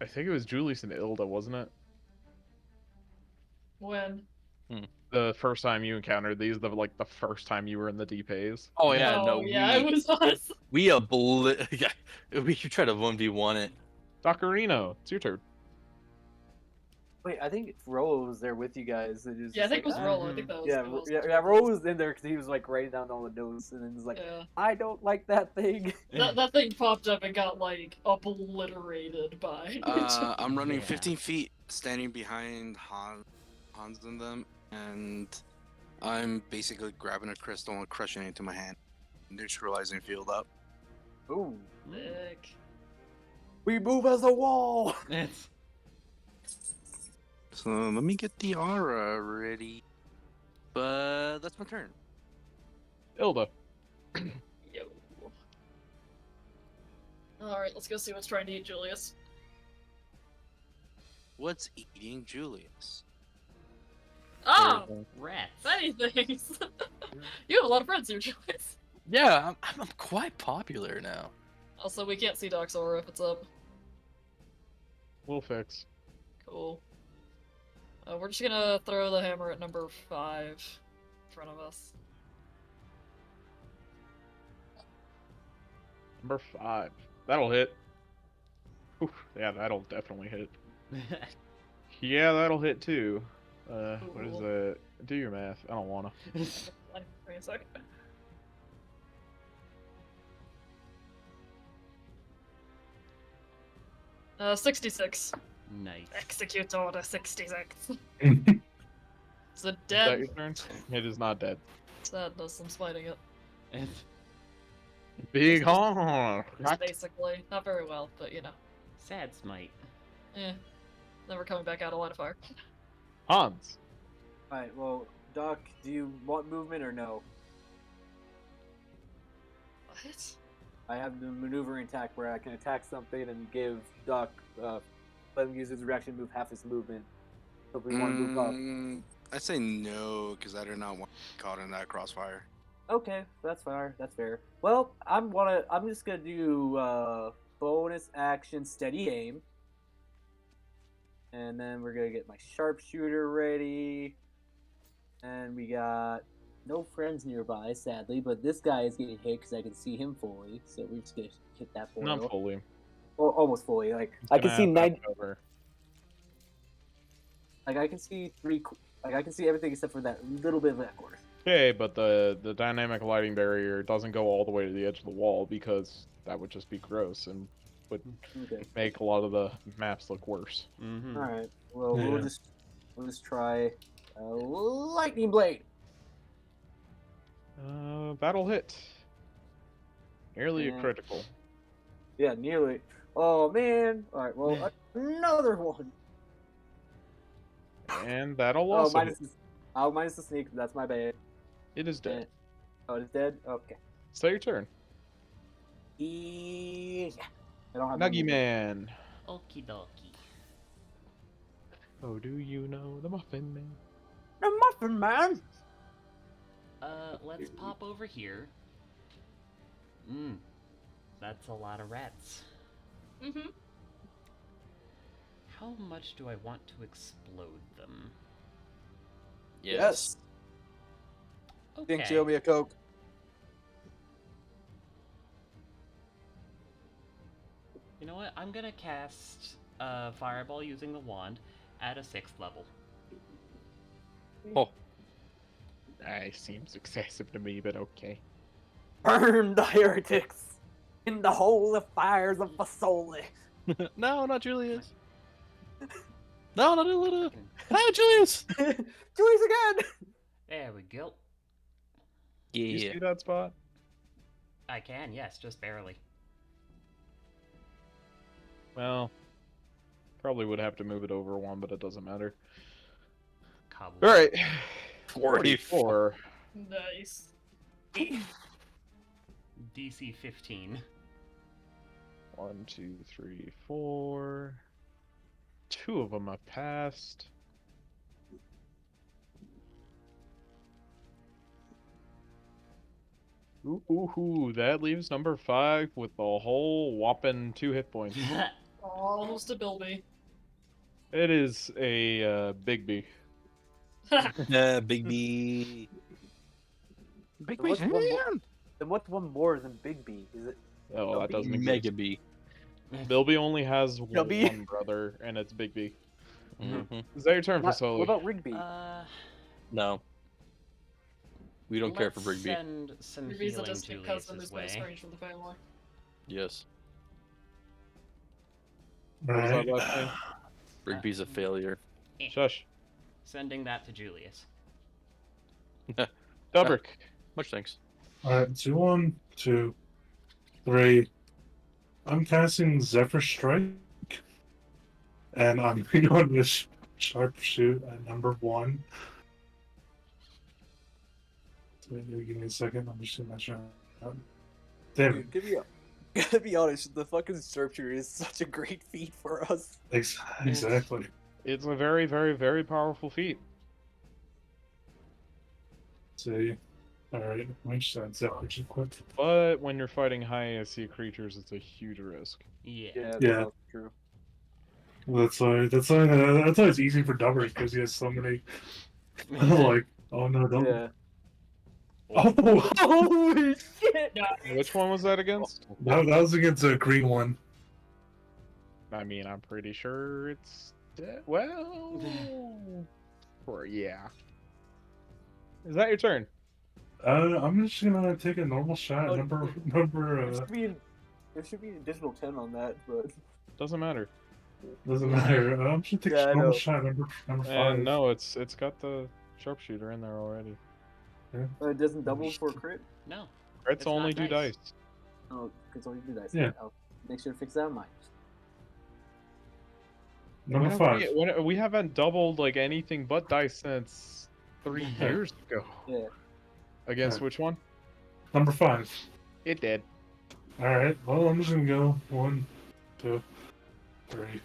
I think it was Julius and Ilda, wasn't it? When? The first time you encountered these, the first time you were in the deep haze. Oh yeah, Oh, no, yeah, it was us. we we should try to 1v1 it. Doctorino, it's your turn. Wait, I think Rolo was there with you guys. And he was Yeah, I just think it was like, Rolo. I think that was yeah, who was yeah, Rolo was in there because he was like writing down all the notes, and then was like, Yeah. I don't like that thing. That thing popped up and got like obliterated by. I'm running Yeah. 15 feet, standing behind Hans and them, and I'm basically grabbing a crystal and crushing it into my hand, neutralizing field up. Ooh, Sick. we move as a wall. It's So let me get the aura ready. But that's my turn. Ilda. Yo. Alright, let's go see what's trying to eat Julius. What's eating Julius? Ah! rats. Many things! You have a lot of friends here, Julius. Yeah, I'm quite popular now. Also, we can't see Doc's aura if it's up. We'll fix. Cool. We're just gonna throw the hammer at number 5 in front of us. Number 5. That'll hit. Oof, yeah, that'll definitely hit. Yeah, that'll hit too. What is Cool. that? Do your math. I don't wanna. Wait a second. Uh, 66. Nice. Execute order 66. Damn. Is it Is that dead? your turn? It is not dead. Sadness, I'm smiting it. It's Big Just- honk. Basically. Not very well, but you know. sad smite. Eh. Never coming back out of line of fire. Hans. All right, well, Doc, do you want movement or no? What? I have the maneuvering attack where I can attack something and give Doc, let him use his reaction move half his movement. So if we want to move up. I say no, because I do not want to be caught in that crossfire. Okay, that's fair. That's fair. Well, I'm just gonna do bonus action steady aim, and then we're gonna get my sharpshooter ready, and we got no friends nearby, sadly, but this guy is getting hit because I can see him fully, so we're just gonna hit that boy. Not fully. Or almost fully. Like It's I can gonna see have 90. over. Like I can see Like I can see everything except for that little bit of that corner. Okay, but the dynamic lighting barrier doesn't go all the way to the edge of the wall because that would just be gross and would Okay. make a lot of the maps look worse. Mm-hmm. All right. Well, Yeah. we'll just try lightning blade. That'll hit. Nearly Yeah. a critical. Yeah, nearly. Oh man! All right. Well, another one. And that'll Oh, also minus minus the sneak. That's my bad. hit. It is dead. Oh, it's dead. Okay. So your turn. Yeah. I don't have Nuggy my Man. Okie dokie. Oh, do you know the Muffin Man? The muffin man. Let's pop over here. That's a lot of rats. Mm-hmm. How much do I want to explode them? Yes. Okay. Think she owe me a Coke. You know what? I'm gonna cast Fireball using the wand at a 6th level. Oh. That seems excessive to me, but okay. Burn the heretics in the holy fires of Fasoli. No, not Julius. No, not Ilda. No, Julius. Julius again. There we go. You see that spot? I can, yes, just barely. Well, probably would have to move it over one, but it doesn't matter. Cobble. All right. 44. 44. Nice. DC 15. 1, 2, 3, 4. 2 of them have passed. Ooh, that leaves number 5 with a whole whopping 2 hit points. Almost a Bilby. It is a big B. Big B. Big What's one more? man. Then what's one more than Big B? Is it? Oh, that doesn't exist. Mega B. Bilby only has Chubby. one brother, and it's Big B. Mm-hmm. Is that your turn, What Fasoli? about Rigby? No, we don't care for Let's Rigby. send some Ruby's a healing distant cousin Julius's who's been way. estranged from the family. Yes, What was that Right. last name? Rigby's a failure. Shush. Sending that to Julius. Dubrick. Much thanks. Alright, so 1, 2, 3. I'm casting Zephyr Strike. And I'm going with Sharpshoot at number 1. So give me a second. I'm just gonna try out. Damn it. Dude, gotta be honest, the fucking sharpshooter is such a great feat for us. Exactly. It's a very, very, very powerful feat. See. Alright, make sure that Zephyr's equipped. But when you're fighting high AC creatures, it's a huge risk. Yeah. Yeah. That's true. That's why it's easy for Dubbers because he has so many. Like, oh no, don't. Yeah. Oh, Holy shit! Which one was that against? that was against a green one. I mean, I'm pretty sure it's dead. Well, or yeah. Is that your turn? I'm just gonna take a normal shot. Oh, Number. There should be an additional 10 on that, but Doesn't matter. Doesn't matter. I'm just gonna take Yeah, I a normal know. shot. Number 5. And no, it's got the sharpshooter in there already. it doesn't double for crit. No. Crits It's only not do dice. dice. Oh, it's only do that. Yeah. I'll make sure to fix that in mind. Number When 5. have we haven't doubled like anything but dice since 3 Yeah. years ago. Yeah. Against Yeah. which one? Number 5. It did. All right. Well, I'm just gonna go 1, 2, 3.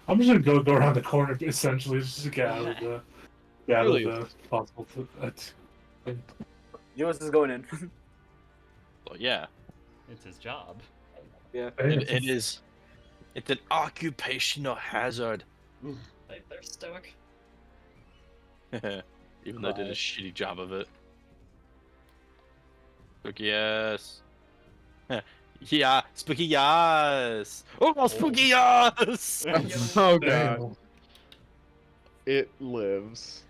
I'm just gonna go around the corner essentially just to get out of the possible. Julius is going in. Well, yeah, It's his job. Yeah. it is. It's an occupational hazard. Like, they're stoic. Even though I did a Right. shitty job of it. Spooky yes. Yeah, spooky yes. Oh, spooky yes. Oh god. Damn. It lives.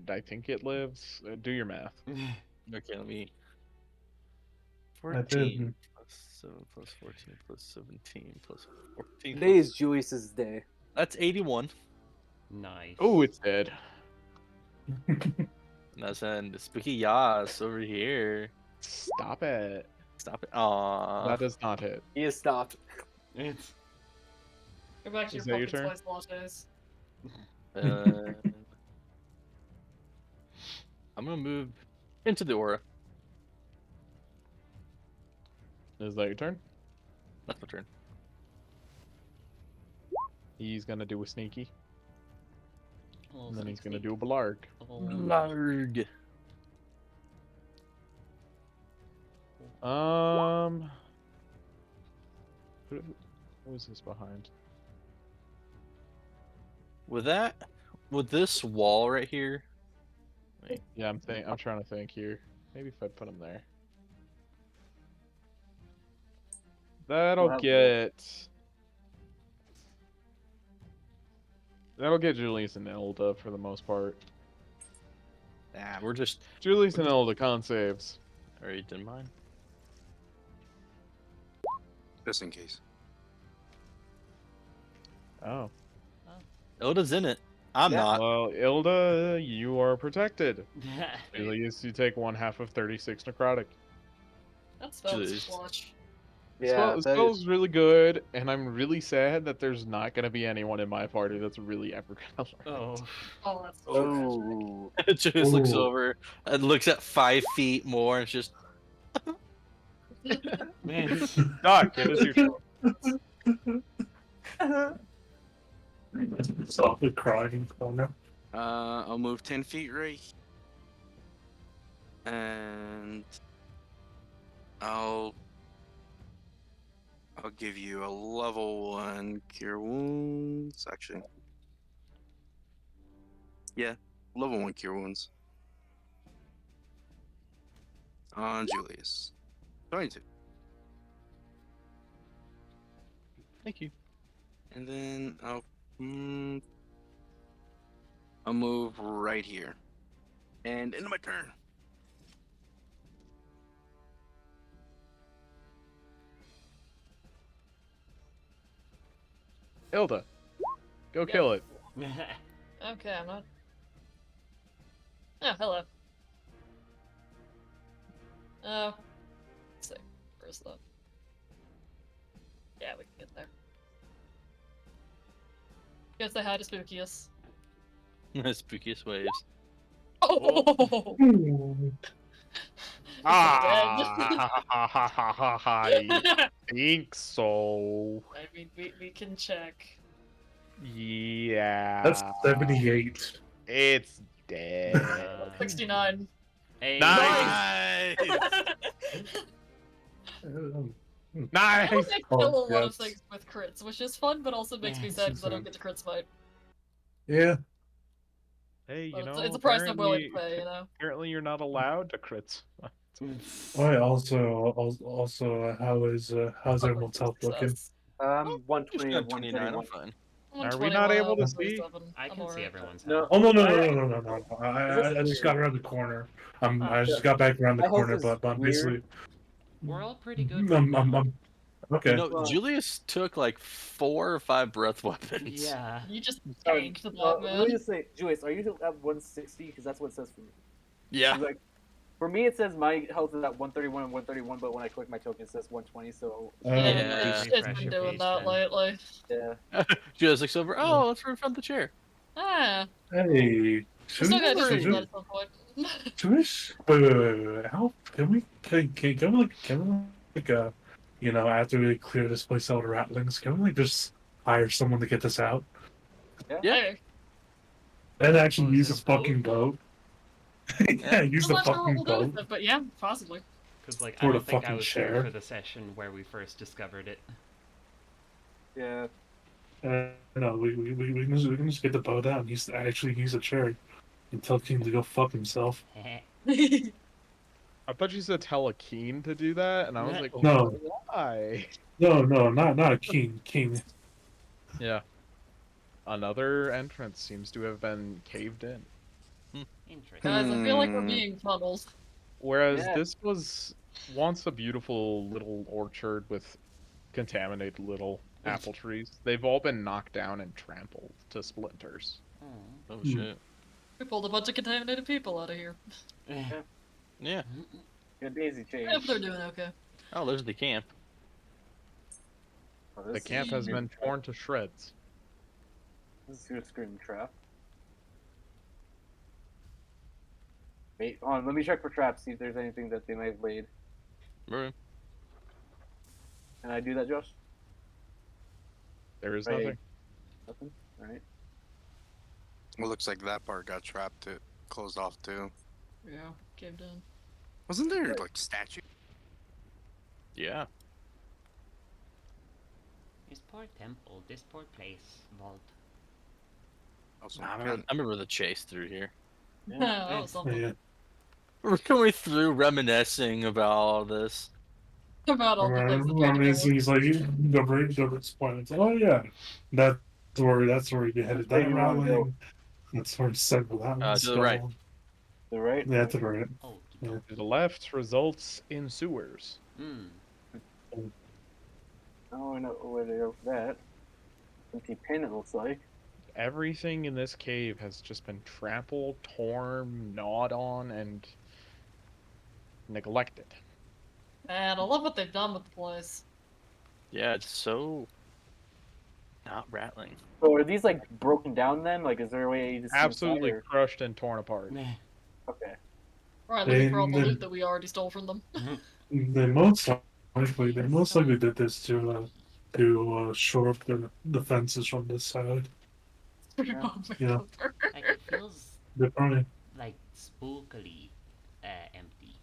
I think it lives. Do your math. Okay, let me. I 14 did. plus 7 plus 14 plus 17 plus 14. Today is Julius's day. That's 81. Nice. Oh, it's dead. And that's an spooky yas over here. Stop it. Stop it. Aww. That does not hit. He has stopped. It's Go back to Is your that your pumpkin spice lattes. I'm gonna move into the aura. Is that your turn? That's my turn. He's gonna do a sneaky, well, and then he's sneak, gonna sneak. do a blarg. Oh, Larg. Who is this behind? With this wall right here. Wait, Yeah, I'm trying to think here. Maybe if I put him there. That'll have get. That'll get Julius and Elda for the most part. nah, we're just. Julius and Elda con saves. Already did mine. Just in case. Oh. Ilda's in it. I'm Yeah. not. Well, Ilda, you are protected. Julius, you take 1/2 of 36 necrotic. That spells Jeez. clutch. Yeah, Spell's really good, and I'm really sad that there's not gonna be anyone in my party that's really ever gonna learn. oh. Oh, that's so Oh. It just looks Ooh. over and looks at 5 feet more and it's just. Man. Doc, it is your turn. Softly crying in the corner. I'll move 10 feet right. And I'll give you a level 1 cure wounds. Actually. Yeah, level 1 cure wounds. On Julius. 22. Thank you. And then I'll move right here. And into my turn. Hilda, go Yep. kill it. Okay, I'm not. Oh, hello. Let's see. Where's the? Yeah, we can get there. Guess say hi to Spookiest. Spookiest waves. Oh! Ooh. I think so. I mean, we can check. Yeah. That's 78. It's dead. 69. Hey, Nice! I Nice! kill Oh, a lot of yes. things with crits, which is fun, but also makes me sad because I don't get to crit smite. Yeah. Hey, But you know, it's a price I'm willing to pay, you know? apparently you're not allowed to crits. Why also how's everyone's health looking? Success. 120 of 29, I'm 131. fine. Are we not able to 127. I I'm can see alright. everyone's No. health. Oh no no I- no no no no no! I just got around the corner. Oh. I just got back around the My health corner, is but I'm weird. basically We're all pretty good right I'm, now. okay. You know, Well- Julius took like 4 or 5 breath weapons. Yeah. You just Oh, tanked that, let man. me just say, Julius, are you at 160? Because that's what it says for me. Yeah. Like, for me, it says my health is at 131 and 131, but when I click my token, it says 120. So Yeah, Yeah. it's Refresh been your doing page that then. lately. yeah. Julius looks over. Oh, let's refund the chair. Ah, Hey, we still gotta Julius, do that at some point. Julius, wait. How can we you know, after we clear this place out of rattlings, can we like just hire someone to get this out Yeah. Hey, and actually Oh, is use it this a boat? fucking boat? Yeah, use I'm the not sure what fucking we'll do with boat it, but yeah, possibly. Because, like, I for the don't think I fucking was here chair. for the session where we first discovered it. Yeah. No, we can just get the boat out and actually use a chair and tell King to go fuck himself. I thought you said tell a Keen to do that, and I was like, No, why? no, not a king. King. Yeah. Another entrance seems to have been caved in. Interesting. Guys, I feel like we're Hmm. being funneled. Whereas Yeah. this was once a beautiful little orchard with contaminated little apple trees. They've all been knocked down and trampled to splinters. Oh. Oh shit. We pulled a bunch of contaminated people out of here. Yeah. Good daisy chain. If they're doing okay. Oh, there's the camp. Oh, The this camp is has your been trap. torn to shreds. This is your scream trap. Wait, hold on, let me check for traps, see if there's anything that they might have laid. Right. Can I do that, Josh? There is Right. nothing. Nothing? Alright. Well, looks like that part got trapped. It closed off too. Yeah, caved in. Wasn't there like statue? Yeah. This poor temple, this poor place, vault. Also, I remember the chase through here. That was something. Yeah. We're going through reminiscing about all this. About all the things that I mean, came together. he's like the spoilers. Oh yeah, that's where you headed Where that you wanna go? rallying. That's where several that one's To the right. going. The right? Yeah, to the right. Oh, Yeah. To the left results in sewers. Oh, I know where they go for that. Empty pin, it looks like. Everything in this cave has just been trampled, torn, gnawed on, and neglected. And I love what they've done with the place. Yeah, it's so not rattling. So are these like broken down then? Like, is there a way you just Absolutely crushed and torn apart. Okay. Right, looking for all the Then- loot that we already stole from them. They most likely did this to shore up the defenses from this side. Yeah. Yeah. Like, it feels They're probably like spookily empty.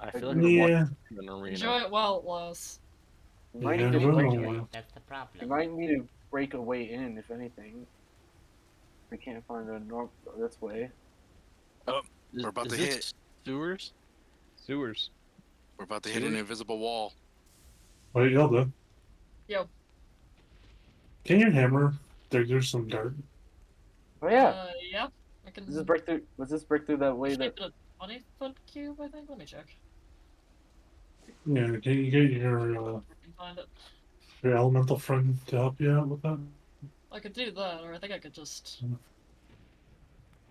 I feel like we're yeah. walking in an arena. Enjoy it while it lasts. You might Yeah, need to they're break really- it. That's the You problem. might need to break a way in, if anything. We can't find a north this way. We're about to this hit. sewers. Sewers. We're about to hit an invisible wall. What y'all do? Yo, Can you hammer? There's some dirt. Oh yeah. Yeah. I can Let's just break through. Let's just break through that way. shape That it a 20-foot cube, I think. Let me check. Yeah, can you get I can find it. your elemental friend to help you out with that? I could do that, or I think I could just Mm.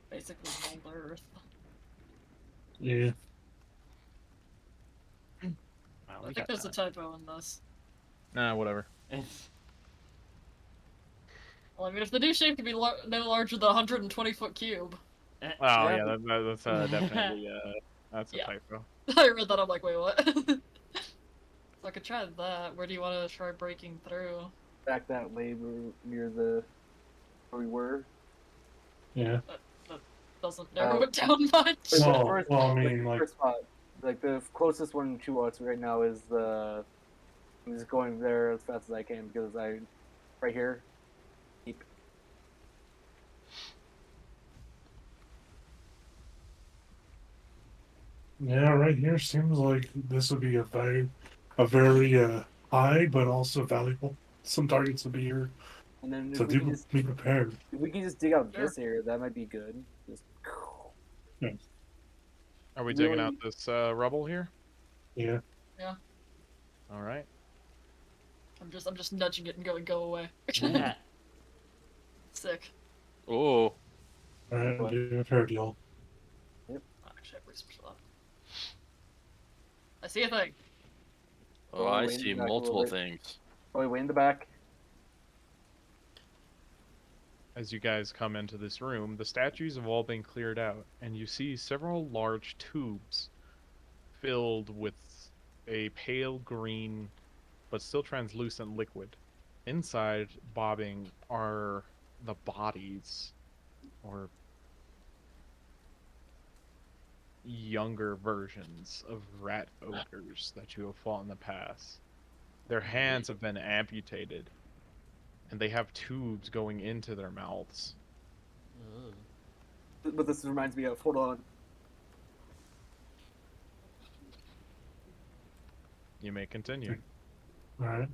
basically mold the earth. Yeah. Wow, I we think got there's a time. typo in this. Nah, whatever. It's Well, I mean, if the new shape could be no larger than a 120-foot cube. Oh Yeah, yeah, that's definitely that's a Yeah. typo. I read that, I'm like, wait, what? So I could try that. Where do you want to try breaking through? back that way near the where we were. Yeah. That doesn't narrow it down much. Like the Well, first, well, I like mean, the like, first spot, like the closest one to us right now is the. I'm just going there as fast as I can because right here. Keep. yeah, right here seems like this would be a very high, but also valuable. Some targets would be here, And then so do be prepared. if we can just dig out Sure. this area, that might be good. Just. Yeah. Are we We taking out only- this rubble here? Yeah. All right. I'm just nudging it and going, go away. yeah. Sick. Oh, All right, What? do a fair deal. Actually, I have research for that. I see a thing. oh, Oh, I wait, see back a little multiple bit. things. Oh, way in the back. As you guys come into this room, the statues have all been cleared out, and you see several large tubes filled with a pale green but still translucent liquid. Inside, bobbing, are the bodies or younger versions of rat ogres that you have fought in the past. Their hands have been amputated, and they have tubes going into their mouths. Ugh. But this reminds me of. Hold on. You may continue. All right.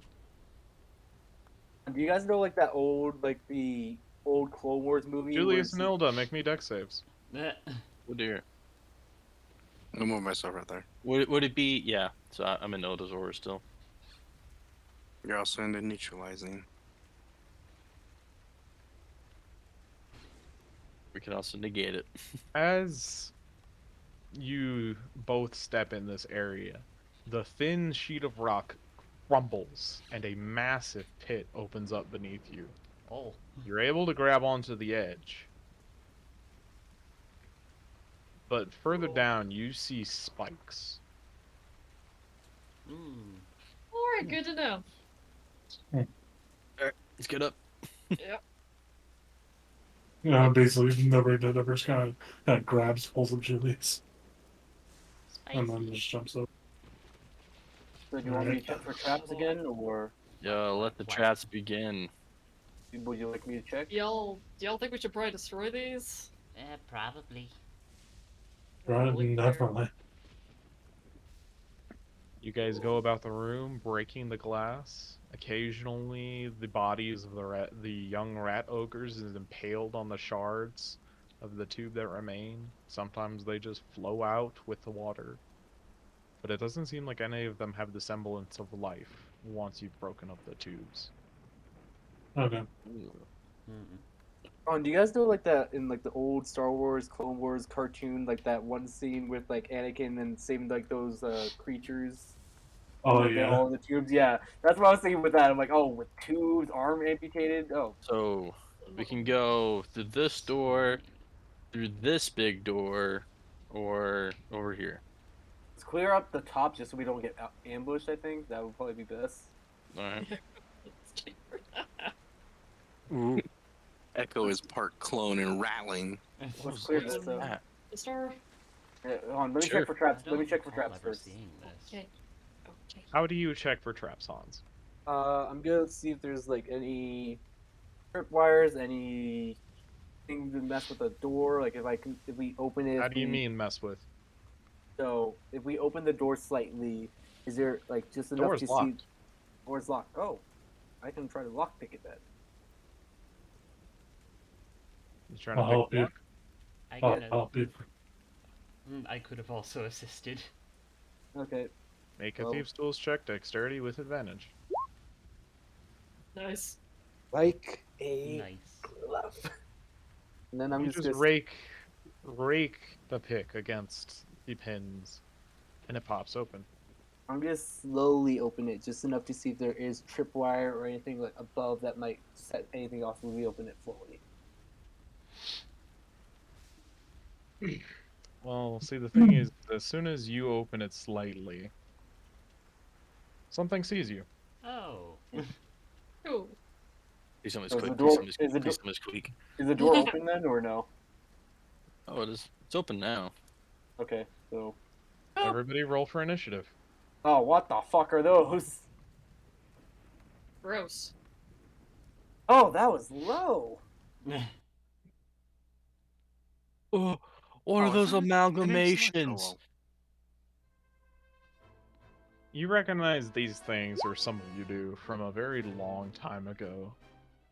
Do you guys know like that old like the old Clone Wars movie? where Julius it's, and Ilda, make me dex saves. Eh. Oh dear. I'll move myself right there. Would it be? Yeah. So I'm in Elder's Aura still. You're also into neutralizing. We can also negate it. As you both step in this area, the thin sheet of rock crumbles and a massive pit opens up beneath you. Oh. You're able to grab onto the edge. But further down, you see spikes. Mm. Alright, good to know. Let's get up. Yep. Basically, the numbers kind of grabs, pulls up Julius, and then Spicy. just jumps up. So do you want me to check for traps again, or Yeah, let the traps begin. would you like me to check? Do y'all think we should probably destroy these? Probably. Right, Probably fair. definitely. You guys go about the room, breaking the glass. Occasionally, the bodies of the young rat ogres is impaled on the shards of the tube that remain. Sometimes they just flow out with the water. But it doesn't seem like any of them have the semblance of life once you've broken up the tubes. Okay. Ooh. Mm. Oh, and do you guys know like that in like the old Star Wars, Clone Wars cartoon, like that one scene with like Anakin and saving like those creatures? Oh like, yeah. all the tubes. Yeah, that's what I was thinking with that. I'm like, oh, with tubes, arm amputated. Oh, So we can go through this door, through this big door, or over here. let's clear up the top just so we don't get ambushed. I think that would probably be best. All right. Ooh. Echo is part clone and rattling. Let's clear What's this up. that? The star? Yeah, hold on, let me Sure. check for traps. I Let me don't check for recall traps ever first. seeing this. Okay. Okay. How do you check for traps, Hans? I'm gonna see if there's like any tripwires, anything to mess with the door. Like if we open it. How do you mean mess with? So if we open the door slightly, is there like just enough Door's to locked. see? Door's locked. Oh, I can try to lockpick it then. You trying to I'll pick help you. lock? I I'll gonna. help you. I could have also assisted. Okay. Make a Well, thieves' tools check, dexterity with advantage. Nice. like a Nice. glove. And then I'm You just just gonna. rake the pick against the pins, and it pops open. I'm gonna slowly open it, just enough to see if there is tripwire or anything like above that might set anything off when we open it fully. Well, see, the thing is, as soon as you open it slightly, something sees you. Oh. Cool. Please tell me it's So is the quick. door Please tell me it's quick. is the door open then or no? Oh, it is. It's open now. Okay, so Everybody roll for initiative. oh, what the fuck are those? Gross. Oh, that was low. Oh, what Oh, are is those that amalgamations? You recognize these things, or some of you do, from a very long time ago,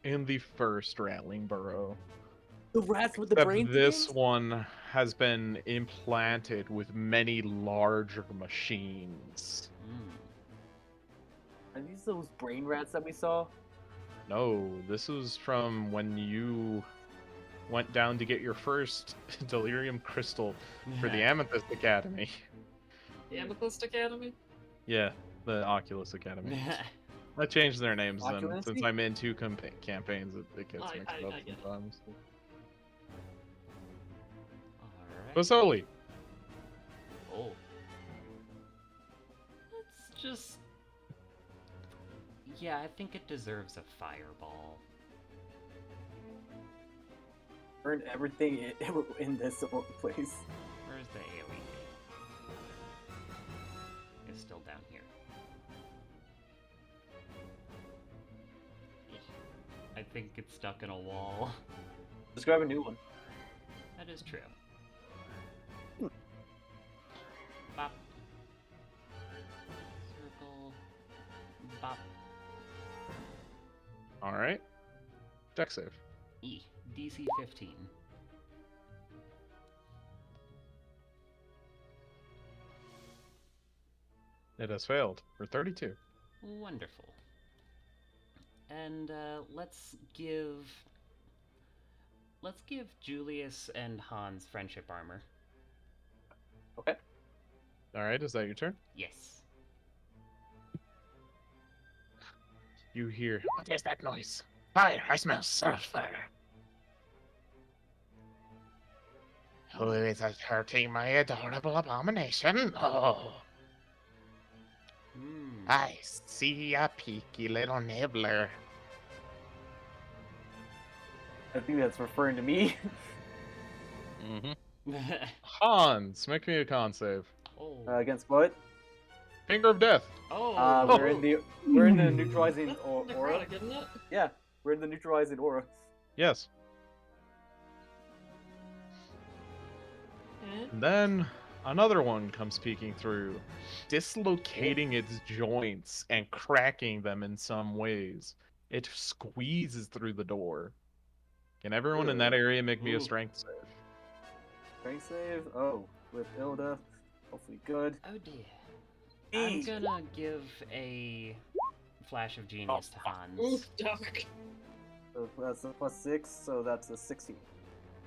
in the first Rattling Burrow. The rats with the Except brain this things? one has been implanted with many larger machines. Mm. Are these those brain rats that we saw? No, this is from when you went down to get your first Delirium Crystal for the Amethyst Academy. The Amethyst Academy? Yeah, the Oculus Academy. I changed their names then, since Oculancy? I'm in two campaigns, it gets mixed up I get it. sometimes. Alright. Vasoli! Oh. Let's just. Yeah, I think it deserves a fireball. Burn everything in this place. Where's the AoE thing? It's still down here. I think it's stuck in a wall. Let's grab a new one. That is true. Bop. Circle. Bop. Alright. Deck save. E. DC 15. It has failed for 32. Wonderful. And let's give Julius and Hans friendship armor. Okay. Alright, is that your turn? Yes. You hear. What is that noise? Fire! I smell sulfur! Who is hurting my adorable abomination? Oh, I see a peaky little nibbler. I think that's referring to me. Mm-hmm. Hans, make me a con save. Oh. Against what? Finger of Death. Oh. We're in the neutralizing That's aura. necrotic, isn't it? Yeah, we're in the neutralizing aura. Yes. Eh? And then another one comes peeking through, dislocating its joints and cracking them in some ways. It squeezes through the door. Can everyone in that area make me a Ooh. strength save? Strength save. Oh, with Ilda. Hopefully good. Oh dear. I'm gonna give a flash of genius to Hans. Oof, dark. So that's a +6, so that's a 16.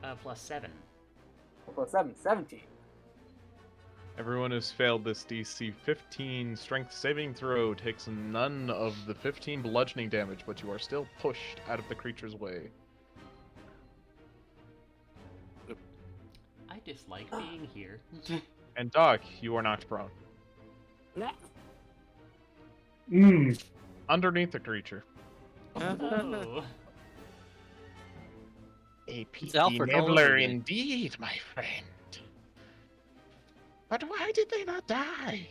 +7. +7, 17. Everyone who's failed this DC 15 strength saving throw takes none of the 15 bludgeoning damage, but you are still pushed out of the creature's way. I dislike being here. And Doc, you are knocked prone. Mm. Underneath the creature. Oh. A peaky Alfred all over nibbler again. indeed, my friend. But why did they not die?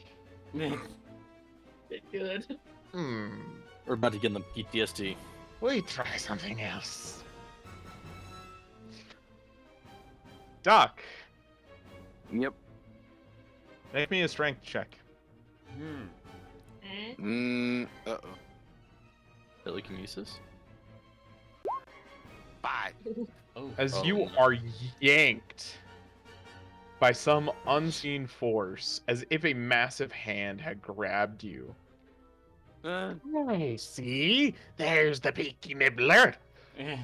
Good. We're about to get them PTSD. We try something else. Doc, Yep. make me a strength check. Eh? Uh-oh. Telekinesis? 5. die. Oh, As Oh, you no. are yanked by some unseen force, as if a massive hand had grabbed you. Hey, see? There's the peaky nibbler. eh,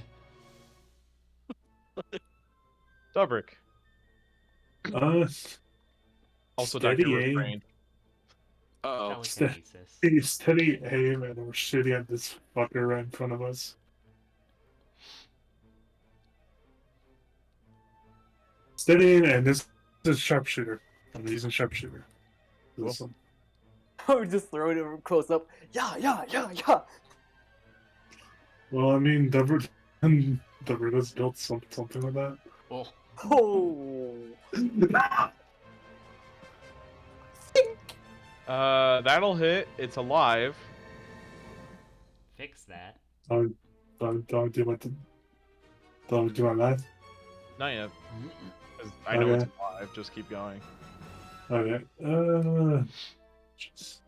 Dubrick. Uh, Also, Dr. steady aim. Restrained. Uh-oh. telekinesis. Steady aim, and we're shooting at this fucker right in front of us. Steady aim, and this is sharpshooter. I'm using sharpshooter. This one. I would just throw it close up. Yeah. Well, I mean, Dever's built something like that. Oh, Oh. That'll hit. It's alive. fix that. Don't do my math. Not yet. Mm-mm. 'Cause I know it's Okay. alive. Just keep going. Okay. Just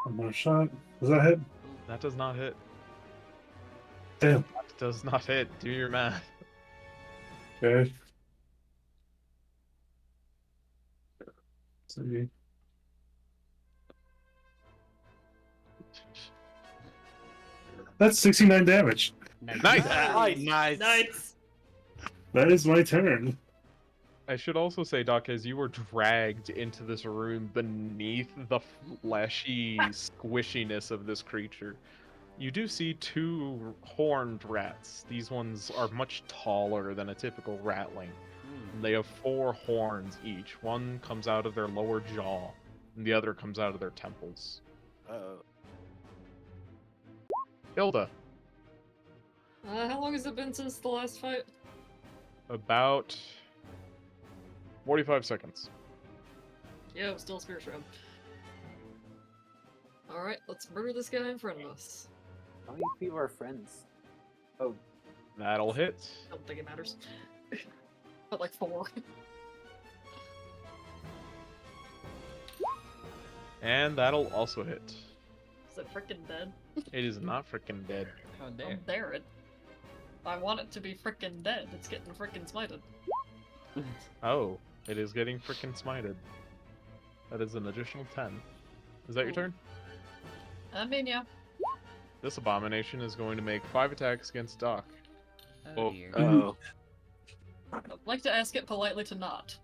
one more shot. Does that hit? That does not hit. Damn. That does not hit. Do your math. Okay. See. That's 69 damage. Nice. Nice. Nice. Nice. That is my turn. I should also say, Doc, as you were dragged into this room beneath the fleshy squishiness of this creature, you do see two horned rats. These ones are much taller than a typical ratling. Hmm. They have 4 horns each. One comes out of their lower jaw, and the other comes out of their temples. Uh-oh. Hilda, How long has it been since the last fight? about 45 seconds. Yeah, still Spirit Shroud. Alright, let's murder this guy in front of us. How many people are friends? Oh, That'll hit. Don't think it matters. But like 4. And that'll also hit. Is it freaking dead? It is not freaking dead. How Don't dare. dare it. I want it to be freaking dead. It's getting freaking smited. Oh, it is getting freaking smited. That is an additional 10. Is that your Cool. turn? I mean, yeah. This abomination is going to make 5 attacks against Doc. Oh Oh. dear. Uh-oh. I'd like to ask it politely to not.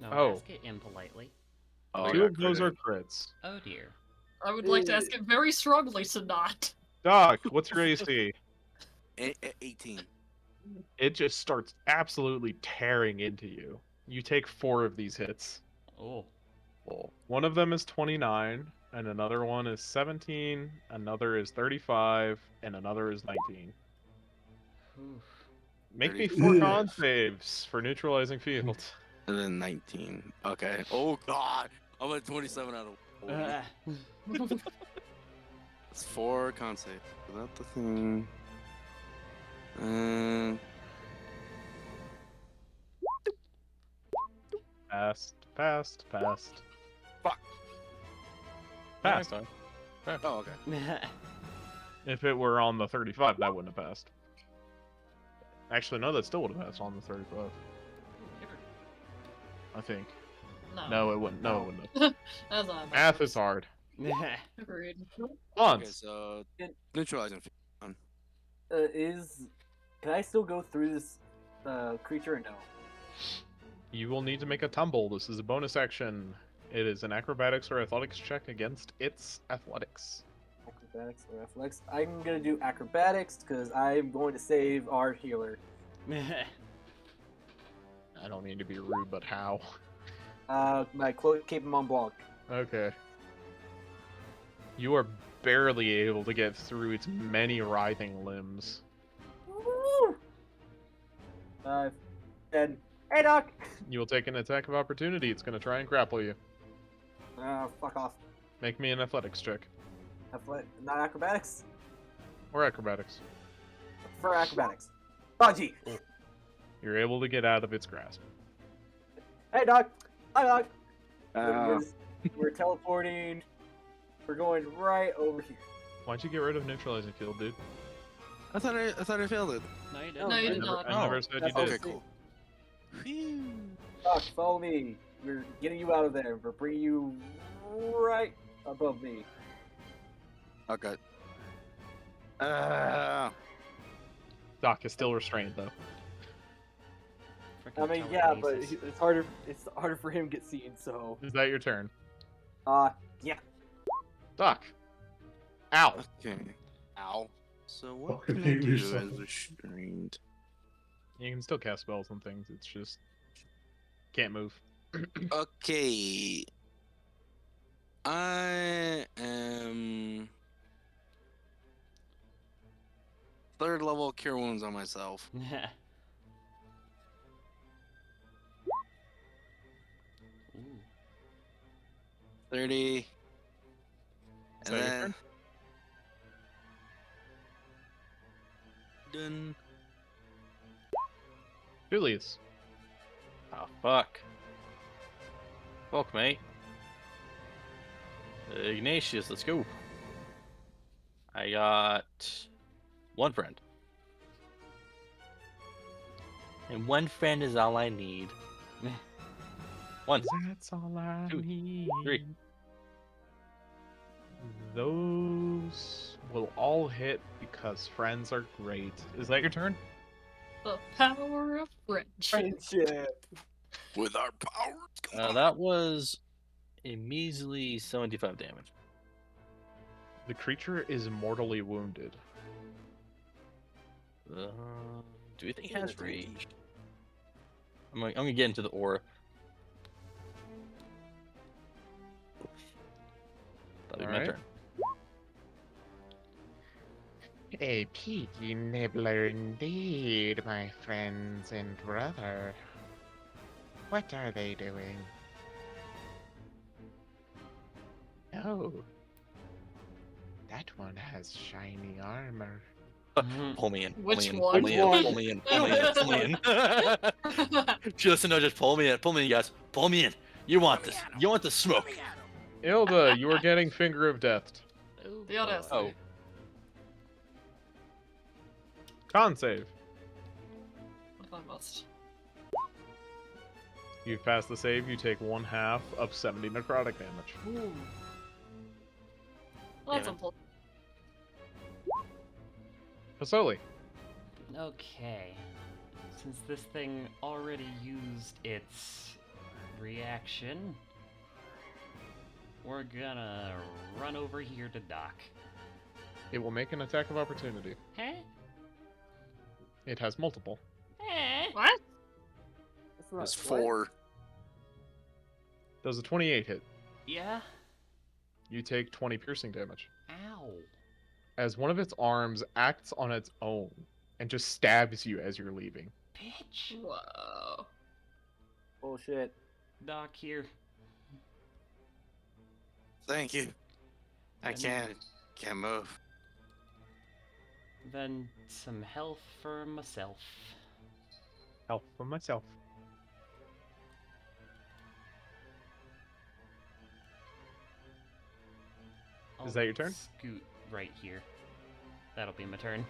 No, Oh. ask it impolitely. Oh, I 2 got of those are critted. crits. Oh dear. I would like to ask it very strongly to not. Doc, what's your AC? 18. It just starts absolutely tearing into you. You take 4 of these hits. Oh. One of them is 29, and another one is 17, another is 35, and another is 19. Oof. Make me 30. 4 con saves for neutralizing field. And then 19. Okay. Oh, God. I'm at 27 out of 40. It's 4 con save. Is that the thing? Passed. Fuck. Passed. Oh, okay. If it were on the 35, that wouldn't have passed. Actually, no, that still would have passed on the 35. I think. No. No, it wouldn't. No, it wouldn't have. That's not Math is hard. Agreed. Once. Okay, so neutralizing field. Can I still go through this creature or no? You will need to make a tumble. This is a bonus action. It is an acrobatics or athletics check against its athletics. Acrobatics or athletics? I'm gonna do acrobatics because I'm going to save our healer. I don't mean to be rude, but how? My quote, keep him on block. Okay. You are barely able to get through its many writhing limbs. Woo! 5, 10. Hey, Doc! You will take an attack of opportunity. It's going to try and grapple you. Fuck off. Make me an athletics check. Not acrobatics? Or acrobatics. For acrobatics. Oh, gee. You're able to get out of its grasp. Hey, Doc! Hi, Doc! Uh, We're teleporting. We're going right over here. Why'd you get rid of neutralizing field, dude? I thought I failed it. No, you No, didn't. No, you I did not. I never said you That's did. Okay, the cool. Doc, follow me. We're getting you out of there. We're bringing you right above me. Okay. Doc is still restrained though. Frickin' I mean, yeah, but telekinesis. it's harder. It's harder for him to get seen. So, Is that your turn? yeah. Doc. Ow. Okay. Ow. So what Fucking can I hate do yourself. as restrained? You can still cast spells and things. It's just can't move. Okay. I am third level cure wounds on myself. Ooh. 30. Is And that your then turn? done. Julius. Oh, fuck. Fuck, mate. Ignatius, let's go. I got one friend. And one friend is all I need. One. That's all I Two, need. 3. Those will all hit because friends are great. Is that your turn? The power of friendship. Friendship. With our powers. That was a measly 75 damage. The creature is mortally wounded. Do you think it has rage? I'm gonna get into the aura. That'll be my Alright. turn. A piggy nibbler indeed, my friends and brother. What are they doing? Oh, that one has shiny armor. Pull me in. Pull Which me in. one? Pull me in. Pull me in. Pull me in. Pull me in. Just no, just pull me in. Pull me in, guys. Pull me in. You want this? You want the smoke? Ilda, you are getting Finger of Death. Oh, The audacity. Oh. Con save. If I must. You've passed the save, you take 1/2 of 70 necrotic damage. Ooh. Well, that's Yeah. unpleasant. Fasoli. Okay. Since this thing already used its reaction, we're gonna run over here to Doc. It will make an attack of opportunity. Huh? It has multiple. What? That's not That's what? 4. Does a 28 hit? Yeah? You take 20 piercing damage. Ow. As one of its arms acts on its own and just stabs you as you're leaving. Bitch. Wow. Bullshit. Doc here. Thank you. I And can't move. Then some health for myself. Help for myself. Is that your turn? Scoot right here. That'll be my turn.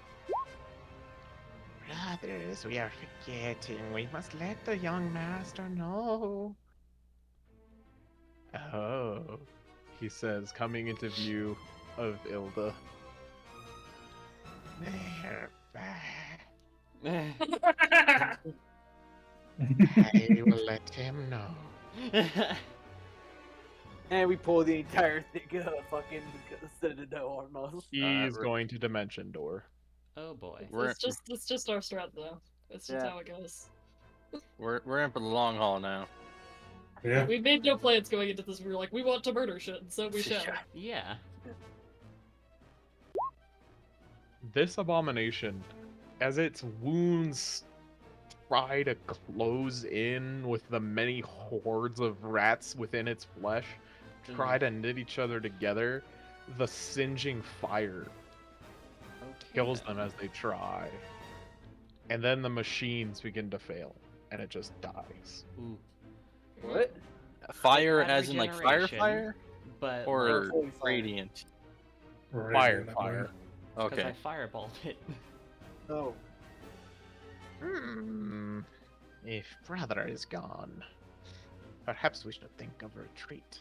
Brothers, we are forgetting. We must let the young master know. Oh, he says, coming into view of Ilda. They're back. That's I will let him know. And we pull the entire thing fucking set it door almost. He's going to Dimension Door. Oh boy. it's just our strat though. It's just Yeah. how it goes. We're in for the long haul now. Yeah. We made no plans going into this. We were like, we want to murder shit, so we shall. Yeah. This abomination, as its wounds try to close in with the many hordes of rats within its flesh, try to knit each other together, the singeing fire kills them as they try. And then the machines begin to fail, and it just dies. Ooh. What? Fire Like as in like regeneration, fire? But Or Holy fire. radiant? Fire. Right. because Okay. I fireballed it. Oh. If brother is gone, perhaps we should think of a retreat.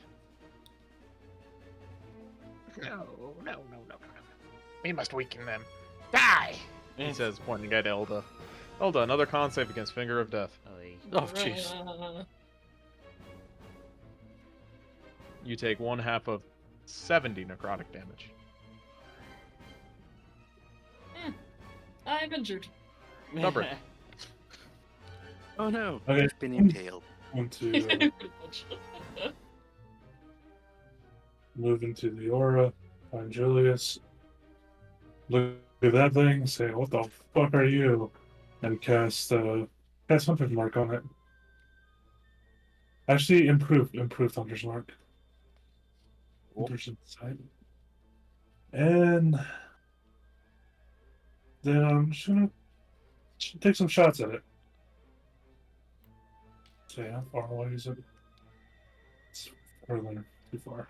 No. We must weaken them. Die! He says, pointing at Elda. Elda, another con save against Finger of Death. Oy. Oh, jeez. You take 1/2 of 70 necrotic damage. I'm injured. Stubborn. Oh no, Okay. I've been impaled. Want to Pretty much. move into the aura, find Julius, look at that thing, say, "What the fuck are you?" and cast Hunter's Mark on it. Actually, improve Hunter's Mark. Cool. Hunter's Insight. And then I'm just gonna take some shots at it. So how far away is it? It's further, too far.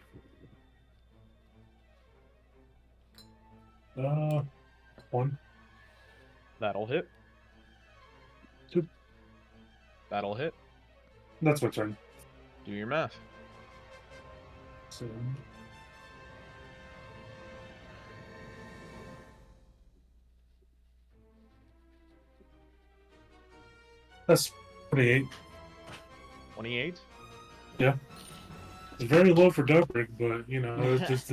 One. That'll hit. 2. That'll hit. That's my turn. Do your math. So, that's 28. 28. It's very low for Dobrik, but this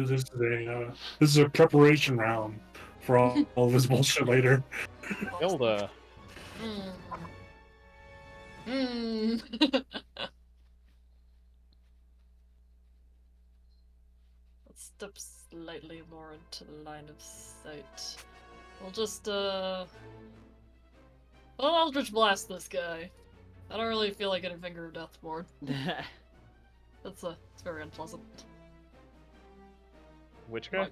is a preparation round for all of his bullshit later. Elda. Let's step slightly more into the line of sight. We'll just, well, Eldritch Blast this guy. I don't really feel like getting Finger of Death more. It's very unpleasant. Which guy?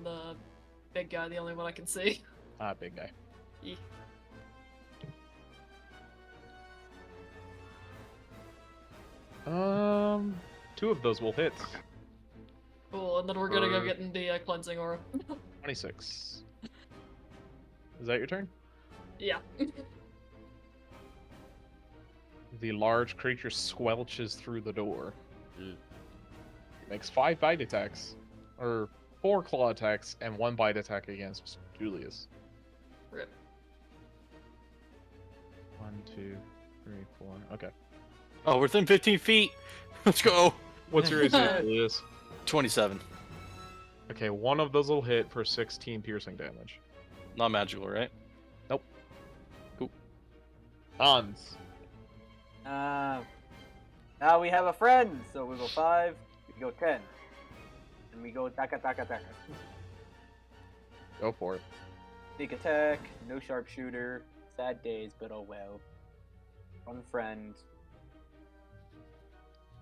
The big guy, the only one I can see. Ah, big guy. Yeah. Two of those will hit. Cool, and then we're gonna go For- get in the cleansing aura. 26. Is that your turn? Yeah. The large creature squelches through the door. Makes 5 bite attacks. Or 4 claw attacks and 1 bite attack against Julius. Rip. 1, 2, 3, 4. Okay. Oh, we're within 15 feet. Let's go. What's your AC, Julius? 27. Okay, one of those will hit for 16 piercing damage. Not magical, right? Hans. Now we have a friend, so we go 5, we go 10. And we go taka. Go for it. Sneak attack, no sharpshooter, sad days, but oh well. One friend.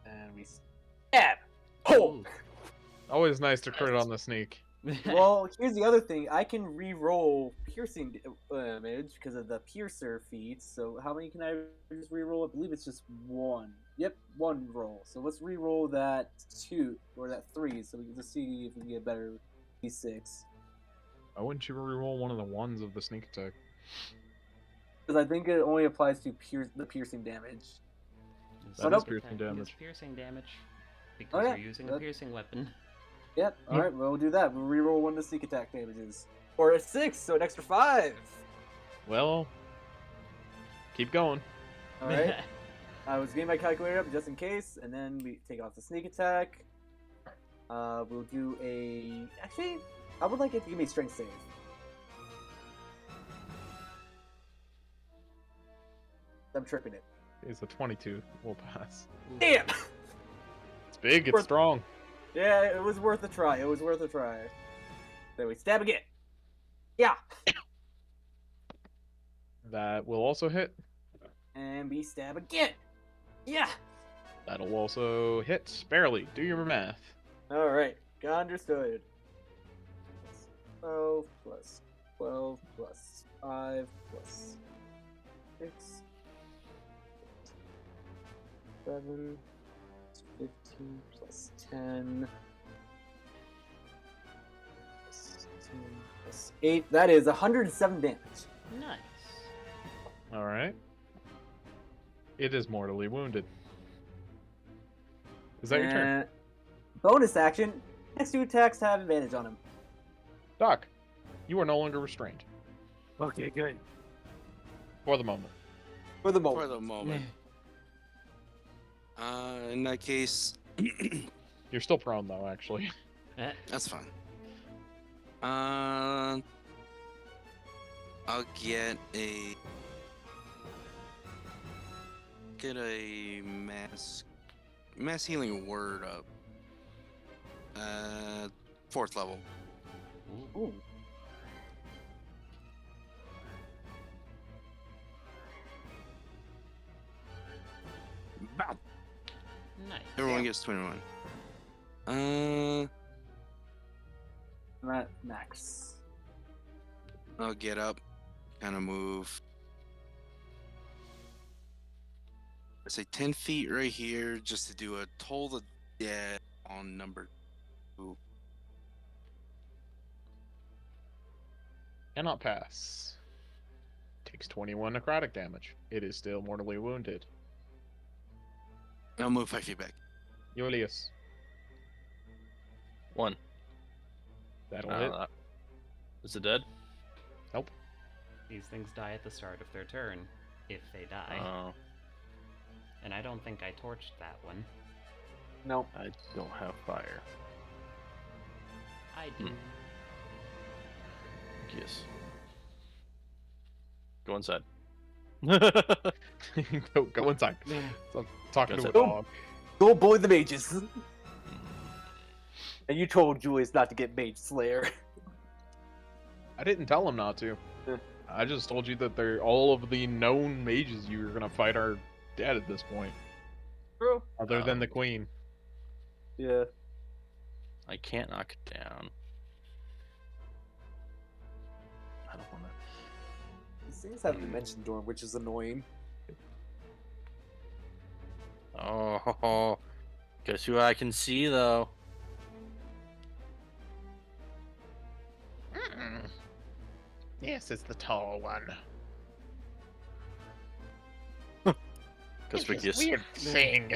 And we stab! Oh! Always nice to crit on the sneak. Well, here's the other thing. I can re-roll piercing damage because of the piercer feat. So how many can I just re-roll? I believe it's just 1. Yep, 1 roll. So let's re-roll that 2 or that 3, so we can just see if we can get a better d6. Why wouldn't you reroll one of the ones of the sneak attack? Because I think it only applies to the piercing damage. That Oh, is nope. piercing damage. Piercing damage. Because Oh, yeah. you're using a That- piercing weapon. Yep. All right. Well, we'll do that. We'll re-roll 1 of the sneak attack damages, or a 6, so an extra 5. Well, keep going. All right. I was getting my calculator up just in case, and then we take off the sneak attack. We'll do a. Actually, I would like it to give me a strength save. I'm tripping it. It's a 22. We'll pass. Damn! It's big, it's Worth- strong. Yeah, it was worth a try. It was worth a try. Then we stab again. Yeah. That will also hit. And we stab again. Yeah. That'll also hit. Barely. Do your math. All right. Got understood. 12 plus 12 plus 5 plus 6. 7. 15 plus 10. Plus 10 plus 8. That is 107 damage. Nice. All right. It is mortally wounded. Is that your turn? And bonus action. Next 2 attacks have advantage on him. Doc, you are no longer restrained. Okay, good. For the moment. For the For moment. the moment. In that case, You're still prone, though, actually. that's fine. I'll get a mass healing word up. 4th level. Ooh. Bow. Nice. Everyone gets 21. Max. I'll get up, kind of move. I say 10 feet right here, just to do a Toll the Dead on number 2. Cannot pass. Takes 21 necrotic damage. It is still mortally wounded. I'll move 5 feet back. Julius, 1. that'll hit. Is it dead? Nope. These things die at the start of their turn, if they die. Oh, And I don't think I torched that one. Nope. I don't have fire. I do. Yes. Go inside. Go inside. So I'm talking Go to a inside. dog. Go bully the mages. And you told Julius not to get Mage Slayer. I didn't tell him not to. Yeah. I just told you that they're all of the known mages you were gonna fight are dead at this point, True. other than the queen. Yeah. I can't knock it down. I don't want to. These things have Dimension Door, which is annoying. Oh, guess who I can see though? Yes, it's the tall one. Conspicuous. Weird thing.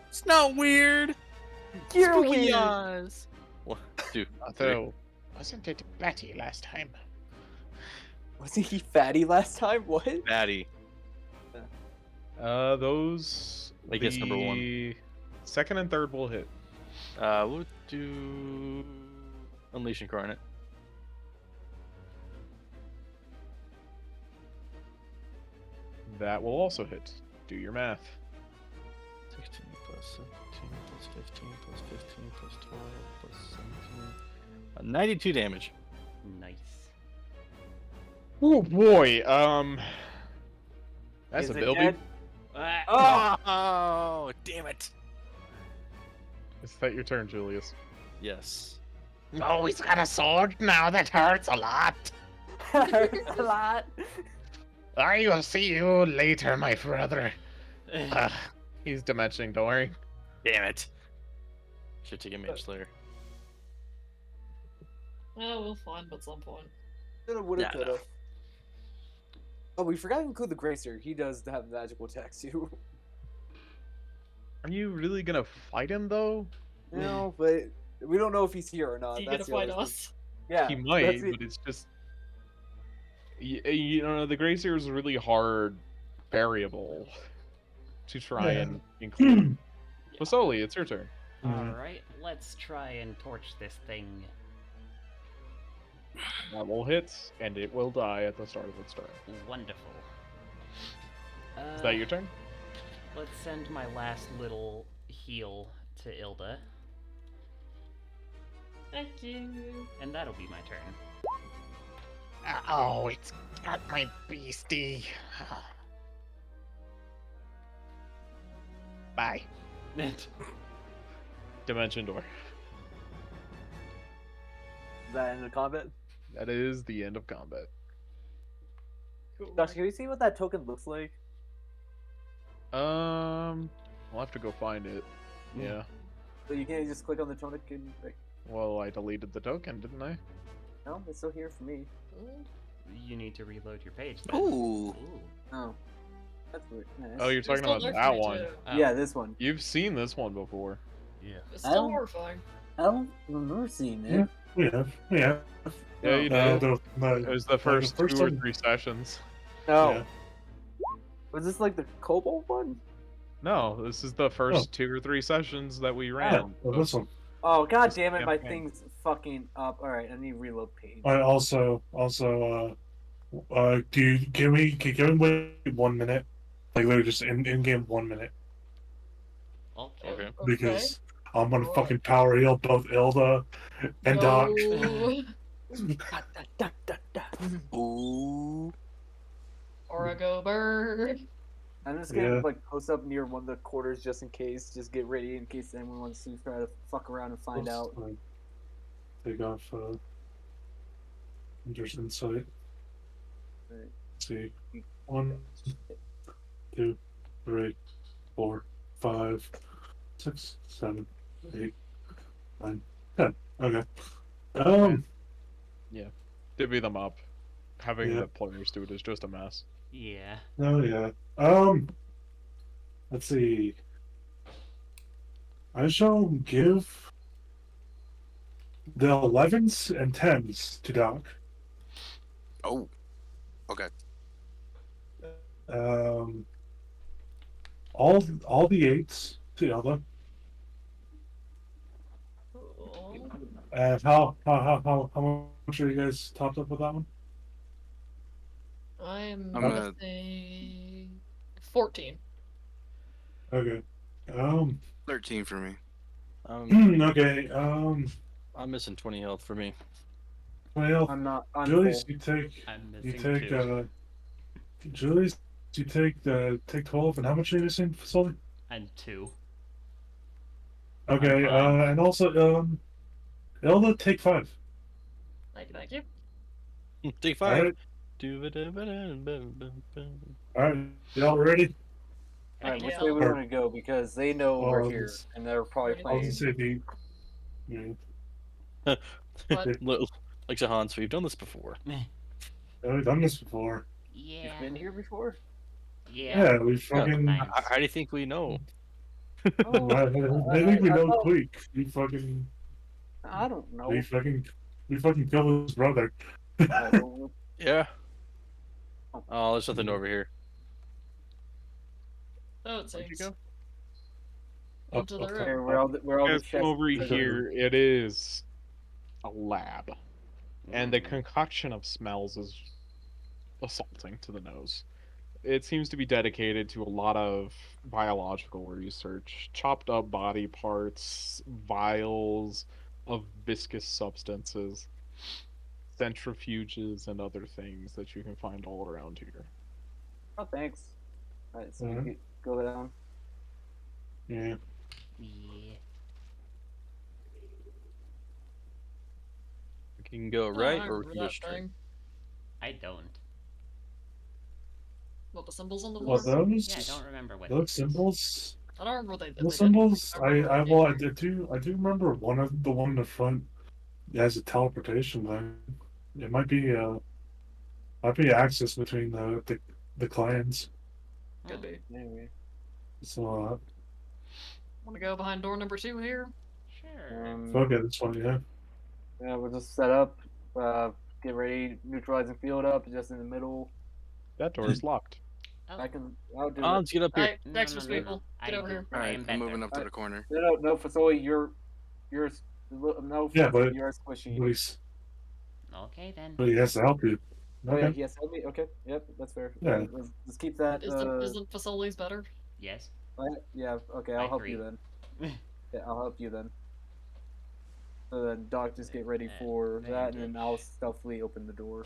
It's not weird. You're Spooky weird. eyes. What? Dude. Although, wasn't it Betty last time? Wasn't he fatty last time? What? Batty. Those. I guess number 1. the second and third will hit. We'll do Unleash Incarnate. That will also hit. Do your math. 16 plus 17 plus 15 plus 15 plus 12 plus 17. 92 damage. Nice. Oh boy. That's Is a it building. dead? Ah, Oh, damn it. Is that your turn, Julius? Yes. Oh, he's got a sword now. That hurts a lot. Hurts a lot. I will see you later, my brother. He's dimensioning, don't worry. Damn it. Should take a Mage Slayer. Oh, we'll find at some point. Shoulda, woulda, Yeah, coulda. Oh, we forgot to include the Gracer. He does have magical attacks too. Are you really gonna fight him though? You know, but we don't know if he's here or not. Are you gonna That's the fight other thing. us? Yeah, He might, that's it. but it's just you know the Gracer is a really hard variable to try Yeah. and include. Masoli, it's your turn. Alright, let's try and torch this thing. That will hit, and it will die at the start of its turn. Wonderful. Is that your turn? Let's send my last little heal to Ilda, Thank you. and that'll be my turn. Oh, it's got my beastie. Bye. Dimension door. Is that end of combat? That is the end of combat. Cool. Josh, can we see what that token looks like? I'll have to go find it. Yeah. So you can't just click on the token. Right? Well, I deleted the token, didn't I? No, it's still here for me. You need to reload your page then. Ooh. Oh, that's weird. Nice. Oh, you're It's talking still about there for that me, one. too. Oh, Yeah, this one. You've seen this one before. Yeah. It's I still don't- horrifying. I don't remember seeing it. Yeah, we have. Yeah, Oh. you did. The, It was the first first 2 or time- 3 sessions. No. Yeah. Was this like the Cobalt one? No, this is the first 2 or 3 sessions that we Yeah, ran. well, this one. Oh, god This damn it, my campaign. thing's fucking up. Alright, I need to reload page. I also can we wait 1 minute? Like literally just in game 1 minute. Okay. Okay. Because I'm gonna Alright. fucking power heal both Ilda and Doc. No. Ooh. Orago bird. I'm just gonna Yeah. like post up near one of the quarters just in case. Just get ready in case anyone wants to try to fuck around and find out. Take off Hunter's insight. Right. Let's see. 1, 2, 3, 4, 5, 6, 7, 8, 9, 10. Okay. Divvy them up. Having Yeah. the players do it is just a mess. Yeah. Oh yeah. Let's see. I shall give the 11s and 10s to Doc. Oh. Okay. All the 8s to Elda. Cool. And how much are you guys topped up with that one? I'm I'm gonna at- say 14. Okay. 13 for me. Okay. I'm missing 20 health for me. Well, I'm not. I'm Julius, full. you take I'm you missing take 2. Julius, you take 12, and how much are you missing, Sully? And 2. Okay. fine. And also Elda, take 5. Thank you. Take All 5. right. All All right. Y'all ready? Alright, which Yeah. way we Or- want to go? Because they know Well, we're I'll here, just- and they're probably Ready. I'll playing. just say the. Yeah. What? Like Hans, we've done this before. We've done this before. Yeah. You've been here before? Yeah, we fucking. Thanks. How do you think we know? Oh, I think we I know thought- quick. We fucking. I don't know. We fucking killed his brother. Alright, well, Yeah. Oh, there's nothing over here. Oh, it Where'd you seems. go? Up, Into the up, room. here, where all the Guys, come over chefs- here. It is a lab. And the concoction of smells is assaulting to the nose. It seems to be dedicated to a lot of biological research, chopped up body parts, vials of viscous substances, centrifuges, and other things that you can find all around here. Oh, thanks. Alright, so Mhm. we could go down. Yeah. Yeah. We can go Oh, right I or we remember can go that straight. thing. I don't. What, the symbols on the What floor? those? Yeah, I don't remember what Those this is. symbols. I don't remember what they did. Those symbols. I remember I what they well, did. I do remember one of the one in the front has a teleportation thing. It might be access between the clans. Could be. Anyway. So Want to go behind door number 2 here? Sure. fuck it, this one, yeah. Yeah, we'll just set up, get ready, neutralizing field up, just in the middle. That door is locked. Oh, I'll do it. Hans, get up here. Alright, Dexter's people. Get over here. I Alright, am I'm better. moving up to the corner. No, Fasoli, you're no, Yeah, but- you're squishy. Okay then. But he has to help you. Oh yeah, Okay. he has to help me. Okay, yep, that's fair. Yeah. Let's keep that. Isn't Fasilis better? Yes. Yeah, okay, I I'll help you agree. then. Yeah, I'll help you then. So then, Doc, just get ready for that, and then I'll stealthily open the door.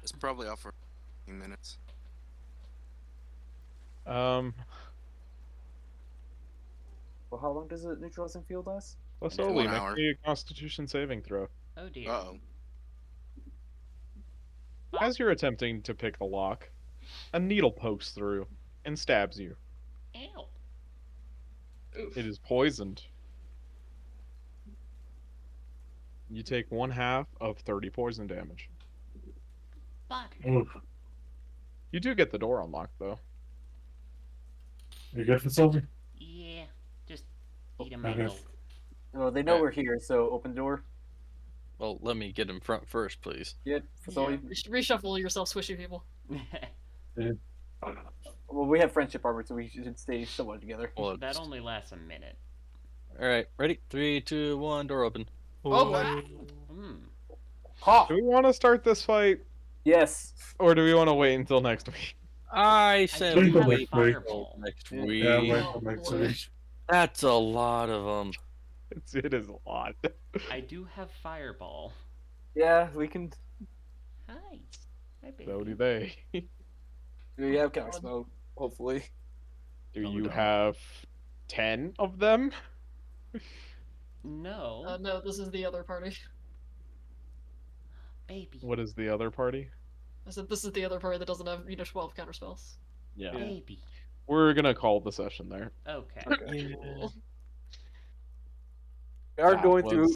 It's probably off for 15 minutes. Well, how long does the neutralizing field last? Let's One only hour. make me a Constitution saving throw. Oh dear. Uh-oh. As you're attempting to pick the lock, a needle pokes through and stabs you. Ow. Oof. It is poisoned. You take 1/2 of 30 poison damage. Fuck. Oof. You do get the door unlocked though. You good for Sylvie? Yeah. Just eat a Okay. mango. Oh, they know Alright. we're here, so open door. Well, let me get in front first, please. Yeah, Yeah, Fasoli. reshuffle yourself, squishy people. Well, we have friendship armor, so we should stay somewhat together. Well, That only lasts a minute. all right, ready? 3, 2, 1. Door open. Oh, wow. Hmm. Ha! Do we want to start this fight, Yes. or do we want to wait until next week? I said do have wait till Fireball. next Yeah. week. Yeah, Oh, wait till next boy. week. That's a lot of them. It is a lot. I do have Fireball. Yeah, we can. Hi. Hi, baby. So do they. We have counter spell, hopefully. Do No, we you don't. have 10 of them? No. No, this is the other party. Baby. What is the other party? I said this is the other party that doesn't have 12 counterspells. Yeah. Baby. We're gonna call the session there. Okay. Okay. Cool. We are That going through was